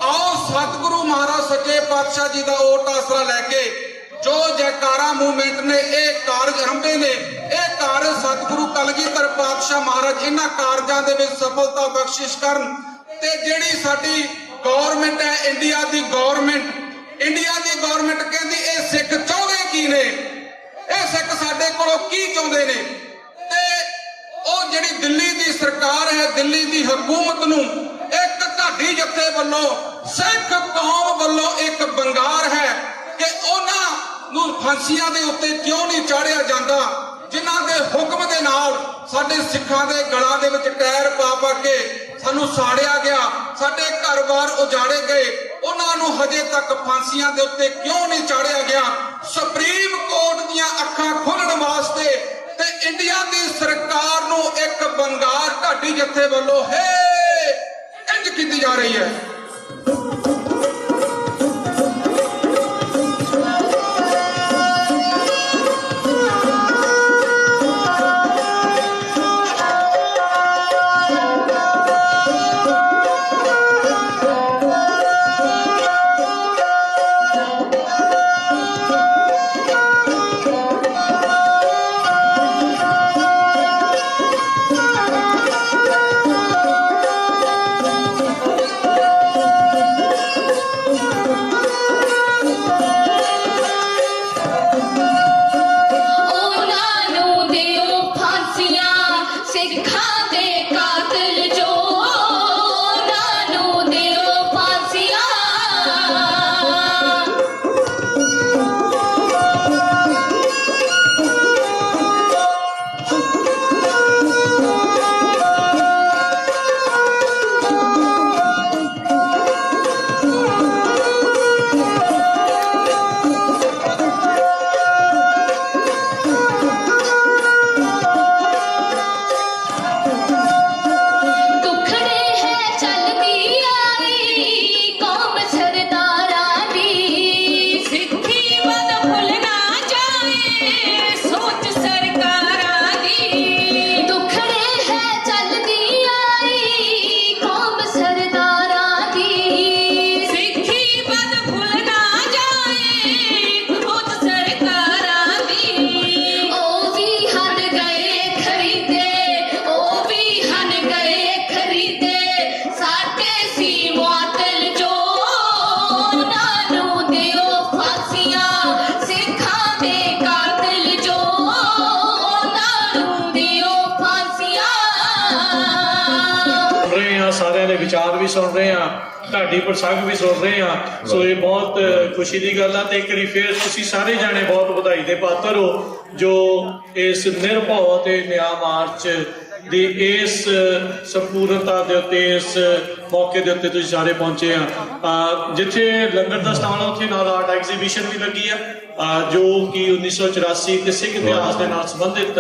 ਆਓ ਸਤਿਗੁਰੂ ਮਹਾਰਾਜ ਸੱਚੇ ਪਾਤਸ਼ਾਹ ਜੀ ਦਾ ਓਟ ਆਸਰਾ ਲੈ ਕੇ ਜੋ ਜੈਕਾਰਾ ਮੂਵਮੈਂਟ ਨੇ ਇਹ ਕਾਰਜ ਆਰੰਭੇ ਨੇ, ਇਹ ਕਾਰਜ ਸਤਿਗੁਰੂ ਕਲਗੀਧਰ ਪਾਤਸ਼ਾਹ ਮਹਾਰਾਜ ਇਹਨਾਂ ਕਾਰਜਾਂ ਦੇ ਵਿੱਚ ਸਫਲਤਾ ਬਖਸ਼ਿਸ਼ ਕਰਨ। ਤੇ ਜਿਹੜੀ ਸਾਡੀ ਗੌਰਮੈਂਟ ਹੈ, ਇੰਡੀਆ ਦੀ ਗੌਰਮੈਂਟ ਕਹਿੰਦੀ ਇਹ ਸਿੱਖ ਚਾਹੁੰਦੇ ਕੀ ਨੇ, ਇਹ ਸਿੱਖ ਸਾਡੇ ਕੋਲੋਂ ਕੀ ਚਾਹੁੰਦੇ ਨੇ? ਤੇ ਉਹ ਜਿਹੜੀ ਦਿੱਲੀ ਦੀ ਸਰਕਾਰ ਹੈ, ਦਿੱਲੀ ਦੀ ਹਕੂਮਤ ਨੂੰ ਇੱਕ ਢਾਡੀ ਜੱਥੇ ਵੱਲੋਂ ਸਿੱਖ ਕੌਮ ਵੱਲੋਂ ਇੱਕ ਬੰਗਾਰ ਹੈ ਕਿ ਉਹਨਾਂ ਨੂੰ ਫਾਂਸੀਆਂ ਦੇ ਉੱਤੇ ਕਿਉਂ ਨਹੀਂ ਚਾੜਿਆ ਜਾਂਦਾ, ਜਿਨ੍ਹਾਂ ਦੇ ਹੁਕਮ ਦੇ ਨਾਲ ਸਾਡੇ ਸਿੱਖਾਂ ਦੇ ਗਲਾਂ ਦੇ ਵਿੱਚ ਟਾਇਰ ਪਾ ਪਾ ਕੇ ਸਾਨੂੰ ਸਾੜਿਆ ਗਿਆ, ਸਾਡੇ ਘਰ-ਬਾਰ ਉਜਾੜੇ ਗਏ। ਉਹਨਾਂ ਨੂੰ ਹਜੇ ਤੱਕ ਫਾਂਸੀਆਂ ਦੇ ਉੱਤੇ ਕਿਉਂ ਨਹੀਂ ਚਾੜਿਆ ਗਿਆ? ਸੁਪਰੀਮ ਕੋਰਟ ਦੀਆਂ ਅੱਖਾਂ ਖੋਲਣ ਵਾਸਤੇ ਤੇ ਇੰਡੀਆ ਦੀ ਸਰਕਾਰ ਨੂੰ ਇੱਕ ਬੰਗਾਰ ਢਾਡੀ ਜੱਥੇ ਵੱਲੋਂ ਇੰਝ ਕੀਤੀ ਜਾ ਰਹੀ ਹੈ। ਰਹੇ ਹਾਂ, ਸਾਰਿਆਂ ਦੇ ਵਿਚਾਰ ਵੀ ਸੁਣ ਰਹੇ ਹਾਂ, ਤੁਹਾਡੀ ਪ੍ਰਸੰਗ ਵੀ ਸੁਣ ਰਹੇ ਹਾਂ। ਸੋ ਇਹ ਬਹੁਤ ਖੁਸ਼ੀ ਦੀ ਗੱਲ ਆ। ਤੇ ਇੱਕ ਵਾਰੀ ਫਿਰ ਤੁਸੀਂ ਸਾਰੇ ਜਾਣੇ ਬਹੁਤ ਵਧਾਈ ਦੇ ਪਾਤਰ ਹੋ ਜੋ ਇਸ ਨਿਰਭਉ ਅਤੇ ਨਿਆਂ ਮਾਰਚ ਦੀ ਇਸ ਸੰਪੂਰਨਤਾ ਦੇ ਉੱਤੇ, ਇਸ ਮੌਕੇ ਦੇ ਉੱਤੇ ਤੁਸੀਂ ਸਾਰੇ ਪਹੁੰਚੇ ਆ। ਜਿੱਥੇ ਲੰਗਰ ਦਾ ਸਟਾਲ ਉੱਥੇ ਨਾਲ ਆਰਟ ਐਗਜ਼ੀਬਿਸ਼ਨ ਵੀ ਲੱਗੀ ਆ ਜੋ ਕਿ 1984 ਤੇ ਸਿੱਖ ਇਤਿਹਾਸ ਦੇ ਨਾਲ ਸੰਬੰਧਿਤ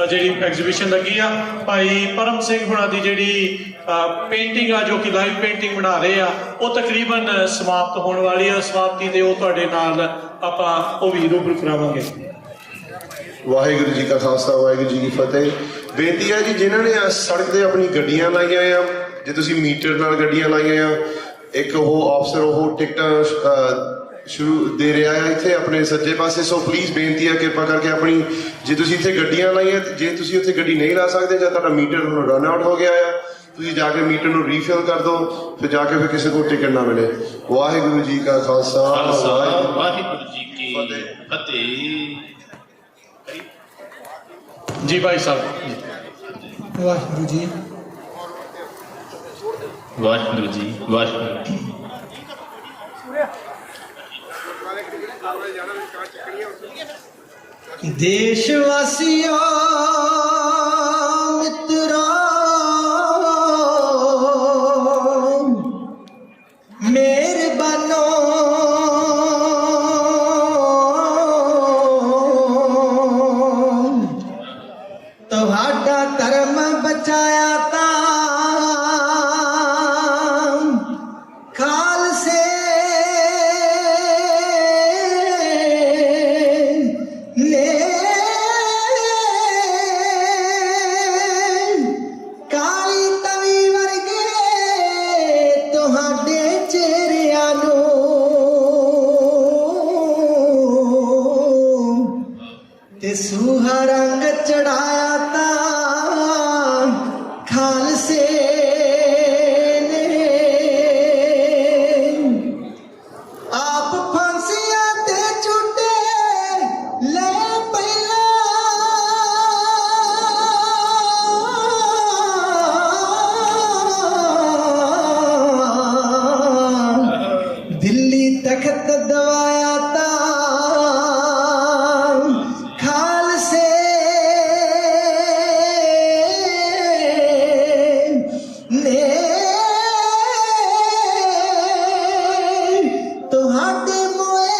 ਜਿਹੜੀ ਐਗਜ਼ੀਬਿਸ਼ਨ ਲੱਗੀ ਆ। ਭਾਈ ਪਰਮ ਸਿੰਘ ਹੁਣਾਂ ਦੀ ਜਿਹੜੀ ਪੇਂਟਿੰਗ ਆ ਜੋ ਕਿ ਲਾਈਵ ਪੇਂਟਿੰਗ ਬਣਾ ਰਹੇ ਆ ਉਹ ਤਕਰੀਬਨ ਸਮਾਪਤ ਹੋਣ ਵਾਲੀ ਆ। ਸਮਾਪਤੀ ਤੇ ਉਹ ਤੁਹਾਡੇ ਨਾਲ ਆਪਾਂ ਉਹ ਵੀ ਰੂਬਰੂ ਕਰਾਵਾਂਗੇ। ਵਾਹਿਗੁਰੂ ਜੀ ਕਾ ਖਾਲਸਾ ਵਾਹਿਗੁਰੂ ਜੀ ਕੀ ਫਤਿਹ। ਬੇਨਤੀ ਹੈ ਜੀ ਜਿਨ੍ਹਾਂ ਨੇ ਸੜਕ ਤੇ ਆਪਣੀ ਗੱਡੀਆਂ ਲਾਈਆਂ ਆ, ਜੇ ਤੁਸੀਂ ਮੀਟਰ ਨਾਲ ਗੱਡੀਆਂ ਲਾਈਆਂ ਆ, ਇੱਕ ਉਹ ਅਫਸਰ ਉਹ ਟਿਕਟਾਂ ਸ਼ੁਰੂ ਦੇ ਰਿਹਾ ਆ ਇੱਥੇ ਆਪਣੇ ਸੱਜੇ ਪਾਸੇ। ਸੋ ਪਲੀਜ਼ ਬੇਨਤੀ ਹੈ ਕਿਰਪਾ ਕਰਕੇ ਆਪਣੀ, ਜੇ ਤੁਸੀਂ ਇੱਥੇ ਗੱਡੀਆਂ ਲਾਈਆਂ, ਜੇ ਤੁਸੀਂ ਉੱਥੇ ਗੱਡੀ ਨਹੀਂ ਲਾ ਸਕਦੇ ਜਾਂ ਤੁਹਾਡਾ ਮੀਟਰ ਹੁਣ ਰਨ ਆਊਟ ਹੋ ਗਿਆ ਆ, ਤੁਸੀਂ ਜਾ ਕੇ ਮੀਟਰ ਨੂੰ ਰੀਫਿਲ ਕਰ ਦਿਓ, ਫਿਰ ਜਾ ਕੇ ਫਿਰ ਕਿਸੇ ਕੋਲ ਟਿਕਟ ਨਾ ਮਿਲੇ। ਵਾਹਿਗੁਰੂ ਜੀ ਕਾ ਖਾਲਸਾ ਵਾਹਿਗੁਰੂ ਜੀ ਕੀ ਫਤਿਹ। ਜੀ ਭਾਈ ਸਾਹਿਬ। ਵਾਹਿਗੁਰੂ ਜੀ ਵਾਹਿਗੁਰੂ ਜੀ ਵਾਹਿਗੁਰੂ। ਦੇਸ਼ ਵਾਸੀਓ ਮਿੱਤਰੋ ਮਿਹਰਬਾਨੋ ਤੁਹਾਡਾ ਧਰਮ ਬਚਾਇਆ ਤਾਂ ਖਾਲਸੇ ਨੇ ਕਾਲੀ ਤਵੀ ਵਰਗੇ ਤੁਹਾਡੇ ਚਿਹਰਿਆਂ ਨੂੰ ਤੇ ਸੂਹਾ ਰੰਗ ਚੜਾਇਆ ਤਾਂ ਖਾਲਸੇ ਨੇ। ਆਪ ਫਾਂਸੀਆਂ ਤੇ ਝੂਟੇ ਲੈ ਪਹਿਲਾਂ ਦਿੱਲੀ ਤਖਤ ਦਵਾਇਆ ਤਾਂ ਖਾਲਸੇ ਨੇ। ਤੁਹਾਡੇ ਮੋਏ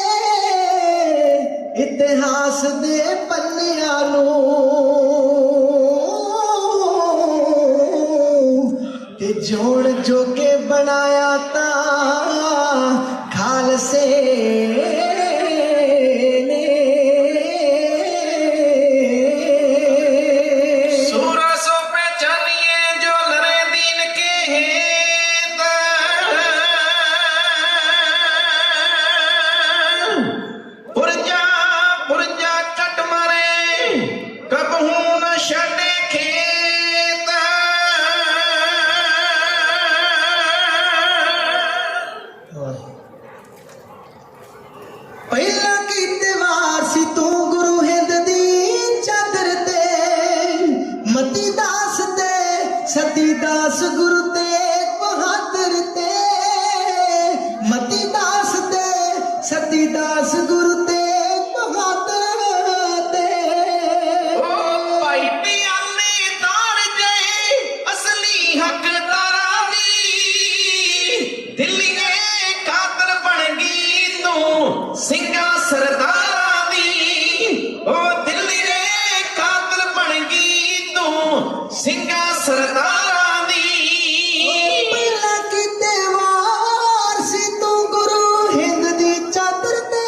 ਇਤਿਹਾਸ ਦੇ ਪੰਨਿਆਂ ਨੂੰ ਤੇ ਜੋੜ ਜੋਗੇ ਬਣਾਇਆ ਤਾਂ ਖਾਲਸੇ ਨੇ। सूरा सो पहचानिए जो लरे दीन के हेत पुरजा पुरजा कट मारे कबहू न छड़े खेत। ਪਹਿਲਾ ਕੀਤੇ ਵਾਰ ਸੀ ਤੂੰ ਗੁਰੂ ਹਿੰਦ ਦੀ ਚਾਦਰ ਤੇ ਮਤੀ ਦਾਸ ਤੇ ਸਤੀ ਦਾਸ ਗੁਰੂ ਤੇਗ ਬਹਾਦਰ ਤੇ ਮਤੀ ਦਾਸ ਤੇ ਸਤੀ ਦਾਸ ਗੁਰੂ ਤੇਗ ਬਹਾਦਰ ਤੇ। ओ भाई पियाले तार गए असली हकदारां दी दिल्लीए कातर बन गई तू ਸਿੰਘਾਂ ਸਰਦਾਰਾਂ ਦੀ। ਉਹ ਦਿੱਲੀ ਦੇ ਕਾਤਲ ਬਣ ਗਈ ਤੂੰ ਸਿੰਘਾਂ ਸਰਦਾਰਾਂ ਦੀ। ਪਹਿਲਾ ਕੀਤੇ ਵਾਰ ਸੀ ਤੂੰ ਗੁਰੂ ਹਿੰਦ ਦੀ ਚਾਦਰ ਤੇ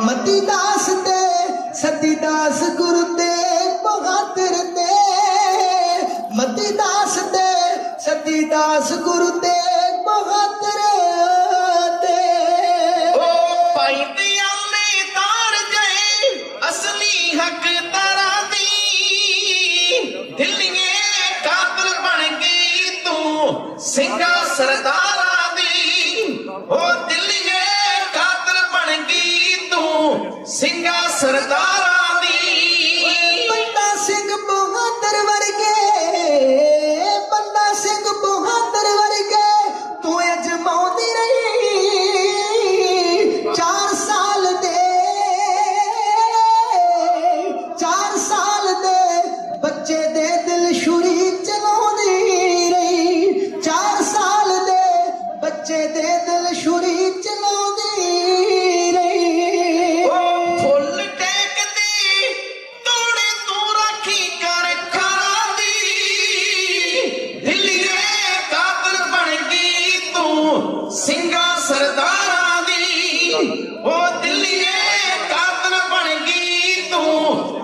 ਮਤੀ ਦਾਸ ਤੇ ਸਤੀ ਦਾਸ ਗੁਰੂ ਤੇਗ ਬਹਾਦਰ ਤੇ ਮਤੀ ਦਾਸ ਤੇ ਸਤੀ ਦਾਸ ਗੁਰੂ ਤੇਗ ਬਹਾਦਰ ਤੇ। ਉਹ ਭਾਈ ਦਿਆਲੇ ਤਾਰ ਗਏ ਅਸਲੀ ਹਕਦਾਰਾਂ ਦੀ। ਦਿੱਲੀਏ ਕਾਤਲ ਬਣ ਗਈ ਤੂੰ ਸਿੰਘਾਂ ਸਰਦਾਰਾਂ ਦੀ। ਉਹ ਦਿੱਲੀਏ ਕਾਤਲ ਬਣ ਗਈ ਤੂੰ ਸਿੰਘਾਂ ਸਰਦਾਰਾਂ ਦੀ। ਬੰਦਾ ਸਿੰਘ ਬਹਾਦਰ ਵਰਗੇ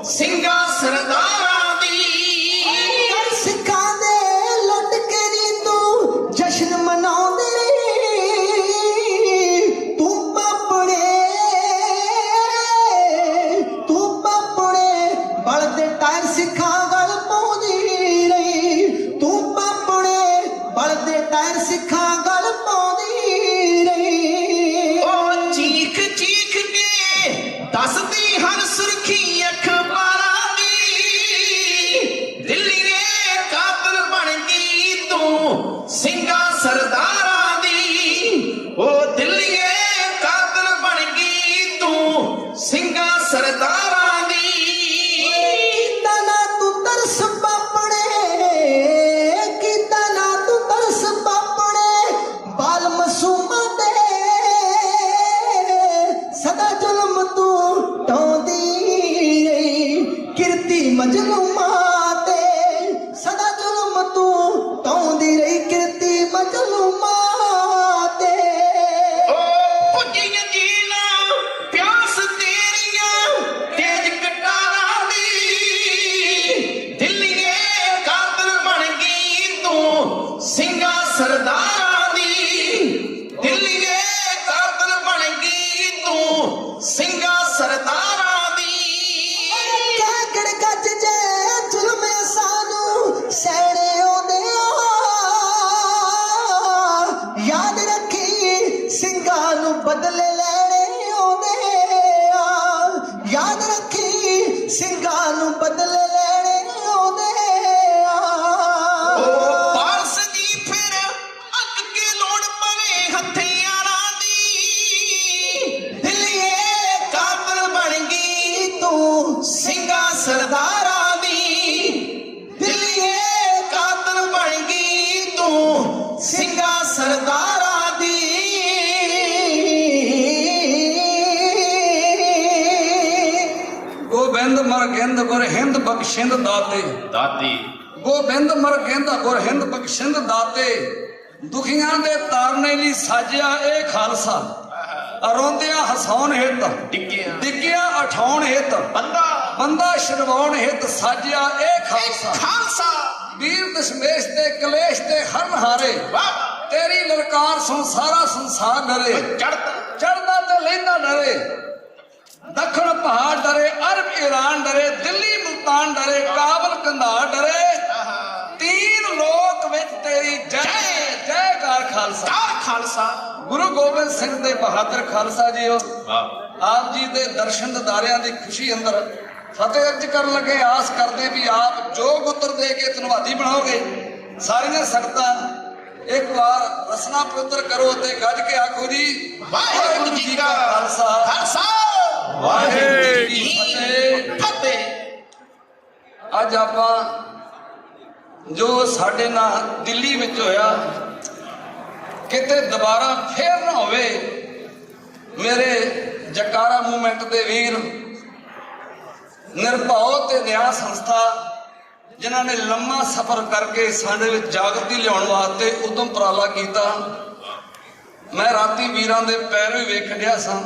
ਸਿੰਘਾਂ ਸਰਦਾਰਾਂ ਦੀ ਸਿੱਖਾਂ ਦੇ ਲੁੱਟ ਕੇ ਨੀ ਤੂੰ ਜਸ਼ਨ ਮਨਾਉਂਦੇ ਤੂੰ ਪਾਪੜੇ ਬਲਦੇ ਟਾਇਰ ਸਿੱਖਾਂ ਗਲ ਪਾਉਂਦੀ ਰਹੀ ਤੂੰ ਪਾਪੜੇ ਬਲਦੇ ਟਾਇਰ ਸਿੱਖਾਂ ਗਲ ਪਾਉਂਦੀ ਰਹੀ ਉਹ ਚੀਖ ਚੀਖ ਕੇ ਦੱਸਦੀ ਹਰ ਸੁਰਖੀ ਅਖਬਾਰਾਂ ਦੀ ਦਿੱਲੀ ਦੇ ਕਾਤਲ ਬਣ ਗਈ ਤੂੰ ਸਿੰਘਾਂ ਸਰਦਾਰਾਂ ਦੀ ਉਹ ਦਿੱਲੀ ਦੇ ਕਾਤਲ ਬਣ ਗਈ ਤੂੰ ਸਿੰਘਾਂ ਸਰਦਾਰਾਂ ਦੀ ਕੀਤਾ ਨਾ ਤੂੰ ਤਰਸ ਪਾਪੜੇ ਕੀਤਾ ਨਾ ਤੂੰ ਤਰਸ ਪਾਪੜੇ ਬਾਲ ਮਾਸੂਮਾਂ ਤੇ ਸਦਾ ਜ਼ੁਲਮ ਤੂੰ ਢਾਉਂਦੀ ਰਹੀ ਕਿਰਤੀ ਮਜਲੂਮਾਂ ਤੇ ਸਦਾ ਜ਼ੁਲਮ ਤੂੰ ਢਾਉਂਦੀ ਰਹੀ ਕਿਰਤੀ ਮਜਲੂਮਾਂ ਤੇ ਭੁੱਜੀਆਂ ਜੀਲਾਂ ਪਿਆਸ ਤੇਰੀਆਂ ਤੇਜ ਕਟਾਰਾਂ ਦੀ ਦਿੱਲੀ ਦੇ ਕਾਤਲ ਬਣ ਗਈ ਤੂੰ ਸਿੰਘਾਂ ਸਰਦਾਰਾਂ ਦੀ ਦਿੱਲੀ ਦੇ ਕਾਤਲ ਬਣ ਗਈ ਤੂੰ ਸਿੰਘਾਂ ਸਰਦਾਰਾਂ ਦੀ ਕਾਗੜ ਗੱਜ ਜੇ ਜ਼ੁਲਮ ਸਾਨੂੰ ਸਹਿਣੇ ਆਉਂਦੇ ਯਾਦ ਰੱਖੀ ਸਿੰਘਾਂ ਨੂੰ ਬਦਲੇ ਲੈਣੇ ਆਉਂਦੇ ਯਾਦ ਰੱਖੀ ਸਿੰਘਾਂ ਨੂੰ ਬਦਲੇ ਲੈਣੇ ਆਉਂਦੇ ਪਾਰਸ ਦੀ ਫਿਰ ਅੱਗ ਕੇ ਲੋੜ ਪਵੇ ਹਥਿਆਰਾਂ ਦੀ ਦਿੱਲੀਏ ਕਾਤਲ ਬਣ ਗਈ ਤੂੰ ਸਿੰਘਾਂ ਸਰਦਾਰਾਂ ਦੀ ਦਿੱਲੀਏ ਕਾਤਲ ਬਣ ਗਈ ਤੂੰ ਸਿੰਘਾਂ ਸਰਦਾਰਾਂ ਦੀ ਗੋਬਿੰਦ ਮਰਗਿੰਦ ਗੁਰ ਹਿੰਦ ਬਖਸ਼ਿੰਦ ਦਾਤੇ ਗੋਬਿੰਦ ਮਰਗਿੰਦ ਗੁਰ ਹਿੰਦ ਬਖਸ਼ਿੰਦ ਦਾਤੇ ਦੁਖੀਆਂ ਦੇ ਤਾਰਨੇ ਲਈ ਸਾਜਿਆ ਇਹ ਖਾਲਸਾ ਰੋਂਦਿਆਂ ਹਸਾਉਣ ਹਿੱਤ ਡਿੱਗਿਆ ਉਠਾਉਣ ਹਿੱਤ ਬੰਦਾ ਛਡਵਾਉਣ ਹਿੱਤ ਸਾਜਿਆ ਇਹ ਖਾਲਸਾ ਵੀਰ ਦਸ਼ਮੇਸ਼ ਤੇ ਕਲੇਸ਼ ਤੇ ਹਰਨ ਹਾਰੇ ਤੇਰੀ ਲਲਕਾਰ ਸੁਣ ਸਾਰਾ ਸੰਸਾਰ ਡਰੇ ਚੜਦਾ ਤੇ ਲੈਂਦਾ ਡਰੇ ਦੱਖਣ ਪਹਾੜ ਡਰੇ ਅਰਬ ਈਰਾਨ ਡਰੇ ਦਿੱਲੀ ਮੁਲਤਾਨ ਡਰੇ ਕਾਬਲ ਕੰਧਾਰ ਡਰੇ ਤੀਨ ਲੋਕ ਵਿੱਚ ਤੇਰੀ ਜੈ ਜੈਕਾਰ ਖਾਲਸਾ ਗੁਰੂ ਗੋਬਿੰਦ ਸਿੰਘ ਦੇ ਬਹਾਦਰ ਖਾਲਸਾ ਜੀਓ ਆਪ ਜੀ ਦੇ ਦਰਸ਼ਨ ਦਿਦਾਰਿਆਂ ਦੀ ਖੁਸ਼ੀ ਅੰਦਰ ਫਤਿਹ ਅਰਜ ਕਰਨ ਲੱਗੇ ਆਸ ਕਰਦੇ ਵੀ ਆਪ ਜੋਗ ਉੱਤਰ ਦੇ ਕੇ ਧੰਨਵਾਦੀ ਬਣਾਓਗੇ ਸਾਰੀਆਂ ਸੰਗਤਾਂ ਇੱਕ ਵਾਰ ਰਸਨਾ ਪਵਿੱਤਰ ਕਰੋ ਤੇ ਗੱਜ ਕੇ ਆਖੋ ਜੀ ਵਾਹਿਗੁਰੂ ਜੀ ਕਾ ਖਾਲਸਾ ਵਾਹਿਗੁਰੂ ਜੀ ਕੀ ਫਤਿਹ। ਅੱਜ ਆਪਾਂ ਜੋ ਸਾਡੇ ਨਾਲ ਦਿੱਲੀ ਵਿੱਚ ਹੋਇਆ ਕਿਤੇ ਦੁਬਾਰਾ ਫੇਰ ਨਾ ਹੋਵੇ। ਮੇਰੇ ਜਕਾਰਾ ਮੂਵਮੈਂਟ ਦੇ ਵੀਰ ਨਿਰਭਉ ਤੇ ਨਿਆਂ ਸੰਸਥਾ ਜਿਨ੍ਹਾਂ ਨੇ ਲੰਮਾ ਸਫ਼ਰ ਕਰਕੇ ਸਾਡੇ ਵਿੱਚ ਜਾਗਰਤੀ ਲਿਆਉਣ ਵਾਸਤੇ ਉਦਮ ਉਪਰਾਲਾ ਕੀਤਾ। ਮੈਂ ਰਾਤੀ ਵੀਰਾਂ ਦੇ ਪੈਰ ਵੀ ਵੇਖ ਰਿਹਾ ਸਾਂ,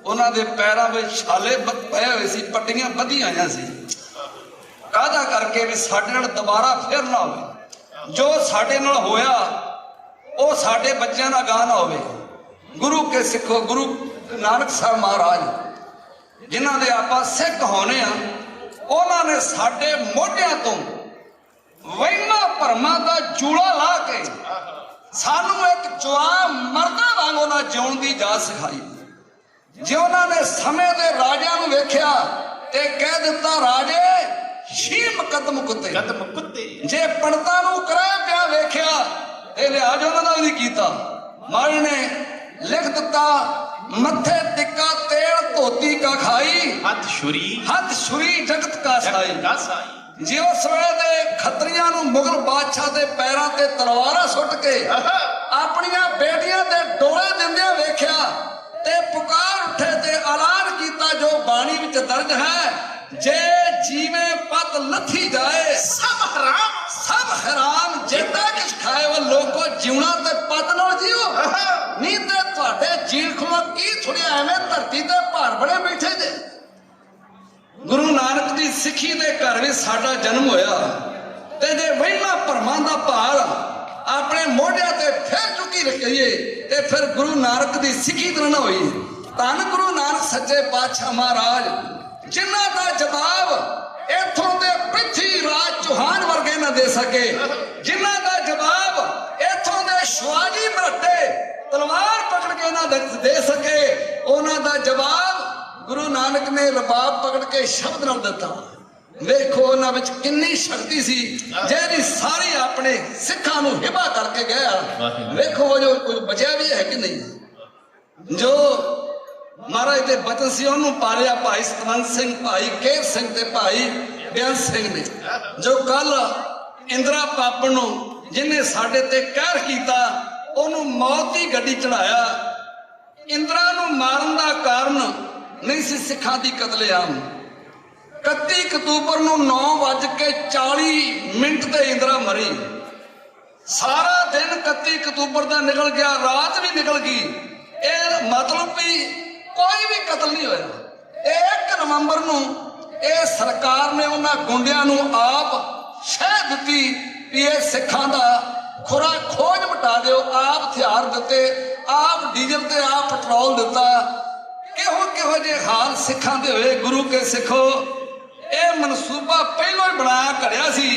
ਉਹਨਾਂ ਦੇ ਪੈਰਾਂ ਵਿੱਚ ਛਾਲੇ ਪਏ ਹੋਏ ਸੀ, ਪੱਟੀਆਂ ਬੱਧੀਆਂ ਆਈਆਂ ਸੀ। ਕਾਹਦਾ ਕਰਕੇ ਵੀ ਸਾਡੇ ਨਾਲ ਦੁਬਾਰਾ ਫੇਰ ਨਾ ਹੋਵੇ। ਜੋ ਸਾਡੇ ਨਾਲ ਹੋਇਆ ਉਹ ਸਾਡੇ ਬੱਚਿਆਂ ਦਾ ਗਾਹ ਨਾ ਹੋਵੇ। ਗੁਰੂ ਕੇ ਸਿੱਖੋ, ਗੁਰੂ ਨਾਨਕ ਸਾਹਿਬ ਮਹਾਰਾਜ ਜਿਨ੍ਹਾਂ ਦੇ ਆਪਾਂ ਸਿੱਖ ਹੋਣੇ ਆ, ਉਹਨਾਂ ਨੇ ਸਾਡੇ ਮੋਢਿਆਂ ਤੋਂ ਵਹਿਮਾਂ ਭਰਮਾਂ ਦਾ ਜੂੜਾ ਲਾ ਕੇ ਸਾਨੂੰ ਇੱਕ ਜਵਾਨ ਮਰਦਾਂ ਵਾਂਗ ਉਹਨਾਂ ਜਿਉਣ ਦੀ ਜਾਚ ਸਿਖਾਈ। ਜੇ ਉਹਨਾਂ ਨੇ ਸਮੇਂ ਦੇ ਰਾਜਿਆਂ ਨੂੰ ਵੇਖਿਆ ਤੇ ਕਹਿ ਦਿੱਤਾ ਰਾਜੇ ਸ਼ੀਮ ਕਦਮ ਕੁੱਤੇ, ਜੇ ਪੰਡਤਾਂ ਨੂੰ ਕਰਾਇਆ ਪਿਆ ਵੇਖਿਆ ਤੇ ਲਿਹਾਜ਼ ਉਹਨਾਂ ਦਾ ਵੀ ਨਹੀਂ ਕੀਤਾ। ਮਾੜੀ ਨੇ ਲਿਖ ਦਿੱਤਾ ਮੱਥੇ ਟਿੱਕਾ ਤੇਲ ਧੋਤੀ ਕਾ ਖਾਈ, ਹੱਥ ਛੁਰੀ ਜਗਤ ਕਾ ਸਾਈ। ਜੇ ਉਸ ਵੇਲੇ ਦੇ ਖੱਤਰੀਆਂ ਨੂੰ ਮੁਗਲ ਬਾਦਸ਼ਾਹ ਦੇ ਪੈਰਾਂ ਤੇ ਤਲਵਾਰਾਂ ਸੁੱਟ ਕੇ ਆਪਣੀਆਂ ਬੇਟੀਆਂ ਦੇ ਡੋਲੇ ਦਿੰਦਿਆਂ ਵੇਖਿਆ ਤੇ ਪੁਕਾਰ ਉੱਠੇ ਤੇ ਐਲਾਨ ਕੀਤਾ ਜੋ ਬਾਣੀ ਵਿੱਚ ਦਰਜ ਹੈ, ਜੇ ਜੀਵੇਂ ਪਤ ਲੱਥੀ ਜਾਏ ਸਭ ਹਰਾਮ ਜਿੱਦਾਂ ਕਿਛ ਖਾਏ ਉਹ ਲੋਕੋ ਜਿਉਣਾ ਤੇ ਪਤ ਨਾਲ ਜਿਓ, ਨਹੀਂ ਤੇ ਤੁਹਾਡੇ ਜੀਣ ਖੋਆ ਕੀ ਥੋੜਿਆ ਐਵੇਂ ਧਰਤੀ ਤੇ ਭਾਰ ਬੜੇ ਬੈਠੇ ਜੇ। ਗੁਰੂ ਨਾਨਕ ਜੀ ਵੀ ਸਿੱਖੀ ਦੇ ਘਰ ਵਿੱਚ ਸਾਡਾ ਜਨਮ ਹੋਇਆ ਤੇ ਜੇ ਵਹਿਮਾਂ ਭਰਮਾਂ ਦਾ ਭਾਰ ਆਪਣੇ ਮੋਢਿਆਂ ਤੇ ਫਿਰ ਚੁੱਕੀ ਰੱਖੀਏ ਤੇ ਫਿਰ ਗੁਰੂ ਨਾਨਕ ਦੀ ਸਿੱਖੀ ਤਰ੍ਹਾਂ ਨਾ ਹੋਈ। ਧੰਨ ਗੁਰੂ ਨਾਨਕ ਸੱਚੇ ਪਾਤਸ਼ਾਹ ਮਹਾਰਾਜ ਜਿਨ੍ਹਾਂ ਦਾ ਜਵਾਬ ਇੱਥੋਂ ਦੇ ਪ੍ਰਿਥੀ ਰਾਜ ਚੌਹਾਨ ਵਰਗੇ ਨਾ ਦੇ ਸਕੇ, ਜਿਨ੍ਹਾਂ ਦਾ ਜਵਾਬ ਇੱਥੋਂ ਦੇ ਸ਼ਿਵਾਜੀ ਮਰਾਠੇ ਤਲਵਾਰ ਪਕੜ ਕੇ ਨਾ ਦੇ ਸਕੇ, ਉਹਨਾਂ ਦਾ ਜਵਾਬ ਗੁਰੂ ਨਾਨਕ ਨੇ ਰਬਾਬ ਪਕੜ ਕੇ ਸ਼ਬਦ ਨਾਲ ਦਿੱਤਾ। ਵੇਖੋ ਉਹਨਾਂ ਵਿੱਚ ਕਿੰਨੀ ਸ਼ਕਤੀ ਸੀ ਜਿਹੜੀ ਸਾਰੀ ਆਪਣੇ ਸਿੱਖਾਂ ਨੂੰ ਹਿਬਾ ਕਰਕੇ ਗਿਆ। ਵੇਖੋ ਜੋ ਕੁਝ ਬਚਿਆ ਵੀ ਹੈ ਕਿ ਨਹੀਂ। ਜੋ ਮਹਾਰਾਜ ਦੇ ਬਚਨ ਸੀ ਉਹਨੂੰ ਪਾਲਿਆ ਭਾਈ ਸਤਵੰਤ ਸਿੰਘ, ਭਾਈ ਕੇਰ ਸਿੰਘ ਤੇ ਭਾਈ ਬਿਆਨ ਸਿੰਘ ਨੇ। ਜੋ ਕੱਲ ਇੰਦਰਾ ਪਾਪਣ ਨੂੰ ਜਿਹਨੇ ਸਾਡੇ ਤੇ ਕਹਿਰ ਕੀਤਾ ਉਹਨੂੰ ਮੌਤ ਦੀ ਗੱਡੀ ਚੜਾਇਆ। ਇੰਦਰਾ ਨੂੰ ਮਾਰਨ ਦਾ ਕਾਰਨ ਨਹੀਂ ਸੀ ਸਿੱਖਾਂ ਦੀ ਕਤਲੇਆਮ। 31 ਅਕਤੂਬਰ ਨੂੰ 9:40 ਤੇ ਇੰਦਰਾ ਮਰੀ। ਸਾਰਾ ਦਿਨ 31 ਅਕਤੂਬਰ ਦਾ ਨਿਕਲ ਗਿਆ, ਰਾਤ ਵੀ ਨਿਕਲ ਗਈ। ਇਹ ਮਤਲਬ ਵੀ ਕੋਈ ਵੀ ਕਤਲ ਨਹੀਂ ਹੋਇਆ। 1 ਨਵੰਬਰ ਨੂੰ ਇਹ ਸਰਕਾਰ ਨੇ ਉਹਨਾਂ ਗੁੰਡਿਆਂ ਨੂੰ ਆਪ ਸ਼ਹਿ ਦਿੱਤੀ ਵੀ ਇਹ ਸਿੱਖਾਂ ਦਾ ਖੁਰਾ ਖੋਜ ਮਿਟਾ ਦਿਓ। ਆਪ ਹਥਿਆਰ ਦਿੱਤੇ, ਆਪ ਡੀਜ਼ਲ ਤੇ ਆਪ ਪੈਟਰੋਲ ਦਿੱਤਾ। ਕਿਹੋ ਜਿਹੇ ਹਾਲ ਸਿੱਖਾਂ ਦੇ ਹੋਏ। ਗੁਰੂ ਕੇ ਸਿੱਖੋ, ਇਹ ਮਨਸੂਬਾ ਪਹਿਲਾਂ ਹੀ ਬਣਾਇਆ ਘੜਿਆ ਸੀ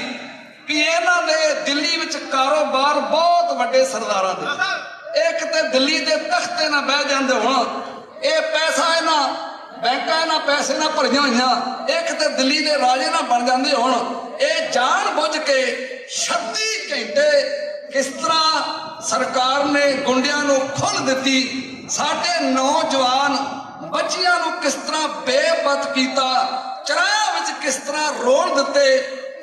ਕਿ ਇਹਨਾਂ ਦੇ ਦਿੱਲੀ ਵਿੱਚ ਕਾਰੋਬਾਰ ਬਹੁਤ ਵੱਡੇ ਸਰਦਾਰਾਂ ਦੇ। ਇੱਕ ਤੇ ਦਿੱਲੀ ਦੇ ਤਖਤੇ ਨਾ ਬਹਿ ਜਾਂਦੇ ਹੁਣ, ਇਹ ਪੈਸਾ ਇਹਨਾਂ ਬੈਂਕਾਂ ਇਹਨਾਂ ਪੈਸੇ ਨਾਲ ਭਰੀਆਂ ਹੋਈਆਂ। ਇੱਕ ਤੇ ਦਿੱਲੀ ਦੇ ਰਾਜੇ ਨਾਲ ਬਣ ਜਾਂਦੇ ਹੁਣ। ਇਹ ਜਾਣ ਬੁੱਝ ਕੇ 36 ਘੰਟੇ ਕਿਸ ਤਰ੍ਹਾਂ ਸਰਕਾਰ ਨੇ ਗੁੰਡਿਆਂ ਨੂੰ ਖੁੱਲ੍ਹ ਦਿੱਤੀ, ਸਾਡੇ ਨੌਜਵਾਨ ਬੱਚਿਆਂ ਨੂੰ ਕਿਸ ਤਰ੍ਹਾਂ ਬੇਪਤ ਕੀਤਾ, ਚਰਾਹ ਵਿੱਚ ਕਿਸ ਤਰ੍ਹਾਂ ਰੋਲ ਦਿੱਤੇ,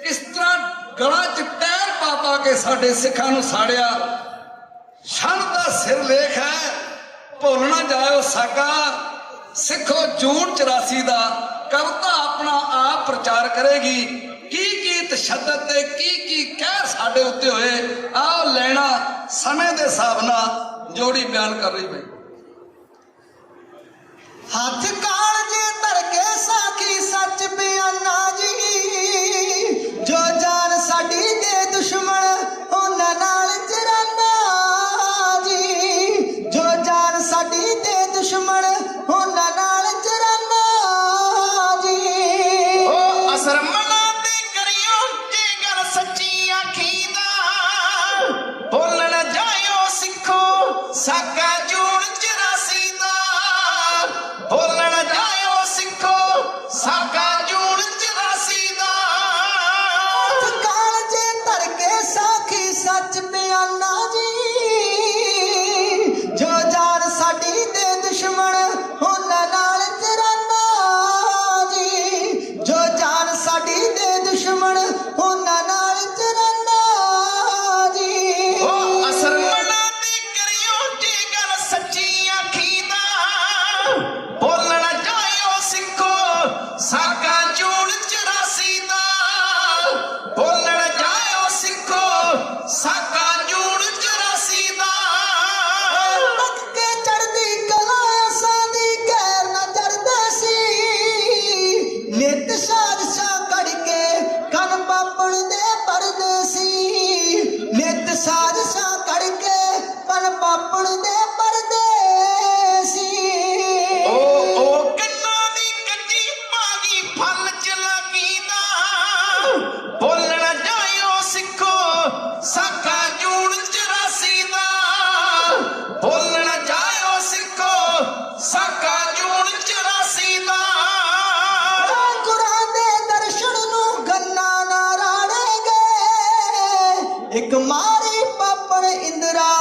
ਕਿਸ ਤਰ੍ਹਾਂ ਗਲਾਂ 'ਚ ਟਾਇਰ ਪਾ ਪਾ ਕੇ ਸਾਡੇ ਸਿੱਖਾਂ ਨੂੰ ਸਾੜਿਆ। ਛੰਨ ਦਾ ਸਿਰ ਲੇਖ ਹੈ, ਭੁੱਲ ਨਾ ਜਾਇਓ ਸਾਕਾ। ਸਿੱਖੋ ਜੂਨ 84 ਦਾ ਕਵਿਤਾ ਆਪਣਾ ਆਪ ਪ੍ਰਚਾਰ ਕਰੇਗੀ। ਕੀ ਤਸ਼ੱਦਦ ਤੇ ਕੀ ਕਹਿਰ ਸਾਡੇ ਉੱਤੇ ਹੋਏ, ਆਓ ਲੈਣਾ ਸਮੇਂ ਦੇ ਹਿਸਾਬ ਨਾਲ ਜੋੜੀ ਬਿਆਨ ਕਰ ਰਹੀ ਬਈ। ਹੱਥ ਕਾਲਜੇ ਧਰ ਕੇ ਸਾਖੀ ਸੱਚ ਬਿਆਨਾ ਜੀ, ਜੋ ਜਾਨ ਸਾਡੀ ਦੇ ਦੁਸ਼ਮਣ ਉਹਨਾਂ ਨਾਲ ਚਰਾਨਾ ਜੀ, ਜੋ ਜਾਨ ਸਾਡੀ ਦੇ ਦੁਸ਼ਮਣ ਉਹਨਾਂ ਨਾਲ ਚਰਾਨਾ ਜੀ। ਉਹ ਅਸਰ ਮਨਾ ਤੇ ਕਰਿਓ ਜੇ ਗੱਲ ਸੱਚੀ ਆਖੀਦਾ, ਬੋਲਣ ਜਾਇਓ ਸਿੱਖੋ ਸਾਕਾ ਜੂਨ 84 ਦਾ, ਬੋਲਣ ਜਾਇਓ ਸਿੱਖੋ ਸਾਕਾ ਜੂਨ 84 ਦਾ। ਕਾਲਜੇ ਧਰ ਕੇ ਸਾਖੀ ਸੱਚ ਬਿਆਨਾ ਜੀ, ਜੋ ਜਾਨ ਸਾਡੀ ਦੇ ਦੁਸ਼ਮਣ ਉਹਨਾਂ ਨਾਲ ਚਰਾਨਾ ਜੀ, ਜੋ ਜਾਨ ਸਾਡੀ ਦੇ ਦੁਸ਼ਮਣ ਉਹਨਾਂ ਨਾਲ ਚਰਾਨਾ ਜੀ। ਉਹ ਅਸਰ ਮਨਾ ਤੇ ਕਰਿਓ ਜੇ ਗੱਲ ਸੱਚੀ ਆਖੀਦਾ, ਬੋਲਣ ਜਾਇਓ ਸਿੱਖੋ ਸਾਕਾ ਜੂਨ 84 ਦਾ, ਬੋਲਣ ਜਾਇਓ ਸਿੱਖੋ ਸਾਕਾ ਜੂਨ 84 ਦਾ। ਤੱਕ ਕੇ ਚੜਦੀ ਕਲਾ ਸਾਡੀ ਗੈਰ ਨਾ ਚੜਦੇ ਸੀ, ਨਿਤ ਸਾਜ਼ਸ਼ਾਂ ਘੜ ਕੇ ਕੰਨ ਪਾਪਣ ਦੇ ਪਰਦੇ ਸੀ, ਨਿਤ ਸਾਜ਼ਸ਼ਾਂ ਘੜ ਕੇ ਕੰਨ ਪਾਪਣ ਦੇ ਪਰਦੇ ਸੀ। ਉਹ ਕੰਨਾਂ ਦੀ ਕੱਚੀ ਭਾਗੀ ਫਲ ਚ ਲੱਗੀਦਾ, ਬੋਲਣ ਜਾਇਓ ਸਿੱਖੋ ਸਾਕਾ ਜੂਨ 84 ਦਾ, ਬੋਲਣ ਜਾਇਓ ਸਿੱਖੋ ਸਾਕਾ ਜੂਨ 84 ਦਾ। ਗੁਰਾਂ ਦੇ ਦਰਸ਼ਨ ਨੂੰ ਗੰਨਾ ਨਾ ਰਾੜੇ ਗਏ, ਇੱਕ ਮਾਰੀ ਪਾਪਣ ਇੰਦਰਾ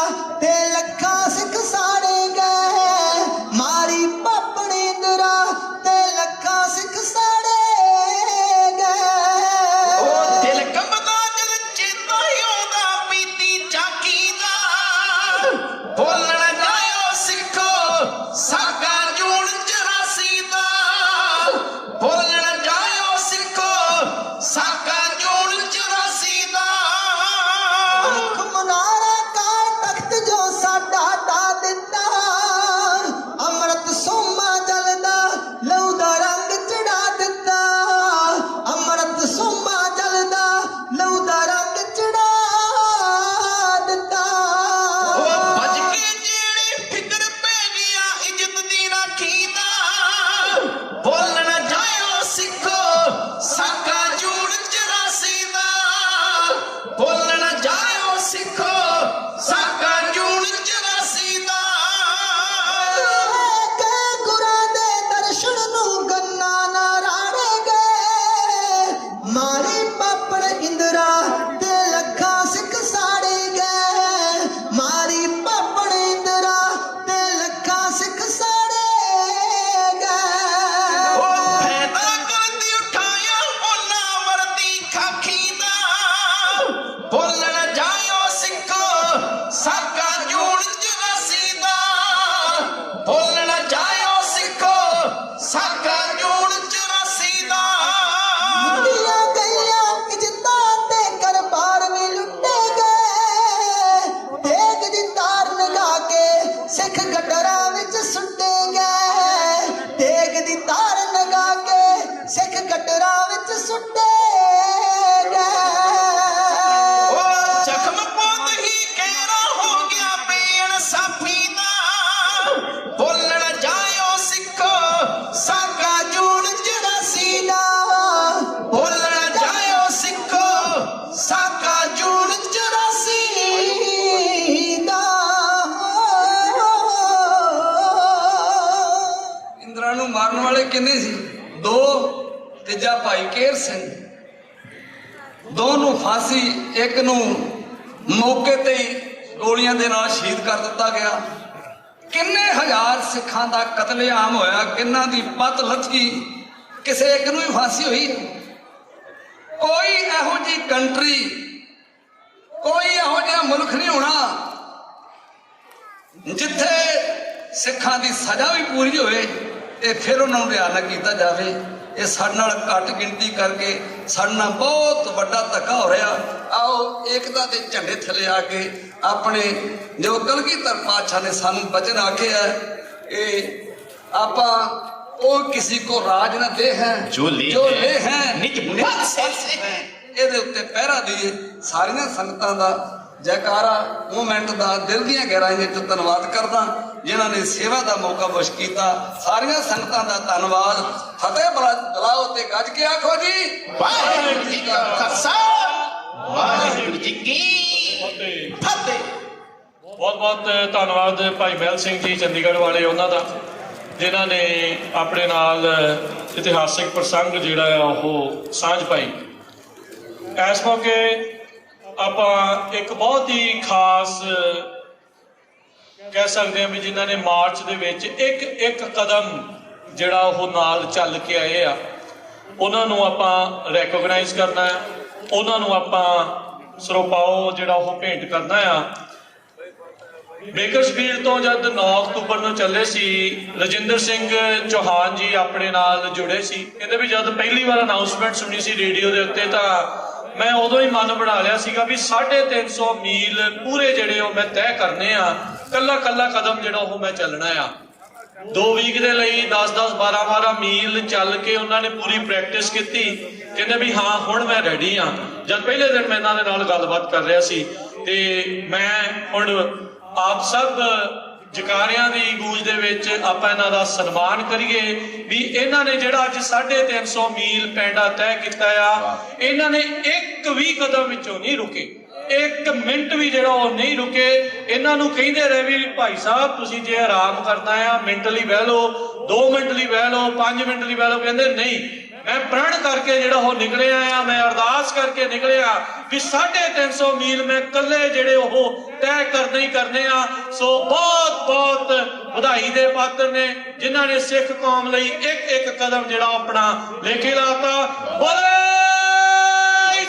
ਤੇ ਲੱਖਾਂ ਸਿੱਖ ਸਾੜੇ ਗਏ, ਮਾਰੀ ਪਾਪਣ ਇੰਦਰਾ ਤੇ ਲੱਖਾਂ ਸਿੱਖ ਸਾੜੇ ਗਏ। ਉਹ ਦਿਲ ਕੰਬਦਾ ਜਦ ਚੇਤਾ ਆਉਂਦਾ ਬੀਤੀ ਝਾਕੀ ਦਾ, ਬੋਲਣ ਜਾਇਓ ਸਿੱਖੋ ਸਾਕਾ ਜੂਨ 84 ਦਾ, ਬੋਲਣ ਜਾਇਓ ਸਿੱਖੋ ਸਾਕਾ ਜੂਨ 84 ਦਾ। ਭਾਈ ਕੇਰ ਸਿੰਘ, ਦੋ ਨੂੰ ਫਾਂਸੀ, ਇੱਕ ਨੂੰ ਮੌਕੇ ਤੇ ਹੀ ਗੋਲੀਆਂ ਦੇ ਨਾਲ ਸ਼ਹੀਦ ਕਰ ਦਿੱਤਾ ਗਿਆ। ਕਿੰਨੇ ਹਜ਼ਾਰ ਸਿੱਖਾਂ ਦਾ ਕਤਲੇਆਮ ਹੋਇਆ, ਕਿੰਨਾਂ ਦੀ ਪੱਤ ਲੱਥੀ, ਕਿਸੇ ਇੱਕ ਨੂੰ ਹੀ ਫਾਂਸੀ ਹੋਈ। ਕੋਈ ਇਹੋ ਜਿਹੀ ਕੰਟਰੀ, ਕੋਈ ਇਹੋ ਜਿਹਾ ਮੁਲਕ ਨਹੀਂ ਹੋਣਾ ਜਿੱਥੇ ਸਿੱਖਾਂ ਦੀ ਸਜ਼ਾ ਵੀ ਪੂਰੀ ਹੋਵੇ ਤੇ ਫਿਰ ਉਹਨਾਂ ਨੂੰ ਰਿਹਾਅ ਨਾ ਕੀਤਾ ਜਾਵੇ। ਇਹ ਸਾਡੇ ਨਾਲ ਘੱਟ ਗਿਣਤੀ ਕਰਕੇ ਸਾਡੇ ਨਾਲ ਬਹੁਤ ਵੱਡਾ ਧੱਕਾ ਹੋ ਰਿਹਾ। ਆਓ ਏਕਤਾ ਦੇ ਝੰਡੇ ਥੱਲੇ ਆ ਕੇ ਆਪਣੇ ਜੋ ਕਲਗੀਧਰ ਪਾਤਸ਼ਾਹ ਨੇ ਸਾਨੂੰ ਬਚਨ ਆਖਿਆ, ਇਹ ਆਪਾਂ ਉਹ ਕਿਸੇ ਕੋ ਰਾਜ ਨਾ ਦੇ ਹੈ ਜੋ ਲੈ ਹੈ ਨਿਜ ਬੁਨਿਆਦ ਸੇ ਹੈ, ਇਹਦੇ ਉੱਤੇ ਪਹਿਰਾ ਦੀਏ। ਸਾਰੀਆਂ ਸੰਗਤਾਂ ਦਾ ਜੈਕਾਰਾ ਮੂਵਮੈਂਟ ਦਾ ਦਿਲ ਦੀਆਂ ਗਹਿਰਾਈਆਂ ਤੋਂ ਧੰਨਵਾਦ ਕਰਦਾ ਜਿਨ੍ਹਾਂ ਨੇ ਸੇਵਾ ਦਾ ਮੌਕਾ ਬਖਸ਼ ਕੀਤਾ। ਸਾਰੀਆਂ ਸੰਗਤਾਂ ਦਾ ਧੰਨਵਾਦ। ਫਤਿਹ ਬੁਲਾਓ ਤੇ ਗੱਜ ਕੇ ਆਖੋ ਜੀ ਵਾਹਿਗੁਰੂ ਜੀ ਕਾ ਖਾਲਸਾ ਵਾਹਿਗੁਰੂ ਜੀ ਕੀ ਫਤਿਹ। ਬਹੁਤ ਬਹੁਤ ਧੰਨਵਾਦ ਭਾਈ ਮਹਿਲ ਸਿੰਘ ਜੀ ਚੰਡੀਗੜ੍ਹ ਵਾਲੇ, ਉਹਨਾਂ ਦਾ ਜਿਨ੍ਹਾਂ ਨੇ ਆਪਣੇ ਨਾਲ ਇਤਿਹਾਸਿਕ ਪ੍ਰਸੰਗ ਜਿਹੜਾ ਆ ਉਹ ਸਾਂਝ ਪਾਈ। ਇਸ ਮੌਕੇ ਆਪਾਂ ਇੱਕ ਬਹੁਤ ਹੀ ਖਾਸ ਕਹਿ ਸਕਦੇ ਹਾਂ ਵੀ ਜਿਨ੍ਹਾਂ ਨੇ ਮਾਰਚ ਦੇ ਵਿੱਚ ਇੱਕ ਕਦਮ ਜਿਹੜਾ ਉਹ ਨਾਲ ਚੱਲ ਕੇ ਆਏ ਆ, ਉਹਨਾਂ ਨੂੰ ਆਪਾਂ ਰੈਕੋਗਨਾਈਜ਼ ਕਰਨਾ ਹੈ, ਉਹਨਾਂ ਨੂੰ ਆਪਾਂ ਸਰੋਪਾਓ ਜਿਹੜਾ ਉਹ ਭੇਂਟ ਕਰਨਾ ਆ। ਬੇਕਰਸਫੀਲਡ ਤੋਂ ਜਦ 9 ਅਕਤੂਬਰ ਨੂੰ ਚੱਲੇ ਸੀ, ਰਜਿੰਦਰ ਸਿੰਘ ਚੌਹਾਨ ਜੀ ਆਪਣੇ ਨਾਲ ਜੁੜੇ ਸੀ। ਕਹਿੰਦੇ ਵੀ ਜਦ ਪਹਿਲੀ ਵਾਰ ਅਨਾਉਂਸਮੈਂਟ ਸੁਣੀ ਸੀ ਰੇਡੀਓ ਦੇ ਉੱਤੇ ਤਾਂ ਮੈਂ ਉਦੋਂ ਹੀ ਮਨ ਬਣਾ ਲਿਆ ਸੀਗਾ ਵੀ 350 ਮੀਲ ਪੂਰੇ ਜਿਹੜੇ ਉਹ ਮੈਂ ਤੈਅ ਕਰਨੇ ਆ, ਕੱਲਾ ਕਦਮ ਜਿਹੜਾ ਉਹ ਮੈਂ ਚੱਲਣਾ ਆ। 2 ਵੀਕ ਦੇ ਲਈ 10-10, 12-12 ਮੀਲ ਚੱਲ ਕੇ ਉਹਨਾਂ ਨੇ ਪੂਰੀ ਪ੍ਰੈਕਟਿਸ ਕੀਤੀ। ਕਹਿੰਦੇ ਵੀ ਹਾਂ ਹੁਣ ਮੈਂ ਰੈਡੀ ਆ। ਜਦ ਪਹਿਲੇ ਦਿਨ ਮੈਂ ਇਹਨਾਂ ਦੇ ਨਾਲ ਗੱਲਬਾਤ ਕਰ ਰਿਹਾ ਸੀ ਤੇ ਮੈਂ ਹੁਣ ਆਪ ਸਭ ਜਕਾਰਿਆਂ ਦੀ ਗੂੰਜ ਦੇ ਵਿੱਚ ਆਪਾਂ ਇਹਨਾਂ ਦਾ ਸਨਮਾਨ ਕਰੀਏ ਵੀ ਇਹਨਾਂ ਨੇ ਜਿਹੜਾ ਅੱਜ 350 ਮੀਲ ਪੈਂਡਾ ਤੈਅ ਕੀਤਾ ਆ, ਇਹਨਾਂ ਨੇ ਇੱਕ ਵੀ ਕਦਮ ਵਿੱਚੋਂ ਨਹੀਂ ਰੁਕੇ, 1 ਮਿੰਟ ਵੀ ਜਿਹੜਾ ਉਹ ਨਹੀਂ ਰੁਕੇ। ਇਹਨਾਂ ਨੂੰ ਕਹਿੰਦੇ ਰਹੇ ਵੀ ਭਾਈ ਸਾਹਿਬ ਤੁਸੀਂ ਜੇ ਆਰਾਮ ਕਰਨਾ ਆ ਮਿੰਟ ਲਈ ਬਹਿ ਲਓ, 2 ਮਿੰਟ ਲਈ ਬਹਿ ਲਓ, 5 ਮਿੰਟ ਲਈ ਬਹਿ ਲਓ। ਕਹਿੰਦੇ ਨਹੀਂ, ਮੈਂ ਪ੍ਰਣ ਕਰਕੇ ਜਿਹੜਾ ਉਹ ਨਿਕਲਿਆ ਆ, ਮੈਂ ਅਰਦਾਸ ਕਰਕੇ ਨਿਕਲਿਆ ਵੀ 350 ਮੀਲ ਮੈਂ ਇਕੱਲੇ ਜਿਹੜੇ ਉਹ ਤੈਅ ਕਰਨੇ ਹੀ ਕਰਨੇ ਆ। ਸੋ ਬਹੁਤ ਬਹੁਤ ਵਧਾਈ ਦੇ ਪਾਤਰ ਨੇ ਜਿਨ੍ਹਾਂ ਨੇ ਸਿੱਖ ਕੌਮ ਲਈ ਇੱਕ ਕਦਮ ਜਿਹੜਾ ਆਪਣਾ ਲੈ ਕੇ ਲਾਤਾ। ਬੋਲੇ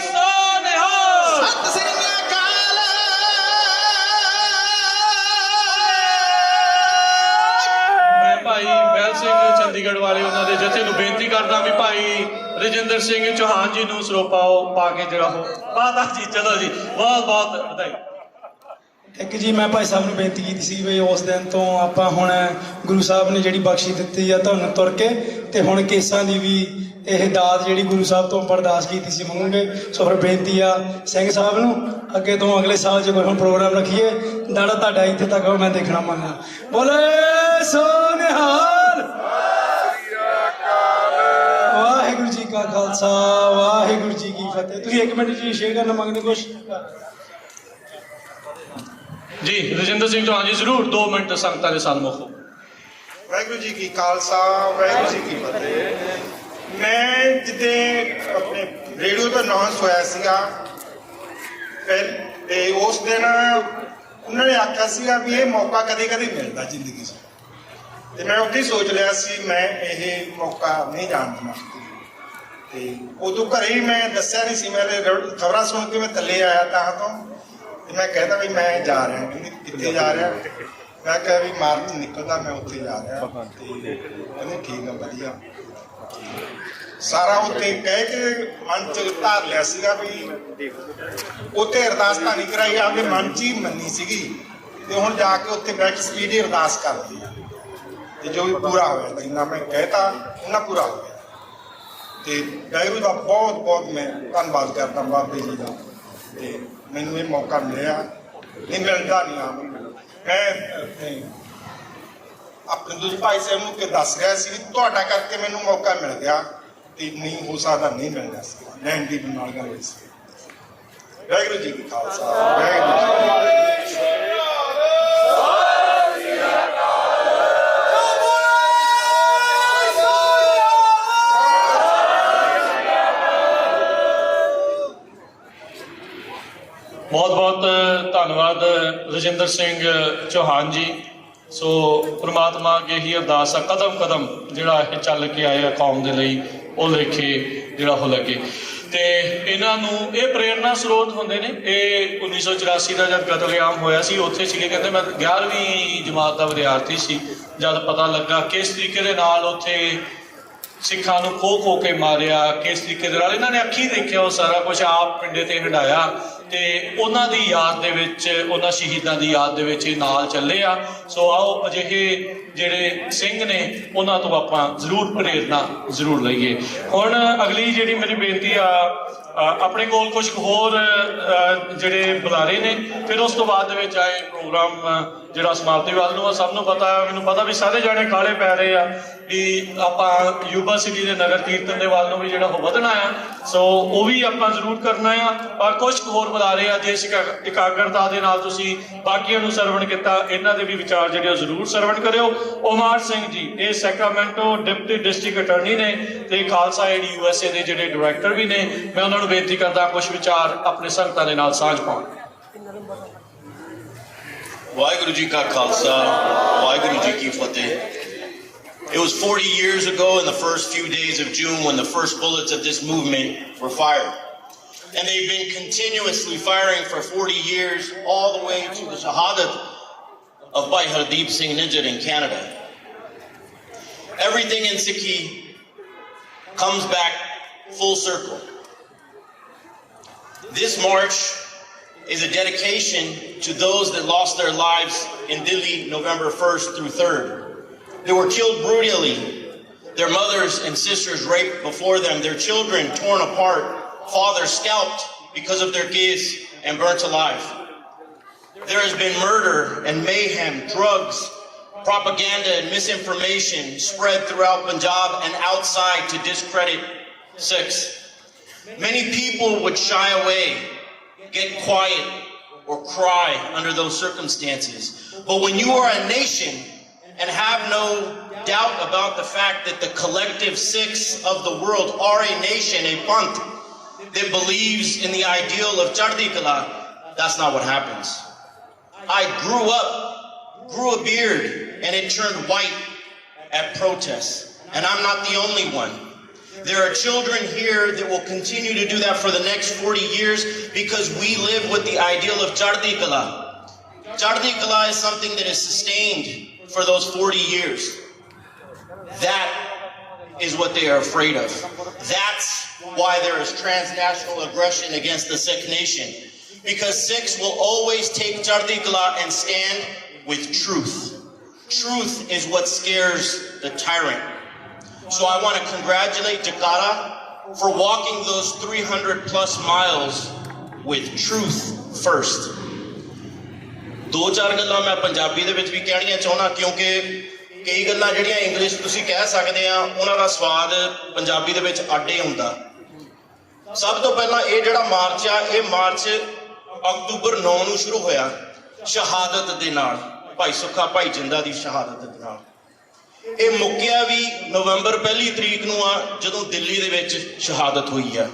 ਸੋ ਨਿਹਾਲ, ਸਤਿ ਸ੍ਰੀ ਅਕਾਲ। ਮੈਂ ਭਾਈ ਮਹਿਲ ਸਿੰਘ ਚੰਡੀਗੜ੍ਹ ਵਾਲੇ ਉਹਨਾਂ ਦੇ ਜਥੇ ਨੂੰ ਬੇਨਤੀ ਕਰਦਾ ਵੀ ਭਾਈ ਰਜਿੰਦਰ ਸਿੰਘ ਚੌਹਾਨ ਜੀ ਨੂੰ ਸਰੋਪਾਓ ਪਾ ਕੇ ਜਿਹੜਾ ਉਹ ਵਾਦਾ ਜੀ। ਚਲੋ ਜੀ, ਬਹੁਤ ਬਹੁਤ ਵਧਾਈ। ਇੱਕ ਜੀ ਮੈਂ ਭਾਈ ਸਾਹਿਬ ਨੂੰ ਬੇਨਤੀ ਕੀਤੀ ਸੀ ਵੀ ਉਸ ਦਿਨ ਤੋਂ ਆਪਾਂ ਹੁਣ ਗੁਰੂ ਸਾਹਿਬ ਨੇ ਜਿਹੜੀ ਬਖਸ਼ੀ ਦਿੱਤੀ ਆ ਤੁਹਾਨੂੰ ਤੁਰ ਕੇ, ਤੇ ਹੁਣ ਕੇਸਾਂ ਦੀ ਵੀ ਇਹ ਦਾਤ ਜਿਹੜੀ ਗੁਰੂ ਸਾਹਿਬ ਤੋਂ ਬਰਦਾਸ਼ਤ ਕੀਤੀ ਸੀ ਮੰਗੂਗੇ। ਸੋ ਫਿਰ ਬੇਨਤੀ ਆ ਸਿੰਘ ਸਾਹਿਬ ਨੂੰ ਅੱਗੇ ਤੋਂ ਅਗਲੇ ਸਾਲ ਜੇ ਕੋਈ ਹੁਣ ਪ੍ਰੋਗਰਾਮ ਰੱਖੀਏ ਦਾੜਾ ਤੁਹਾਡਾ ਇੱਥੇ ਤੱਕ ਮੈਂ ਦੇਖਣਾ ਮੰਗਣਾ। ਬੋਲੇ ਸੋ ਨਿਹਾਲ, ਵਾਹਿਗੁਰੂ ਜੀ ਕਾ ਖਾਲਸਾ ਵਾਹਿਗੁਰੂ ਜੀ ਕੀ ਫਤਿਹ। ਤੁਸੀਂ 1 ਮਿੰਟ ਜੀ ਸ਼ੇਅਰ ਕਰਨਾ ਮੰਗਦੇ ਕੁਛ ਜੀ? ਰਜਿੰਦਰ ਸਿੰਘ ਚੌਹਾਨ ਜੀ ਜ਼ਰੂਰ 2 ਮਿੰਟ ਸੰਗਤਾਂ ਦੇ ਸਨਮੁਖ। ਵਾਹਿਗੁਰੂ ਜੀ ਕੀ ਖਾਲਸਾ ਵਾਹਿਗੁਰੂ ਜੀ ਕੀ ਫਤਿਹ। ਮੈਂ ਜਿੱਦੇ ਆਪਣੇ ਰੇਡੀਓ ਤੋਂ ਅਨਾਉਂਸ ਹੋਇਆ ਸੀਗਾ ਤੇ ਉਸ ਦਿਨ ਉਹਨਾਂ ਨੇ ਆਖਿਆ ਸੀਗਾ ਵੀ ਇਹ ਮੌਕਾ ਕਦੇ ਕਦੇ ਮਿਲਦਾ ਜ਼ਿੰਦਗੀ 'ਚ, ਤੇ ਮੈਂ ਉੱਥੇ ਸੋਚ ਲਿਆ ਸੀ ਮੈਂ ਇਹ ਮੌਕਾ ਨਹੀਂ ਜਾਣ ਦੇਣਾ। ਤੇ ਉਦੋਂ ਘਰੇ ਹੀ ਮੈਂ ਦੱਸਿਆ ਨਹੀਂ ਸੀ, ਮੈਂ ਖਬਰਾਂ ਸੁਣ ਕੇ ਮੈਂ ਥੱਲੇ ਆਇਆ ਤਾਂ ਤੋਂ ਤੇ ਮੈਂ ਕਹਿੰਦਾ ਵੀ ਮੈਂ ਜਾ ਰਿਹਾ। ਕਹਿੰਦੀ ਕਿੱਥੇ ਜਾ ਰਿਹਾ? ਮੈਂ ਕਿਹਾ ਵੀ ਮਾਰਚ ਨਿਕਲਦਾ ਮੈਂ ਉੱਥੇ ਜਾ ਰਿਹਾ। ਤੇ ਕਹਿੰਦੇ ਠੀਕ ਆ ਵਧੀਆ। ਸਾਰਾ ਉੱਥੇ ਕਹਿ ਕੇ ਮਨ ਚ ਧਾਰ ਲਿਆ ਸੀਗਾ ਵੀ ਉੱਥੇ ਅਰਦਾਸ ਤਾਂ ਨਹੀਂ ਕਰਾਈ, ਆਪਦੇ ਮਨ ਚ ਹੀ ਮੰਨੀ ਸੀਗੀ। ਤੇ ਹੁਣ ਜਾ ਕੇ ਉੱਥੇ ਬੈਠ ਸਪੀਡ ਹੀ ਅਰਦਾਸ ਕਰਦੀ ਆ ਤੇ ਜੋ ਵੀ ਪੂਰਾ ਹੋਇਆ ਜਿੰਨਾ ਮੈਂ ਕਹਿਤਾ ਉਹਨਾਂ ਪੂਰਾ ਹੋ ਗਿਆ। ਤੇ ਵਾਹਿਗੁਰੂ ਦਾ ਬਹੁਤ ਬਹੁਤ ਮੈਂ ਧੰਨਵਾਦ ਕਰਦਾ ਬਾਬੇ ਜੀ ਦਾ। ਤੇ ਮੈਨੂੰ ਇਹ ਮੌਕਾ ਮਿਲਿਆ, ਨਹੀਂ ਮਿਲਦਾ ਨਹੀਂ ਆ। ਮੈਂ ਆਪਣੇ ਦੂਜੇ ਭਾਈ ਸਾਹਿਬ ਨੂੰ ਦੱਸ ਰਿਹਾ ਸੀ ਤੁਹਾਡਾ ਕਰਕੇ ਮੈਨੂੰ ਮੌਕਾ ਮਿਲ ਗਿਆ, ਤੇ ਨਹੀਂ ਹੋ ਸਕਦਾ ਨਹੀਂ ਮਿਲਦਾ ਸੀ। ਲੈਣ ਦੀ ਨਾਲ ਗੱਲ ਹੋਈ ਸੀ। ਵਾਹਿਗੁਰੂ ਜੀ ਕੀ ਖਾਲਸਾ ਵਾਹਿਗੁਰੂ ਜੀ ਕੀ ਫਤਿਹ। ਬਹੁਤ ਬਹੁਤ ਧੰਨਵਾਦ ਰਜਿੰਦਰ ਸਿੰਘ ਚੌਹਾਨ ਜੀ। ਸੋ ਪ੍ਰਮਾਤਮਾ ਅੱਗੇ ਹੀ ਅਰਦਾਸ ਆ, ਕਦਮ ਕਦਮ ਜਿਹੜਾ ਇਹ ਚੱਲ ਕੇ ਆਏ ਆ ਕੌਮ ਦੇ ਲਈ, ਉਹ ਲੇਖੇ ਜਿਹੜਾ ਉਹ ਲੱਗੇ। ਤੇ ਇਹਨਾਂ ਨੂੰ ਇਹ ਪ੍ਰੇਰਨਾ ਸਰੋਤ ਹੁੰਦੇ ਨੇ। ਇਹ 1984 ਦਾ ਜਦ ਕਤਲੇਆਮ ਹੋਇਆ ਸੀ, ਉੱਥੇ ਸੀਗੇ, ਕਹਿੰਦੇ ਮੈਂ 11ਵੀਂ ਜਮਾਤ ਦਾ ਵਿਦਿਆਰਥੀ ਸੀ ਜਦ ਪਤਾ ਲੱਗਾ ਕਿਸ ਤਰੀਕੇ ਦੇ ਨਾਲ ਉੱਥੇ ਸਿੱਖਾਂ ਨੂੰ ਖੋ ਕੇ ਮਾਰਿਆ, ਕਿਸ ਤਰੀਕੇ ਦੇ ਨਾਲ ਇਹਨਾਂ ਨੇ ਅੱਖੀਂ ਦੇਖਿਆ ਉਹ ਸਾਰਾ ਕੁਝ, ਆਪ ਪਿੰਡੇ ਤੇ ਹੰਡਾਇਆ। ਤੇ ਉਹਨਾਂ ਦੀ ਯਾਦ ਦੇ ਵਿੱਚ, ਉਹਨਾਂ ਸ਼ਹੀਦਾਂ ਦੀ ਯਾਦ ਦੇ ਵਿੱਚ ਇਹ ਨਾਲ ਚੱਲੇ ਆ। ਸੋ ਆਓ ਅਜਿਹੇ ਜਿਹੜੇ ਸਿੰਘ ਨੇ ਉਹਨਾਂ ਤੋਂ ਆਪਾਂ ਜ਼ਰੂਰ ਪ੍ਰੇਰਨਾ ਜ਼ਰੂਰ ਲਈਏ। ਹੁਣ ਅਗਲੀ ਜਿਹੜੀ ਮੇਰੀ ਬੇਨਤੀ ਆ, ਆਪਣੇ ਕੋਲ ਕੁਝ ਹੋਰ ਜਿਹੜੇ ਬੁਲਾਰੇ ਨੇ, ਫਿਰ ਉਸ ਤੋਂ ਬਾਅਦ ਦੇ ਵਿੱਚ ਆਏ ਪ੍ਰੋਗਰਾਮ ਜਿਹੜਾ ਸਮਾਪਤੀ ਵੱਲ ਨੂੰ ਆ। ਸਭ ਨੂੰ ਪਤਾ, ਮੈਨੂੰ ਪਤਾ ਵੀ ਸਾਰੇ ਜਾਣੇ ਕਾਲੇ ਪੈ ਰਹੇ ਆ ਵੀ ਆਪਾਂ ਯੂਬਾ ਸਿਟੀ ਦੇ ਨਗਰ ਕੀਰਤਨ ਦੇ ਵੱਲ ਨੂੰ ਵੀ ਜਿਹੜਾ ਉਹ ਵਧਣਾ ਆ। ਸੋ ਉਹ ਵੀ ਆਪਾਂ ਜ਼ਰੂਰ ਕਰਨਾ ਆ। ਪਰ ਕੁਝ ਹੋਰ ਬੁਲਾਰੇ ਆ, ਜੇ ਇਕਾਗਰਤਾ ਦੇ ਨਾਲ ਤੁਸੀਂ ਬਾਕੀਆਂ ਨੂੰ ਸਰਵਣ ਕੀਤਾ, ਇਹਨਾਂ ਦੇ ਵੀ ਵਿਚਾਰ ਜਿਹੜੇ ਉਹ ਜ਼ਰੂਰ ਸਰਵਣ ਕਰਿਓ। ਓਮਾਰ ਸਿੰਘ ਜੀ, ਇਹ ਸੈਕਰਾਮੈਂਟੋ ਡਿਪਟੀ ਡਿਸਟ੍ਰਿਕਟ ਅਟਾਰਨੀ ਨੇ ਤੇ ਖਾਲਸਾ ਏਡ USA ਦੇ ਜਿਹੜੇ ਡਾਇਰੈਕਟਰ ਵੀ ਨੇ। ਮੈਂ ਉਹਨਾਂ ਨੂੰ ਬੇਨਤੀ ਕਰਦਾ ਕੁਝ ਵਿਚਾਰ ਆਪਣੇ ਸੰਗਤਾਂ ਦੇ ਨਾਲ ਸਾਂਝ ਪਾਉਣ। ਵਾਹਿਗੁਰੂ ਜੀ ਕਾ ਖਾਲਸਾ, ਵਾਹਿਗੁਰੂ ਜੀ ਕੀ ਫਤਿਹ। It was 40 years ago in the first few days of June when the first bullets of this movement were fired. And they've been continuously firing for 40 years, all the way to the Shahadat of Bhai Hardeep Singh Nijjar in Canada. Everything in Sikhi comes back full circle. This march is a dedication to those that lost their lives in Delhi November 1st through 3rd. They were killed brutally, their mothers and sisters raped before them, their children torn apart, fathers scalped because of their case and burnt alive. There has been murder and mayhem, drugs, propaganda and misinformation spread throughout Punjab and outside to discredit Sikhs. Many people would shy away, get quiet, or cry under those circumstances. But when you are a nation and have no doubt about the fact that the collective Sikhs of the world are a nation, a panth, that believes in the ideal of Chardi Kala, that's not what happens. I grew a beard, and it turned white at protests. And I'm not the only one. There are children here that will continue to do that for the next 40 years because we live with the ideal of Chardi Kala. Chardi Kala is something that is sustained for those 40 years. That is what they are afraid of. That's why there is transnational aggression against the Sikh nation. Because Sikhs will always take Chardi Kala and stand with truth. Truth is what scares the tyrant. So I want to congratulate Jakarta for walking those 300 plus miles with truth first. ਦੋ ਚਾਰ ਗੱਲਾਂ ਮੈਂ ਪੰਜਾਬੀ ਦੇ ਵਿੱਚ ਵੀ ਕਹਿਣੀਆਂ ਚਾਹੁੰਦਾ ਕਿਉਂਕਿ ਕਈ ਗੱਲਾਂ ਜਿਹੜੀਆਂ ਇੰਗਲਿਸ਼ ਤੁਸੀਂ ਕਹਿ ਸਕਦੇ ਆ ਉਹਨਾਂ ਦਾ ਸਵਾਦ ਪੰਜਾਬੀ ਦੇ ਵਿੱਚ ਅੱਡ ਹੀ ਹੁੰਦਾ। ਸਭ ਤੋਂ ਪਹਿਲਾਂ ਇਹ ਜਿਹੜਾ ਮਾਰਚ ਆ, ਇਹ ਮਾਰਚ ਅਕਤੂਬਰ 9 ਨੂੰ ਸ਼ੁਰੂ ਹੋਇਆ ਸ਼ਹਾਦਤ ਦੇ ਨਾਲ, ਭਾਈ ਸੁੱਖਾ ਭਾਈ ਜਿੰਦਾ ਦੀ ਸ਼ਹਾਦਤ ਦੇ ਨਾਲ। ਇਹ ਮੁੱਕਿਆ ਵੀ ਨਵੰਬਰ 1 ਤਰੀਕ ਨੂੰ ਆ ਜਦੋਂ ਦਿੱਲੀ ਦੇ ਵਿੱਚ ਸ਼ਹਾਦਤ ਹੋਈ ਆ।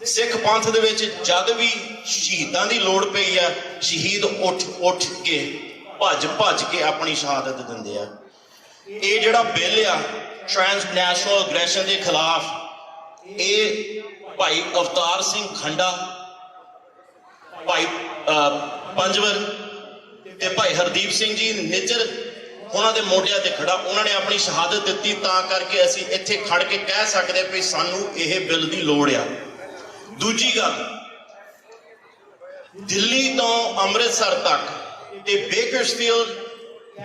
ਸਿੱਖ ਪੰਥ ਦੇ ਵਿੱਚ ਜਦ ਵੀ ਸ਼ਹੀਦਾਂ ਦੀ ਲੋੜ ਪਈ ਆ, ਸ਼ਹੀਦ ਉੱਠ ਕੇ ਭੱਜ ਕੇ ਆਪਣੀ ਸ਼ਹਾਦਤ ਦਿੰਦੇ ਆ। ਇਹ ਜਿਹੜਾ ਬਿੱਲ ਆ ਟ੍ਰਾਂਸਨੈਸ਼ਨਲ ਅਗਰੈਸ਼ਨ ਦੇ ਖਿਲਾਫ, ਇਹ ਭਾਈ ਅਵਤਾਰ ਸਿੰਘ ਖੰਡਾ, ਭਾਈ ਪੰਜਵਰ ਤੇ ਭਾਈ ਹਰਦੀਪ ਸਿੰਘ ਜੀ ਨਿੱਜਰ ਉਹਨਾਂ ਦੇ ਮੋਢਿਆਂ ਤੇ ਖੜਾ, ਉਹਨਾਂ ਨੇ ਆਪਣੀ ਸ਼ਹਾਦਤ ਦਿੱਤੀ। ਤਾਂ ਕਰਕੇ ਅਸੀਂ ਇੱਥੇ ਖੜ ਕੇ ਕਹਿ ਸਕਦੇ ਵੀ ਸਾਨੂੰ ਇਹ ਬਿੱਲ ਦੀ ਲੋੜ ਆ। ਦੂਜੀ ਗੱਲ, ਦਿੱਲੀ ਤੋਂ ਅੰਮ੍ਰਿਤਸਰ ਤੱਕ ਤੇ ਬੇਕਰਸਫੀਲਡ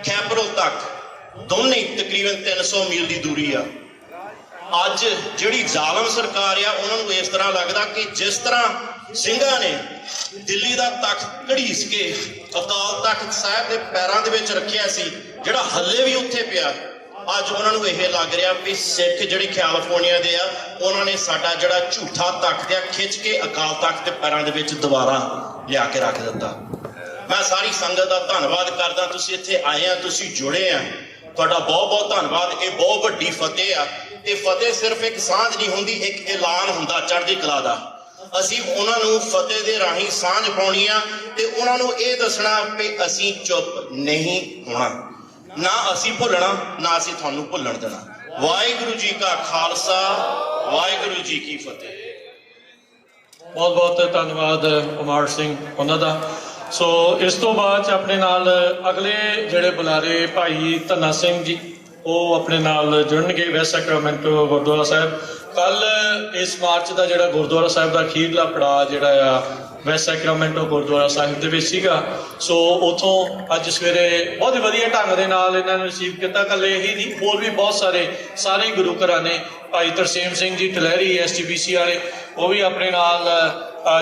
ਕੈਪੀਟਲ ਤੱਕ ਦੋਨੇ ਤਕਰੀਬਨ 300 ਮੀਲ ਦੀ ਦੂਰੀ ਆ। ਅੱਜ ਜਿਹੜੀ ਜ਼ਾਲਮ ਸਰਕਾਰ ਆ ਉਹਨਾਂ ਨੂੰ ਇਸ ਤਰ੍ਹਾਂ ਲੱਗਦਾ ਕਿ ਜਿਸ ਤਰ੍ਹਾਂ ਸਿੰਘਾਂ ਨੇ ਦਿੱਲੀ ਦਾ ਤਖਤ ਘੜੀਸ ਕੇ ਅਕਾਲ ਤਖਤ ਸਾਹਿਬ ਦੇ ਪੈਰਾਂ ਦੇ ਵਿੱਚ ਰੱਖਿਆ ਸੀ, ਜਿਹੜਾ ਹੱਲੇ ਵੀ ਉੱਥੇ ਪਿਆ, ਅੱਜ ਉਹਨਾਂ ਨੂੰ ਇਹ ਲੱਗ ਰਿਹਾ ਵੀ ਸਿੱਖ ਜਿਹੜੇ ਕੈਲੀਫੋਰਨੀਆ ਦੇ ਆ ਉਹਨਾਂ ਨੇ ਸਾਡਾ ਜਿਹੜਾ ਝੂਠਾ ਤਖਤ ਆ ਖਿੱਚ ਕੇ ਅਕਾਲ ਤਖਤ ਦੇ ਪੈਰਾਂ ਦੇ ਵਿੱਚ ਦੁਬਾਰਾ ਲਿਆ ਕੇ ਰੱਖ ਦਿੱਤਾ। ਮੈਂ ਸਾਰੀ ਸੰਗਤ ਦਾ ਧੰਨਵਾਦ ਕਰਦਾ, ਤੁਸੀਂ ਇੱਥੇ ਆਏ ਆ, ਤੁਸੀਂ ਜੁੜੇ ਆ, ਤੁਹਾਡਾ ਬਹੁਤ ਬਹੁਤ ਧੰਨਵਾਦ। ਇਹ ਬਹੁਤ ਵੱਡੀ ਫਤਿਹ ਆ। ਇਹ ਫਤਿਹ ਸਿਰਫ ਇੱਕ ਸਾਂਝ ਨਹੀਂ ਹੁੰਦੀ, ਇੱਕ ਐਲਾਨ ਹੁੰਦਾ ਚੜ੍ਹਦੀ ਕਲਾ ਦਾ। ਅਸੀਂ ਉਹਨਾਂ ਨੂੰ ਫਤਿਹ ਦੇ ਰਾਹੀਂ ਸਾਂਝ ਪਾਉਣੀ ਆ ਤੇ ਉਹਨਾਂ ਨੂੰ ਇਹ ਦੱਸਣਾ ਕਿ ਅਸੀਂ ਚੁੱਪ ਨਹੀਂ ਹੋਣਾ, ਨਾ ਅਸੀਂ ਭੁੱਲਣਾ, ਨਾ ਅਸੀਂ ਤੁਹਾਨੂੰ ਭੁੱਲਣ ਦੇਣਾ। ਵਾਹਿਗੁਰੂ ਜੀ ਕਾ ਖਾਲਸਾ, ਵਾਹਿਗੁਰੂ ਜੀ ਕੀ ਫਤਿਹ। ਬਹੁਤ ਬਹੁਤ ਧੰਨਵਾਦ ਕੁਮਾਰ ਸਿੰਘ ਉਹਨਾਂ ਦਾ। ਸੋ ਇਸ ਤੋਂ ਬਾਅਦ ਆਪਣੇ ਨਾਲ ਅਗਲੇ ਜਿਹੜੇ ਬੁਲਾਰੇ ਭਾਈ ਧੰਨਾ ਸਿੰਘ ਜੀ ਉਹ ਆਪਣੇ ਨਾਲ ਜੁੜਨਗੇ ਵੈਸਟ ਸੈਕਰਾਮੈਂਟੋ ਗੁਰਦੁਆਰਾ ਸਾਹਿਬ। ਕੱਲ ਇਸ ਮਾਰਚ ਦਾ ਜਿਹੜਾ ਗੁਰਦੁਆਰਾ ਸਾਹਿਬ ਦਾ ਅਖੀਰਲਾ ਪੜਾਅ ਜਿਹੜਾ ਆ ਵੈਸਟ ਸੈਕਰਾਮੈਂਟੋ ਗੁਰਦੁਆਰਾ ਸਾਹਿਬ ਦੇ ਵਿੱਚ ਸੀਗਾ। ਸੋ ਉੱਥੋਂ ਅੱਜ ਸਵੇਰੇ ਬਹੁਤ ਹੀ ਵਧੀਆ ਢੰਗ ਦੇ ਨਾਲ ਇਹਨਾਂ ਨੂੰ ਰਿਸੀਵ ਕੀਤਾ। ਕੱਲ ਇਹੀ ਨਹੀਂ, ਹੋਰ ਵੀ ਬਹੁਤ ਸਾਰੇ ਗੁਰੂ ਘਰਾਂ ਨੇ। ਭਾਈ ਤਰਸੇਮ ਸਿੰਘ ਜੀ ਟਲਹਿਰੀ STBC ਵਾਲੇ ਉਹ ਵੀ ਆਪਣੇ ਨਾਲ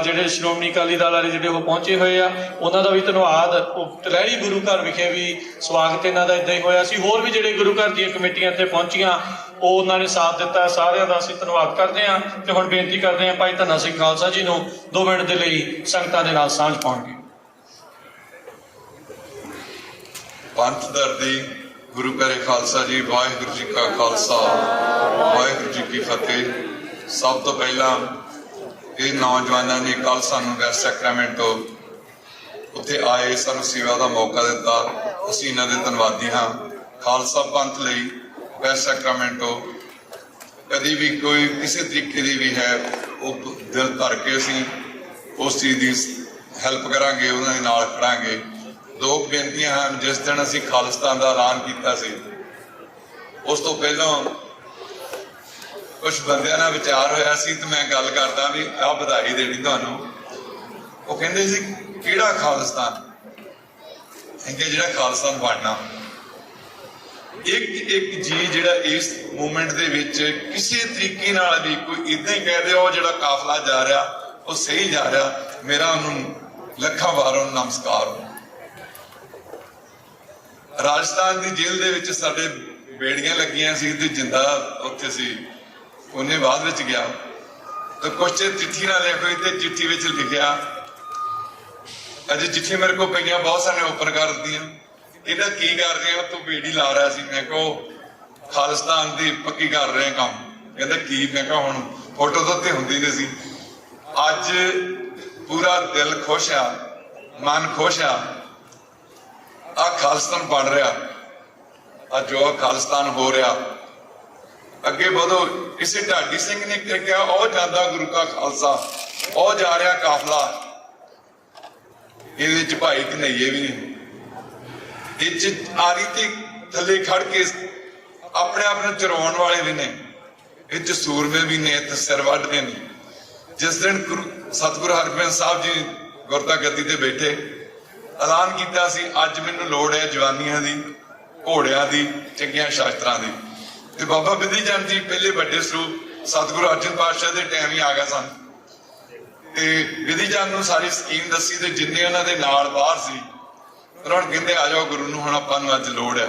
ਜਿਹੜੇ ਸ਼੍ਰੋਮਣੀ ਅਕਾਲੀ ਦਲ ਵਾਲੇ ਜਿਹੜੇ ਉਹ ਪਹੁੰਚੇ ਹੋਏ ਆ, ਉਹਨਾਂ ਦਾ ਵੀ ਧੰਨਵਾਦ। ਉਹ ਟਲਹਿਰੀ ਗੁਰੂ ਘਰ ਵਿਖੇ ਵੀ ਸਵਾਗਤ ਇਹਨਾਂ ਦਾ ਇੱਦਾਂ ਹੀ ਹੋਇਆ ਸੀ। ਹੋਰ ਵੀ ਜਿਹੜੇ ਗੁਰੂ ਘਰ ਦੀਆਂ ਕਮੇਟੀਆਂ ਇੱਥੇ ਪਹੁੰਚੀਆਂ ਉਹ ਉਹਨਾਂ ਨੇ ਸਾਥ ਦਿੱਤਾ, ਸਾਰਿਆਂ ਦਾ ਅਸੀਂ ਧੰਨਵਾਦ ਕਰਦੇ ਹਾਂ। ਤੇ ਹੁਣ ਬੇਨਤੀ ਕਰਦੇ ਹਾਂ ਭਾਈ ਧੰਨਾ ਸਿੰਘ ਖਾਲਸਾ ਜੀ ਨੂੰ 2 ਮਿੰਟ ਦੇ ਲਈ ਸੰਗਤਾਂ ਦੇ ਨਾਲ ਸਾਂਝ ਪਾਉਣਗੇ। ਪੰਥ ਦਰਦੀ ਗੁਰੂ ਘਰੇ ਖਾਲਸਾ ਜੀ, ਵਾਹਿਗੁਰੂ ਜੀ ਕਾ ਖਾਲਸਾ, ਵਾਹਿਗੁਰੂ ਜੀ ਕੀ ਫਤਿਹ। ਸਭ ਤੋਂ ਪਹਿਲਾਂ ਇਹ ਨੌਜਵਾਨਾਂ ਨੇ ਕੱਲ ਸਾਨੂੰ ਵੈਸਟ ਸੈਕਰਾਮੈਂਟੋ ਉੱਥੇ ਆਏ, ਸਾਨੂੰ ਸੇਵਾ ਦਾ ਮੌਕਾ ਦਿੱਤਾ, ਅਸੀਂ ਇਹਨਾਂ ਦੇ ਧੰਨਵਾਦੀ ਹਾਂ। ਖਾਲਸਾ ਪੰਥ ਲਈ ਵੈਸਟ ਸੈਕਰਾਮੈਂਟੋ ਕਦੀ ਵੀ ਕੋਈ ਕਿਸੇ ਤਰੀਕੇ ਦੀ ਵੀ ਹੈ ਉਹ ਦਿਲ ਧਰ ਕੇ ਅਸੀਂ ਉਸ ਚੀਜ਼ ਦੀ ਹੈਲਪ ਕਰਾਂਗੇ, ਉਹਨਾਂ ਦੇ ਨਾਲ ਖੜਾਂਗੇ। 2 ਬੇਨਤੀਆਂ ਹਨ। ਜਿਸ ਦਿਨ ਅਸੀਂ ਖਾਲਿਸਤਾਨ ਦਾ ਐਲਾਨ ਕੀਤਾ ਸੀ ਉਸ ਤੋਂ ਪਹਿਲਾਂ ਕੁਝ ਬੰਦਿਆਂ ਨਾਲ ਵਿਚਾਰ ਹੋਇਆ ਸੀ ਤੇ ਮੈਂ ਗੱਲ ਕਰਦਾ ਵੀ ਆਹ ਵਧਾਈ ਦੇਣੀ ਤੁਹਾਨੂੰ। ਉਹ ਕਹਿੰਦੇ ਸੀ ਕਿਹੜਾ ਖਾਲਿਸਤਾਨ? ਕਹਿੰਦੇ ਜਿਹੜਾ ਖਾਲਿਸਤਾਨ ਬਣਨਾ। ਇੱਕ ਜੀ ਜਿਹੜਾ ਇਸ ਮੂਵਮੈਂਟ ਦੇ ਵਿੱਚ ਕਿਸੇ ਤਰੀਕੇ ਨਾਲ ਵੀ ਕੋਈ ਇਦਾਂ ਹੀ ਕਹਿ ਦਿਓ ਜਿਹੜਾ ਕਾਫਲਾ ਜਾ ਰਿਹਾ ਉਹ ਸਹੀ ਜਾ ਰਿਹਾ, ਮੇਰਾ ਉਹਨੂੰ ਲੱਖਾਂ ਵਾਰ ਉਹਨੂੰ ਨਮਸਕਾਰ। ਰਾਜਸਥਾਨ ਦੀ ਜੇਲ੍ਹ ਦੇ ਵਿੱਚ ਸਾਡੇ ਬੇੜੀਆਂ ਲੱਗੀਆਂ ਸੀ ਤੇ ਜਿੰਦਾ ਉੱਥੇ ਸੀ, ਉਹਨੇ ਬਾਅਦ ਵਿੱਚ ਗਿਆ ਤਾਂ ਕੁਛ ਚਿੱਠੀ ਨਾਲ ਲਿਖੀ ਤੇ ਚਿੱਠੀ ਵਿੱਚ ਲਿਖਿਆ, ਅਜੇ ਚਿੱਠੀ ਮੇਰੇ ਕੋਲ ਪਈਆਂ ਬਹੁਤ ਸਾਰੀਆਂ ਓਪਨ ਕਰ ਦਿੱਤੀਆਂ, ਇਹਦਾ ਕੀ ਕਰ ਰਹੇ ਹੋ? ਤੂੰ ਬੇੜੀ ਲਾ ਰਿਹਾ ਸੀ। ਮੈਂ ਕਿਹਾ ਖਾਲਿਸਤਾਨ ਦੀ ਪੱਕੀ ਕਰ ਰਹੇ ਕੰਮ। ਕਹਿੰਦਾ ਕੀ? ਮੈਂ ਕਿਹਾ ਹੁਣ ਫੋਟੋ ਤਾਂ ਉੱਤੇ ਹੁੰਦੀ ਨਹੀਂ ਸੀ। ਅੱਜ ਪੂਰਾ ਦਿਲ ਖੁਸ਼ ਆ, ਮਨ ਖੁਸ਼ ਆ। ਆ ਖਾਲਿਸਤਾਨ ਬਣ ਰਿਹਾ, ਅੱਜ ਜੋ ਖਾਲਿਸਤਾਨ ਹੋ ਰਿਹਾ। ਅੱਗੇ ਵਧੋ। ਕਿਸੇ ਢਾਡੀ ਸਿੰਘ ਨੇ ਕਿਹਾ ਉਹ ਜਾਂਦਾ ਗੁਰੂ ਕਾ ਖਾਲਸਾ, ਉਹ ਜਾ ਰਿਹਾ ਕਾਫਲਾ, ਇਹਦੇ ਚ ਭਾਈ ਕਨਈਏ ਵੀ ਨਹੀਂ। ਇਹ ਚ ਆਰੀ ਤੇ ਥੱਲੇ ਖੜ ਕੇ ਆਪਣੇ ਆਪ ਨੂੰ ਚਰਾਉਣ ਵਾਲੇ ਵੀ ਨੇ, ਇਹ ਚ ਸੂਰਮੇ ਵੀ ਨੇ ਤੇ ਸਿਰ ਵੱਢਦੇ ਨੇ। ਜਿਸ ਦਿਨ ਸਤਿਗੁਰੂ ਹਰਗੋਬਿੰਦ ਸਾਹਿਬ ਜੀ ਗੁਰਤਾ ਗੱਦੀ ਤੇ ਬੈਠੇ, ਐਲਾਨ ਕੀਤਾ ਸੀ ਅੱਜ ਮੈਨੂੰ ਲੋੜ ਹੈ ਜਵਾਨੀਆਂ ਦੀ, ਘੋੜਿਆਂ ਦੀ, ਚੰਗੀਆਂ ਸ਼ਾਸਤਰਾਂ ਦੀ। ਤੇ ਬਾਬਾ ਬਿਧੀ ਚੰਦ ਜੀ ਪਹਿਲੇ ਵੱਡੇ ਸਰੂਪ ਸਤਿਗੁਰੂ ਅਰਜਨ ਪਾਤਸ਼ਾਹ ਦੇ ਟਾਈਮ ਹੀ ਆ ਗਿਆ ਸਨ। ਤੇ ਬਿਧੀ ਚੰਦ ਨੂੰ ਸਾਰੀ ਸਕੀਮ ਦੱਸੀ ਤੇ ਜਿੰਨੇ ਉਹਨਾਂ ਦੇ ਨਾਲ ਬਾਹਰ ਸੀ ਉਹਨਾਂ ਨੂੰ ਕਹਿੰਦੇ ਆ ਜਾਓ ਗੁਰੂ ਨੂੰ ਹੁਣ ਆਪਾਂ ਨੂੰ ਅੱਜ ਲੋੜ ਹੈ।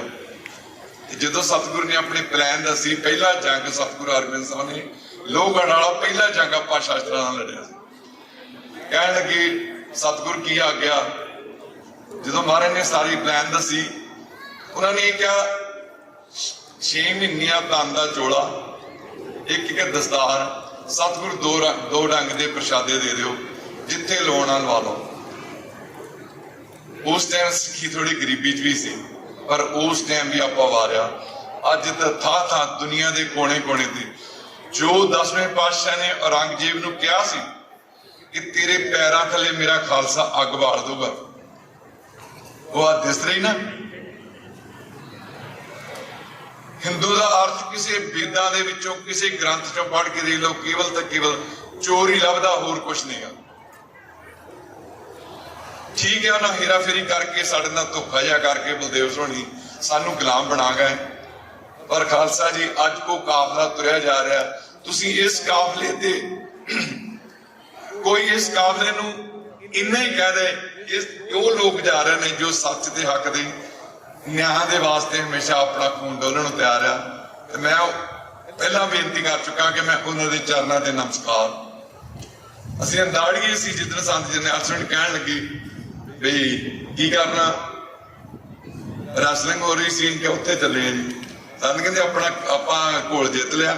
ਤੇ ਜਦੋਂ ਸਤਿਗੁਰੂ ਨੇ ਆਪਣੇ ਪਲਾਨ ਦੱਸੀ, ਪਹਿਲਾ ਜੰਗ ਸਤਿਗੁਰੂ ਹਰਗੋਬਿੰਦ ਸਾਹਿਬ ਨੇ ਲੋਹਗੜ੍ਹ ਵਾਲਾ ਪਹਿਲਾ ਜੰਗ ਆਪਾਂ ਸ਼ਾਸਤਰਾਂ ਨਾਲ ਲੜਿਆ ਸੀ। ਕਹਿਣ ਲੱਗੇ ਸਤਿਗੁਰੂ ਕੀ ਆ ਗਿਆ? ਜਦੋਂ ਮਹਾਰਾਜ ਨੇ ਸਾਰੀ ਪਲਾਨ ਦੱਸੀ, ਉਹਨਾਂ ਨੇ ਕਿਹਾ 6 ਮਹੀਨਿਆਂ ਧਨ ਦਾ ਚੋਲਾ, ਇੱਕ ਦਸਤਾਰ, ਸਤਿਗੁਰੂ 2 ਡੰਗ ਦੇ ਪ੍ਰਸ਼ਾਦੇ ਦੇ ਦਿਓ, ਜਿੱਥੇ ਲਾਉਣਾ ਲਵਾ ਲਓ। ਉਸ ਟਾਈਮ ਸਿੱਖੀ ਥੋੜੀ ਗਰੀਬੀ ਚ ਵੀ ਸੀ, ਪਰ ਉਸ ਟਾਈਮ ਵੀ ਆਪਾਂ ਵਾਰਿਆ। ਅੱਜ ਤਾਂ ਥਾਂ ਦੁਨੀਆ ਦੇ ਕੋਨੇ-ਕੋਨੇ ਤੇ ਜੋ 10ਵੇਂ ਪਾਤਸ਼ਾਹ ਨੇ ਔਰੰਗਜ਼ੇਬ ਨੂੰ ਕਿਹਾ ਸੀ ਕਿ ਤੇਰੇ ਪੈਰਾਂ ਥੱਲੇ ਮੇਰਾ ਖਾਲਸਾ ਅੱਗ ਬਾਲ ਦੂਗਾ, ਉਹ ਆ ਦਿਸ ਰਹੀ ਨਾ। ਹਿੰਦੂ ਦਾ ਅਰਥ ਕਿਸੇ ਵੇਦਾਂ ਦੇ ਵਿੱਚੋਂ ਕਿਸੇ ਗ੍ਰੰਥ ਚੋਂ ਪੜ੍ਹ ਕੇ ਦੇਖ ਲਓ, ਕੇਵਲ ਤਾਂ ਕੇਵਲ ਚੋਰ ਹੀ ਲੱਭਦਾ, ਹੋਰ ਕੁਛ ਨਹੀਂਗਾ। ਠੀਕ ਹੈ, ਉਹਨਾਂ ਹੇਰਾਫੇਰੀ ਕਰਕੇ ਸਾਡੇ ਨਾਲ ਧੋਖਾ ਜਿਹਾ ਕਰਕੇ ਬਲਦੇਵ ਸੋਹਣੀ ਸਾਨੂੰ ਗੁਲਾਮ ਬਣਾ ਗਏ। ਪਰ ਖਾਲਸਾ ਜੀ ਅੱਜ ਉਹ ਕਾਫਲਾ ਤੁਰਿਆ ਜਾ ਰਿਹਾ। ਤੁਸੀਂ ਇਸ ਕਾਫਲੇ ਤੇ ਕੋਈ ਇਸ ਕਾਫਲੇ ਨੂੰ ਇੰਨਾ ਹੀ ਕਹਿ ਦੇ, ਉਹ ਲੋਕ ਜਾ ਰਹੇ ਨੇ ਜੋ ਸੱਚ ਦੇ ਹੱਕ ਦੇ ਨਿਆਂ ਦੇ ਵਾਸਤੇ ਹਮੇਸ਼ਾ ਆਪਣਾ ਖੂਨ ਡੋਲਣ ਨੂੰ ਤਿਆਰ ਆ। ਤੇ ਮੈਂ ਪਹਿਲਾਂ ਬੇਨਤੀ ਕਰ ਚੁੱਕਾ ਕਿ ਮੈਂ ਉਹਨਾਂ ਦੇ ਚਰਨਾਂ ਤੇ ਨਮਸਕਾਰ। ਅਸੀਂ ਅੰਦਾੜੀਏ ਸੀ ਜਿੱਦਣ ਸੰਤ ਜਰਨੈਲ ਸਿੰਘ ਕਹਿਣ ਲੱਗੇ ਬਈ ਕੀ ਕਰਨਾ, ਰੈਸਲਿੰਗ ਹੋ ਰਹੀ ਸੀ ਕਿ ਉੱਥੇ ਚੱਲੇ ਆ ਜੀ। ਸਾਨੂੰ ਕਹਿੰਦੇ ਆਪਾਂ ਘੋਲ ਜਿੱਤ ਲਿਆ।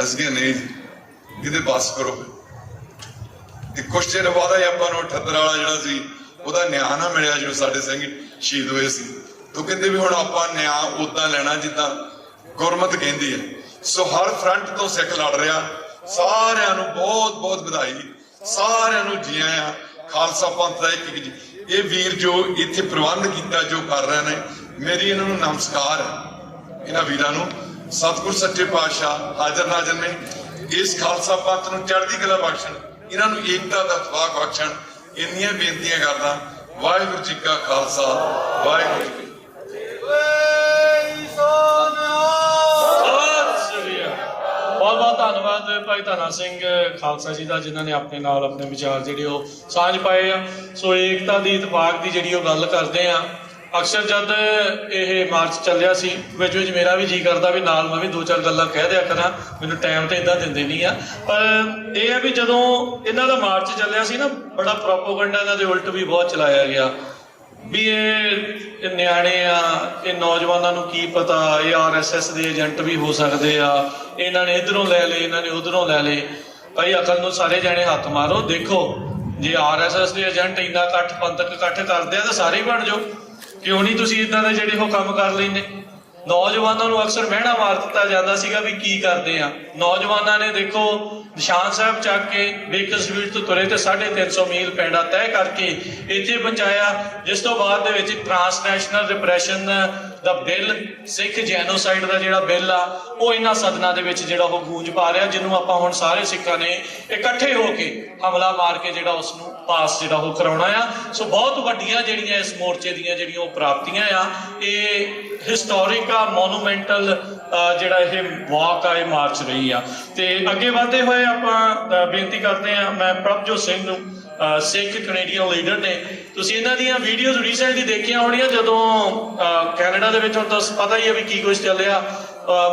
ਅਸੀਂ ਕਿਹਾ ਨਹੀਂ ਜੀ, ਕਿਤੇ ਬਸ ਕਰੋ। ਤੇ ਕੁਛ ਚਿਰ ਬਾਅਦ ਹੀ ਆਪਾਂ ਨੂੰ 78 ਵਾਲਾ ਜਿਹੜਾ ਸੀ ਉਹਦਾ ਨਿਆਂ ਨਾ ਮਿਲਿਆ ਜੋ ਸਾਡੇ ਸਿੰਘ ਸ਼ਹੀਦ ਹੋਏ ਸੀ। ਤੂੰ ਕਹਿੰਦੇ ਵੀ ਹੁਣ ਆਪਾਂ ਨਿਆਂ ਉਦਾਂ ਲੈਣਾ ਜਿੱਦਾਂ ਗੁਰਮਤ ਕਹਿੰਦੀ ਹੈ। ਸੋ ਹਰ ਫਰੰਟ ਤੋਂ ਸਿੱਖ ਲੜ ਰਿਹਾ। ਸਾਰਿਆਂ ਨੂੰ ਬਹੁਤ ਬਹੁਤ ਵਧਾਈ, ਸਾਰਿਆਂ ਨੂੰ ਜੀ ਆਇਆਂ। ਖਾਲਸਾ ਪੰਥ ਦਾ ਇੱਕ ਜੀ ਇਹ ਵੀਰ ਜੋ ਇੱਥੇ ਪ੍ਰਬੰਧ ਕੀਤਾ ਜੋ ਕਰ ਰਹੇ ਨੇ, ਮੇਰੀ ਇਹਨਾਂ ਨੂੰ ਨਮਸਕਾਰ ਹੈ। ਇਹਨਾਂ ਵੀਰਾਂ ਨੂੰ ਸਤਿਗੁਰ ਸੱਚੇ ਪਾਤਸ਼ਾਹ ਹਾਜ਼ਰ ਨਾਜ਼ਰ ਨੇ ਇਸ ਖਾਲਸਾ ਪੰਥ ਨੂੰ ਚੜ੍ਹਦੀ ਕਲਾ ਬਖਸ਼ਣ, ਇਹਨਾਂ ਨੂੰ ਏਕਤਾ ਦਾ ਇਤਫਾਕ ਬਖਸ਼ਣ। ਇੰਨੀਆਂ ਬੇਨਤੀਆਂ ਕਰਦਾ। ਵਾਹਿਗੁਰੂ ਜੀ ਕਾ ਖਾਲਸਾ, ਵਾਹਿਗੁਰੂ ਜੀ ਬਹੁਤ ਬਹੁਤ ਧੰਨਵਾਦ ਭਾਈ ਧਾਨਾ ਸਿੰਘ ਖਾਲਸਾ ਜੀ ਦਾ, ਜਿਨ੍ਹਾਂ ਨੇ ਆਪਣੇ ਨਾਲ ਆਪਣੇ ਵਿਚਾਰ ਜਿਹੜੇ ਉਹ ਸਾਂਝ ਪਾਏ ਆ। ਸੋ ਏਕਤਾ ਦੀ ਇਤਫਾਕ ਦੀ ਜਿਹੜੀ ਉਹ ਗੱਲ ਕਰਦੇ ਆ। ਅਕਸਰ ਜਦ ਇਹ ਮਾਰਚ ਚੱਲਿਆ ਸੀ ਵਿੱਚ ਮੇਰਾ ਵੀ ਜੀ ਕਰਦਾ ਵੀ ਨਾਲ ਮੈਂ ਵੀ ਦੋ ਚਾਰ ਗੱਲਾਂ ਕਹਿ ਦਿਆ ਕਰਾਂ, ਮੈਨੂੰ ਟਾਈਮ ਤੇ ਇਦਾਂ ਦਿੰਦੇ ਨਹੀਂ ਆ। ਪਰ ਇਹ ਆ ਵੀ ਜਦੋਂ ਇਹਨਾਂ ਦਾ ਮਾਰਚ ਚੱਲਿਆ ਸੀ ਨਾ, ਬੜਾ ਪ੍ਰੋਪੋਗੰਡਾ ਇਹਨਾਂ ਦੇ ਉਲਟ ਵੀ ਬਹੁਤ ਚਲਾਇਆ ਗਿਆ ਵੀ ਇਹ ਨਿਆਣੇ ਆ, ਇਹ ਨੌਜਵਾਨਾਂ ਨੂੰ ਕੀ ਪਤਾ, ਇਹ RSS ਦੇ ਏਜੰਟ ਵੀ ਹੋ ਸਕਦੇ ਆ, ਇਹਨਾਂ ਨੇ ਇਧਰੋਂ ਲੈ ਲਏ, ਇਹਨਾਂ ਨੇ ਉਧਰੋਂ ਲੈ ਲਏ। ਭਾਈ ਅਕਲ ਨੂੰ ਸਾਰੇ ਜਾਣੇ ਹੱਥ ਮਾਰੋ। ਦੇਖੋ ਜੇ RSS ਦੇ ਏਜੰਟ ਇੰਨਾ ਇਕੱਠ ਪੰਥਕ ਇਕੱਠ ਕਰਦੇ ਆ ਤਾਂ ਸਾਰੇ ਹੀ ਬਣ ਜਾਓ। ਕਿਉਂ ਨਹੀਂ ਤੁਸੀਂ ਇਦਾਂ ਦੇ ਜਿਹੜੇ ਉਹ ਕੰਮ ਕਰ ਲੈਂਦੇ? ਨੌਜਵਾਨਾਂ ਨੂੰ ਅਕਸਰ ਮਹਿਣਾ ਮਾਰ ਦਿੱਤਾ ਜਾਂਦਾ ਸੀਗਾ ਵੀ ਕੀ ਕਰਦੇ ਆ। ਨੌਜਵਾਨਾਂ ਨੇ ਦੇਖੋ ਨਿਸ਼ਾਨ ਸਾਹਿਬ ਚੱਕ ਕੇ ਬੇਕਰ ਸਟਰੀਟ ਤੋਂ ਤੁਰੇ ਤੇ 350 ਮੀਲ ਪੈਂਡਾ ਤੈਅ ਕਰਕੇ ਇੱਥੇ ਪਹੁੰਚਾਇਆ, ਜਿਸ ਤੋਂ ਬਾਅਦ ਦੇ ਵਿੱਚ ਟ੍ਰਾਂਸਨੈਸ਼ਨਲ ਰਿਪਰੈਸ਼ਨ ਦਾ ਬਿੱਲ, ਸਿੱਖ ਜੈਨੋਸਾਈਡ ਦਾ ਜਿਹੜਾ ਬਿੱਲ ਆ, ਉਹ ਇਹਨਾਂ ਸਦਨਾਂ ਦੇ ਵਿੱਚ ਜਿਹੜਾ ਉਹ ਗੂੰਜ ਪਾ ਰਿਹਾ, ਜਿਹਨੂੰ ਆਪਾਂ ਹੁਣ ਸਾਰੇ ਸਿੱਖਾਂ ਨੇ ਇਕੱਠੇ ਹੋ ਕੇ ਹਮਲਾ ਮਾਰ ਕੇ ਜਿਹੜਾ ਉਸ ਨੂੰ ਪਾਸ ਜਿਹੜਾ ਉਹ ਕਰਾਉਣਾ ਆ। ਸੋ ਬਹੁਤ ਵੱਡੀਆਂ ਜਿਹੜੀਆਂ ਇਸ ਮੋਰਚੇ ਦੀਆਂ ਜਿਹੜੀਆਂ ਉਹ ਪ੍ਰਾਪਤੀਆਂ ਆ। ਇਹ ਹਿਸਟੋਰਿਕ ਆ, ਮੋਨੂਮੈਂਟਲ ਜਿਹੜਾ ਇਹ ਵਾਕ ਆ, ਇਹ ਮਾਰਚ ਰਹੀ ਆ। ਤੇ ਅੱਗੇ ਵਧਦੇ ਹੋਏ ਆਪਾਂ ਬੇਨਤੀ ਕਰਦੇ ਆ, ਮੈਂ ਪ੍ਰਭਜੋਤ ਸਿੰਘ ਨੂੰ, ਸਿੱਖ ਕੈਨੇਡੀਅਨ ਲੀਡਰ ਨੇ, ਤੁਸੀਂ ਇਹਨਾਂ ਦੀਆਂ ਵੀਡੀਓਜ਼ ਰੀਸੈਂਟਲੀ ਦੇਖੀਆਂ ਹੋਣੀਆਂ ਜਦੋਂ ਕੈਨੇਡਾ ਦੇ ਵਿੱਚ, ਹੁਣ ਤਾਂ ਪਤਾ ਹੀ ਹੈ ਵੀ ਕੀ ਕੁਝ ਚੱਲਿਆ।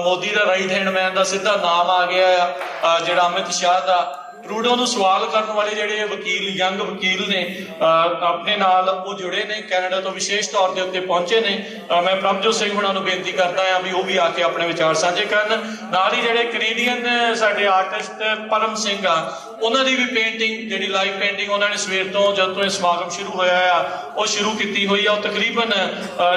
ਮੋਦੀ ਦਾ ਰਾਈਟ ਹੈਂਡ ਮੈਨ ਦਾ ਸਿੱਧਾ ਨਾਮ ਆ ਗਿਆ ਆ, ਜਿਹੜਾ ਅਮਿਤ ਸ਼ਾਹ ਦਾ। ਟਰੂਡੋ ਨੂੰ ਸਵਾਲ ਕਰਨ ਵਾਲੇ ਜਿਹੜੇ ਵਕੀਲ, ਯੰਗ ਵਕੀਲ ਨੇ ਆਪਣੇ ਨਾਲ, ਉਹ ਜੁੜੇ ਨੇ, ਕੈਨੇਡਾ ਤੋਂ ਵਿਸ਼ੇਸ਼ ਤੌਰ ਦੇ ਉੱਤੇ ਪਹੁੰਚੇ ਨੇ। ਮੈਂ ਪ੍ਰਭਜੋਤ ਸਿੰਘ ਹੁਣਾਂ ਨੂੰ ਬੇਨਤੀ ਕਰਦਾ ਹਾਂ ਵੀ ਉਹ ਵੀ ਆ ਕੇ ਆਪਣੇ ਵਿਚਾਰ ਸਾਂਝੇ ਕਰਨ। ਨਾਲ ਹੀ ਜਿਹੜੇ ਕੈਨੇਡੀਅਨ ਸਾਡੇ ਆਰਟਿਸਟ ਪਰਮ ਸਿੰਘ ਆ, ਉਹਨਾਂ ਦੀ ਵੀ ਪੇਂਟਿੰਗ, ਜਿਹੜੀ ਲਾਈਵ ਪੇਂਟਿੰਗ ਉਹਨਾਂ ਨੇ ਸਵੇਰ ਤੋਂ ਜਦ ਤੋਂ ਇਹ ਸਮਾਗਮ ਸ਼ੁਰੂ ਹੋਇਆ ਆ ਉਹ ਸ਼ੁਰੂ ਕੀਤੀ ਹੋਈ ਆ। ਉਹ ਤਕਰੀਬਨ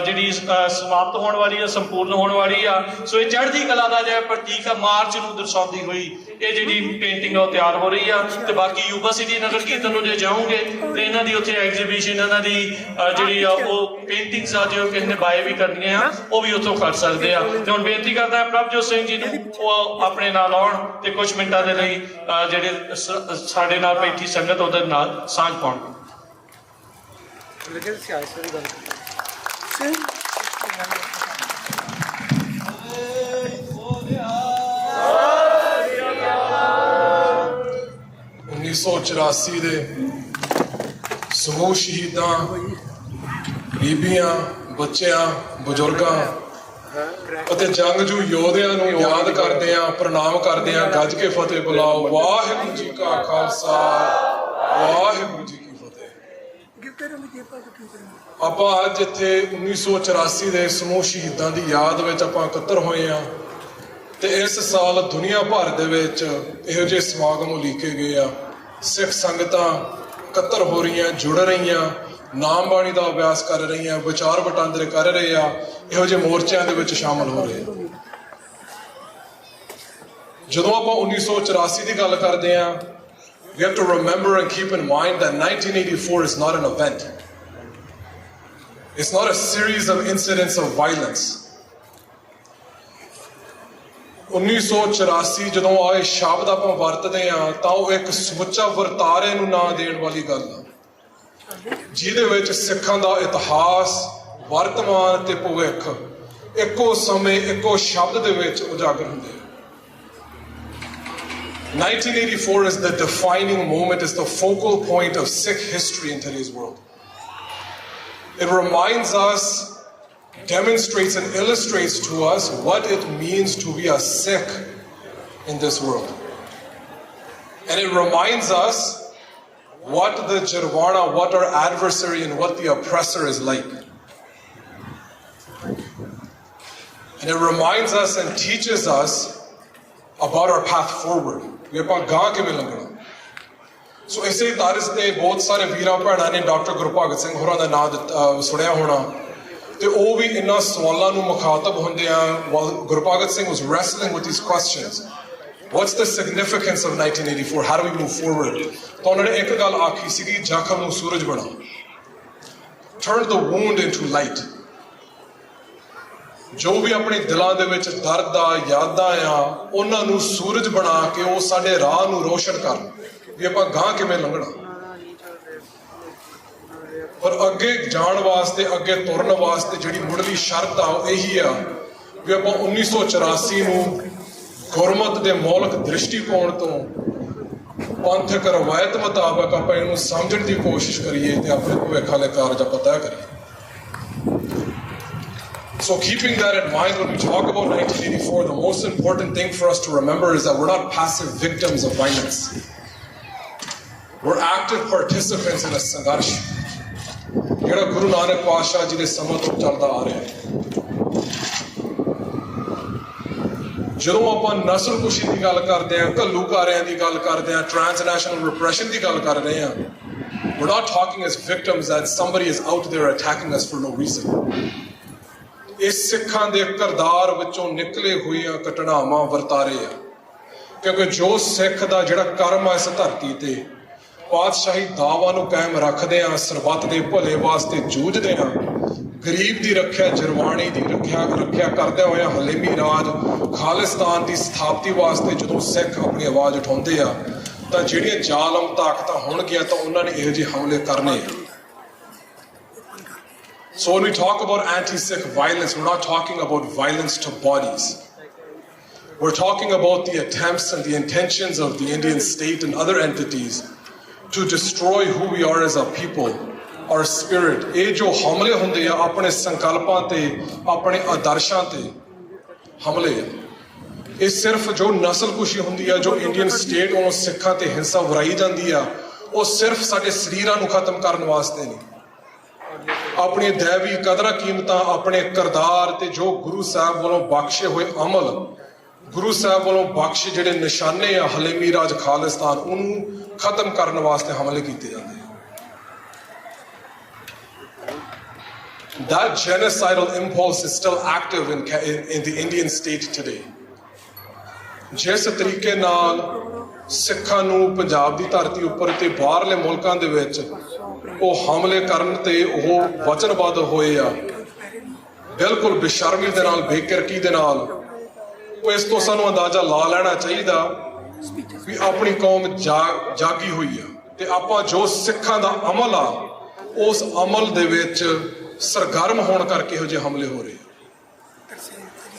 ਜਿਹੜੀ ਸਮਾਪਤ ਹੋਣ ਵਾਲੀ ਆ, ਸੰਪੂਰਨ ਹੋਣ ਵਾਲੀ ਆ। ਸੋ ਇਹ ਚੜ੍ਹਦੀ ਕਲਾ ਦਾ ਜਿਹੜਾ ਪ੍ਰਤੀਕ ਆ, ਮਾਰਚ ਨੂੰ ਦਰਸਾਉਂਦੀ ਹੋਈ ਇਹ ਜਿਹੜੀ ਪੇਂਟਿੰਗ ਆ ਉਹ ਤਿਆਰ ਹੋ ਰਹੀ ਆ। ਤੇ ਬਾਕੀ ਯੂਬਾ ਸਿਟੀ ਨਗਰ ਕੀਰਤਨ ਨੂੰ ਜੇ ਜਾਓਗੇ ਤੇ ਇਹਨਾਂ ਦੀ ਉੱਥੇ ਐਗਜ਼ੀਬਿਸ਼ਨ, ਇਹਨਾਂ ਦੀ ਜਿਹੜੀ ਆ ਉਹ ਪੇਂਟਿੰਗਸ ਆ, ਜੋ ਕਿਸੇ ਨੇ ਬਾਏ ਵੀ ਕਰਨੀਆਂ ਆ, ਉਹ ਵੀ ਉੱਥੋਂ ਕਰ ਸਕਦੇ ਆ। ਤੇ ਹੁਣ ਬੇਨਤੀ ਕਰਦਾ ਪ੍ਰਭਜੋਤ ਸਿੰਘ ਜੀ ਨੂੰ ਉਹ ਆਪਣੇ ਨਾਲ ਆਉਣ ਤੇ ਕੁਝ ਮਿੰਟਾਂ ਦੇ ਲਈ ਜਿਹੜੇ ਸਾਡੇ ਨਾਲ ਬੈਠੀ ਸੰਗਤ ਉਹਦੇ ਨਾਲ ਸਾਂਝ ਪਾਉਣ। (1984) ਦੇ ਸਮੂਹ ਸ਼ਹੀਦਾਂ, ਬੀਬੀਆਂ, ਬੱਚਿਆਂ, ਬਜ਼ੁਰਗਾਂ ਅਤੇ ਜੰਗਜੂ ਯੋਧਿਆਂ ਨੂੰ ਯਾਦ ਕਰਦੇ ਆ, ਪ੍ਰਣਾਮ ਕਰਦੇ ਆ। ਗੱਜ ਕੇ ਫਤਿਹ ਬੁਲਾਓ। ਵਾਹਿਗੁਰੂ ਜੀ ਕਾ ਖਾਲਸਾ, ਵਾਹਿਗੁਰੂ ਜੀ ਕੀ ਫਤਿਹ। ਆਪਾਂ ਅੱਜ ਇੱਥੇ 1984 ਦੇ ਸਮੂਹ ਸ਼ਹੀਦਾਂ ਦੀ ਯਾਦ ਵਿੱਚ ਆਪਾਂ ਇਕੱਤਰ ਹੋਏ ਆ। ਤੇ ਇਸ ਸਾਲ ਦੁਨੀਆ ਭਰ ਦੇ ਵਿੱਚ ਇਹੋ ਜਿਹੇ ਸਮਾਗਮ ਉਲੀਕੇ ਗਏ ਆ। ਸਿੱਖ ਸੰਗਤਾਂ ਇਕੱਤਰ ਹੋ ਰਹੀਆਂ, ਜੁੜ ਰਹੀਆਂ, ਨਾਮ ਬਾਣੀ ਦਾ ਅਭਿਆਸ ਕਰ ਰਹੀਆਂ, ਵਿਚਾਰ ਵਟਾਂਦਰੇ ਕਰ ਰਹੇ ਆ, ਇਹੋ ਜਿਹੇ ਮੋਰਚਿਆਂ ਦੇ ਵਿੱਚ ਸ਼ਾਮਲ ਹੋ ਰਹੇ ਆ। ਜਦੋਂ ਆਪਾਂ 1984 ਦੀ ਗੱਲ ਕਰਦੇ ਆ, we have to remember and keep in mind that 1984 is not an event. It's not a series of incidents of violence. 1984 ਜਦੋਂ ਆਏ ਸ਼ਬਦ ਆਪਾਂ ਵਰਤਦੇ ਆ ਤਾਂ ਉਹ ਇੱਕ ਸਮੁੱਚਾ ਵਰਤਾਰੇ ਨੂੰ ਨਾਂ ਦੇਣ ਵਾਲੀ ਗੱਲ ਆ, ਜਿਹਦੇ ਵਿੱਚ ਸਿੱਖਾਂ ਦਾ ਇਤਿਹਾਸ, ਵਰਤਮਾਨ ਤੇ ਭਵਿੱਖ ਇੱਕੋ ਸਮੇਂ ਇੱਕੋ ਸ਼ਬਦ ਦੇ ਵਿੱਚ ਉਜਾਗਰ ਹੁੰਦੇ ਆ। 1984 is the defining moment, is the focal point of Sikh history in today's world. It reminds us, demonstrates and illustrates to us what it means to be a Sikh in this world. And it reminds us what the Jirvana, what our adversary and what the oppressor is like. And it reminds us and teaches us about our path forward. We are going to ਸੋ ਇਸੇ ਤਰਜ਼ ਤੇ ਬਹੁਤ ਸਾਰੇ ਵੀਰਾਂ ਭੈਣਾਂ ਨੇ doctor ਗੁਰਭਗਤ Singh ਹੋਰਾਂ ਦਾ ਨਾਮ ਸੁਣਿਆ ਹੋਣਾ, ਤੇ ਉਹ ਵੀ ਇਹਨਾਂ ਸਵਾਲਾਂ ਨੂੰ ਮੁਖਾਤਬ ਹੁੰਦੇ ਆ। ਗੁਰਭਗਤ Singh was wrestling with these questions. What's the significance of 1984? How do we move forward? ਤਾਂ ਉਹਨਾਂ ਨੇ ਇੱਕ ਗੱਲ ਆਖੀ ਸੀਗੀ, ਜ਼ਖਮ ਨੂੰ ਸੂਰਜ ਬਣਾਓ, turn the wound into light. ਜੋ ਵੀ ਆਪਣੇ ਦਿਲਾਂ ਦੇ ਵਿੱਚ ਦਰਦ ਆ, ਯਾਦਾਂ ਆ, ਉਹਨਾਂ ਨੂੰ ਸੂਰਜ ਬਣਾ ਕੇ ਉਹ ਸਾਡੇ ਰਾਹ ਨੂੰ ਰੋਸ਼ਨ ਕਰਨ ਵੀ ਆਪਾਂ ਗਾਂ ਕਿਵੇਂ ਲੰਘਣਾ। ਪਰ ਅੱਗੇ ਜਾਣ ਵਾਸਤੇ, ਅੱਗੇ ਤੁਰਨ ਵਾਸਤੇ ਜਿਹੜੀ ਮੁੱਢਲੀ ਸ਼ਰਤ ਆ ਉਹ ਇਹੀ ਆ ਵੀ ਆਪਾਂ 1984 ਨੂੰ ਗੁਰਮਤ ਦੇ ਮੌਲਿਕ ਦ੍ਰਿਸ਼ਟੀਕੋਣ ਤੋਂ ਪੰਥਕ ਰਵਾਇਤ ਮੁਤਾਬਕ ਆਪਾਂ ਇਹਨੂੰ ਸਮਝਣ ਦੀ ਕੋਸ਼ਿਸ਼ ਕਰੀਏ ਤੇ ਆਪਣੇ ਭਵਿੱਖ ਵਾਲੇ ਕਾਰਜ ਆਪਾਂ ਤੈਅ ਕਰੀਏ। So keeping that in mind, when we talk about 1984, the most important thing for us to remember is that we're not passive victims of violence. We're active participants in a ਸੰਘਰਸ਼ ਜਿਹੜਾ ਗੁਰੂ ਨਾਨਕ ਪਾਤਸ਼ਾਹ ਜੀ ਦੇ ਸਮੇਂ ਤੋਂ ਚੱਲਦਾ ਆ ਰਿਹਾ ਹੈ। ਜਦੋਂ ਆਪਾਂ ਨਸਲਕੁਸ਼ੀ ਦੀ ਗੱਲ ਕਰਦੇ ਹਾਂ, ਘੱਲੂਘਾਰਿਆਂ ਦੀ ਗੱਲ ਕਰਦੇ ਹਾਂ, ਟ੍ਰਾਂਸਨੈਸ਼ਨਲ ਰਿਪਰੈਸ਼ਨ ਦੀ ਗੱਲ ਕਰ ਰਹੇ ਹਾਂ, we're not talking as victims that somebody is out there attacking us for no reason. ਇਸ ਸਿੱਖਾਂ ਦੇ ਕਿਰਦਾਰ ਵਿੱਚੋਂ ਨਿਕਲੇ ਹੋਈਆਂ ਘਟਨਾਵਾਂ ਵਰਤਾਰੇ ਆ, ਕਿਉਂਕਿ ਜੋ ਸਿੱਖ ਦਾ ਜਿਹੜਾ ਕਰਮ ਆ ਇਸ ਧਰਤੀ ਤੇ ਪਾਤਸ਼ਾਹੀ ਦਾਅਵਾ ਨੂੰ ਕਾਇਮ ਰੱਖਦੇ ਆ, ਸਰਬੱਤ ਦੇ ਭਲੇ ਵਾਸਤੇ ਜੂਝਦੇ ਆ, ਗਰੀਬ ਦੀ ਰੱਖਿਆ, ਜਰਵਾਣੀ ਦੀ ਰੱਖਿਆ ਕਰਦਿਆਂ ਹੋਇਆ ਹਲੇਮੀ ਰਾਜ ਖਾਲਿਸਤਾਨ ਦੀ ਸਥਾਪਤੀ ਵਾਸਤੇ ਜਦੋਂ ਸਿੱਖ ਆਪਣੀ ਆਵਾਜ਼ ਉਠਾਉਂਦੇ ਆ ਤਾਂ ਜਿਹੜੀਆਂ ਜ਼ਾਲਮ ਤਾਕਤਾਂ ਹੋਣਗੀਆਂ ਤਾਂ ਉਹਨਾਂ ਨੇ ਇਹੋ ਜਿਹੇ ਹਮਲੇ ਕਰਨੇ ਆ। So when we talk about anti-Sikh violence, we're not talking about violence to bodies. We're talking about the attempts and the intentions of the Indian state and other entities to destroy who we are as a people, our spirit. ਇਹ ਜੋ ਹਮਲੇ ਹੁੰਦੇ ਆ ਆਪਣੇ ਸੰਕਲਪਾਂ ਤੇ, ਆਪਣੇ ਆਦਰਸ਼ਾਂ ਤੇ ਹਮਲੇ ਆ। ਇਹ ਸਿਰਫ ਜੋ ਨਸਲਕੁਸ਼ੀ ਹੁੰਦੀ ਆ, ਜੋ ਇੰਡੀਅਨ ਸਟੇਟ ਵੱਲੋਂ ਸਿੱਖਾਂ ਤੇ ਹਿੰਸਾ ਵਰਾਈ ਜਾਂਦੀ ਆ, ਉਹ ਸਿਰਫ ਸਾਡੇ ਸਰੀਰਾਂ ਨੂੰ ਖਤਮ ਕਰਨ ਵਾਸਤੇ ਨਹੀਂ। ਆਪਣੀ ਦੈਵੀ ਕਦਰਾਂ ਕੀਮਤਾਂ, ਆਪਣੇ ਕਿਰਦਾਰ ਤੇ ਜੋ ਗੁਰੂ ਸਾਹਿਬ ਵੱਲੋਂ ਬਖਸ਼ੇ ਹੋਏ ਅਮਲ, ਗੁਰੂ ਸਾਹਿਬ ਵੱਲੋਂ ਬਖਸ਼ੇ ਜਿਹੜੇ ਨਿਸ਼ਾਨੇ ਆ ਹਲੇਮੀ ਰਾਜ ਖਾਲਿਸਤਾਨ, ਉਹਨੂੰ ਖਤਮ ਕਰਨ ਵਾਸਤੇ ਹਮਲੇ ਕੀਤੇ ਜਾਂਦੇ ਆ। That genocidal impulse is still active in the Indian state today. ਜਿਸ ਤਰੀਕੇ ਨਾਲ ਸਿੱਖਾਂ ਨੂੰ ਪੰਜਾਬ ਦੀ ਧਰਤੀ ਉੱਪਰ ਤੇ ਬਾਹਰਲੇ ਮੁਲਕਾਂ ਦੇ ਵਿੱਚ ਉਹ ਹਮਲੇ ਕਰਨ ਤੇ ਉਹ ਵਚਨਬੱਧ ਹੋਏ ਆ, ਬਿਲਕੁਲ ਬੇਸ਼ਰਮੀ ਦੇ ਨਾਲ, ਬੇਕਿਰਕੀ ਦੇ ਨਾਲ, ਉਹ ਇਸ ਤੋਂ ਸਾਨੂੰ ਅੰਦਾਜ਼ਾ ਲਾ ਲੈਣਾ ਚਾਹੀਦਾ ਵੀ ਆਪਣੀ ਕੌਮ ਜਾਗੀ ਹੋਈ ਆ ਤੇ ਆਪਾਂ ਜੋ ਸਿੱਖਾਂ ਦਾ ਅਮਲ ਆ ਉਸ ਅਮਲ ਦੇ ਵਿੱਚ ਸਰਗਰਮ ਹੋਣ ਕਰਕੇ ਇਹੋ ਜਿਹੇ ਹਮਲੇ ਹੋ ਰਹੇ ਆ।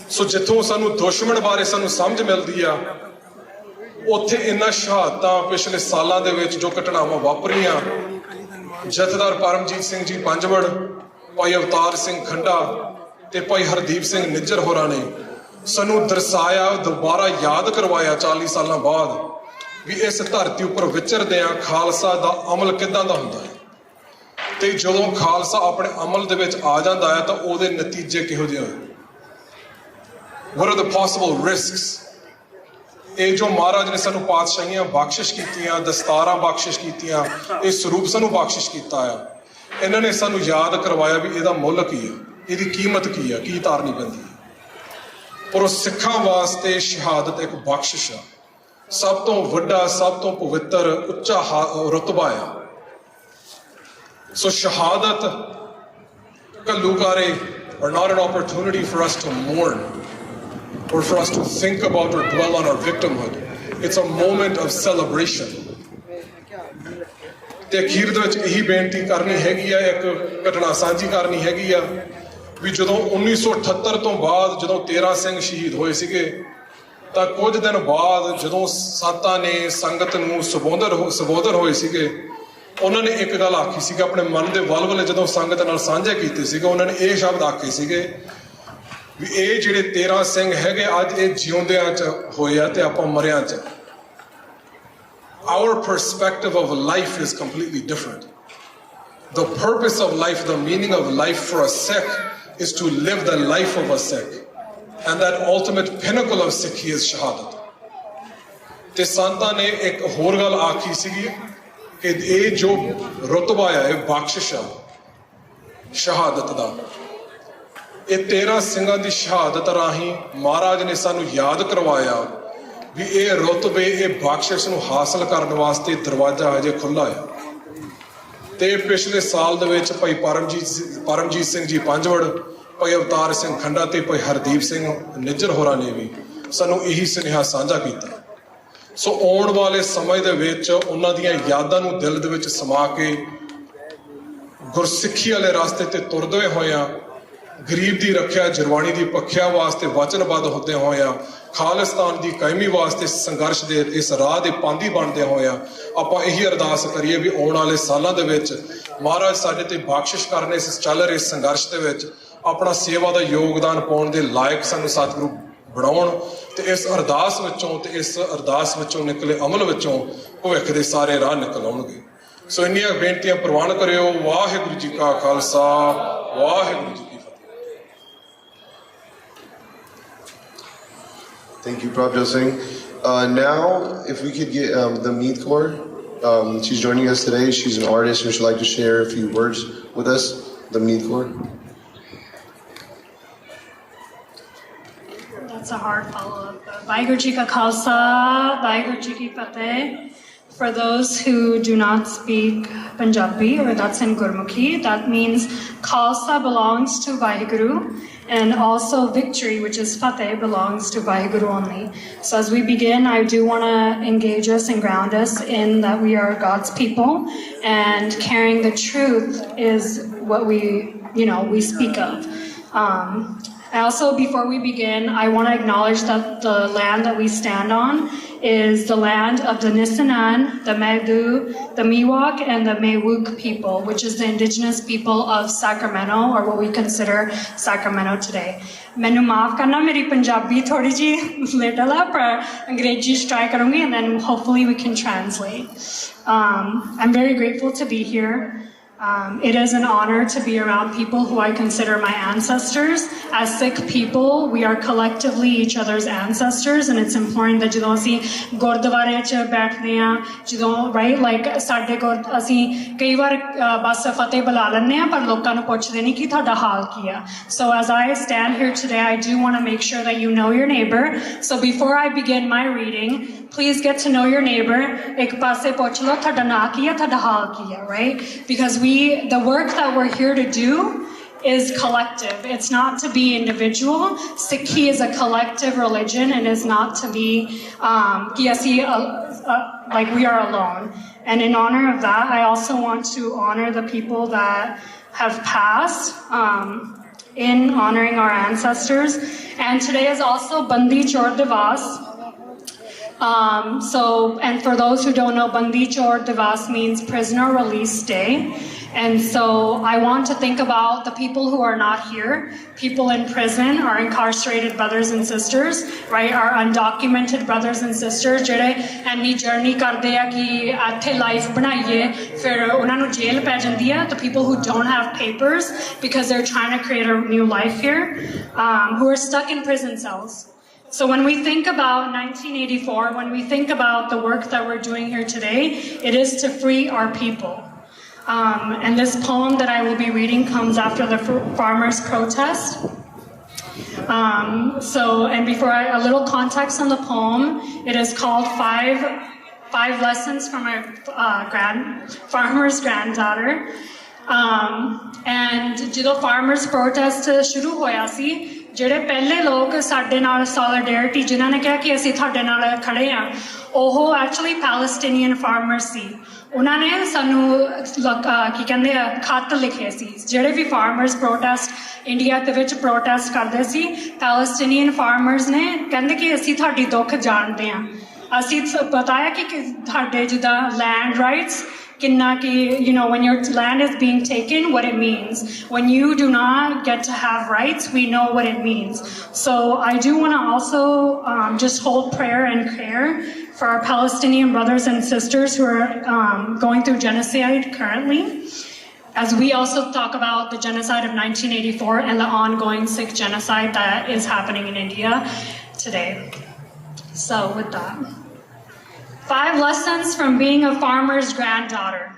ਸੋ ਜਿੱਥੋਂ ਸਾਨੂੰ ਦੁਸ਼ਮਣ ਬਾਰੇ ਸਾਨੂੰ ਸਮਝ ਮਿਲਦੀ ਆ, ਉੱਥੇ ਇਹਨਾਂ ਸ਼ਹਾਦਤਾਂ ਪਿਛਲੇ ਸਾਲਾਂ ਦੇ ਵਿੱਚ ਜੋ ਘਟਨਾਵਾਂ ਵਾਪਰੀਆਂ, ਜਥੇਦਾਰ ਪਰਮਜੀਤ ਸਿੰਘ ਜੀ ਪੰਜਵੜ, ਭਾਈ ਅਵਤਾਰ ਸਿੰਘ ਖੰਡਾ ਤੇ ਭਾਈ ਹਰਦੀਪ ਸਿੰਘ ਨਿੱਜਰ ਹੋਰਾਂ ਨੇ ਸਾਨੂੰ ਦਰਸਾਇਆ, ਦੁਬਾਰਾ ਯਾਦ ਕਰਵਾਇਆ 40 ਸਾਲਾਂ ਬਾਅਦ ਵੀ ਇਸ ਧਰਤੀ ਉੱਪਰ ਵਿਚਰਦੇ ਆ ਖਾਲਸਾ ਦਾ ਅਮਲ ਕਿੱਦਾਂ ਦਾ ਹੁੰਦਾ ਹੈ ਤੇ ਜਦੋਂ ਖਾਲਸਾ ਆਪਣੇ ਅਮਲ ਦੇ ਵਿੱਚ ਆ ਜਾਂਦਾ ਹੈ ਤਾਂ ਉਹਦੇ ਨਤੀਜੇ ਕਿਹੋ ਜਿਹੇ ਹੋਏ। What are the possible risks? ਇਹ ਜੋ ਮਹਾਰਾਜ ਨੇ ਸਾਨੂੰ ਪਾਤਸ਼ਾਹੀਆਂ ਬਖਸ਼ਿਸ਼ ਕੀਤੀਆਂ, ਦਸਤਾਰਾਂ ਬਖਸ਼ਿਸ਼ ਕੀਤੀਆਂ, ਇਹ ਸਰੂਪ ਸਾਨੂੰ ਬਖਸ਼ਿਸ਼ ਕੀਤਾ ਆ, ਇਹਨਾਂ ਨੇ ਸਾਨੂੰ ਯਾਦ ਕਰਵਾਇਆ ਵੀ ਇਹਦਾ ਮੁੱਲ ਕੀ ਆ, ਇਹਦੀ ਕੀਮਤ ਕੀ ਆ, ਕੀ ਤਾਰਨੀ ਪੈਂਦੀ ਹੈ। ਪਰ ਉਹ ਸਿੱਖਾਂ ਵਾਸਤੇ ਸ਼ਹਾਦਤ ਇੱਕ ਬਖਸ਼ਿਸ਼ ਆ, ਸਭ ਤੋਂ ਵੱਡਾ, ਸਭ ਤੋਂ ਪਵਿੱਤਰ, ਉੱਚਾ ਰੁਤਬਾ ਆ। ਸੋ ਸ਼ਹਾਦਤ, ਘੱਲੂਘਾਰੇ are not an opportunity for us to mourn or for us to think about or dwell on our victimhood. It's a moment of celebration. ਤੇ ਅਖੀਰ ਦੇ ਵਿੱਚ ਇਹੀ ਬੇਨਤੀ ਕਰਨੀ ਹੈਗੀ ਆ, ਇੱਕ ਘਟਨਾ ਸਾਂਝੀ ਕਰਨੀ ਹੈਗੀ ਆ ਵੀ ਜਦੋਂ 1978 ਤੋਂ ਬਾਅਦ ਜਦੋਂ 13 ਸਿੰਘ ਸ਼ਹੀਦ ਹੋਏ ਸੀਗੇ ਤਾਂ ਕੁਝ ਦਿਨ ਬਾਅਦ ਜਦੋਂ ਸੰਤਾਂ ਨੇ ਸੰਗਤ ਨੂੰ ਸੰਬੋਧਨ ਹੋਏ ਸੀਗੇ, ਉਹਨਾਂ ਨੇ ਇੱਕ ਗੱਲ ਆਖੀ ਸੀਗੀ, ਆਪਣੇ ਮਨ ਦੇ ਵਲਵਲੇ ਜਦੋਂ ਸੰਗਤ ਨਾਲ ਸਾਂਝੇ ਕੀਤੇ ਸੀਗੇ, ਉਹਨਾਂ ਨੇ ਇਹ ਸ਼ਬਦ ਆਖੇ ਸੀਗੇ ਵੀ ਇਹ ਜਿਹੜੇ 13 ਸਿੰਘ ਹੈਗੇ ਅੱਜ ਇਹ ਜਿਉਂਦਿਆਂ 'ਚ ਹੋਏ ਆ ਤੇ ਆਪਾਂ ਮਰਿਆਂ 'ਚ। Our perspective of life is completely different. The purpose of life, the meaning of life for a Sikh is to live the life of a Sikh. And that ultimate pinnacle of Sikhi is shahadat. ਤੇ ਸੰਤਾਂ ਨੇ ਇੱਕ ਹੋਰ ਗੱਲ ਆਖੀ ਸੀਗੀ ਕਿ ਇਹ ਜੋ ਰੁਤਬਾ ਆ, ਇਹ ਬਖਸ਼ਿਸ਼ ਆ ਸ਼ਹਾਦਤ ਦਾ, ਇਹ 13 ਸਿੰਘਾਂ ਦੀ ਸ਼ਹਾਦਤ ਰਾਹੀਂ ਮਹਾਰਾਜ ਨੇ ਸਾਨੂੰ ਯਾਦ ਕਰਵਾਇਆ ਵੀ ਇਹ ਰੁਤਬੇ, ਇਹ ਬਖਸ਼ਿਸ਼ ਨੂੰ ਹਾਸਲ ਕਰਨ ਵਾਸਤੇ ਦਰਵਾਜ਼ਾ ਹਜੇ ਖੁੱਲ੍ਹਾ ਹੈ। ਤੇ ਪਿਛਲੇ ਸਾਲ ਦੇ ਵਿੱਚ ਭਾਈ ਪਰਮਜੀਤ ਸਿੰਘ ਜੀ ਪੰਜਵੜ, ਭਾਈ ਅਵਤਾਰ ਸਿੰਘ ਖੰਡਾ ਤੇ ਭਾਈ ਹਰਦੀਪ ਸਿੰਘ ਨਿੱਜਰ ਹੋਰਾਂ ਨੇ ਵੀ ਸਾਨੂੰ ਇਹੀ ਸੁਨੇਹਾ ਸਾਂਝਾ ਕੀਤਾ। ਸੋ ਆਉਣ ਵਾਲੇ ਸਮੇਂ ਦੇ ਵਿੱਚ ਉਹਨਾਂ ਦੀਆਂ ਯਾਦਾਂ ਨੂੰ ਦਿਲ ਦੇ ਵਿੱਚ ਸਮਾ ਕੇ ਗੁਰਸਿੱਖੀ ਵਾਲੇ ਰਸਤੇ ਤੇ ਤੁਰਦੇ ਹੋਇਆਂ, ਗਰੀਬ ਦੀ ਰੱਖਿਆ, ਜਰਵਾਣੀ ਦੀ ਪੱਖਿਆ ਵਾਸਤੇ ਵਚਨਬੱਧ ਹੁੰਦੇ ਹੋਇਆਂ, ਖਾਲਿਸਤਾਨ ਦੀ ਕਾਇਮੀ ਵਾਸਤੇ ਸੰਘਰਸ਼ ਦੇ ਇਸ ਰਾਹ ਦੇ ਪਾਂਧੀ ਬਣਦੇ ਹੋਇਆਂ ਆਪਾਂ ਇਹੀ ਅਰਦਾਸ ਕਰੀਏ ਵੀ ਆਉਣ ਵਾਲੇ ਸਾਲਾਂ ਦੇ ਵਿੱਚ ਮਹਾਰਾਜ ਸਾਡੇ ਤੇ ਬਖਸ਼ਿਸ਼ ਕਰਨ, ਇਸ ਚੱਲ ਰਹੇ ਸੰਘਰਸ਼ ਦੇ ਵਿੱਚ ਆਪਣਾ ਸੇਵਾ ਦਾ ਯੋਗਦਾਨ ਪਾਉਣ ਦੇ ਲਾਇਕ ਸਾਨੂੰ ਸਤਿਗੁਰੂ ਬਣਾਉਣ ਤੇ ਇਸ ਅਰਦਾਸ ਵਿੱਚੋਂ ਨਿਕਲੇ ਅਮਲ ਵਿੱਚੋਂ ਭਵਿੱਖ ਦੇ ਸਾਰੇ ਰਾਹ ਨਿਕਲ ਆਉਣਗੇ। ਸੋ ਇੰਨੀਆਂ ਬੇਨਤੀਆਂ ਪ੍ਰਵਾਨ ਕਰਿਓ। ਵਾਹਿਗੁਰੂ ਜੀ ਕਾ ਖਾਲਸਾ, ਵਾਹਿਗੁਰੂ ਜੀ ਕੀ ਫਤਿਹ। Thank you, Prabhat Singh. Now, if we could get the Mead Kaur, she's joining us today. She's an artist and she'd like to share a few words with us. The Mead Kaur. That's a hard follow-up. Vaheguru Ji Ka Khalsa, Vaheguru Ji Ki Fateh. For those who do not speak Punjabi, or that's in Gurmukhi, that means Khalsa belongs to Vaheguru, and also victory, which is Fateh, belongs to Vaheguru only. So as we begin, I do want to engage us and ground us in that we are God's people, and carrying the truth is what we speak of. Also, before we begin, I want to acknowledge that the land that we stand on is the land of the Nisenan, the Medu, the Miwok, and the Mewuk people, which is the indigenous people of Sacramento, or what we consider Sacramento today. Mainu maaf karna, meri Punjabi thodi ji little hai, par Angrezi try karungi, and then hopefully we can translate. I'm very grateful to be here. It is an honor to be around people who I consider my ancestors. As Sikh people, we are collectively each other's ancestors, and it's important that ਜਦੋਂ ਅਸੀਂ ਗੁਰਦੁਆਰੇ 'ਚ ਬੈਠਦੇ ਹਾਂ, ਜਦੋਂ right, like ਸਾਡੇ ਕੋਲ ਅਸੀਂ ਕਈ ਵਾਰ ਬਸ ਫਤਿਹ ਬੁਲਾ ਲੈਂਦੇ ਹਾਂ, ਪਰ ਲੋਕਾਂ ਨੂੰ ਪੁੱਛਦੇ ਨਹੀਂ ਕਿ ਤੁਹਾਡਾ ਹਾਲ ਕੀ ਆ. So as I stand here today, I do want to make sure that you know your neighbor. So before I begin my reading, please get to know your neighbor. ਇੱਕ ਪਾਸੇ ਪੁੱਛ ਲਓ ਤੁਹਾਡਾ ਨਾਂ ਕੀ ਆ, ਤੁਹਾਡਾ ਹਾਲ ਕੀ ਆ, right? Because the work that we're here to do is collective. It's not to be individual. Sikhi is a collective religion and is not to be like we are alone. And in honor of that, I also want to honor the people that have passed in honoring our ancestors. And today is also Bandi Chor Divas. And for those who don't know, Bandi Chor Divas means prisoner release day. And so I want to think about the people who are not here, people in prison, our incarcerated brothers and sisters, right? Our undocumented brothers and sisters, jehde any journey karde a ki ਇੱਥੇ life ਬਣਾਈਏ, ਫਿਰ ਉਹਨਾਂ ਨੂੰ ਜੇਲ੍ਹ ਪੈ ਜਾਂਦੀ ਹੈ. The people who don't have papers because they're trying to create a new life here, who are stuck in prison cells. So when we think about 1984, when we think about the work that we're doing here today, it is to free our people. And this poem that I will be reading comes after the farmers' protest. And before a little context on the poem, it is called Five Lessons from a Farmer's Granddaughter. And ਜਦੋਂ farmers' protest ਸ਼ੁਰੂ ਹੋਇਆ ਸੀ, ਜਿਹੜੇ ਪਹਿਲੇ ਲੋਕ ਸਾਡੇ ਨਾਲ solidarity ਜਿਨ੍ਹਾਂ ਨੇ ਕਿਹਾ ਕਿ ਅਸੀਂ ਤੁਹਾਡੇ ਨਾਲ ਖੜੇ ਹਾਂ, ਉਹ actually Palestinian farmers ਸੀ. ਉਹਨਾਂ ਨੇ ਸਾਨੂੰ ਕੀ ਕਹਿੰਦੇ ਆ ਖੱਤ ਲਿਖੇ ਸੀ. ਜਿਹੜੇ ਵੀ farmers protest ਇੰਡੀਆ ਦੇ ਵਿੱਚ protest ਕਰਦੇ ਸੀ, Palestinian farmers ਨੇ ਕਹਿੰਦੇ ਕਿ ਅਸੀਂ ਤੁਹਾਡੀ ਦੁੱਖ ਜਾਣਦੇ ਹਾਂ, ਅਸੀਂ ਪਤਾ ਹੈ ਕਿ ਤੁਹਾਡੇ ਜਿੱਦਾਂ land rights ਕਿੰਨਾ ਕਿ when your land is being taken, what it means. When you do not get to have rights, we know what it means. So I do want to also just hold prayer and care for our Palestinian brothers and sisters who are going through genocide currently, as we also talk about the genocide of 1984 and the ongoing Sikh genocide that is happening in India today. So with that. 5 lessons from being a farmer's granddaughter.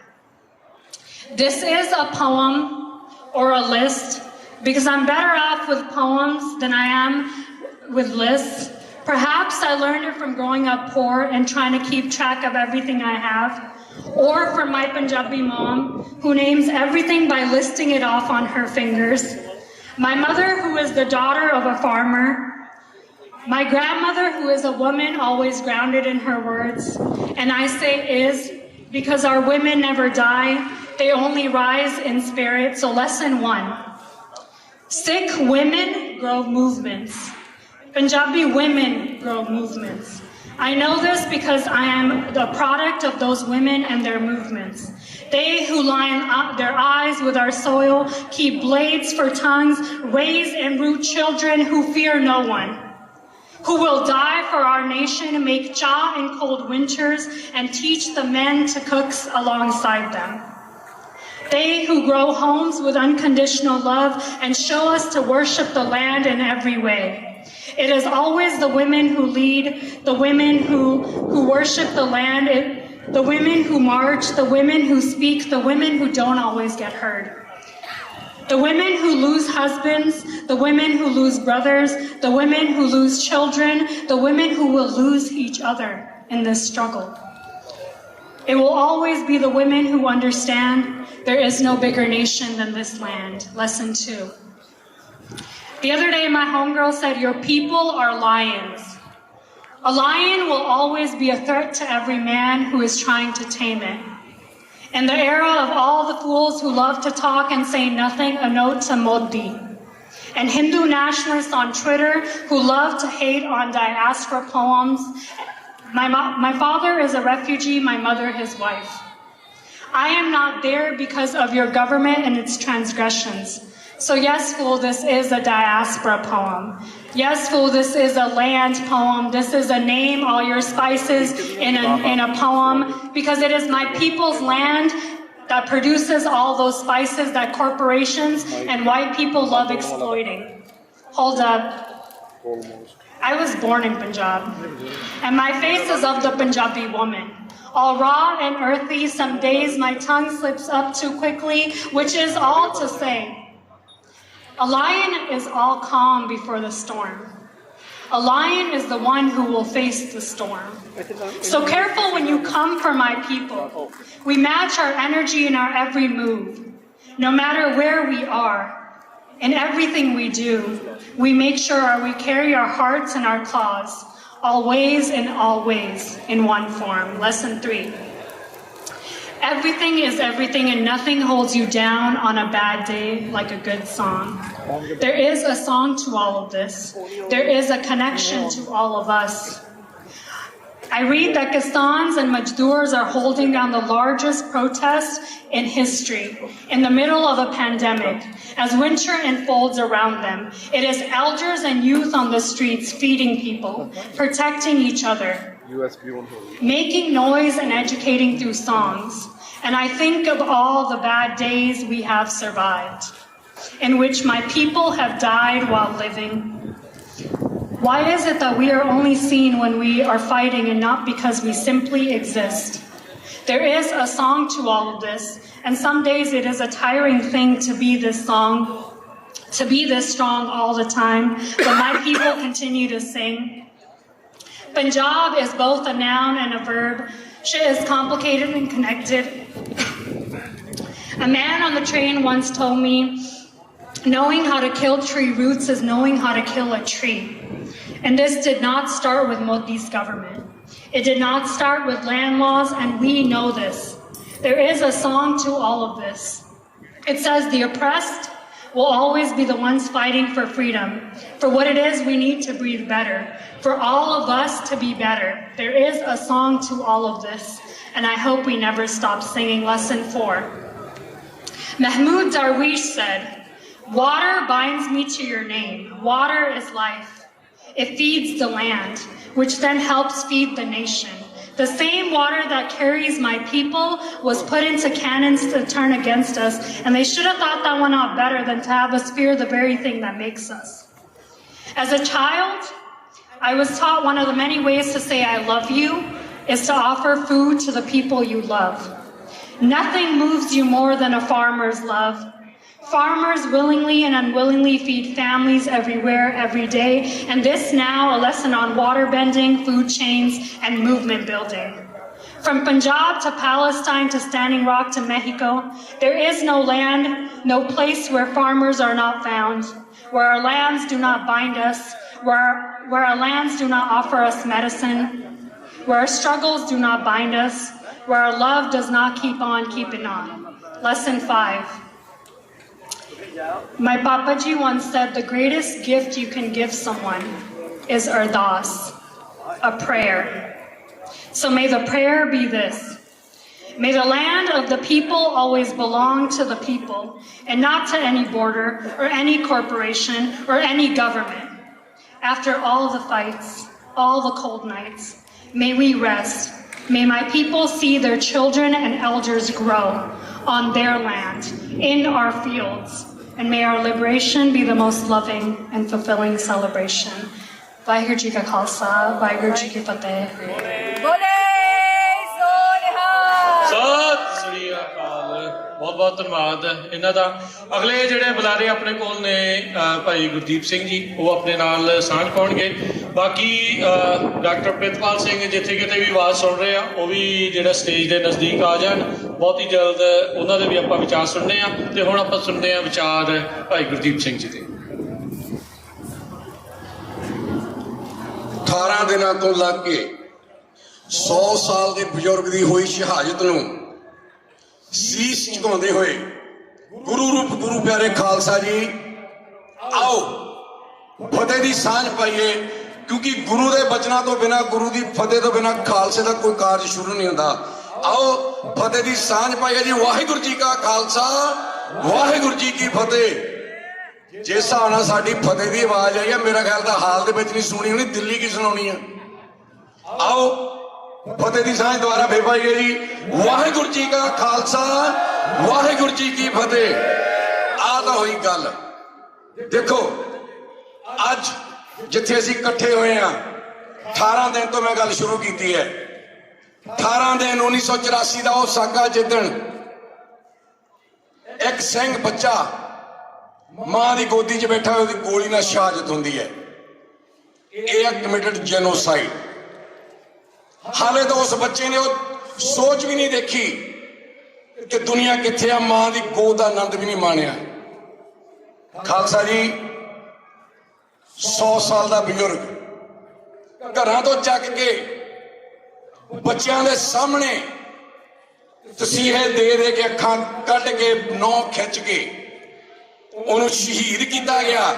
This is a poem or a list because I'm better off with poems than I am with lists. Perhaps I learned it from growing up poor and trying to keep track of everything I have, or from my Punjabi mom, who names everything by listing it off on her fingers. My mother, who is the daughter of a farmer. My grandmother, who is a woman always grounded in her words. And I say is because our women never die, they only rise in spirit. So lesson 1. Sikh women grow movements. Punjabi women grow movements. I know this because I am the product of those women and their movements. They who line up their eyes with our soil, keep blades for tongues, raise and root children who fear no one, who will die for our nation, make cha in cold winters, and teach the men to cook alongside them. They who grow homes with unconditional love and show us to worship the land in every way. It is always the women who lead, the women who worship the land, the women who march, the women who speak, the women who don't always get heard. The women who lose husbands, the women who lose brothers, the women who lose children, the women who will lose each other in this struggle. It will always be the women who understand there is no bigger nation than this land. Lesson 2. The other day, my homegirl said, your people are lions. A lion will always be a threat to every man who is trying to tame it. In the era of all the fools who love to talk and say nothing, a note to Modi. And Hindu nationalists on Twitter who love to hate on diaspora poems. My father is a refugee, my mother his wife. I am not there because of your government and its transgressions. So yes, fool, this is a diaspora poem. Yes, fool, this is a land poem. This is a name all your spices in a poem, because it is my people's land that produces all those spices that corporations and white people love exploiting. Hold up. I was born in Punjab, and my face is of the Punjabi woman. All raw and earthy, some days my tongue slips up too quickly, which is all to say, a lion is all calm before the storm. A lion is the one who will face the storm. So careful when you come for my people. We match our energy in our every move. No matter where we are, in everything we do, we make sure we carry our hearts and our claws, always and always in one form. Lesson 3. Everything is everything and nothing holds you down on a bad day like a good song. There is a song to all of this. There is a connection to all of us. I read that Kistans and Majdoors are holding down the largest protest in history in the middle of a pandemic as winter unfolds around them. It is elders and youth on the streets feeding people, protecting each other, making noise and educating through songs. And I think of all the bad days we have survived, in which my people have died while living. Why is it that we are only seen when we are fighting and not because we simply exist? There is a song to all of this, and some days it is a tiring thing to be this song, to be this strong all the time, but my people continue to sing. Punjab is both a noun and a verb. Shit is complicated and connected. A man on the train once told me, knowing how to kill tree roots is knowing how to kill a tree. And this did not start with Modi's government. It did not start with land laws, and we know this. There is a song to all of this. It says the oppressed will always be the ones fighting for freedom. For what it is, we need to breathe better. For all of us to be better. There is a song to all of this, and I hope we never stop singing. Lesson 4. Mahmoud Darwish said, water binds me to your name. Water is life. It feeds the land, which then helps feed the nation. The same water that carries my people was put into cannons to turn against us, and they should have thought that one out better than to have us fear the very thing that makes us. As a child, I was taught one of the many ways to say I love you is to offer food to the people you love. Nothing moves you more than a farmer's love. Farmers willingly and unwillingly feed families everywhere, every day, and this now a lesson on water bending, food chains, and movement building. From Punjab to Palestine to Standing Rock to Mexico, there is no land, no place where farmers are not found, where our lands do not bind us, where our lands do not offer us medicine, where our struggles do not bind us, where our love does not keep on keeping on. Lesson 5. My Papaji once said the greatest gift you can give someone is ardas, a prayer. So may the prayer be this: may the land of the people always belong to the people and not to any border or any corporation or any government. After all the fights, all the cold nights, may we rest. May my people see their children and elders grow on their land, in our fields, and may our liberation be the most loving and fulfilling celebration. Vaheguru Ji Ka Khalsa, Vaheguru Ji Ki Fateh. Sat Sri ਅਕਾਲ। ਬਹੁਤ ਬਹੁਤ ਧੰਨਵਾਦ ਇਹਨਾਂ ਦਾ। ਅਗਲੇ ਜਿਹੜੇ ਬੁਲਾਰੇ ਆਪਣੇ ਕੋਲ ਨੇ ਭਾਈ ਗੁਰਦੀਪ ਸਿੰਘ ਜੀ, ਉਹ ਆਪਣੇ ਨਾਲ ਸਾਂਝ ਪਾਉਣਗੇ। ਬਾਕੀ ਡਾਕਟਰ ਪ੍ਰਿਤਪਾਲ ਸਿੰਘ ਜਿੱਥੇ ਕਿਤੇ ਵੀ ਆਵਾਜ਼ ਸੁਣ ਰਹੇ ਆ, ਉਹ ਵੀ ਜਿਹੜਾ ਸਟੇਜ ਦੇ ਨਜ਼ਦੀਕ ਆ ਜਾਣ। ਬਹੁਤ ਹੀ ਜਲਦ ਉਹਨਾਂ ਦੇ ਵੀ ਆਪਾਂ ਵਿਚਾਰ ਸੁਣਨੇ ਆ। ਤੇ ਹੁਣ ਆਪਾਂ ਸੁਣਦੇ ਆ ਵਿਚਾਰ ਭਾਈ ਗੁਰਦੀਪ ਸਿੰਘ ਜੀ ਦੇ। 18 ਦਿਨਾਂ ਤੋਂ ਲੱਗ ਕੇ 100 ਸਾਲ ਦੇ ਬਜ਼ੁਰਗ ਦੀ ਹੋਈ ਸ਼ਹਾਦਤ ਨੂੰ ਸੀਸ ਝੁਕਾਉਂਦੇ ਹੋਏ ਗੁਰੂ ਰੂਪ ਗੁਰੂ ਪਿਆਰੇ ਖਾਲਸਾ ਜੀ, ਆਓ ਫਤਿਹ ਦੀ ਸਾਂਝ ਪਾਈਏ, ਕਿਉਂਕਿ ਗੁਰੂ ਦੇ ਬਚਨਾਂ ਤੋਂ ਬਿਨਾਂ, ਗੁਰੂ ਦੀ ਫਤਿਹ ਤੋਂ ਬਿਨਾਂ ਖਾਲਸੇ ਦਾ ਕੋਈ ਕਾਰਜ ਸ਼ੁਰੂ ਨਹੀਂ ਹੁੰਦਾ। ਆਓ ਫਤਿਹ ਦੀ ਸਾਂਝ ਪਾਈਏ ਜੀ। ਵਾਹਿਗੁਰੂ ਜੀ ਕਾ ਖਾਲਸਾ, ਵਾਹਿਗੁਰੂ ਜੀ ਕੀ ਫਤਿਹ। ਜਿਸ ਹਿਸਾਬ ਨਾਲ ਸਾਡੀ ਫਤਿਹ ਦੀ ਆਵਾਜ਼ ਆਈ ਹੈ, ਮੇਰਾ ਖਿਆਲ ਤਾਂ ਹਾਲ ਦੇ ਵਿੱਚ ਨਹੀਂ ਸੁਣੀ ਹੋਣੀ, ਦਿੱਲੀ ਕੀ ਸੁਣਾਉਣੀ ਆ। ਆਓ ਫਤਿਹ ਦੀ ਸਾਂਝ ਦੁਆਰਾ ਫੇਰ ਪਾਈਏ ਜੀ। ਵਾਹਿਗੁਰੂ ਜੀ ਕਾ ਖਾਲਸਾ, ਵਾਹਿਗੁਰੂ ਜੀ ਕੀ ਫਤਿਹ। ਆਹ ਤਾਂ ਹੋਈ ਗੱਲ। ਦੇਖੋ ਅੱਜ ਜਿੱਥੇ ਅਸੀਂ ਇਕੱਠੇ ਹੋਏ ਆ, 18 ਦਿਨ ਤੋਂ ਮੈਂ ਗੱਲ ਸ਼ੁਰੂ ਕੀਤੀ ਹੈ। 18 ਦਿਨ 1984 ਦਾ ਉਹ ਸਾਗਾ ਜਿੱਦਣ ਇੱਕ ਸਿੰਘ ਬੱਚਾ ਮਾਂ ਦੀ ਗੋਦੀ 'ਚ ਬੈਠਾ, ਉਹਦੀ ਗੋਲੀ ਨਾਲ ਸ਼ਹਾਦਤ ਹੁੰਦੀ ਹੈ। ਇਹ ਕਮਿਟਡ ਜੈਨੋਸਾਈਡ। ਹਾਲੇ ਤਾਂ ਉਸ ਬੱਚੇ ਨੇ ਉਹ ਸੋਚ ਵੀ ਨਹੀਂ ਦੇਖੀ ਕਿ ਦੁਨੀਆ ਕਿੱਥੇ ਆ, ਮਾਂ ਦੀ ਗੋਦ ਦਾ ਆਨੰਦ ਵੀ ਨਹੀਂ ਮਾਣਿਆ। ਖਾਲਸਾ ਜੀ 100 ਸਾਲ ਦਾ ਬਜ਼ੁਰਗ ਘਰਾਂ ਤੋਂ ਚੱਕ ਕੇ ਬੱਚਿਆਂ ਦੇ ਸਾਹਮਣੇ ਤਸੀਹੇ ਦੇ ਕੇ, ਅੱਖਾਂ ਕੱਢ ਕੇ, ਨੌਂ ਖਿੱਚ ਕੇ ਉਹਨੂੰ ਸ਼ਹੀਦ ਕੀਤਾ ਗਿਆ।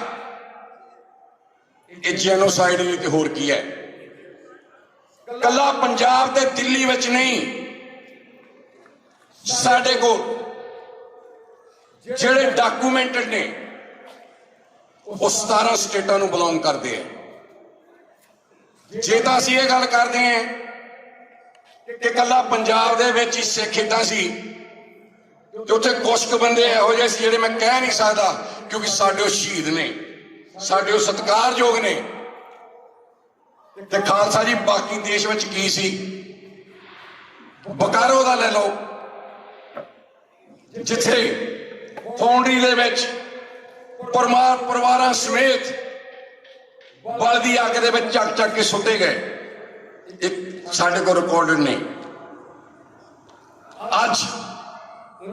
ਇਹ ਜੈਨੋਸਾਈਡ ਵੀ ਤੇ ਹੋਰ ਕੀ ਹੈ। ਕੱਲਾ ਪੰਜਾਬ ਤੇ ਦਿੱਲੀ ਵਿੱਚ ਨਹੀਂ, ਸਾਡੇ ਕੋਲ ਜਿਹੜੇ ਡਾਕੂਮੈਂਟਡ ਨੇ ਉਹ 17 ਸਟੇਟਾਂ ਨੂੰ ਬਿਲੋਂਗ ਕਰਦੇ ਆ। ਜੇ ਤਾਂ ਅਸੀਂ ਇਹ ਗੱਲ ਕਰਦੇ ਹਾਂ ਕਿ ਕੱਲਾ ਪੰਜਾਬ ਦੇ ਵਿੱਚ ਹੀ ਸਿੱਖ ਏਦਾਂ ਸੀ, ਤੇ ਉੱਥੇ ਕੁਛ ਕੁ ਬੰਦੇ ਇਹੋ ਜਿਹੇ ਸੀ ਜਿਹੜੇ ਮੈਂ ਕਹਿ ਨਹੀਂ ਸਕਦਾ, ਕਿਉਂਕਿ ਸਾਡੇ ਉਹ ਸ਼ਹੀਦ ਨੇ, ਸਾਡੇ ਉਹ ਸਤਿਕਾਰਯੋਗ ਨੇ। ਤੇ ਖਾਲਸਾ ਜੀ ਬਾਕੀ ਦੇਸ਼ ਵਿੱਚ ਕੀ ਸੀ? ਬਕਾਰੋ ਦਾ ਲੈ ਲਓ, ਜਿੱਥੇ ਫੌਂਡਰੀ ਦੇ ਵਿੱਚ ਪਰਿਵਾਰਾਂ ਸਮੇਤ ਬਲਦੀ ਅੱਗ ਦੇ ਵਿੱਚ ਚੱਕ ਚੱਕ ਕੇ ਸੁੱਟੇ ਗਏ। ਇੱਕ ਸਾਡੇ ਕੋਲ ਰਿਕਾਰਡਡ ਨੇ। ਅੱਜ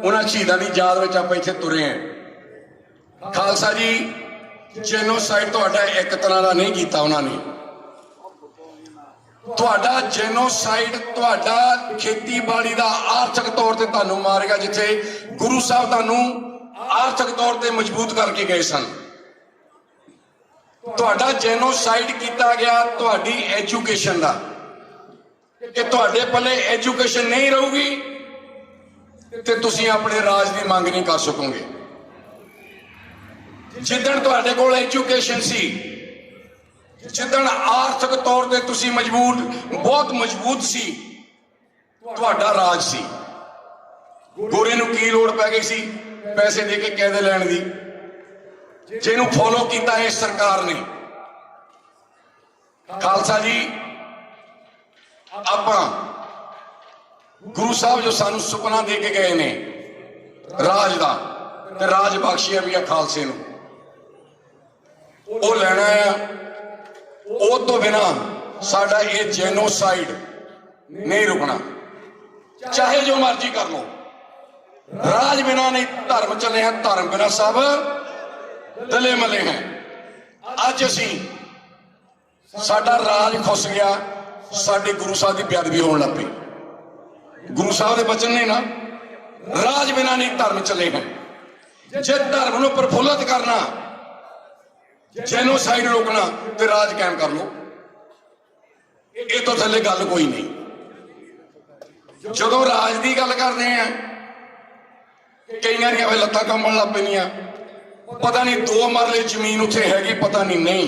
ਉਹਨਾਂ ਸ਼ਹੀਦਾਂ ਦੀ ਯਾਦ ਵਿੱਚ ਆਪਾਂ ਇੱਥੇ ਤੁਰੇ ਹਾਂ। ਖਾਲਸਾ ਜੀ ਜੈਨੋਸਾਈਡ ਤੁਹਾਡਾ ਇੱਕ ਤਰ੍ਹਾਂ ਦਾ ਨਹੀਂ ਕੀਤਾ ਉਹਨਾਂ ਨੇ। ਤੁਹਾਡਾ ਜੈਨੋਸਾਈਡ ਤੁਹਾਡਾ ਖੇਤੀਬਾੜੀ ਦਾ ਆਰਥਿਕ ਤੌਰ ਤੇ ਤੁਹਾਨੂੰ ਮਾਰੇਗਾ, ਜਿੱਥੇ ਗੁਰੂ ਸਾਹਿਬ ਤੁਹਾਨੂੰ ਆਰਥਿਕ ਤੌਰ ਤੇ ਮਜ਼ਬੂਤ ਕਰਕੇ ਗਏ ਸਨ। ਤੁਹਾਡਾ ਜੈਨੋਸਾਈਡ ਕੀਤਾ ਗਿਆ ਤੁਹਾਡੀ ਐਜੂਕੇਸ਼ਨ ਦਾ, ਕਿ ਤੁਹਾਡੇ ਪੱਲੇ ਐਜੂਕੇਸ਼ਨ ਨਹੀਂ ਰਹੂਗੀ ਤੇ ਤੁਸੀਂ ਆਪਣੇ ਰਾਜ ਦੀ ਮੰਗ ਨਹੀਂ ਕਰ ਸਕੋਗੇ। ਜਿੱਦਣ ਤੁਹਾਡੇ ਕੋਲ ਐਜੂਕੇਸ਼ਨ ਸੀ, ਜਿੱਦਣ ਆਰਥਿਕ ਤੌਰ ਤੇ ਤੁਸੀਂ ਬਹੁਤ ਮਜ਼ਬੂਤ ਸੀ, ਤੁਹਾਡਾ ਰਾਜ ਸੀ। ਗੋਰੇ ਨੂੰ ਕੀ ਲੋੜ ਪੈ ਗਈ ਸੀ ਪੈਸੇ ਦੇ ਕੇ ਕਾਇਦੇ ਲੈਣ ਦੀ, ਜਿਹਨੂੰ ਫੋਲੋ ਕੀਤਾ ਇਸ ਸਰਕਾਰ ਨੇ। ਖਾਲਸਾ ਜੀ ਆਪਾਂ ਗੁਰੂ ਸਾਹਿਬ ਜੋ ਸਾਨੂੰ ਸੁਪਨਾ ਦੇ ਕੇ ਗਏ ਨੇ ਰਾਜ ਦਾ, ਤੇ ਰਾਜ ਬਖਸ਼ਿਆ ਵੀ ਆ ਖਾਲਸੇ ਨੂੰ, ਉਹ ਲੈਣਾ ਆ। ਉਹ ਤੋਂ ਬਿਨਾ ਸਾਡਾ ਇਹ ਜੈਨੋਸਾਈਡ ਨਹੀਂ ਰੁਕਣਾ, ਚਾਹੇ ਜੋ ਮਰਜ਼ੀ ਕਰ ਲੋ। ਰਾਜ ਬਿਨਾ ਨਹੀਂ ਧਰਮ ਚੱਲੇ ਹਨ, ਧਰਮ ਬਿਨਾ ਸਭ ਦਲੇ ਮਲੇ ਹੈ। ਅੱਜ ਅਸੀਂ ਸਾਡਾ ਰਾਜ ਖੁੱਸ ਗਿਆ, ਸਾਡੇ ਗੁਰੂ ਸਾਹਿਬ ਦੀ ਬੇਅਦਬੀ ਹੋਣ ਲੱਗ ਪਈ। ਗੁਰੂ ਸਾਹਿਬ ਦੇ ਬਚਨ ਨੇ ਨਾ, ਰਾਜ ਬਿਨਾ ਨਹੀਂ ਧਰਮ ਚੱਲੇ ਹੈ। ਜੇ ਧਰਮ ਨੂੰ ਪ੍ਰਫੁੱਲਤ ਕਰਨਾ, ਜੈਨੋਸਾਈਡ ਰੋਕਣਾ, ਤੇ ਰਾਜ ਕਾਇਮ ਕਰ ਲੋ। ਇਹ ਤੋਂ ਥੱਲੇ ਗੱਲ ਕੋਈ ਨਹੀਂ। ਜਦੋਂ ਰਾਜ ਦੀ ਗੱਲ ਕਰਦੇ ਆ, ਕਈਆਂ ਦੀਆਂ ਲੱਤਾਂ ਕੰਬਣ ਲੱਗ ਪੈਣੀਆਂ, ਪਤਾ ਨਹੀਂ 2 ਮਰਲੇ ਜ਼ਮੀਨ ਉੱਥੇ ਹੈਗੀ, ਪਤਾ ਨਹੀਂ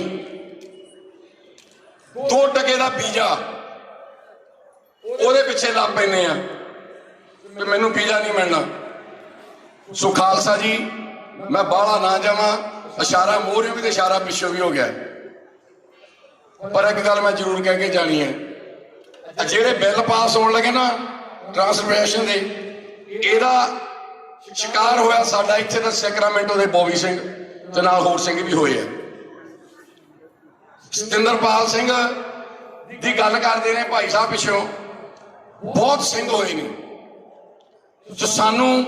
2 ਟਕੇ ਦਾ ਪੀਜ਼ਾ, ਉਹਦੇ ਪਿੱਛੇ ਲੱਗ ਪੈਂਦੇ ਆ ਕਿ ਮੈਨੂੰ ਪੀਜ਼ਾ ਨਹੀਂ ਮਿਲਣਾ। ਸੋ ਖਾਲਸਾ ਜੀ, ਮੈਂ ਬਾਹਲਾ ਨਾ ਜਾਵਾਂ, ਇਸ਼ਾਰਾ ਮੋਹਰਿਓਂ ਵੀ ਤੇ ਇਸ਼ਾਰਾ ਪਿੱਛੋਂ ਵੀ ਹੋ ਗਿਆ, ਪਰ ਇੱਕ ਗੱਲ ਮੈਂ ਜ਼ਰੂਰ ਕਹਿ ਕੇ ਜਾਣੀ ਹੈ। ਜਿਹੜੇ ਬਿੱਲ ਪਾਸ ਹੋਣ ਲੱਗੇ ਨਾ ਟ੍ਰਾਂਸਫਰਮੇਸ਼ਨ ਦੇ, ਇਹਦਾ ਸ਼ਿਕਾਰ ਹੋਇਆ ਸਾਡਾ ਇੱਥੇ ਦਾ ਸੈਕਰਾਮੈਂਟੋ ਦੇ ਬੋਬੀ ਸਿੰਘ ਤੇ ਨਾਲ ਹੋਰ ਸਿੰਘ ਵੀ ਹੋਏ ਆ। ਸਤਿੰਦਰਪਾਲ ਸਿੰਘ ਦੀ ਗੱਲ ਕਰਦੇ ਨੇ ਭਾਈ ਸਾਹਿਬ, ਪਿੱਛੋਂ ਬਹੁਤ ਸਿੰਘ ਹੋਏ ਨੇ। ਜੋ ਸਾਨੂੰ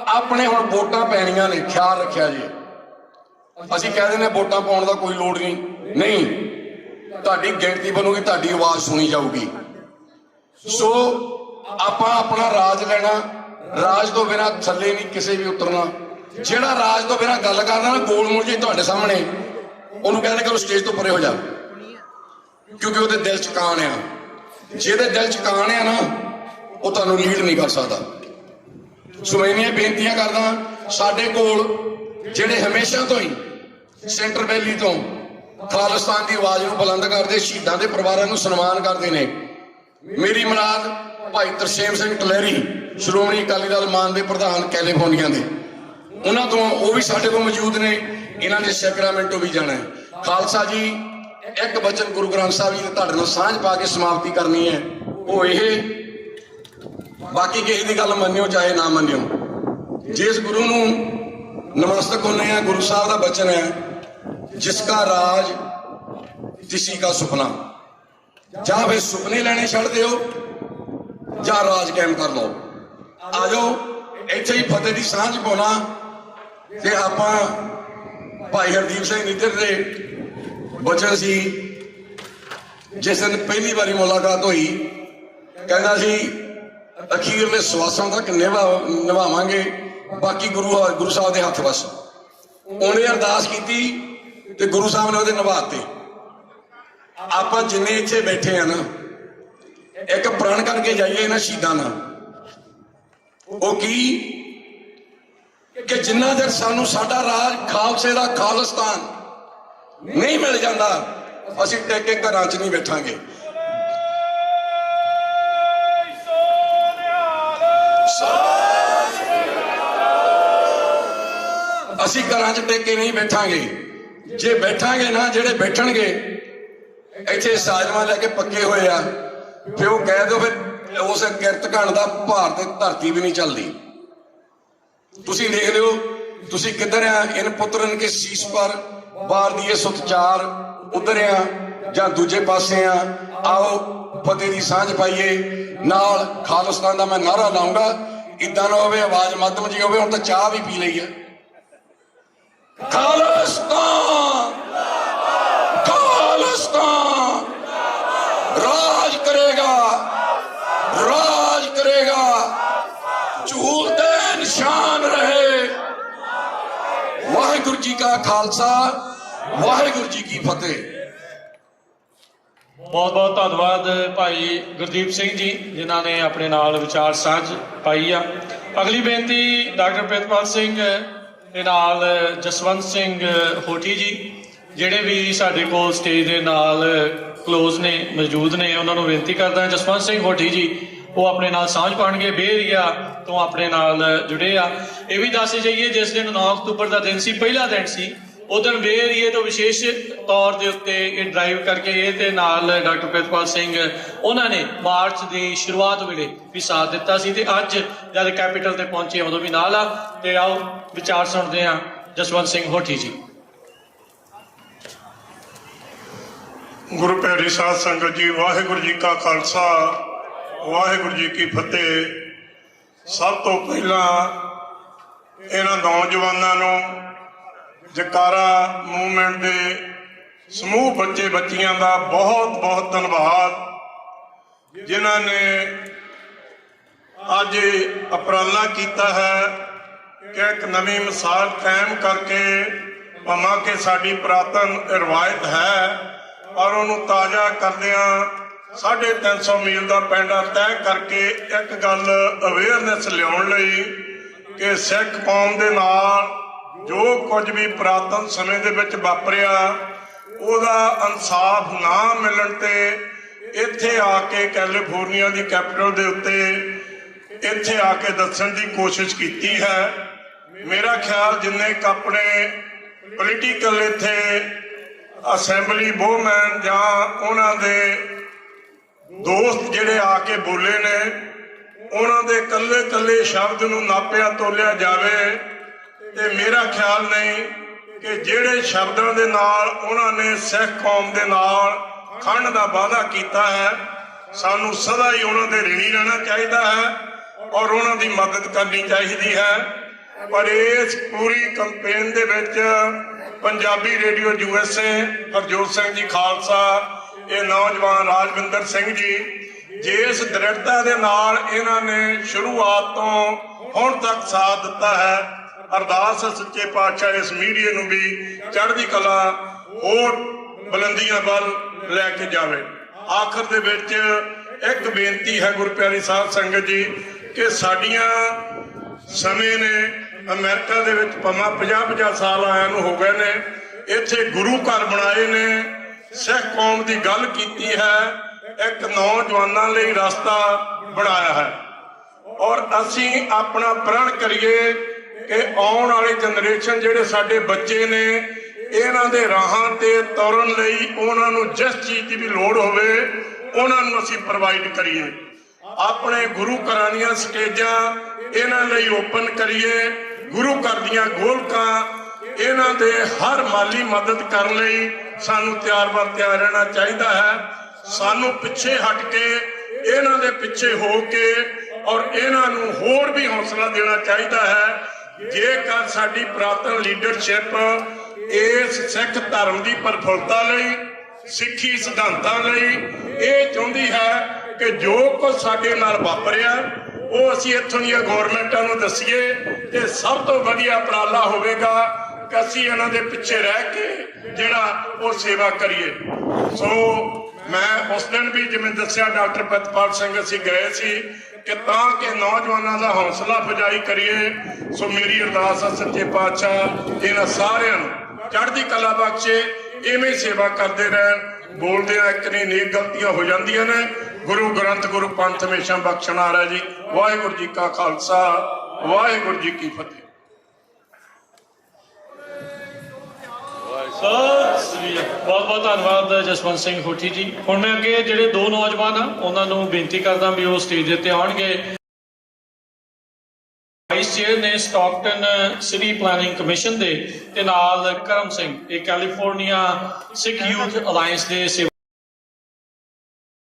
ਆਪਣੇ ਹੁਣ ਵੋਟਾਂ ਪੈਣੀਆਂ ਨੇ, ਖਿਆਲ ਰੱਖਿਆ ਜੀ। ਅਸੀਂ ਕਹਿ ਦਿੰਦੇ ਵੋਟਾਂ ਪਾਉਣ ਦਾ ਕੋਈ ਲੋੜ ਨਹੀਂ, ਤੁਹਾਡੀ ਗਿਣਤੀ ਬਣੂਗੀ, ਤੁਹਾਡੀ ਆਵਾਜ਼ ਸੁਣੀ ਜਾਊਗੀ। ਸੋ ਆਪਾਂ ਆਪਣਾ ਰਾਜ ਲੈਣਾ, ਰਾਜ ਤੋਂ ਬਿਨਾਂ ਥੱਲੇ ਨਹੀਂ ਕਿਸੇ ਵੀ ਉਤਰਨਾ। ਜਿਹੜਾ ਰਾਜ ਤੋਂ ਬਿਨਾਂ ਗੱਲ ਕਰਦਾ ਨਾ, ਗੋਲ ਮੋਲ ਜੀ ਤੁਹਾਡੇ ਸਾਹਮਣੇ, ਉਹਨੂੰ ਕਹਿੰਦੇ ਕਰੋ ਸਟੇਜ ਤੋਂ ਪਰੇ ਹੋ ਜਾ, ਕਿਉਂਕਿ ਉਹਦੇ ਦਿਲ ਚ ਕਾਣ ਆ। ਜਿਹਦੇ ਦਿਲ ਚ ਕਾਣ ਆ ਨਾ, ਉਹ ਤੁਹਾਨੂੰ ਲੀਡ ਨਹੀਂ ਕਰ ਸਕਦਾ। ਸੋ ਮੈਂ ਇੰਨੀਆਂ ਬੇਨਤੀਆਂ ਕਰਦਾ, ਸਾਡੇ ਕੋਲ ਜਿਹੜੇ ਹਮੇਸ਼ਾ ਤੋਂ ਹੀ ਸੈਂਟਰ ਵੈਲੀ ਤੋਂ ਖਾਲਿਸਤਾਨ ਦੀ ਆਵਾਜ਼ ਨੂੰ ਬੁਲੰਦ ਕਰਦੇ, ਸ਼ਹੀਦਾਂ ਦੇ ਪਰਿਵਾਰਾਂ ਨੂੰ ਸਨਮਾਨ ਕਰਦੇ ਨੇ। ਮੇਰੀ ਮੁਰਾਦ ਭਾਈ ਤਰਸੇਮ ਸਿੰਘ ਕਲੈਰੀ, ਸ਼੍ਰੋਮਣੀ ਅਕਾਲੀ ਦਲ ਮਾਨ ਦੇ ਪ੍ਰਧਾਨ ਕੈਲੀਫੋਰਨੀਆ ਦੇ, ਉਹਨਾਂ ਤੋਂ, ਉਹ ਵੀ ਸਾਡੇ ਕੋਲ ਮੌਜੂਦ ਨੇ। ਇਹਨਾਂ ਨੇ ਸੈਕਰਾਮੈਂਟੋ ਵੀ ਜਾਣਾ ਹੈ। ਖਾਲਸਾ ਜੀ, ਇੱਕ ਬਚਨ ਗੁਰੂ ਗ੍ਰੰਥ ਸਾਹਿਬ ਜੀ ਦੇ ਤੁਹਾਡੇ ਨਾਲ ਸਾਂਝ ਪਾ ਕੇ ਸਮਾਪਤੀ ਕਰਨੀ ਹੈ। ਉਹ ਇਹ, ਬਾਕੀ ਕਿਸੇ ਦੀ ਗੱਲ ਮੰਨਿਓ ਚਾਹੇ ਨਾ ਮੰਨਿਓ, ਜਿਸ ਗੁਰੂ ਨੂੰ ਨਮਸਤਕ ਹੁੰਦੇ ਆ, ਗੁਰੂ ਸਾਹਿਬ ਦਾ ਬਚਨ ਹੈ, ਜਿਸਕਾ ਰਾਜ ਤਿਸੀ ਕਾ ਸੁਪਨਾ। ਜਾਂ ਫਿਰ ਸੁਪਨੇ ਲੈਣੇ ਛੱਡ ਦਿਓ, ਜਾਂ ਰਾਜ ਕਾਇਮ ਕਰ ਲਓ। ਆ ਜਾਓ, ਇੱਥੇ ਹੀ ਫਤਿਹ ਦੀ ਸਾਂਝ ਪਾਉਣਾ। ਤੇ ਆਪਾਂ ਭਾਈ ਹਰਦੀਪ ਸਿੰਘ ਨਿੱਜਰ ਦੇ ਬਚਨ ਸੀ, ਜਿਸ ਦਿਨ ਪਹਿਲੀ ਵਾਰੀ ਮੁਲਾਕਾਤ ਹੋਈ, ਕਹਿੰਦਾ ਸੀ ਅਖੀਰਲੇ ਸਵਾਸਾਂ ਤੱਕ ਨਿਭਾਵਾਂਗੇ, ਬਾਕੀ ਗੁਰੂ ਸਾਹਿਬ ਦੇ ਹੱਥ ਵਸ। ਉਹਨੇ ਅਰਦਾਸ ਕੀਤੀ ਤੇ ਗੁਰੂ ਸਾਹਿਬ ਨੇ ਉਹਦੇ ਨਿਭਾਤੇ। ਆਪਾਂ ਜਿੰਨੇ ਇੱਥੇ ਬੈਠੇ ਆ ਨਾ, ਇੱਕ ਪ੍ਰਣ ਕਰਕੇ ਜਾਈਏ ਇਹਨਾਂ ਸ਼ਹੀਦਾਂ ਨਾਲ। ਉਹ ਕੀ ਕਿ ਜਿੰਨਾ ਚਿਰ ਸਾਨੂੰ ਸਾਡਾ ਰਾਜ ਖਾਲਸੇ ਦਾ ਖਾਲਿਸਤਾਨ ਨਹੀਂ ਮਿਲ ਜਾਂਦਾ, ਅਸੀਂ ਟਿਕ ਕੇ ਘਰਾਂ 'ਚ ਨਹੀਂ ਬੈਠਾਂਗੇ। ਅਸੀਂ ਘਰਾਂ 'ਚ ਟਿਕ ਕੇ ਨਹੀਂ ਬੈਠਾਂਗੇ। ਜੇ ਬੈਠਾਂਗੇ ਨਾ, ਜਿਹੜੇ ਬੈਠਣਗੇ ਇੱਥੇ ਸਾਜਮਾਂ ਲੈ ਕੇ ਪੱਕੇ ਹੋਏ ਆ, ਫਿਰ ਉਹ ਕਹਿ ਦਿਓ ਫਿਰ ਉਸ ਕਿਰਤ ਘਣ ਦਾ ਭਾਰ ਤੇ ਧਰਤੀ ਵੀ ਨਹੀਂ ਚੱਲਦੀ। ਤੁਸੀਂ ਦੇਖ ਲਿਓ, ਤੁਸੀਂ ਕਿੱਧਰ ਆ? ਇਨ ਪੁੱਤਰਨ ਕੇ ਸੀਸ ਪਰ ਬਾਰ ਦੀਏ ਸੁਤਚਾਰ, ਉਧਰ ਆ ਜਾਂ ਦੂਜੇ ਪਾਸੇ ਆ। ਆਓ ਫਤਿਹ ਦੀ ਸਾਂਝ ਪਾਈਏ, ਨਾਲ ਖਾਲਿਸਤਾਨ ਦਾ ਮੈਂ ਨਾਰਾ ਲਾਉਂਗਾ। ਇਦਾਂ ਨਾ ਹੋਵੇ ਆਵਾਜ਼ ਮੱਧਮ ਜੀ ਹੋਵੇ। ਹੁਣ ਤਾਂ ਚਾਹ ਵੀ ਪੀ ਲਈ ਹੈ। ਖਾਲਿਸਤਾਨ, ਖਾਲਿਸਤਾਨ ਰਾਜ ਕਰੇਗਾ, ਰਾਜ ਕਰੇਗਾ, ਝੂਲਦੇ ਨਿਸ਼ਾਨ ਰਹੇ। ਵਾਹਿਗੁਰੂ ਜੀ ਕਾ ਖਾਲਸਾ, ਵਾਹਿਗੁਰੂ ਜੀ ਕੀ ਫਤਿਹ। ਬਹੁਤ ਬਹੁਤ ਧੰਨਵਾਦ ਭਾਈ ਗੁਰਦੀਪ ਸਿੰਘ ਜੀ, ਜਿਨ੍ਹਾਂ ਨੇ ਆਪਣੇ ਨਾਲ ਵਿਚਾਰ ਸਾਂਝ ਪਾਈ ਆ। ਅਗਲੀ ਬੇਨਤੀ ਡਾਕਟਰ ਪ੍ਰਿਤਪਾਲ ਸਿੰਘ ਦੇ ਨਾਲ ਜਸਵੰਤ ਸਿੰਘ ਹੋਠੀ ਜੀ, ਜਿਹੜੇ ਵੀ ਸਾਡੇ ਕੋਲ ਸਟੇਜ ਦੇ ਨਾਲ ਕਲੋਜ਼ ਨੇ, ਮੌਜੂਦ ਨੇ, ਉਹਨਾਂ ਨੂੰ ਬੇਨਤੀ ਕਰਦਾ ਹਾਂ। ਜਸਵੰਤ ਸਿੰਘ ਹੋਠੀ ਜੀ, ਉਹ ਆਪਣੇ ਨਾਲ ਸਾਂਝ ਪਾਉਣਗੇ। ਬੇ ਏਰੀਆ ਤੋਂ ਆਪਣੇ ਨਾਲ ਜੁੜੇ ਆ। ਇਹ ਵੀ ਦੱਸ ਜਾਈਏ, ਜਿਸ ਦਿਨ 9 ਅਕਤੂਬਰ ਦਾ ਦਿਨ ਸੀ, ਪਹਿਲਾ ਦਿਨ ਸੀ, ਉਦੋਂ ਏਰੀਏ ਤੋਂ ਵਿਸ਼ੇਸ਼ ਤੌਰ ਦੇ ਉੱਤੇ ਇਹ ਡਰਾਈਵ ਕਰਕੇ ਇਹਦੇ ਨਾਲ ਡਾਕਟਰ ਪ੍ਰਿਤਪਾਲ ਸਿੰਘ ਉਹਨਾਂ ਨੇ ਮਾਰਚ ਦੀ ਸ਼ੁਰੂਆਤ ਵੇਲੇ ਵੀ ਸਾਥ ਦਿੱਤਾ ਸੀ ਤੇ ਅੱਜ ਜਦ ਕੈਪੀਟਲ ਤੇ ਪਹੁੰਚੇ ਉਦੋਂ ਵੀ ਨਾਲ ਆ। ਤੇ ਆਓ ਵਿਚਾਰ ਸੁਣਦੇ ਹਾਂ ਜਸਵੰਤ ਸਿੰਘ ਹੋਠੀ ਜੀ। ਗੁਰੂ ਪਿਆਰੀ ਸਾਧ ਸੰਗਤ ਜੀ, ਵਾਹਿਗੁਰੂ ਜੀ ਕਾ ਖਾਲਸਾ ਵਾਹਿਗੁਰੂ ਜੀ ਕੀ ਫਤਿਹ। ਸਭ ਤੋਂ ਪਹਿਲਾਂ ਇਹਨਾਂ ਨੌਜਵਾਨਾਂ ਨੂੰ ਜਕਾਰਾ ਮੂਵਮੈਂਟ ਦੇ ਸਮੂਹ ਬੱਚੇ ਬੱਚੀਆਂ ਦਾ ਬਹੁਤ ਬਹੁਤ ਧੰਨਵਾਦ, ਜਿਨ੍ਹਾਂ ਨੇ ਅੱਜ ਉਪਰਾਲਾ ਕੀਤਾ ਹੈ ਕਿ ਇੱਕ ਨਵੀਂ ਮਿਸਾਲ ਕਾਇਮ ਕਰਕੇ ਭਾਵੇਂ ਕਿ ਸਾਡੀ ਪੁਰਾਤਨ ਰਵਾਇਤ ਹੈ ਔਰ ਉਹਨੂੰ ਤਾਜ਼ਾ ਕਰਦਿਆਂ 350 ਮੀਲ ਦਾ ਪੈਂਡਾ ਤੈਅ ਕਰਕੇ ਇੱਕ ਗੱਲ ਅਵੇਅਰਨੈਸ ਲਿਆਉਣ ਲਈ ਕਿ ਸਿੱਖ ਕੌਮ ਦੇ ਨਾਲ ਜੋ ਕੁਝ ਵੀ ਪੁਰਾਤਨ ਸਮੇਂ ਦੇ ਵਿੱਚ ਵਾਪਰਿਆ ਉਹਦਾ ਇਨਸਾਫ ਨਾ ਮਿਲਣ ਤੇ ਇੱਥੇ ਆ ਕੇ ਕੈਲੀਫੋਰਨੀਆ ਦੀ ਕੈਪੀਟਲ ਦੇ ਉੱਤੇ ਇੱਥੇ ਆ ਕੇ ਦੱਸਣ ਦੀ ਕੋਸ਼ਿਸ਼ ਕੀਤੀ ਹੈ। ਮੇਰਾ ਖਿਆਲ ਜਿੰਨੇ ਕ ਆਪਣੇ ਪੋਲੀਟੀਕਲ ਇੱਥੇ ਅਸੈਂਬਲੀ ਬੋਮੈਨ ਜਾਂ ਉਹਨਾਂ ਦੇ ਦੋਸਤ ਜਿਹੜੇ ਆ ਕੇ ਬੋਲੇ ਨੇ, ਉਹਨਾਂ ਦੇ ਕੱਲੇ ਕੱਲੇ ਸ਼ਬਦ ਨੂੰ ਨਾਪਿਆ ਤੋਲਿਆ ਜਾਵੇ ਤੇ ਮੇਰਾ ਖਿਆਲ ਨਹੀਂ ਕਿ ਜਿਹੜੇ ਸ਼ਬਦਾਂ ਦੇ ਨਾਲ ਉਹਨਾਂ ਨੇ ਸਿੱਖ ਕੌਮ ਦੇ ਨਾਲ ਖੰਡ ਦਾ ਵਾਅਦਾ ਕੀਤਾ ਹੈ, ਸਾਨੂੰ ਸਦਾ ਹੀ ਉਹਨਾਂ ਦੇ ਰਿਣੀ ਰਹਿਣਾ ਚਾਹੀਦਾ ਹੈ ਔਰ ਉਹਨਾਂ ਦੀ ਮਦਦ ਕਰਨੀ ਚਾਹੀਦੀ ਹੈ। ਪਰ ਇਸ ਪੂਰੀ ਕੰਪੇਨ ਦੇ ਵਿੱਚ ਪੰਜਾਬੀ ਰੇਡੀਓ USA, ਹਰਜੋਤ ਸਿੰਘ ਜੀ ਖਾਲਸਾ, ਇਹ ਨੌਜਵਾਨ ਰਾਜਵਿੰਦਰ ਸਿੰਘ ਜੀ, ਜਿਸ ਦ੍ਰਿੜਤਾ ਦੇ ਨਾਲ ਇਹਨਾਂ ਨੇ ਸ਼ੁਰੂਆਤ ਤੋਂ ਹੁਣ ਤੱਕ ਸਾਥ ਦਿੱਤਾ ਹੈ, ਅਰਦਾਸ ਸੱਚੇ ਪਾਤਸ਼ਾਹ ਇਸ ਮੀਡੀਆ ਨੂੰ ਵੀ ਚੜ੍ਹਦੀ ਕਲਾ ਹੋਰ ਬੁਲੰਦੀਆਂ ਵੱਲ ਲੈ ਕੇ ਜਾਵੇ। ਆਖਰ ਦੇ ਵਿੱਚ ਇੱਕ ਬੇਨਤੀ ਹੈ ਗੁਰੂ ਪਿਆਰੀ ਸਾਧ ਸੰਗਤ ਜੀ ਕਿ ਸਾਡੀਆਂ ਸਮੇਂ ਨੇ ਅਮਰੀਕਾ ਦੇ ਵਿੱਚ ਭਾਵੇਂ 50-50 ਸਾਲ ਆਇਆਂ ਨੂੰ ਹੋ ਗਏ ਨੇ, ਇੱਥੇ ਗੁਰੂ ਘਰ ਬਣਾਏ ਨੇ, ਸਿੱਖ ਕੌਮ ਦੀ ਗੱਲ ਕੀਤੀ ਹੈ, ਇੱਕ ਨੌਜਵਾਨਾਂ ਲਈ ਰਸਤਾ ਬਣਾਇਆ ਹੈ ਔਰ ਅਸੀਂ ਆਪਣਾ ਪ੍ਰਣ ਕਰੀਏ ਕਿ ਆਉਣ ਵਾਲੀ ਜਨਰੇਸ਼ਨ ਜਿਹੜੇ ਸਾਡੇ ਬੱਚੇ ਨੇ, ਇਹਨਾਂ ਦੇ ਰਾਹਾਂ ਤੇ ਤੁਰਨ ਲਈ ਉਹਨਾਂ ਨੂੰ ਜਿਸ ਚੀਜ਼ ਦੀ ਵੀ ਲੋੜ ਹੋਵੇ ਉਹਨਾਂ ਨੂੰ ਅਸੀਂ ਪ੍ਰੋਵਾਈਡ ਕਰੀਏ। ਆਪਣੇ ਗੁਰੂ ਘਰਾਂ ਦੀਆਂ ਸਟੇਜਾਂ ਇਹਨਾਂ ਲਈ ਓਪਨ ਕਰੀਏ, ਗੁਰੂ ਘਰ ਦੀਆਂ ਗੋਲਕਾਂ ਇਹਨਾਂ ਦੇ ਹਰ ਮਾਲੀ ਮਦਦ ਕਰਨ ਲਈ ਸਾਨੂੰ ਤਿਆਰ ਰਹਿਣਾ ਚਾਹੀਦਾ ਹੈ। ਸਾਨੂੰ ਪਿੱਛੇ ਹਟ ਕੇ ਇਹਨਾਂ ਦੇ ਪਿੱਛੇ ਹੋ ਕੇ ਔਰ ਇਹਨਾਂ ਨੂੰ ਹੋਰ ਵੀ ਹੌਸਲਾ ਦੇਣਾ ਚਾਹੀਦਾ ਹੈ। ਜੇਕਰ ਸਾਡੀ ਪੁਰਾਤਨ ਲੀਡਰਸ਼ਿਪ ਇਸ ਸਿੱਖ ਧਰਮ ਦੀ ਪ੍ਰਫੁੱਲਤਾ ਲਈ, ਸਿੱਖੀ ਸਿਧਾਂਤਾਂ ਲਈ ਇਹ ਚਾਹੁੰਦੀ ਹੈ ਕਿ ਜੋ ਕੁਝ ਸਾਡੇ ਨਾਲ ਵਾਪਰਿਆ ਉਹ ਅਸੀਂ ਇੱਥੋਂ ਦੀਆਂ ਗੌਰਮੈਂਟਾਂ ਨੂੰ ਦੱਸੀਏ ਤੇ ਸਭ ਤੋਂ ਵਧੀਆ ਉਪਰਾਲਾ ਹੋਵੇਗਾ ਕਿ ਅਸੀਂ ਇਹਨਾਂ ਦੇ ਪਿੱਛੇ ਰਹਿ ਕੇ ਜਿਹੜਾ ਉਹ ਸੇਵਾ ਕਰੀਏ। ਸੋ ਮੈਂ ਉਸ ਦਿਨ ਵੀ ਜਿਵੇਂ ਦੱਸਿਆ ਡਾਕਟਰ ਪ੍ਰਿਤਪਾਲ ਸਿੰਘ ਅਸੀਂ ਗਏ ਸੀ ਕਿ ਤਾਂ ਕਿ ਨੌਜਵਾਨਾਂ ਦਾ ਹੌਸਲਾ ਅਫਜ਼ਾਈ ਕਰੀਏ। ਸੋ ਮੇਰੀ ਅਰਦਾਸ ਹੈ ਸੱਚੇ ਪਾਤਸ਼ਾਹ ਇਹਨਾਂ ਸਾਰਿਆਂ ਨੂੰ ਚੜ੍ਹਦੀ ਕਲਾ ਬਖਸ਼ੇ, ਇਵੇਂ ਸੇਵਾ ਕਰਦੇ ਰਹਿਣ। ਬੋਲਦਿਆਂ ਇੱਕ ਨਹੀਂ ਨੇਕ ਗਲਤੀਆਂ ਹੋ ਜਾਂਦੀਆਂ ਨੇ, ਗੁਰੂ ਗ੍ਰੰਥ ਗੁਰੂ ਪੰਥ ਹਮੇਸ਼ਾ ਬਖਸ਼ਣ ਆ ਰਿਹਾ ਜੀ। ਵਾਹਿਗੁਰੂ ਜੀ ਕਾ ਖਾਲਸਾ ਵਾਹਿਗੁਰੂ ਜੀ ਕੀ ਫਤਿਹ। ਬਹੁਤ ਬਹੁਤ ਧੰਨਵਾਦ ਜਸਵੰਤ ਸਿੰਘ ਹੋਠੀ ਜੀ। ਹੁਣ ਮੈਂ ਅੱਗੇ ਜਿਹੜੇ ਦੋ ਨੌਜਵਾਨ ਆ ਉਹਨਾਂ ਨੂੰ ਬੇਨਤੀ ਕਰਦਾ ਵੀ ਉਹ ਸਟੇਜ ਦੇ ਉੱਤੇ ਆਉਣਗੇ। ਵਾਈਸ ਚੇਅਰ ਨੇ ਸਟਾਕਟਨ ਸਿਟੀ ਪਲਾਨਿੰਗ ਕਮਿਸ਼ਨ ਦੇ ਤੇ ਨਾਲ ਕਰਮ ਸਿੰਘ, ਇਹ ਕੈਲੀਫੋਰਨੀਆ ਸਿੱਖ ਯੂਥ ਅਲਾਇੰਸ ਦੇ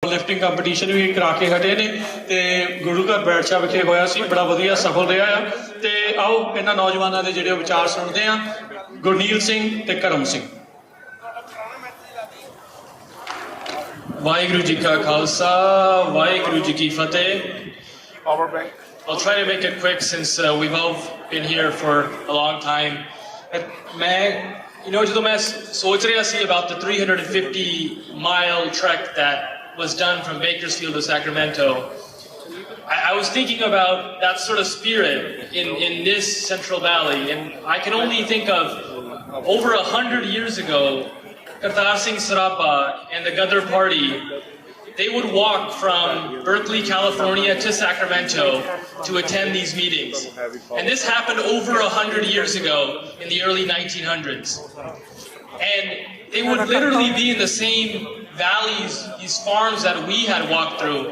ਲਿਫਟਿੰਗ ਕੰਪੀਟੀਸ਼ਨ ਵੀ ਕਰਾ ਕੇ ਹਟੇ ਨੇ ਤੇ ਗੁਰੂ ਘਰ ਬੈਠਸ਼ਾਹ ਵਿਖੇ ਹੋਇਆ ਸੀ, ਬੜਾ ਵਧੀਆ ਸਫਲ ਰਿਹਾ ਆ। ਤੇ ਆਓ ਇਹਨਾਂ ਨੌਜਵਾਨਾਂ ਦੇ ਜਿਹੜੇ ਵਿਚਾਰ ਸੁਣਦੇ ਆ, ਗੁਰਨੀਲ ਸਿੰਘ ਤੇ ਕਰਮ ਸਿੰਘ। ਵਾਹਿਗੁਰੂ ਜੀ ਕਾ ਖਾਲਸਾ ਵਾਹਿਗੁਰੂ ਜੀ ਕੀ ਫਤਿਹ। I'll try to make it quick since we've all been here for a long time. ਜਦੋਂ ਮੈਂ ਸੋਚ ਰਿਹਾ ਸੀ about the 350-mile trek that was done from Bakersfield to Sacramento, I was thinking about that sort of spirit in this Central Valley, and I can only think of over 100 years ago, Kartar Singh Sarapa and the Ghadar Party they would walk from Berkeley, California to Sacramento to attend these meetings. And this happened over 100 years ago in the early 1900s. And they would literally be in the same valleys, these farms that we had walked through.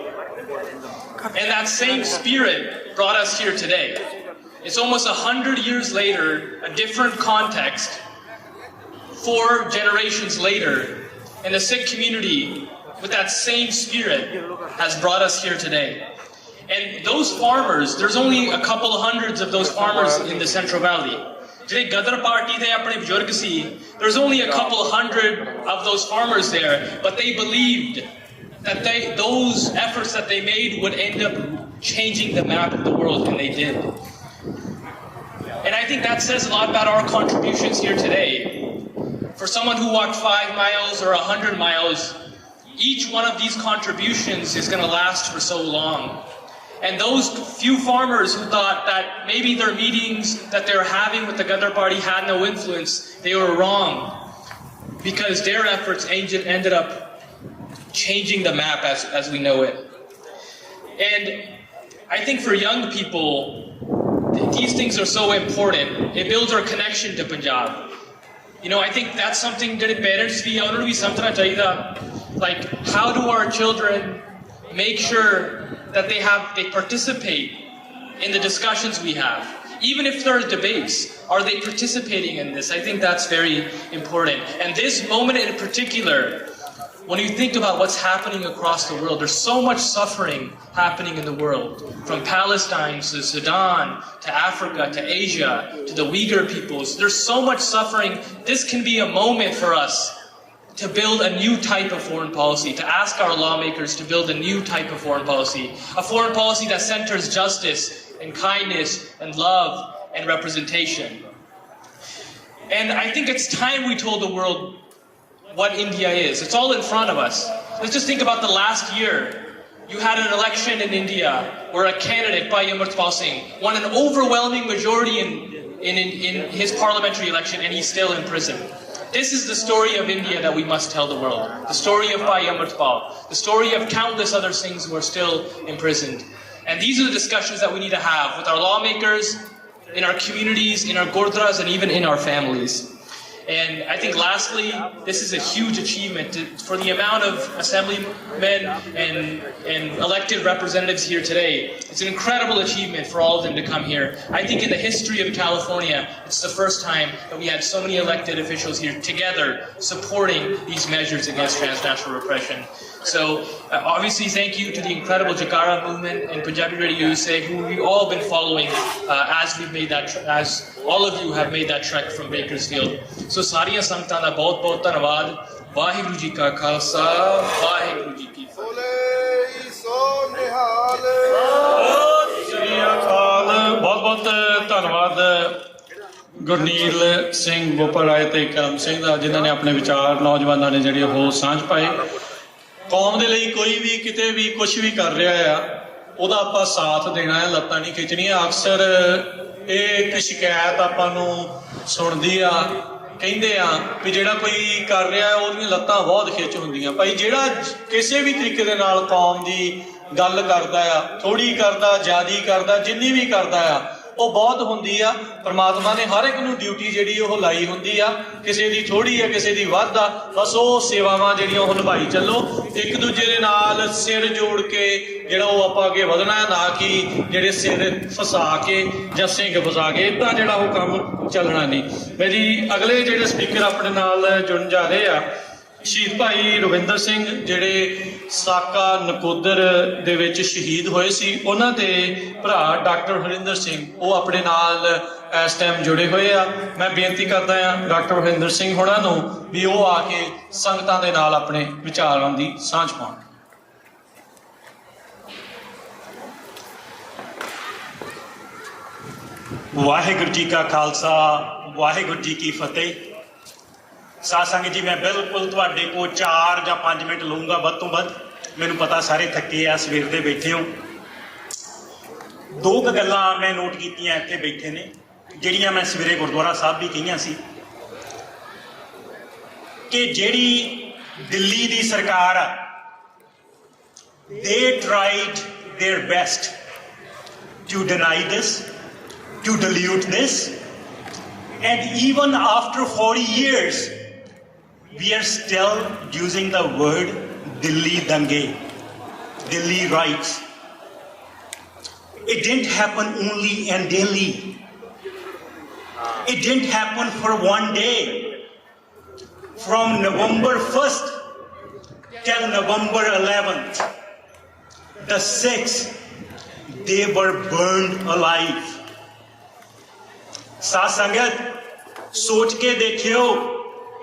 And that same spirit brought us here today. It's almost 100 years later, a different context, 4 generations later, and the Sikh community with that same spirit has brought us here today. And those farmers, there's only a couple of hundreds of those farmers in the Central Valley. Today, Gadar Party, there's only a couple of hundred of those farmers there, but they believed that those efforts that they made would end up changing the map of the world, and they did. And I think that says a lot about our contributions here today. For someone who walked 5 miles or 100 miles, each one of these contributions is going to last for so long. And those few farmers who thought that maybe their meetings that they were having with the Gadar Party had no influence, they were wrong. Because their efforts ended up changing the map as we know it. And I think for young people, these things are so important. It builds our connection to Punjab. You know, I think that's something that parents भी उन्होंने भी समझना चाहिए. Like, how do our children make sure that they participate in the discussions we have? Even if there are debates, are they participating in this? I think that's very important. And this moment in particular, when you think about what's happening across the world, there's so much suffering happening in the world. From Palestine to Sudan, to Africa, to Asia, to the Uyghur peoples. There's so much suffering. This can be a moment for us to build a new type of foreign policy, to ask our lawmakers to build a new type of foreign policy. A foreign policy that centers justice and kindness and love and representation. And I think it's time we told the world what India is. It's all in front of us. Let's just think about the last year. You had an election in India where a candidate, Bhai Amartpal Singh, won an overwhelming majority in his parliamentary election, and he's still in prison. This is the story of India that we must tell the world. The story of Bhai Amartpal. The story of countless other Singhs who are still imprisoned. And these are the discussions that we need to have with our lawmakers, in our communities, in our gurdwaras, and even in our families. And I think lastly, this is a huge achievement for the amount of assemblymen and elected representatives here today. It's an incredible achievement for all of them to come here. I think in the history of California, it's the first time that we had so many elected officials here together supporting these measures against transnational repression. So obviously thank you to the incredible Jakarta movement and Punjabi Radio USA, who we've all been following as all of you have made that trek from Bakersfield. So ਸਾਰੀਆਂ ਸੰਗਤਾਂ ਦਾ ਬਹੁਤ-ਬਹੁਤ ਧੰਨਵਾਦ. ਵਾਹਿਗੁਰੂ ਜੀ ਕਾ ਖਾਲਸਾ, ਵਾਹਿਗੁਰੂ ਜੀ ਕੀ ਫਤਿਹ। ਸ੍ਰੀ ਅਕਾਲ। ਬਹੁਤ-ਬਹੁਤ ਧੰਨਵਾਦ ਗੁਰਨੀਲ ਸਿੰਘ ਬੋਪਾ ਰਾਏ ਤੇ ਕਰਮ ਸਿੰਘ ਦਾ, ਜਿਨ੍ਹਾਂ ਨੇ ਆਪਣੇ ਵਿਚਾਰ ਨੌਜਵਾਨਾਂ ਨੇ ਜਿਹੜੇ ਉਹ ਸਾਂਝ ਪਾਏ। ਕੌਮ ਦੇ ਲਈ ਕੋਈ ਵੀ ਕਿਤੇ ਵੀ ਕੁਝ ਵੀ ਕਰ ਰਿਹਾ ਆ, ਉਹਦਾ ਆਪਾਂ ਸਾਥ ਦੇਣਾ ਹੈ, ਲੱਤਾਂ ਨਹੀਂ ਖਿੱਚਣੀਆਂ। ਅਕਸਰ ਇਹ ਇੱਕ ਸ਼ਿਕਾਇਤ ਆਪਾਂ ਨੂੰ ਸੁਣਦੀ ਆ, ਕਹਿੰਦੇ ਆ ਵੀ ਜਿਹੜਾ ਕੋਈ ਕਰ ਰਿਹਾ ਉਹਦੀਆਂ ਲੱਤਾਂ ਬਹੁਤ ਖਿੱਚ ਹੁੰਦੀਆਂ। ਭਾਈ ਜਿਹੜਾ ਕਿਸੇ ਵੀ ਤਰੀਕੇ ਦੇ ਨਾਲ ਕੌਮ ਦੀ ਗੱਲ ਕਰਦਾ ਆ, ਥੋੜੀ ਕਰਦਾ, ਜ਼ਿਆਦੀ ਕਰਦਾ, ਜਿੰਨੀ ਵੀ ਕਰਦਾ ਆ, ਉਹ ਬਹੁਤ ਹੁੰਦੀ ਆ। ਪਰਮਾਤਮਾ ਨੇ ਹਰ ਇੱਕ ਨੂੰ ਡਿਊਟੀ ਜਿਹੜੀ ਉਹ ਲਾਈ ਹੁੰਦੀ ਆ, ਕਿਸੇ ਦੀ ਥੋੜੀ ਆ, ਕਿਸੇ ਦੀ ਵੱਧ ਆ। ਬਸ ਉਹ ਸੇਵਾਵਾਂ ਜਿਹੜੀਆਂ ਉਹ ਨਿਭਾਈ ਚੱਲੋ, ਇੱਕ ਦੂਜੇ ਦੇ ਨਾਲ ਸਿਰ ਜੋੜ ਕੇ ਜਿਹੜਾ ਉਹ ਆਪਾਂ ਅੱਗੇ ਵਧਣਾ, ਨਾ ਕਿ ਜਿਹੜੇ ਸਿਰ ਫਸਾ ਕੇ ਜਾਂ ਸਿੰਘ ਫਸਾ ਕੇ ਇੱਦਾਂ ਜਿਹੜਾ ਉਹ ਕੰਮ ਚੱਲਣਾ ਨਹੀਂ। ਮੇਰੀ ਅਗਲੇ ਜਿਹੜੇ ਸਪੀਕਰ ਆਪਣੇ ਨਾਲ ਜੁੜਨ ਜਾ ਰਹੇ ਆ, ਸ਼ਹੀਦ ਭਾਈ ਰਵਿੰਦਰ ਸਿੰਘ, ਜਿਹੜੇ ਸਾਕਾ ਨਕੋਦਰ ਦੇ ਵਿੱਚ ਸ਼ਹੀਦ ਹੋਏ ਸੀ, ਉਹਨਾਂ ਦੇ ਭਰਾ ਡਾਕਟਰ ਹਰਿੰਦਰ ਸਿੰਘ ਉਹ ਆਪਣੇ ਨਾਲ ਇਸ ਟਾਈਮ ਜੁੜੇ ਹੋਏ ਆ। ਮੈਂ ਬੇਨਤੀ ਕਰਦਾ ਆ ਡਾਕਟਰ ਹਰਿੰਦਰ ਸਿੰਘ ਹੋਣਾ ਨੂੰ ਵੀ ਉਹ ਆ ਕੇ ਸੰਗਤਾਂ ਦੇ ਨਾਲ ਆਪਣੇ ਵਿਚਾਰਾਂ ਦੀ ਸਾਂਝ ਪਾਉਣ। ਵਾਹਿਗੁਰੂ ਜੀ ਕਾ ਖਾਲਸਾ, ਵਾਹਿਗੁਰੂ ਜੀ ਕੀ ਫਤਿਹ। ਸਾਧ ਸੰਗਤ ਜੀ, ਮੈਂ ਬਿਲਕੁਲ ਤੁਹਾਡੇ ਕੋਲ 4 ਜਾਂ 5 ਮਿੰਟ ਲਊਂਗਾ ਵੱਧ ਤੋਂ ਵੱਧ। ਮੈਨੂੰ ਪਤਾ ਸਾਰੇ ਥੱਕੇ ਆ, ਸਵੇਰ ਦੇ ਬੈਠੇ ਹੋ। 2 ਗੱਲਾਂ ਮੈਂ ਨੋਟ ਕੀਤੀਆਂ ਇੱਥੇ ਬੈਠੇ ਨੇ, ਜਿਹੜੀਆਂ ਮੈਂ ਸਵੇਰੇ ਗੁਰਦੁਆਰਾ ਸਾਹਿਬ ਵੀ ਕਹੀਆਂ ਸੀ ਕਿ ਜਿਹੜੀ ਦਿੱਲੀ ਦੀ ਸਰਕਾਰ ਆ, they tried their best to deny this, to dilute this, and even after 40 years, we are still using the word Delhi Dange, Delhi riots. It didn't happen only in Delhi. It didn't happen for one day. From November 1st till November 11th, the Sikhs, they were burned alive. ਸਾਧ ਸੰਗਤ ਸੋਚ ਕੇ ਦੇਖਿਓ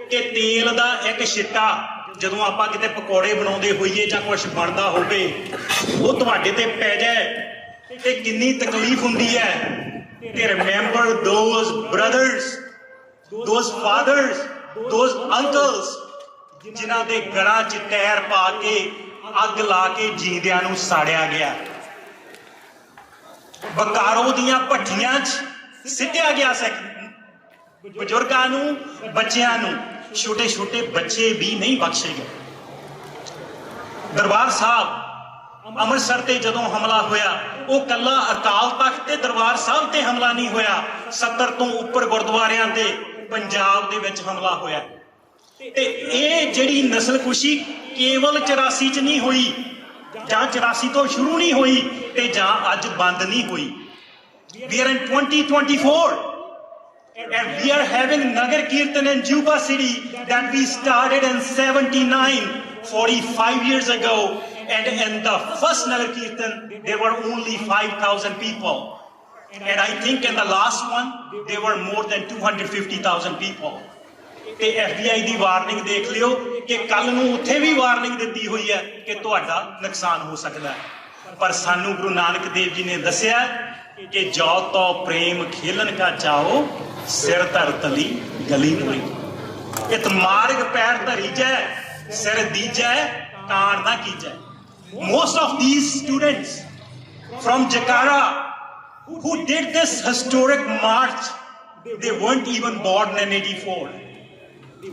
ਕਿ ਤੇਲ ਦਾ ਇੱਕ ਛਿੱਟਾ ਜਦੋਂ ਆਪਾਂ ਕਿਤੇ ਪਕੌੜੇ ਬਣਾਉਂਦੇ ਹੋਈਏ ਜਾਂ ਕੁਝ ਬਣਦਾ ਹੋਵੇ ਉਹ ਤੁਹਾਡੇ ਤੇ ਪੈ ਜਾਏ ਤੇ ਕਿੰਨੀ ਤਕਲੀਫ ਹੁੰਦੀ ਹੈ। ਤੇ remember those brothers, those fathers, those uncles ਜਿਨ੍ਹਾਂ ਦੇ ਗਲਾਂ 'ਚ ਟਾਇਰ ਪਾ ਕੇ ਅੱਗ ਲਾ ਕੇ ਜੀਂਦਿਆਂ ਨੂੰ ਸਾੜਿਆ ਗਿਆ, ਬਕਾਰੋ ਦੀਆਂ ਭੱਠੀਆਂ 'ਚ ਸਿੱਟਿਆ ਗਿਆ ਸਿੱਖ ਬਜ਼ੁਰਗਾਂ ਨੂੰ, ਬੱਚਿਆਂ ਨੂੰ, ਛੋਟੇ ਛੋਟੇ ਬੱਚੇ ਵੀ ਨਹੀਂ ਬਖਸ਼ੇ ਗਏ। ਦਰਬਾਰ ਸਾਹਿਬ ਅੰਮ੍ਰਿਤਸਰ ਤੇ ਜਦੋਂ ਹਮਲਾ ਹੋਇਆ ਉਹ ਕੱਲਾ ਅਕਾਲ ਤਖਤ ਤੇ ਦਰਬਾਰ ਸਾਹਿਬ ਤੇ ਹਮਲਾ ਨਹੀਂ ਹੋਇਆ, 70 ਤੋਂ ਉੱਪਰ ਗੁਰਦੁਆਰਿਆਂ ਤੇ ਪੰਜਾਬ ਦੇ ਵਿੱਚ ਹਮਲਾ ਹੋਇਆ। ਤੇ ਇਹ ਜਿਹੜੀ ਨਸਲਕੁਸ਼ੀ ਕੇਵਲ 84 ਚ ਨਹੀਂ ਹੋਈ ਜਾਂ 84 ਤੋਂ ਸ਼ੁਰੂ ਨਹੀਂ ਹੋਈ ਤੇ ਜਾਂ ਅੱਜ ਬੰਦ ਨਹੀਂ ਹੋਈ। We are in 2024 and we are having Nagar Kirtan in Juba City that we started in 79, 45 years ago, and in the first Nagar Kirtan there were only 5,000 people, and I think in the last one there were more than 250,000 people. ਤੇ FBI ਦੀ warning ਦੇਖ ਲਿਓ ਕਿ ਕੱਲ ਨੂੰ ਉੱਥੇ ਵੀ warning ਦਿੱਤੀ ਹੋਈ ਹੈ ਕਿ ਤੁਹਾਡਾ ਨੁਕਸਾਨ ਹੋ ਸਕਦਾ ਹੈ। ਪਰ ਸਾਨੂੰ ਗੁਰੂ ਨਾਨਕ ਦੇਵ ਜੀ ਨੇ ਦੱਸਿਆ ਕਿ ਜੋ ਤੋ ਪ੍ਰੇਮ ਖੇਲਣ ਕਾ ਚਾਓ ਸਿਰ ਧਰ ਤਲੀ ਗਲੀ ਮੁਰੀ, ਇਤ ਮਾਰਗ ਪੈਰ ਧਰੀ ਜੈ ਸਿਰ ਦੀਜੈ ਕਾਣ ਨਾ ਕੀਜੈ। Most of these students from Jakarta who did this historic march, they weren't even born in 84.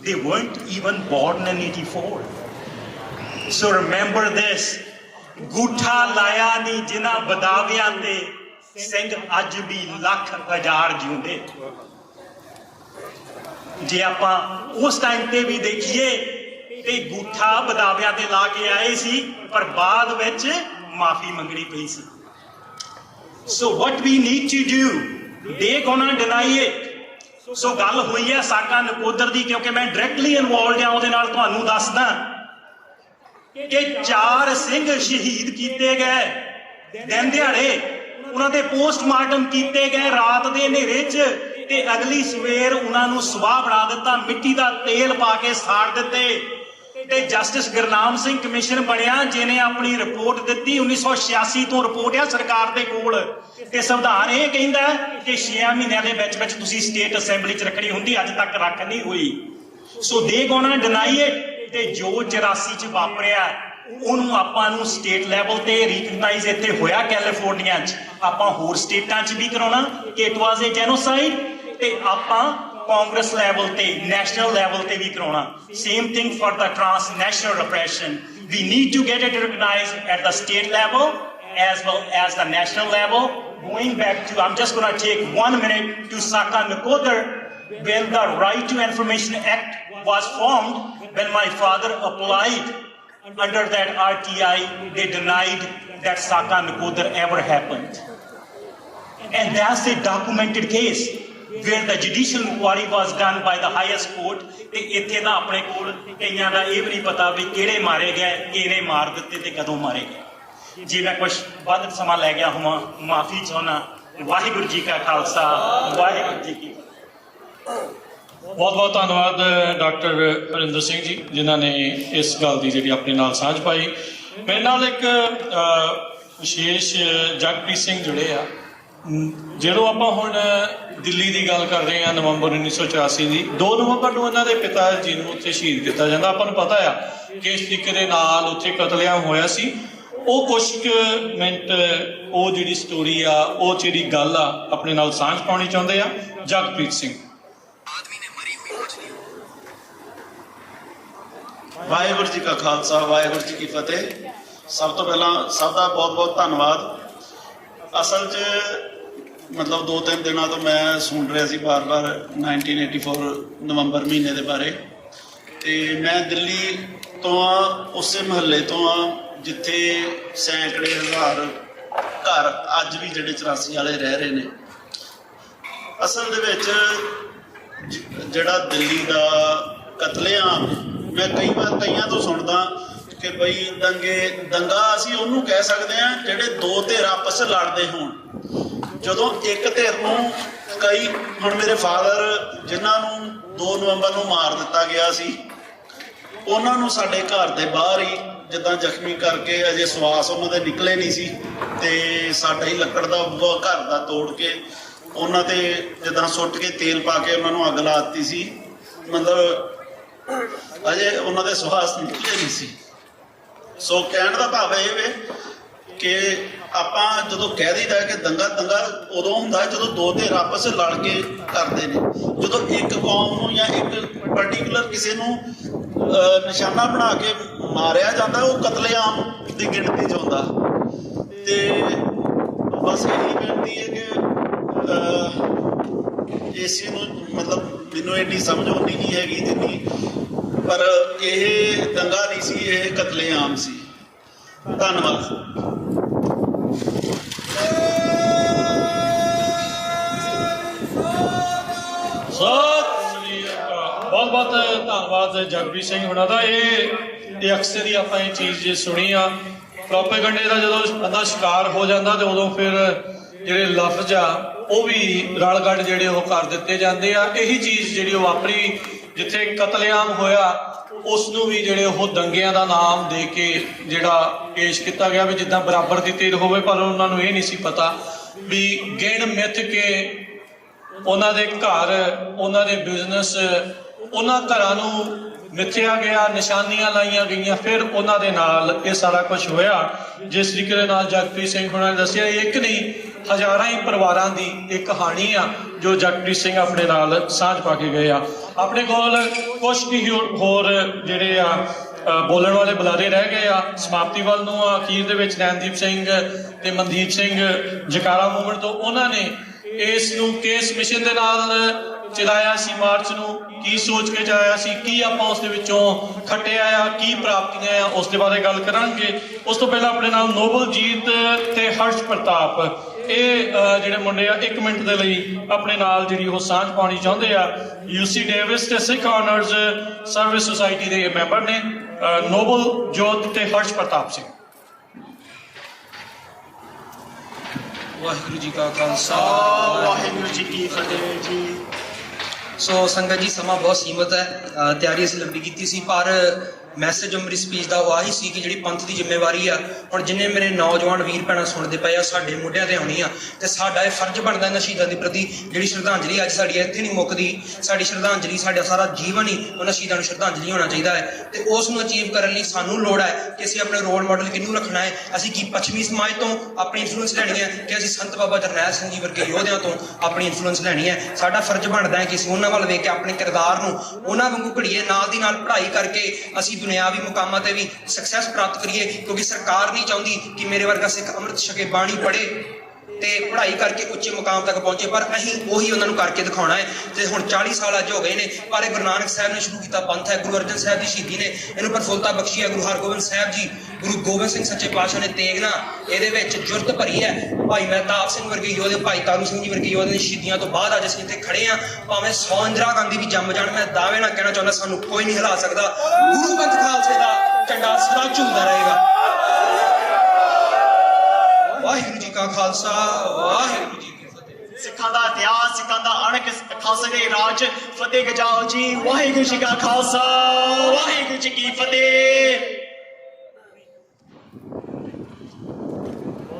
They weren't even born in 84. So remember this, ਗੂਠਾ ਲਾਇਆ ਨਹੀਂ ਜਿਨ੍ਹਾਂ ਬਦਾਵਿਆਂ ਤੇ ਸਿੰਘ ਅੱਜ ਵੀ ਲੱਖ ਹਜ਼ਾਰ ਜਿਉਂਦੇ। ਜੇ ਆਪਾਂ ਉਸ ਟਾਈਮ ਤੇ ਵੀ ਦੇਖੀਏ ਤੇ ਗੂਠਾ ਬਦਾਵਿਆਂ ਤੇ ਲਾ ਕੇ ਆਏ ਸੀ ਪਰ ਬਾਅਦ ਵਿੱਚ ਮਾਫੀ ਮੰਗਣੀ ਪਈ ਸੀ। So what we need to do, they gonna deny it. ਸੋ ਗੱਲ ਹੋਈ ਹੈ ਸਾਕਾ ਨਕੋਦਰ ਦੀ, ਕਿਉਂਕਿ ਮੈਂ ਡਾਇਰੈਕਟਲੀ ਇਨਵੋਲਵਡ ਆ ਉਹਦੇ ਨਾਲ, ਤੁਹਾਨੂੰ ਦੱਸਦਾ ਕਿ 4 ਸਿੰਘ ਸ਼ਹੀਦ ਕੀਤੇ ਗਏ ਦਿਨ ਦਿਹਾੜੇ, ਉਹਨਾਂ ਦੇ ਪੋਸਟਮਾਰਟਮ ਕੀਤੇ ਗਏ ਰਾਤ ਦੇ ਹਨੇਰੇ 'ਚ ਤੇ ਅਗਲੀ ਸਵੇਰ ਉਹਨਾਂ ਨੂੰ ਸੁਆਹ ਬਣਾ ਦਿੱਤਾ, ਮਿੱਟੀ ਦਾ ਤੇਲ ਪਾ ਕੇ ਸਾੜ ਦਿੱਤੇ। ਤੇ ਜਸਟਿਸ ਗੁਰਨਾਮ ਸਿੰਘ ਕਮਿਸ਼ਨ ਬਣਿਆ ਜਿਹਨੇ ਆਪਣੀ ਰਿਪੋਰਟ ਦਿੱਤੀ 1986 ਤੋਂ ਰਿਪੋਰਟ ਆ ਸਰਕਾਰ ਦੇ ਕੋਲ, ਤੇ ਸੰਵਿਧਾਨ ਇਹ ਕਹਿੰਦਾ ਕਿ 6 ਮਹੀਨਿਆਂ ਦੇ ਵਿੱਚ ਵਿੱਚ ਤੁਸੀਂ ਸਟੇਟ ਅਸੈਂਬਲੀ 'ਚ ਰੱਖਣੀ ਹੁੰਦੀ, ਅੱਜ ਤੱਕ ਰੱਖ ਨਹੀਂ ਹੋਈ। ਸੋ ਦੇ ਗੋਣਾ ਡਿਨਾਈ ਇਟ। ਤੇ ਜੋ 84 'ਚ ਵਾਪਰਿਆ ਉਹਨੂੰ ਆਪਾਂ ਨੂੰ ਸਟੇਟ ਲੈਵਲ ਤੇ ਰੀਕਗਨਾਈਜ਼ ਇੱਥੇ ਹੋਇਆ ਕੈਲੀਫੋਰਨੀਆ 'ਚ, ਆਪਾਂ ਹੋਰ ਸਟੇਟਾਂ 'ਚ ਵੀ ਕਰਾਉਣਾ ਕਿ ਇਟ ਵਾਜ਼ ਏ ਜੈਨੋਸਾਈਡ, ਤੇ ਆਪਾਂ ਕਾਂਗਰਸ ਲੈਵਲ ਤੇ ਨੈਸ਼ਨਲ ਲੈਵਲ ਤੇ ਵੀ ਕਰਾਉਣਾ। Same thing for the transnational repression. We need to get it recognized at the state level as well as the national level. Going back to, I'm just going to take 1 minute to Saka Nakodar. When the Right to Information Act was formed, when my father applied under that RTI, they denied that Saka Nakodar ever happened. And that's a documented case where the judicial inquiry was done by the highest court. ਤੇ ਇੱਥੇ ਦਾ ਆਪਣੇ ਕੋਲ ਕਈਆਂ ਦਾ ਇਹ ਵੀ ਨਹੀਂ ਪਤਾ ਵੀ ਕਿਹੜੇ ਮਾਰੇ ਗਏ, ਕਿਹਨੇ ਮਾਰ ਦਿੱਤੇ ਤੇ ਕਦੋਂ ਮਾਰੇ ਗਏ। ਜੇ ਮੈਂ ਕੁਝ ਵੱਧ ਸਮਾਂ ਲੈ ਗਿਆ ਹੋਵਾਂ ਮਾਫੀ ਚਾਹੁੰਦਾ। ਵਾਹਿਗੁਰੂ ਜੀ ਕਾ ਖਾਲਸਾ, ਵਾਹਿਗੁਰੂ ਜੀ ਕੀ ਫਤਿਹ। ਬਹੁਤ ਬਹੁਤ ਧੰਨਵਾਦ ਡਾਕਟਰ ਹਰਿੰਦਰ ਸਿੰਘ ਜੀ ਜਿਨ੍ਹਾਂ ਨੇ ਇਸ ਗੱਲ ਦੀ ਜਿਹੜੀ ਆਪਣੇ ਨਾਲ ਸਾਂਝ ਪਾਈ। ਮੇਰੇ ਨਾਲ ਇੱਕ ਵਿਸ਼ੇਸ਼ ਜਗਪ੍ਰੀਤ ਸਿੰਘ ਜੁੜੇ ਆ। ਜਦੋਂ ਆਪਾਂ ਹੁਣ ਦਿੱਲੀ ਦੀ ਗੱਲ ਕਰ ਰਹੇ ਹਾਂ ਨਵੰਬਰ 1984 ਦੀ, 2 ਨਵੰਬਰ ਨੂੰ ਇਹਨਾਂ ਦੇ ਪਿਤਾ ਜੀ ਨੂੰ ਉੱਥੇ ਸ਼ਹੀਦ ਕੀਤਾ ਜਾਂਦਾ। ਆਪਾਂ ਨੂੰ ਪਤਾ ਆ ਕਿ ਇਸ ਤਰੀਕੇ ਦੇ ਨਾਲ ਉੱਥੇ ਕਤਲੇਆਮ ਹੋਇਆ ਸੀ। ਉਹ ਕੁਝ ਮਿੰਟ ਉਹ ਜਿਹੜੀ ਸਟੋਰੀ ਆ, ਉਹ ਜਿਹੜੀ ਗੱਲ ਆ ਆਪਣੇ ਨਾਲ ਸਾਂਝ ਪਾਉਣੀ ਚਾਹੁੰਦੇ ਆ ਜਗਪ੍ਰੀਤ ਸਿੰਘ। ਵਾਹਿਗੁਰੂ ਜੀ ਕਾ ਖਾਲਸਾ, ਵਾਹਿਗੁਰੂ ਜੀ ਕੀ ਫਤਿਹ। ਸਭ ਤੋਂ ਪਹਿਲਾਂ ਸਭ ਦਾ ਬਹੁਤ-ਬਹੁਤ ਧੰਨਵਾਦ। ਅਸਲ 'ਚ ਮਤਲਬ 2-3 ਦਿਨਾਂ ਤੋਂ ਮੈਂ ਸੁਣ ਰਿਹਾ ਸੀ ਬਾਰ-ਬਾਰ 1984 ਨਵੰਬਰ ਮਹੀਨੇ ਦੇ ਬਾਰੇ, ਤੇ ਮੈਂ ਦਿੱਲੀ ਤੋਂ ਆ, ਉਸੇ ਮਹੱਲੇ ਤੋਂ ਆ ਜਿੱਥੇ ਸੈਂਕੜੇ ਹਜ਼ਾਰ ਘਰ ਅੱਜ ਵੀ ਜਿਹੜੇ 84 ਵਾਲੇ ਰਹਿ ਰਹੇ ਨੇ। ਅਸਲ ਦੇ ਵਿੱਚ ਜਿਹੜਾ ਦਿੱਲੀ ਦਾ ਕਤਲੇਆਮ, ਮੈਂ ਕਈ ਵਾਰ ਕਈਆਂ ਤੋਂ ਸੁਣਦਾ ਕਿ ਬਈ ਦੰਗਾ ਅਸੀਂ ਉਹਨੂੰ ਕਹਿ ਸਕਦੇ ਹਾਂ ਜਿਹੜੇ ਦੋ ਧਿਰ ਆਪਸ 'ਚ ਲੜਦੇ ਹੋਣ। ਜਦੋਂ ਇੱਕ ਧਿਰ ਨੂੰ ਕਈ, ਹੁਣ ਮੇਰੇ ਫਾਦਰ ਜਿਨ੍ਹਾਂ ਨੂੰ 2 ਨਵੰਬਰ ਨੂੰ ਮਾਰ ਦਿੱਤਾ ਗਿਆ ਸੀ, ਉਹਨਾਂ ਨੂੰ ਸਾਡੇ ਘਰ ਦੇ ਬਾਹਰ ਹੀ ਜਿੱਦਾਂ ਜ਼ਖਮੀ ਕਰਕੇ, ਅਜੇ ਸਵਾਸ ਉਹਨਾਂ ਦੇ ਨਿਕਲੇ ਨਹੀਂ ਸੀ, ਤੇ ਸਾਡਾ ਹੀ ਲੱਕੜ ਦਾ ਬੂਹਾ ਘਰ ਦਾ ਤੋੜ ਕੇ ਉਹਨਾਂ ਤੇ ਜਿੱਦਾਂ ਸੁੱਟ ਕੇ ਤੇਲ ਪਾ ਕੇ ਉਹਨਾਂ ਨੂੰ ਅੱਗ ਲਾ ਦਿੱਤੀ ਸੀ। ਮਤਲਬ ਅਜੇ ਉਹਨਾਂ ਦੇ ਸਵਾਸ ਨਿਕਲੇ ਨਹੀਂ ਸੀ। ਸੋ ਕਹਿਣ ਦਾ ਭਾਵ ਇਹ ਵੇ ਕਿ ਆਪਾਂ ਜਦੋਂ ਕਹਿ ਦਈਦਾ ਕਿ ਦੰਗਾ ਉਦੋਂ ਹੁੰਦਾ ਜਦੋਂ ਦੋ ਧਿਰ ਆਪਸ ਵਿੱਚ ਲੜ ਕੇ ਕਰਦੇ ਨੇ। ਜਦੋਂ ਇੱਕ ਕੌਮ ਨੂੰ ਜਾਂ ਇੱਕ ਪਰਟੀਕੂਲਰ ਕਿਸੇ ਨੂੰ ਨਿਸ਼ਾਨਾ ਬਣਾ ਕੇ ਮਾਰਿਆ ਜਾਂਦਾ, ਉਹ ਕਤਲੇਆਮ ਦੀ ਗਿਣਤੀ 'ਚ ਆਉਂਦਾ। ਤੇ ਬਸ ਇਹੀ ਬੇਨਤੀ ਹੈ ਕਿ ਇਸ ਚੀਜ਼ ਨੂੰ ਮਤਲਬ ਮੈਨੂੰ ਇੰਨੀ ਸਮਝ ਆਉਂਦੀ ਨਹੀਂ ਹੈਗੀ ਜਿੰਨੀ, ਪਰ ਇਹ ਦੰਗਾ ਨਹੀਂ ਸੀ, ਇਹ ਕਤਲੇਆਮ ਸੀ। ਧੰਨਵਾਦ। ਬਹੁਤ ਬਹੁਤ ਧੰਨਵਾਦ ਜਗਪ੍ਰੀਤ ਸਿੰਘ ਹੁਣਾਂ ਦਾ। ਇਹ ਅਕਸਰ ਹੀ ਆਪਾਂ ਇਹ ਚੀਜ਼ ਸੁਣੀ ਆ, ਪ੍ਰੋਪੇਗੰਡੇ ਦਾ ਜਦੋਂ ਬੰਦਾ ਸ਼ਿਕਾਰ ਹੋ ਜਾਂਦਾ ਤੇ ਉਦੋਂ ਫਿਰ ਜਿਹੜੇ ਲਫ਼ਜ਼ ਆ ਉਹ ਵੀ ਰਲ ਗੱਡ ਜਿਹੜੇ ਉਹ ਕਰ ਦਿੱਤੇ ਜਾਂਦੇ ਆ। ਇਹੀ ਚੀਜ਼ ਜਿਹੜੀ ਉਹ ਵਾਪਰੀ ਜਿੱਥੇ ਕਤਲੇਆਮ ਹੋਇਆ, ਉਸ ਨੂੰ ਵੀ ਜਿਹੜੇ ਉਹ ਦੰਗਿਆਂ ਦਾ ਨਾਮ ਦੇ ਕੇ ਜਿਹੜਾ ਪੇਸ਼ ਕੀਤਾ ਗਿਆ ਵੀ ਜਿੱਦਾਂ ਬਰਾਬਰ ਦੀ ਤੀਰ ਹੋਵੇ, ਪਰ ਉਹਨਾਂ ਨੂੰ ਇਹ ਨਹੀਂ ਸੀ ਪਤਾ ਵੀ ਗਿਣ ਮਿੱਥ ਕੇ ਉਹਨਾਂ ਦੇ ਘਰ, ਉਹਨਾਂ ਦੇ ਬਿਜ਼ਨਸ, ਉਹਨਾਂ ਘਰਾਂ ਨੂੰ ਮਿੱਥਿਆ ਗਿਆ, ਨਿਸ਼ਾਨੀਆਂ ਲਾਈਆਂ ਗਈਆਂ, ਫਿਰ ਉਹਨਾਂ ਦੇ ਨਾਲ ਇਹ ਸਾਰਾ ਕੁਝ ਹੋਇਆ। ਜਿਸ ਤਰੀਕੇ ਦੇ ਨਾਲ ਜਗਪ੍ਰੀਤ ਸਿੰਘ ਹੁਣਾਂ ਨੇ ਦੱਸਿਆ, ਇੱਕ ਨਹੀਂ ਹਜ਼ਾਰਾਂ ਹੀ ਪਰਿਵਾਰਾਂ ਦੀ ਇਹ ਕਹਾਣੀ ਆ ਜੋ ਜਗਪ੍ਰੀਤ ਸਿੰਘ ਆਪਣੇ ਨਾਲ ਸਾਂਝ ਪਾ ਕੇ ਗਏ ਆ। ਆਪਣੇ ਕੋਲ ਕੁਝ ਹੀ ਹੋਰ ਜਿਹੜੇ ਆ ਬੋਲਣ ਵਾਲੇ ਬੁਲਾਰੇ ਰਹਿ ਗਏ ਆ। ਸਮਾਪਤੀ ਵੱਲ ਨੂੰ ਆ, ਅਖੀਰ ਦੇ ਵਿੱਚ ਨੈਨਦੀਪ ਸਿੰਘ ਤੇ ਮਨਦੀਪ ਸਿੰਘ ਜਕਾਰਾ ਮੂਵਮੈਂਟ ਤੋਂ, ਉਹਨਾਂ ਨੇ ਇਸ ਨੂੰ ਕਿਸ ਮਿਸ਼ਨ ਦੇ ਨਾਲ ਚਲਾਇਆ ਸੀ, ਮਾਰਚ ਨੂੰ ਕੀ ਸੋਚ ਕੇ ਚਲਾਇਆ ਸੀ, ਕੀ ਆਪਾਂ ਉਸ ਦੇ ਵਿੱਚੋਂ ਖੱਟਿਆ ਆ, ਕੀ ਪ੍ਰਾਪਤੀਆਂ ਆ, ਉਸ ਦੇ ਬਾਰੇ ਗੱਲ ਕਰਾਂਗੇ। ਉਸ ਤੋਂ ਪਹਿਲਾਂ ਆਪਣੇ ਨਾਲ ਨੋਬਲਜੀਤ ਤੇ ਹਰਸ਼ ਪ੍ਰਤਾਪ, ਇਹ ਜਿਹੜੇ ਮੁੰਡੇ ਆ 1 ਮਿੰਟ ਦੇ ਲਈ ਆਪਣੇ ਨਾਲ ਜਿਹੜੀ ਉਹ ਸਾਂਝ ਪਾਉਣੀ ਚਾਹੁੰਦੇ ਆ। UC ਡੇਵਿਸ ਤੇ ਸਿੱਖ ਆਨਰਜ਼ ਸਰਵਿਸ ਸੁਸਾਇਟੀ ਦੇ ਮੈਂਬਰ ਨੇ ਨੋਬਲਜੋਤ ਤੇ ਹਰਸ਼ ਪ੍ਰਤਾਪ ਸਿੰਘ। ਵਾਹਿਗੁਰੂ ਜੀ ਕਾ ਖਾਲਸਾ, ਵਾਹਿਗੁਰੂ ਜੀ ਕੀ ਫਤਿਹ ਜੀ। ਸੋ ਸੰਗਤ ਜੀ, ਸਮਾਂ ਬਹੁਤ ਸੀਮਤ ਹੈ, ਤਿਆਰੀ ਅਸੀਂ ਲੰਬੀ ਕੀਤੀ ਸੀ, ਪਰ ਮੈਸੇਜ ਮੇਰੀ ਸਪੀਚ ਦਾ ਉਹ ਆਹੀ ਸੀ ਕਿ ਜਿਹੜੀ ਪੰਥ ਦੀ ਜ਼ਿੰਮੇਵਾਰੀ ਆ, ਹੁਣ ਜਿੰਨੇ ਮੇਰੇ ਨੌਜਵਾਨ ਵੀਰ ਭੈਣਾਂ ਸੁਣਦੇ ਪਏ ਆ, ਸਾਡੇ ਮੋਢਿਆਂ ਤੇ ਆਉਣੀ ਆ, ਤੇ ਸਾਡਾ ਇਹ ਫਰਜ਼ ਬਣਦਾ ਇਹਨਾਂ ਸ਼ਹੀਦਾਂ ਦੇ ਪ੍ਰਤੀ ਜਿਹੜੀ ਸ਼ਰਧਾਂਜਲੀ ਅੱਜ ਸਾਡੀ ਇੱਥੇ ਨਹੀਂ ਮੁੱਕਦੀ। ਸਾਡੀ ਸ਼ਰਧਾਂਜਲੀ, ਸਾਡਾ ਸਾਰਾ ਜੀਵਨ ਹੀ ਉਹਨਾਂ ਸ਼ਹੀਦਾਂ ਨੂੰ ਸ਼ਰਧਾਂਜਲੀ ਹੋਣਾ ਚਾਹੀਦਾ ਹੈ। ਤੇ ਉਸ ਨੂੰ ਅਚੀਵ ਕਰਨ ਲਈ ਸਾਨੂੰ ਲੋੜ ਹੈ ਕਿ ਅਸੀਂ ਆਪਣੇ ਰੋਲ ਮਾਡਲ ਕਿਹਨੂੰ ਰੱਖਣਾ ਹੈ। ਅਸੀਂ ਕੀ ਪੱਛਮੀ ਸਮਾਜ ਤੋਂ ਆਪਣੀ ਇਨਫਲੂਐਂਸ ਲੈਣੀ ਹੈ ਕਿ ਅਸੀਂ ਸੰਤ ਬਾਬਾ ਜਰਨੈਲ ਸਿੰਘ ਜੀ ਵਰਗੇ ਯੋਧਿਆਂ ਤੋਂ ਆਪਣੀ ਇਨਫਲੂਐਂਸ ਲੈਣੀ ਹੈ। ਸਾਡਾ ਫਰਜ਼ ਬਣਦਾ ਹੈ ਕਿ ਅਸੀਂ ਉਹਨਾਂ ਵੱਲ ਵੇਖ ਕੇ ਆਪਣੇ ਕਿਰਦਾਰ ਨੂੰ ਉਹਨਾਂ ਵਾਂਗੂ ਘੜੀਏ, ਨਾਲ ਦੀ ਨਾਲ ਪੜ੍ਹਾਈ ਕਰਕੇ ਅਸੀਂ ਦੁਨਿਆਵੀ ਮੁਕਾਮਾਂ ਤੇ ਵੀ ਸਕਸੈਸ ਪ੍ਰਾਪਤ ਕਰੀਏ। ਕਿਉਂਕਿ ਸਰਕਾਰ ਨਹੀਂ ਚਾਹੁੰਦੀ ਕਿ ਮੇਰੇ ਵਰਗਾ ਸਿੱਖ ਅੰਮ੍ਰਿਤ ਛਕੇ ਬਾਣੀ ਪੜ੍ਹੇ ਤੇ ਪੜ੍ਹਾਈ ਕਰਕੇ ਉੱਚੇ ਮੁਕਾਮ ਤੱਕ ਪਹੁੰਚੇ, ਪਰ ਅਸੀਂ ਉਹੀ ਉਹਨਾਂ ਨੂੰ ਕਰਕੇ ਦਿਖਾਉਣਾ ਹੈ। ਤੇ ਹੁਣ 40 ਸਾਲ ਅੱਜ ਹੋ ਗਏ ਨੇ, ਪਰ ਇਹ ਗੁਰੂ ਨਾਨਕ ਸਾਹਿਬ ਨੇ ਸ਼ੁਰੂ ਕੀਤਾ ਪੰਥ ਹੈ, ਗੁਰੂ ਅਰਜਨ ਸਾਹਿਬ ਦੀ ਸ਼ਹੀਦੀ ਨੇ ਇਹਨੂੰ ਪ੍ਰਫੁੱਲਤਾ ਬਖਸ਼ੀ ਹੈ, ਗੁਰੂ ਹਰਗੋਬਿੰਦ ਸਾਹਿਬ ਜੀ, ਗੁਰੂ ਗੋਬਿੰਦ ਸਿੰਘ ਸੱਚੇ ਪਾਤਸ਼ਾਹ ਨੇ ਤੇਗ ਨਾ ਇਹਦੇ ਵਿੱਚ ਜੁਰਤ ਭਰੀ ਹੈ। ਭਾਈ ਮਹਿਤਾਬ ਸਿੰਘ ਵਰਗੇ ਯੋਧੇ, ਭਾਈ ਤਾਰੂ ਸਿੰਘ ਜੀ ਵਰਗੇ ਯੋਧੇ ਦੀ ਸ਼ਹੀਦੀਆਂ ਤੋਂ ਬਾਅਦ ਅੱਜ ਅਸੀਂ ਇੱਥੇ ਖੜੇ ਹਾਂ। ਭਾਵੇਂ 100 ਇੰਦਰਾ ਗਾਂਧੀ ਵੀ ਜੰਮ ਜਾਣ, ਮੈਂ ਦਾਅਵੇ ਨਾਲ ਕਹਿਣਾ ਚਾਹੁੰਦਾ ਸਾਨੂੰ ਕੋਈ ਨਹੀਂ ਹਿਲਾ ਸਕਦਾ। ਗੁਰੂ ਪੰਥ ਖਾਲਸੇ ਦਾ ਝੰਡਾ ਸਦਾ ਝੂਲਦਾ ਰਹੇਗਾ। ਵਾਹਿਗੁਰੂ ਜੀ ਕਾ ਖਾਲਸਾ, ਵਾਹਿਗੁਰੂ ਜੀ ਕੀ ਫਤਿਹ। ਸਿੱਖਾਂ ਦਾ ਇਤਿਹਾਸ, ਸਿੱਖਾਂ ਦਾ ਅਣਖ, ਖਾਲਸੇ ਦੇ ਰਾਜ, ਫਤਿਹ ਗਜਾਓ ਜੀ। ਵਾਹਿਗੁਰੂ ਜੀ ਕਾ ਖਾਲਸਾ, ਵਾਹਿਗੁਰੂ ਜੀ ਕੀ ਫਤਿਹ।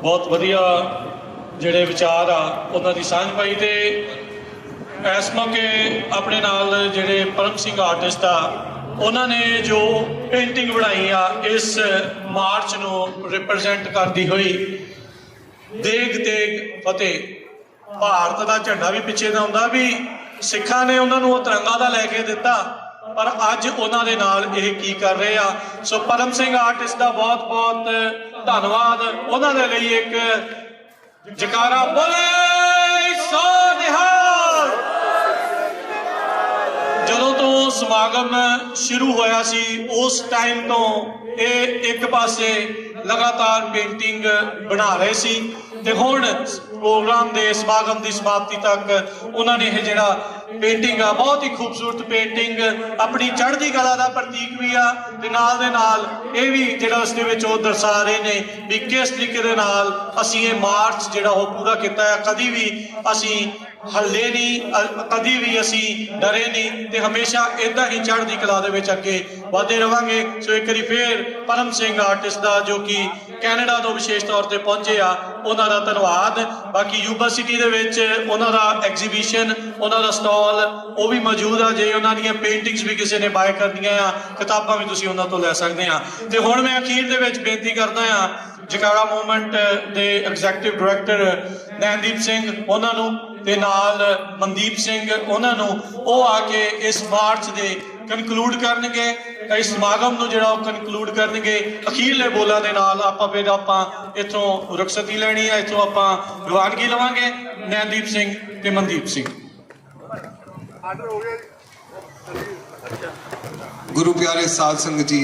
ਬਹੁਤ ਵਧੀਆ ਜਿਹੜੇ ਵਿਚਾਰ ਆ ਉਹਨਾਂ ਦੀ ਸਾਂਝ ਪਾਈ। ਤੇ ਇਸ ਮੌਕੇ ਆਪਣੇ ਨਾਲ ਜਿਹੜੇ ਪਰਮ ਸਿੰਘ ਆਰਟਿਸਟ ਆ, ਉਹਨਾਂ ਨੇ ਜੋ ਪੇਂਟਿੰਗ ਬਣਾਈ ਆ ਇਸ ਮਾਰਚ ਨੂੰ ਰਿਪਰੈਜ਼ੈਂਟ ਕਰਦੀ ਹੋਈ, ਦੇਗ ਤੇਗ ਫਤਿਹ, ਭਾਰਤ ਦਾ ਝੰਡਾ ਵੀ ਪਿੱਛੇ ਦਾ ਹੁੰਦਾ ਵੀ ਸਿੱਖਾਂ ਨੇ ਉਹਨਾਂ ਨੂੰ ਉਹ ਤਿਰੰਗਾ ਦਾ ਲੈ ਕੇ ਦਿੱਤਾ, ਪਰ ਅੱਜ ਉਹਨਾਂ ਦੇ ਨਾਲ ਇਹ ਕੀ ਕਰ ਰਹੇ ਆ। ਸੋ ਪਰਮ ਸਿੰਘ ਆਰਟਿਸਟ ਦਾ ਬਹੁਤ ਬਹੁਤ ਧੰਨਵਾਦ। ਉਹਨਾਂ ਦੇ ਲਈ ਇੱਕ ਜਕਾਰਾ ਬੋਲੇ ਸੋ ਨਿਹਾਲ। ਜਦੋਂ ਤੋਂ ਸਮਾਗਮ ਸ਼ੁਰੂ ਹੋਇਆ ਸੀ ਉਸ ਟਾਈਮ ਤੋਂ ਇਹ ਇੱਕ ਪਾਸੇ ਲਗਾਤਾਰ ਪੇਂਟਿੰਗ ਬਣਾ ਰਹੇ ਸੀ ਤੇ ਹੁਣ ਪ੍ਰੋਗਰਾਮ ਦੇ ਸਮਾਗਮ ਦੀ ਸਮਾਪਤੀ ਤੱਕ ਉਹਨਾਂ ਨੇ ਇਹ ਜਿਹੜਾ ਪੇਂਟਿੰਗ ਆ, ਬਹੁਤ ਹੀ ਖੂਬਸੂਰਤ ਪੇਂਟਿੰਗ, ਆਪਣੀ ਚੜ੍ਹਦੀ ਕਲਾ ਦਾ ਪ੍ਰਤੀਕ ਵੀ ਆ ਤੇ ਨਾਲ ਦੇ ਨਾਲ ਇਹ ਵੀ ਜਿਹੜਾ ਉਸ ਦੇ ਵਿੱਚ ਉਹ ਦਰਸਾ ਰਹੇ ਨੇ ਵੀ ਕਿਸ ਤਰੀਕੇ ਦੇ ਨਾਲ ਅਸੀਂ ਇਹ ਮਾਰਚ ਜਿਹੜਾ ਉਹ ਪੂਰਾ ਕੀਤਾ ਹੈ। ਕਦੀ ਵੀ ਅਸੀਂ ਹੱਲੇ ਨਹੀਂ, ਕਦੀ ਵੀ ਅਸੀਂ ਡਰੇ ਨਹੀਂ ਤੇ ਹਮੇਸ਼ਾ ਇਦਾਂ ਹੀ ਚੜ੍ਹਦੀ ਕਲਾ ਦੇ ਵਿੱਚ ਅੱਗੇ ਵਧਦੇ ਰਵਾਂਗੇ। ਸੋ ਇੱਕ ਵਾਰੀ ਫੇਰ ਪਰਮ ਸਿੰਘ ਆਰਟਿਸਟ ਦਾ ਜੋ ਕਿ ਕੈਨੇਡਾ ਤੋਂ ਵਿਸ਼ੇਸ਼ ਤੌਰ ਤੇ ਪਹੁੰਚੇ ਆ, ਉਹਨਾਂ ਦਾ ਧੰਨਵਾਦ। ਬਾਕੀ ਯੂਨੀਵਰਸਿਟੀ ਦੇ ਵਿੱਚ ਉਹਨਾਂ ਦਾ ਐਗਜ਼ੀਬਿਸ਼ਨ, ਉਹਨਾਂ ਦਾ ਸਟਾਲ ਉਹ ਵੀ ਮੌਜੂਦ ਆ। ਜੇ ਉਹਨਾਂ ਦੀਆਂ ਪੇਂਟਿੰਗਸ ਵੀ ਕਿਸੇ ਨੇ ਬਾਏ ਕਰਨੀਆਂ ਆ, ਕਿਤਾਬਾਂ ਵੀ ਤੁਸੀਂ ਉਹਨਾਂ ਤੋਂ ਲੈ ਸਕਦੇ ਆ। ਤੇ ਹੁਣ ਮੈਂ ਅਖੀਰ ਦੇ ਵਿੱਚ ਬੇਨਤੀ ਕਰਦਾ ਆ ਜਕਾਰਾ ਮੂਵਮੈਂਟ ਦੇ ਐਗਜ਼ੈਕਟਿਵ ਡਾਇਰੈਕਟਰ ਨੈਨਦੀਪ ਸਿੰਘ ਉਹਨਾਂ ਨੂੰ ਤੇ ਨਾਲ ਮਨਦੀਪ ਸਿੰਘ ਉਹਨਾਂ ਨੂੰ, ਉਹ ਆ ਕੇ ਇਸ ਮਾਰਚ ਦੇ ਕਨਕਲੂਡ ਕਰਨਗੇ, ਇਸ ਸਮਾਗਮ ਨੂੰ ਜਿਹੜਾ ਉਹ ਕਨਕਲੂਡ ਕਰਨਗੇ ਅਖੀਰਲੇ ਬੋਲਾਂ ਦੇ ਨਾਲ। ਫਿਰ ਆਪਾਂ ਇੱਥੋਂ ਰੁਖਸਤੀ ਲੈਣੀ ਆ, ਇੱਥੋਂ ਆਪਾਂ ਰਵਾਨਗੀ ਲਵਾਂਗੇ। ਨੈਨਦੀਪ ਸਿੰਘ ਤੇ ਮਨਦੀਪ ਸਿੰਘ। गुरु प्यारे साध संगत जी,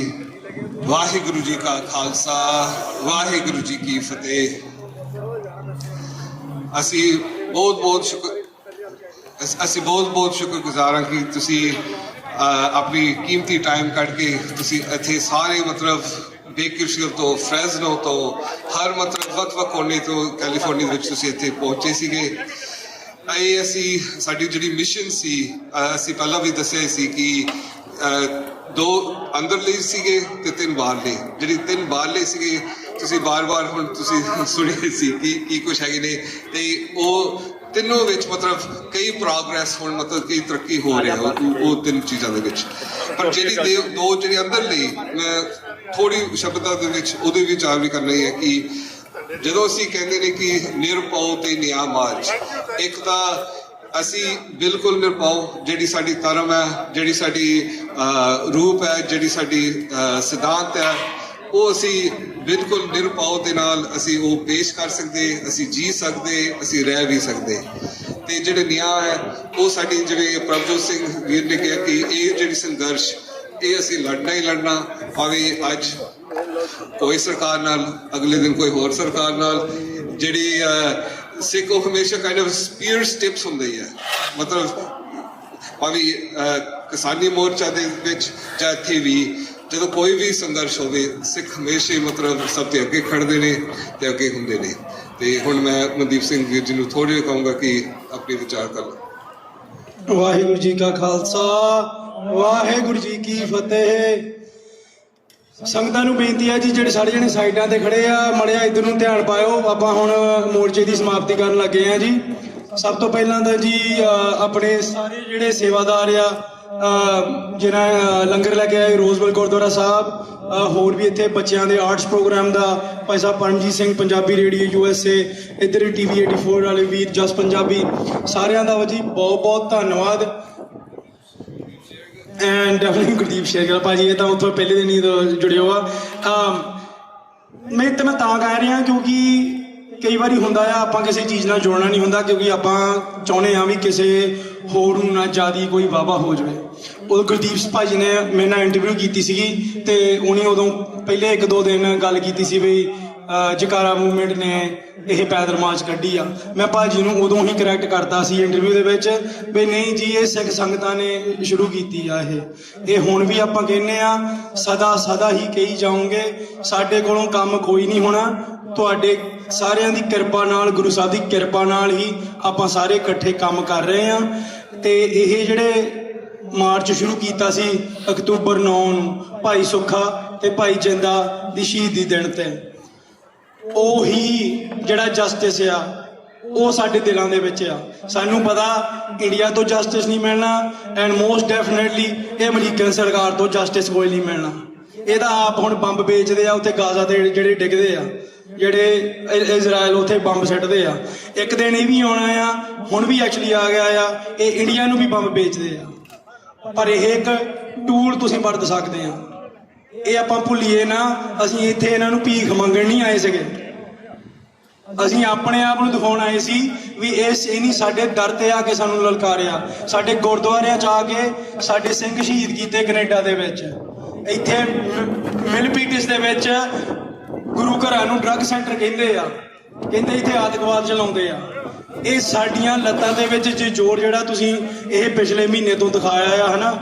वाहिगुरु जी का खालसा, वाहिगुरु जी की फतेह। ਅਸੀਂ ਬਹੁਤ ਸ਼ੁਕਰਗੁਜ਼ਾਰ ਹਾਂ ਕਿ ਤੁਸੀਂ ਆਪਣੀ ਕੀਮਤੀ ਟਾਈਮ ਕੱਢ ਕੇ ਤੁਸੀਂ ਇੱਥੇ ਸਾਰੇ ਮਤਲਬ ਬੇਕਿਰਸ਼ਰ ਤੋਂ, ਫਰੈਜ਼ਨੋ ਤੋਂ, ਹਰ ਮਤਲਬ ਵੱਖ ਕੋਨੇ ਤੋਂ ਕੈਲੀਫੋਰਨੀਆ ਦੇ ਵਿੱਚ ਤੁਸੀਂ ਇੱਥੇ ਪਹੁੰਚੇ ਸੀਗੇ। ਇਹ ਅਸੀਂ ਸਾਡੀ ਜਿਹੜੀ ਮਿਸ਼ਨ ਸੀ, ਅਸੀਂ ਪਹਿਲਾਂ ਵੀ ਦੱਸਿਆ ਸੀ ਕਿ 2 ਅੰਦਰਲੇ ਸੀਗੇ ਤੇ 3 ਬਾਹਰਲੇ। ਜਿਹੜੀ 3 ਬਾਹਰਲੇ ਸੀਗੇ ਤੁਸੀਂ ਬਾਰ-ਬਾਰ ਹੁਣ ਤੁਸੀਂ ਸੁਣੇ ਸੀ ਕੀ ਕੁਛ ਹੈਗੇ ਨੇ, ਤੇ ਉਹ ਤਿੰਨੋਂ ਵਿੱਚ ਮਤਲਬ ਕਈ ਪ੍ਰੋਗਰੈਸ ਹੁਣ ਮਤਲਬ ਕਈ ਤਰੱਕੀ ਹੋ ਰਹੀ ਹੈ ਉਹ 3 ਚੀਜ਼ਾਂ ਦੇ ਵਿੱਚ। ਪਰ ਜਿਹੜੀ 2 ਜਿਹੜੇ ਅੰਦਰਲੇ, ਮੈਂ ਥੋੜੀ ਸ਼ਬਦਾਂ ਦੇ ਵਿੱਚ ਉਹਦੇ ਵਿਚਾਰ ਵੀ ਕਰਨਾ ਹੀ ਹੈ ਕਿ ਜਦੋਂ ਅਸੀਂ ਕਹਿੰਦੇ ਨੇ ਕਿ ਨਿਰਭਉ ਤੇ ਨਿਆਂ ਮਾਰਚ, ਇੱਕ ਤਾਂ ਅਸੀਂ ਬਿਲਕੁਲ ਨਿਰਭਉ, ਜਿਹੜੀ ਸਾਡੀ ਧਰਮ ਹੈ, ਜਿਹੜੀ ਸਾਡੀ ਰੂਪ ਹੈ, ਜਿਹੜੀ ਸਾਡੀ ਸਿਧਾਂਤ ਹੈ, ਉਹ ਅਸੀਂ ਬਿਲਕੁਲ ਨਿਰਭਉ ਦੇ ਨਾਲ ਅਸੀਂ ਉਹ ਪੇਸ਼ ਕਰ ਸਕਦੇ, ਅਸੀਂ ਜੀ ਸਕਦੇ, ਅਸੀਂ ਰਹਿ ਵੀ ਸਕਦੇ। ਤੇ ਜਿਹੜੇ ਨਿਆਂ ਹੈ ਉਹ ਸਾਡੀ, ਜਿਵੇਂ ਪ੍ਰਭਜੋਤ ਸਿੰਘ ਵੀਰ ਨੇ ਕਿਹਾ ਕਿ ਇਹ ਜਿਹੜੀ ਸੰਘਰਸ਼ ਇਹ ਅਸੀਂ ਲੜਨਾ ਹੀ ਲੜਨਾ, ਭਾਵੇਂ ਅੱਜ ਕੋਈ ਸਰਕਾਰ ਨਾਲ, ਅਗਲੇ ਦਿਨ ਕੋਈ ਹੋਰ ਸਰਕਾਰ ਨਾਲ। ਜਿਹੜੀ ਸਿੱਖ ਉਹ ਹਮੇਸ਼ਾ ਕਾਈਂਡ ਆਫ ਸਪੀਅਰ ਸਟਿਪਸ ਹੁੰਦੇ ਹੀ ਹੈ, ਮਤਲਬ ਭਾਵੇਂ ਕਿਸਾਨੀ ਮੋਰਚਾ ਦੇ ਵਿੱਚ ਜਾਂ ਇੱਥੇ ਵੀ ਜਦੋਂ ਕੋਈ ਵੀ ਸੰਘਰਸ਼ ਹੋਵੇ, ਸਿੱਖ ਹਮੇਸ਼ਾ ਮਤਲਬ ਸਭ ਤੋਂ ਅੱਗੇ ਖੜਦੇ ਨੇ ਤੇ ਅੱਗੇ ਹੁੰਦੇ ਨੇ। ਤੇ ਹੁਣ ਮੈਂ ਮਨਦੀਪ ਸਿੰਘ ਵੀਰ ਜੀ ਨੂੰ ਥੋੜ੍ਹੇ ਜਿਹਾ ਕਹੂੰਗਾ ਕਿ ਆਪਣੇ ਵਿਚਾਰ ਕਰ ਲਓ। ਵਾਹਿਗੁਰੂ ਜੀ ਕਾ ਖਾਲਸਾ, ਵਾਹਿਗੁਰੂ ਜੀ ਕੀ ਫਤਿਹ। ਸੰਗਤਾਂ ਨੂੰ ਬੇਨਤੀ ਹੈ ਜੀ, ਜਿਹੜੇ ਸਾਰੇ ਜਣੇ ਸਾਈਡਾਂ ਤੇ ਖੜੇ ਆ, ਮੜਿਆ ਇੱਧਰ ਨੂੰ ਧਿਆਨ ਪਾਇਓ। ਆਪਾਂ ਹੁਣ ਮੋਰਚੇ ਦੀ ਸਮਾਪਤੀ ਕਰਨ ਲੱਗੇ ਆ ਜੀ। ਸਭ ਤੋਂ ਪਹਿਲਾਂ ਤਾਂ ਜੀ ਆਪਣੇ ਸਾਰੇ ਜਿਹੜੇ ਸੇਵਾਦਾਰ ਆ, ਜਿਹਨਾਂ ਲੰਗਰ ਲੈ ਕੇ ਆਏ, ਰੋਜ਼ਵਲ ਗੁਰਦੁਆਰਾ ਸਾਹਿਬ, ਹੋਰ ਵੀ ਇੱਥੇ ਬੱਚਿਆਂ ਦੇ ਆਰਟਸ ਪ੍ਰੋਗਰਾਮ ਦਾ ਭਾਈ ਸਾਹਿਬ ਪਰਮਜੀਤ ਸਿੰਘ ਪੰਜਾਬੀ ਰੇਡੀਓ USA, ਇੱਧਰ TV 84 ਵਾਲੇ ਵੀਰ, ਜਸ ਪੰਜਾਬੀ, ਸਾਰਿਆਂ ਦਾ ਜੀ ਬਹੁਤ ਬਹੁਤ ਧੰਨਵਾਦ। ਐਂਡ ਗੁਰਦੀਪ ਸ਼ੇਰਗਿੱਲ ਭਾਜੀ, ਇਹ ਤਾਂ ਉੱਥੋਂ ਪਹਿਲੇ ਦਿਨ ਹੀ ਜੁੜੇ ਹੋ ਆ। ਮੈਂ ਤਾਂ ਕਹਿ ਰਿਹਾ ਕਿਉਂਕਿ ਕਈ ਵਾਰੀ ਹੁੰਦਾ ਆ ਆਪਾਂ ਕਿਸੇ ਚੀਜ਼ ਨਾਲ ਜੁੜਨਾ ਨਹੀਂ ਹੁੰਦਾ, ਕਿਉਂਕਿ ਆਪਾਂ ਚਾਹੁੰਦੇ ਹਾਂ ਵੀ ਕਿਸੇ ਹੋਰ ਨੂੰ ਨਾ ਜ਼ਿਆਦਾ ਕੋਈ ਵਾਹਵਾ ਹੋ ਜਾਵੇ। ਉਦੋਂ ਗੁਰਦੀਪ ਭਾਜੀ ਨੇ ਮੇਰੇ ਨਾਲ ਇੰਟਰਵਿਊ ਕੀਤੀ ਸੀਗੀ ਤੇ ਉਹਨੇ ਉਦੋਂ ਪਹਿਲੇ 1-2 ਦਿਨ ਗੱਲ ਕੀਤੀ ਸੀ ਵੀ ਜਕਾਰਾ ਮੂਵਮੈਂਟ ਨੇ ਇਹ ਪੈਦਲ ਮਾਰਚ ਕੱਢੀ ਆ। ਮੈਂ ਭਾਜੀ ਨੂੰ ਉਦੋਂ ਹੀ ਕਰੈਕਟ ਕਰਤਾ ਸੀ ਇੰਟਰਵਿਊ ਦੇ ਵਿੱਚ ਵੀ ਨਹੀਂ ਜੀ, ਇਹ ਸਿੱਖ ਸੰਗਤਾਂ ਨੇ ਸ਼ੁਰੂ ਕੀਤੀ ਆ। ਇਹ ਹੁਣ ਵੀ ਆਪਾਂ ਕਹਿੰਦੇ ਆ, ਸਦਾ ਹੀ ਕਹੀ ਜਾਓਗੇ, ਸਾਡੇ ਕੋਲੋਂ ਕੰਮ ਕੋਈ ਨਹੀਂ ਹੋਣਾ। ਤੁਹਾਡੇ ਸਾਰਿਆਂ ਦੀ ਕਿਰਪਾ ਨਾਲ, ਗੁਰੂ ਸਾਹਿਬ ਦੀ ਕਿਰਪਾ ਨਾਲ ਹੀ ਆਪਾਂ ਸਾਰੇ ਇਕੱਠੇ ਕੰਮ ਕਰ ਰਹੇ ਹਾਂ। ਤੇ ਇਹ ਜਿਹੜੇ ਮਾਰਚ ਸ਼ੁਰੂ ਕੀਤਾ ਸੀ ਅਕਤੂਬਰ 9 ਨੂੰ ਭਾਈ ਸੁੱਖਾ ਤੇ ਭਾਈ ਜਿੰਦਾ ਦੀ ਸ਼ਹੀਦੀ ਦਿਨ ਤੇ, ਉਹੀ ਜਿਹੜਾ ਜਸਟਿਸ ਆ ਉਹ ਸਾਡੇ ਦਿਲਾਂ ਦੇ ਵਿੱਚ ਆ। ਸਾਨੂੰ ਪਤਾ ਇੰਡੀਆ ਤੋਂ ਜਸਟਿਸ ਨਹੀਂ ਮਿਲਣਾ, ਐਂਡ ਮੋਸਟ ਡੈਫੀਨੇਟਲੀ ਇਹ ਅਮਰੀਕਨ ਸਰਕਾਰ ਤੋਂ ਜਸਟਿਸ ਕੋਈ ਨਹੀਂ ਮਿਲਣਾ। ਇਹ ਤਾਂ ਆਪ ਹੁਣ ਬੰਬ ਵੇਚਦੇ ਆ ਉੱਥੇ ਗਾਜ਼ਾ ਦੇ, ਜਿਹੜੇ ਡਿੱਗਦੇ ਆ, ਜਿਹੜੇ ਇਜ਼ਰਾਈਲ ਉੱਥੇ ਬੰਬ ਸਿੱਟਦੇ ਆ। ਇੱਕ ਦਿਨ ਇਹ ਵੀ ਆਉਣਾ ਆ, ਹੁਣ ਵੀ ਐਕਚੁਅਲੀ ਆ ਗਿਆ ਆ, ਇਹ ਇੰਡੀਆ ਨੂੰ ਵੀ ਬੰਬ ਵੇਚਦੇ ਆ। ਪਰ ਇਹ ਇੱਕ ਟੂਲ ਤੁਸੀਂ ਵਰਤ ਸਕਦੇ ਆ। ਇਹ ਆਪਾਂ ਭੁੱਲੀਏ ਨਾ, ਅਸੀਂ ਇੱਥੇ ਇਹਨਾਂ ਨੂੰ ਭੀਖ ਮੰਗਣ ਨਹੀਂ ਆਏ ਸੀਗੇ, ਅਸੀਂ ਆਪਣੇ ਆਪ ਨੂੰ ਦਿਖਾਉਣ ਆਏ ਸੀ ਵੀ ਇਹ ਨਹੀਂ ਸਾਡੇ ਦਰ ਤੇ ਆ ਕੇ ਸਾਨੂੰ ਲਲਕਾਰਿਆ, ਸਾਡੇ ਗੁਰਦੁਆਰਿਆਂ 'ਚ ਆ ਕੇ ਸਾਡੇ ਸਿੰਘ ਸ਼ਹੀਦ ਕੀਤੇ ਕੈਨੇਡਾ ਦੇ ਵਿੱਚ, ਇੱਥੇ ਮਿਲਪੀਟਿਸ ਦੇ ਵਿੱਚ ਗੁਰੂ ਘਰਾਂ ਨੂੰ ਡਰੱਗ ਸੈਂਟਰ ਕਹਿੰਦੇ ਆ, ਕਹਿੰਦੇ ਇੱਥੇ ਆਤੰਕਵਾਦ ਚਲਾਉਂਦੇ ਆ। ਇਹ ਸਾਡੀਆਂ ਲੱਤਾਂ ਦੇ ਵਿੱਚ ਜੇ ਜ਼ੋਰ ਜਿਹੜਾ ਤੁਸੀਂ ਇਹ ਪਿਛਲੇ ਮਹੀਨੇ ਤੋਂ ਦਿਖਾਇਆ ਆ ਹਨਾ,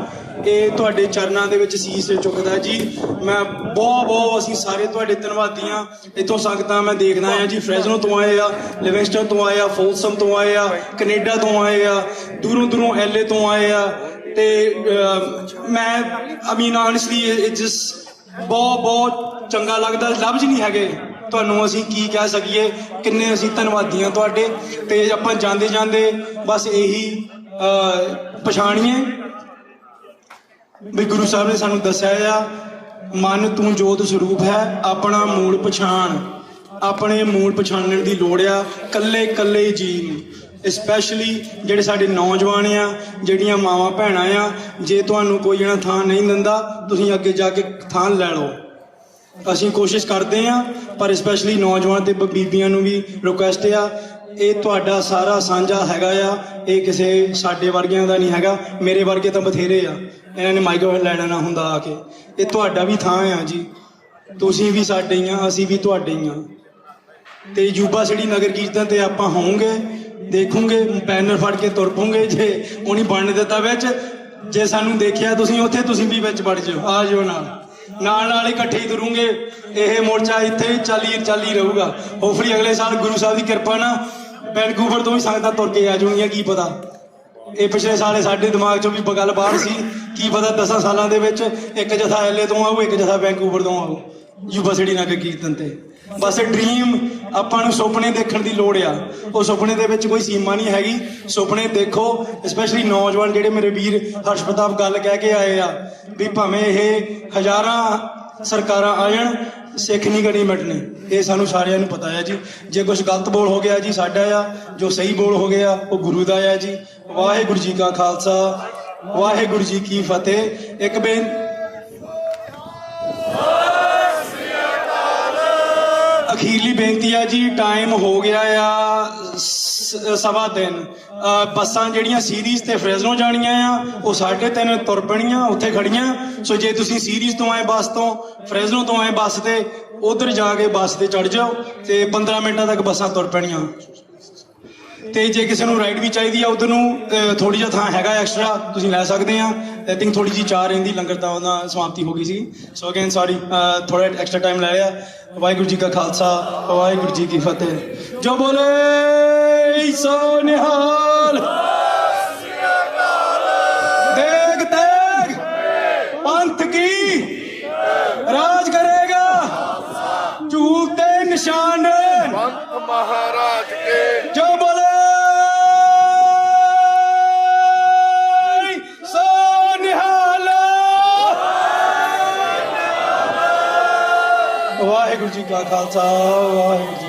ਇਹ ਤੁਹਾਡੇ ਚਰਨਾਂ ਦੇ ਵਿੱਚ ਸੀਸ ਚੁੱਕਦਾ ਜੀ। ਮੈਂ ਬਹੁਤ ਅਸੀਂ ਸਾਰੇ ਤੁਹਾਡੇ ਧੰਨਵਾਦੀ ਹਾਂ। ਇੱਥੋਂ ਸੰਗਤਾਂ ਮੈਂ ਦੇਖਦਾ ਆ ਜੀ, ਫਰੈਜ਼ਨੋ ਤੋਂ ਆਏ ਆ, ਲਿਵਿੰਗਸਟਨ ਤੋਂ ਆਏ ਆ, ਫੋਲਸਮ ਤੋਂ ਆਏ ਆ, ਕੈਨੇਡਾ ਤੋਂ ਆਏ ਆ, ਦੂਰੋਂ LA ਤੋਂ ਆਏ ਆ। ਤੇ ਮੈਂ ਆਨੈਸਟਲੀ ਇਹ ਜਸਟ ਬਹੁਤ ਚੰਗਾ ਲੱਗਦਾ, ਲਫ਼ਜ਼ ਨਹੀਂ ਹੈਗੇ ਤੁਹਾਨੂੰ ਅਸੀਂ ਕੀ ਕਹਿ ਸਕੀਏ, ਕਿੰਨੇ ਅਸੀਂ ਧੰਨਵਾਦੀ ਹਾਂ ਤੁਹਾਡੇ। ਤੇ ਆਪਾਂ ਜਾਂਦੇ ਜਾਂਦੇ ਬਸ ਇਹੀ ਪਛਾਣੀਏ ਵੀ ਗੁਰੂ ਸਾਹਿਬ ਨੇ ਸਾਨੂੰ ਦੱਸਿਆ ਆ, ਮਨ ਤੂੰ ਜੋਤ ਸਰੂਪ ਹੈ, ਆਪਣਾ ਮੂਲ ਪਛਾਣ, ਆਪਣੇ ਮੂਲ ਪਛਾਣਨ ਦੀ ਲੋੜ ਆ ਕੱਲੇ ਜੀਅ ਨੂੰ। ਸਪੈਸ਼ਲੀ ਜਿਹੜੇ ਸਾਡੇ ਨੌਜਵਾਨ ਆ, ਜਿਹੜੀਆਂ ਮਾਵਾਂ ਭੈਣਾਂ ਆ, ਜੇ ਤੁਹਾਨੂੰ ਕੋਈ ਜਣਾ ਥਾਂ ਨਹੀਂ ਦਿੰਦਾ ਤੁਸੀਂ ਅੱਗੇ ਜਾ ਕੇ ਥਾਂ ਲੈ ਲਓ। ਅਸੀਂ ਕੋਸ਼ਿਸ਼ ਕਰਦੇ ਆ, ਪਰ ਸਪੈਸ਼ਲੀ ਨੌਜਵਾਨ ਤੇ ਬੀਬੀਆਂ ਨੂੰ ਵੀ ਰਿਕੁਐਸਟ ਆ, ਇਹ ਤੁਹਾਡਾ ਸਾਰਾ ਸਾਂਝਾ ਹੈਗਾ ਆ, ਇਹ ਕਿਸੇ ਸਾਡੇ ਵਰਗਿਆਂ ਦਾ ਨਹੀਂ ਹੈਗਾ। ਮੇਰੇ ਵਰਗੇ ਤਾਂ ਬਥੇਰੇ ਆ, ਇਹਨਾਂ ਨੇ ਮਾਈਕਰੋਫੋਨ ਲੈਣਾ ਨਾ ਹੁੰਦਾ ਆ ਕੇ। ਇਹ ਤੁਹਾਡਾ ਵੀ ਥਾਂ ਆ ਜੀ, ਤੁਸੀਂ ਵੀ ਸਾਡੇ ਹੀ ਆ, ਅਸੀਂ ਵੀ ਤੁਹਾਡੇ ਹੀ ਆ। ਤੇ ਯੂਬਾ ਸਿਟੀ ਨਗਰ ਕੀਰਤਨ ਤੇ ਆਪਾਂ ਹੋਵਾਂਗੇ, ਦੇਖੂਗੇ, ਬੈਨਰ ਫੜ ਕੇ ਤੁਰ ਪੂਗੇ। ਜੇ ਉਹਨੀ ਬਣ ਦਿੱਤਾ ਵਿੱਚ, ਜੇ ਸਾਨੂੰ ਦੇਖਿਆ ਤੁਸੀਂ ਉੱਥੇ, ਤੁਸੀਂ ਵੀ ਵਿੱਚ ਵੜ ਜਾਓ, ਆ ਜਾਓ ਨਾਲ ਹੀ ਇਕੱਠੇ ਹੀ ਤੁਰੂਗੇ। ਇਹ ਮੋਰਚਾ ਇੱਥੇ ਚੱਲੀ ਰਹੂਗਾ। ਹੋਪਫੁਲੀ ਅਗਲੇ ਸਾਲ ਗੁਰੂ ਸਾਹਿਬ ਦੀ ਕਿਰਪਾ ਨਾਲ ਵੈਨਕੂਵਰ ਤੋਂ ਵੀ ਸੰਗਤਾਂ ਤੁਰ ਕੇ ਆ ਜਾਣਗੀਆਂ, ਕੀ ਪਤਾ। ਇਹ ਪਿਛਲੇ ਸਾਲ ਸਾਡੇ ਦਿਮਾਗ 'ਚੋਂ ਵੀ ਗੱਲ ਬਾਹਰ ਸੀ, ਕੀ ਪਤਾ 10 ਸਾਲਾਂ ਦੇ ਵਿੱਚ ਇੱਕ ਜਥਾ LA ਤੋਂ ਆਊ, ਇੱਕ ਜਥਾ ਵੈਨਕੂਵਰ ਤੋਂ ਆਊ ਯੂਬਾ ਸਿਟੀ ਨਗਰ ਕੀਰਤਨ ਤੇ। ਬਸ ਡ੍ਰੀਮ, ਆਪਾਂ ਨੂੰ ਸੁਪਨੇ ਦੇਖਣ ਦੀ ਲੋੜ ਆ। ਉਹ ਸੁਪਨੇ ਦੇ ਵਿੱਚ ਕੋਈ ਸੀਮਾ ਨਹੀਂ ਹੈਗੀ, ਸੁਪਨੇ ਦੇਖੋ। ਸਪੈਸ਼ਲੀ ਨੌਜਵਾਨ ਜਿਹੜੇ ਮੇਰੇ ਵੀਰ ਹਰਸ਼ ਪ੍ਰਤਾਪ ਗੱਲ ਕਹਿ ਕੇ ਆਏ ਆ ਵੀ ਭਾਵੇਂ ਇਹ ਹਜ਼ਾਰਾਂ ਸਰਕਾਰਾਂ ਆ ਜਾਣ, ਸਿੱਖ ਨਹੀਂ ਕਦੀ ਮਿਟਣੇ। ਇਹ ਸਾਨੂੰ ਸਾਰਿਆਂ ਨੂੰ ਪਤਾ ਹੈ ਜੀ। ਜੇ ਕੁਝ ਗਲਤ ਬੋਲ ਹੋ ਗਿਆ ਜੀ ਸਾਡਾ ਆ, ਜੋ ਸਹੀ ਬੋਲ ਹੋ ਗਿਆ ਉਹ ਗੁਰੂ ਦਾ ਆ ਜੀ। ਵਾਹਿਗੁਰੂ ਜੀ ਕਾ ਖਾਲਸਾ, ਵਾਹਿਗੁਰੂ ਜੀ ਕੀ ਫਤਿਹ। ਇੱਕ ਅਖੀਰਲੀ ਬੇਨਤੀ ਆ ਜੀ, ਟਾਈਮ ਹੋ ਗਿਆ ਆ 3:15। ਬੱਸਾਂ ਜਿਹੜੀਆਂ ਸੀਰੀਜ਼ ਤੇ ਫਰੈਜ਼ਨੋ ਜਾਣੀਆਂ ਆ ਉਹ 3:30 ਤੁਰ ਪੈਣੀਆਂ ਉੱਥੇ ਖੜੀਆਂ। ਸੋ ਜੇ ਤੁਸੀਂ ਸੀਰੀਜ਼ ਤੋਂ ਆਏ ਬੱਸ ਤੋਂ, ਫਰੈਜ਼ਨੋ ਤੋਂ ਆਏ ਬੱਸ ਤੇ, ਉਧਰ ਜਾ ਕੇ ਬੱਸ ਤੇ ਚੜ ਜਾਓ ਤੇ 15 ਮਿੰਟਾਂ ਤੱਕ ਬੱਸਾਂ ਤੁਰ ਪੈਣੀਆਂ। ਤੇ ਜੇ ਕਿਸੇ ਨੂੰ ਰਾਈਡ ਵੀ ਚਾਹੀਦੀ ਆ, ਉਧਰ ਨੂੰ ਥੋੜੀ ਜਿਹਾ ਥਾਂ ਹੈਗਾ ਐਕਸਟਰਾ, ਤੁਸੀਂ ਲੈ ਸਕਦੇ ਆ। ਆਈ ਥਿੰਕ ਥੋੜੀ ਜਿਹੀ ਚਾਹ ਰਹਿੰਦੀ, ਲੰਗਰ ਤਾਂ ਉਹਦਾ ਸਮਾਪਤੀ ਹੋ ਗਈ ਸੀ। ਸੋ ਅਗੇਨ ਸੌਰੀ, ਥੋੜਾ ਐਕਸਟਰਾ ਟਾਈਮ ਲੈ ਲਿਆ। ਵਾਹਿਗੁਰੂ ਜੀ ਕਾ ਖਾਲਸਾ, ਵਾਹਿਗੁਰੂ ਜੀ ਕੀ ਫਤਿਹ। ਜੋ ਬੋਲੇ ਸੋ ਨਿਹਾਲ। ਦੇਗ ਤੇਗ ਪੰਥ ਕੀ ਰਾਜ ਕਰੇਗਾ, ਝੂਲ ਤੇ ਨਿਸ਼ਾਨ महाराज के। जो बोले सो निहाल। वाहिगुरू जी का खालसा, वाहिगुरू जी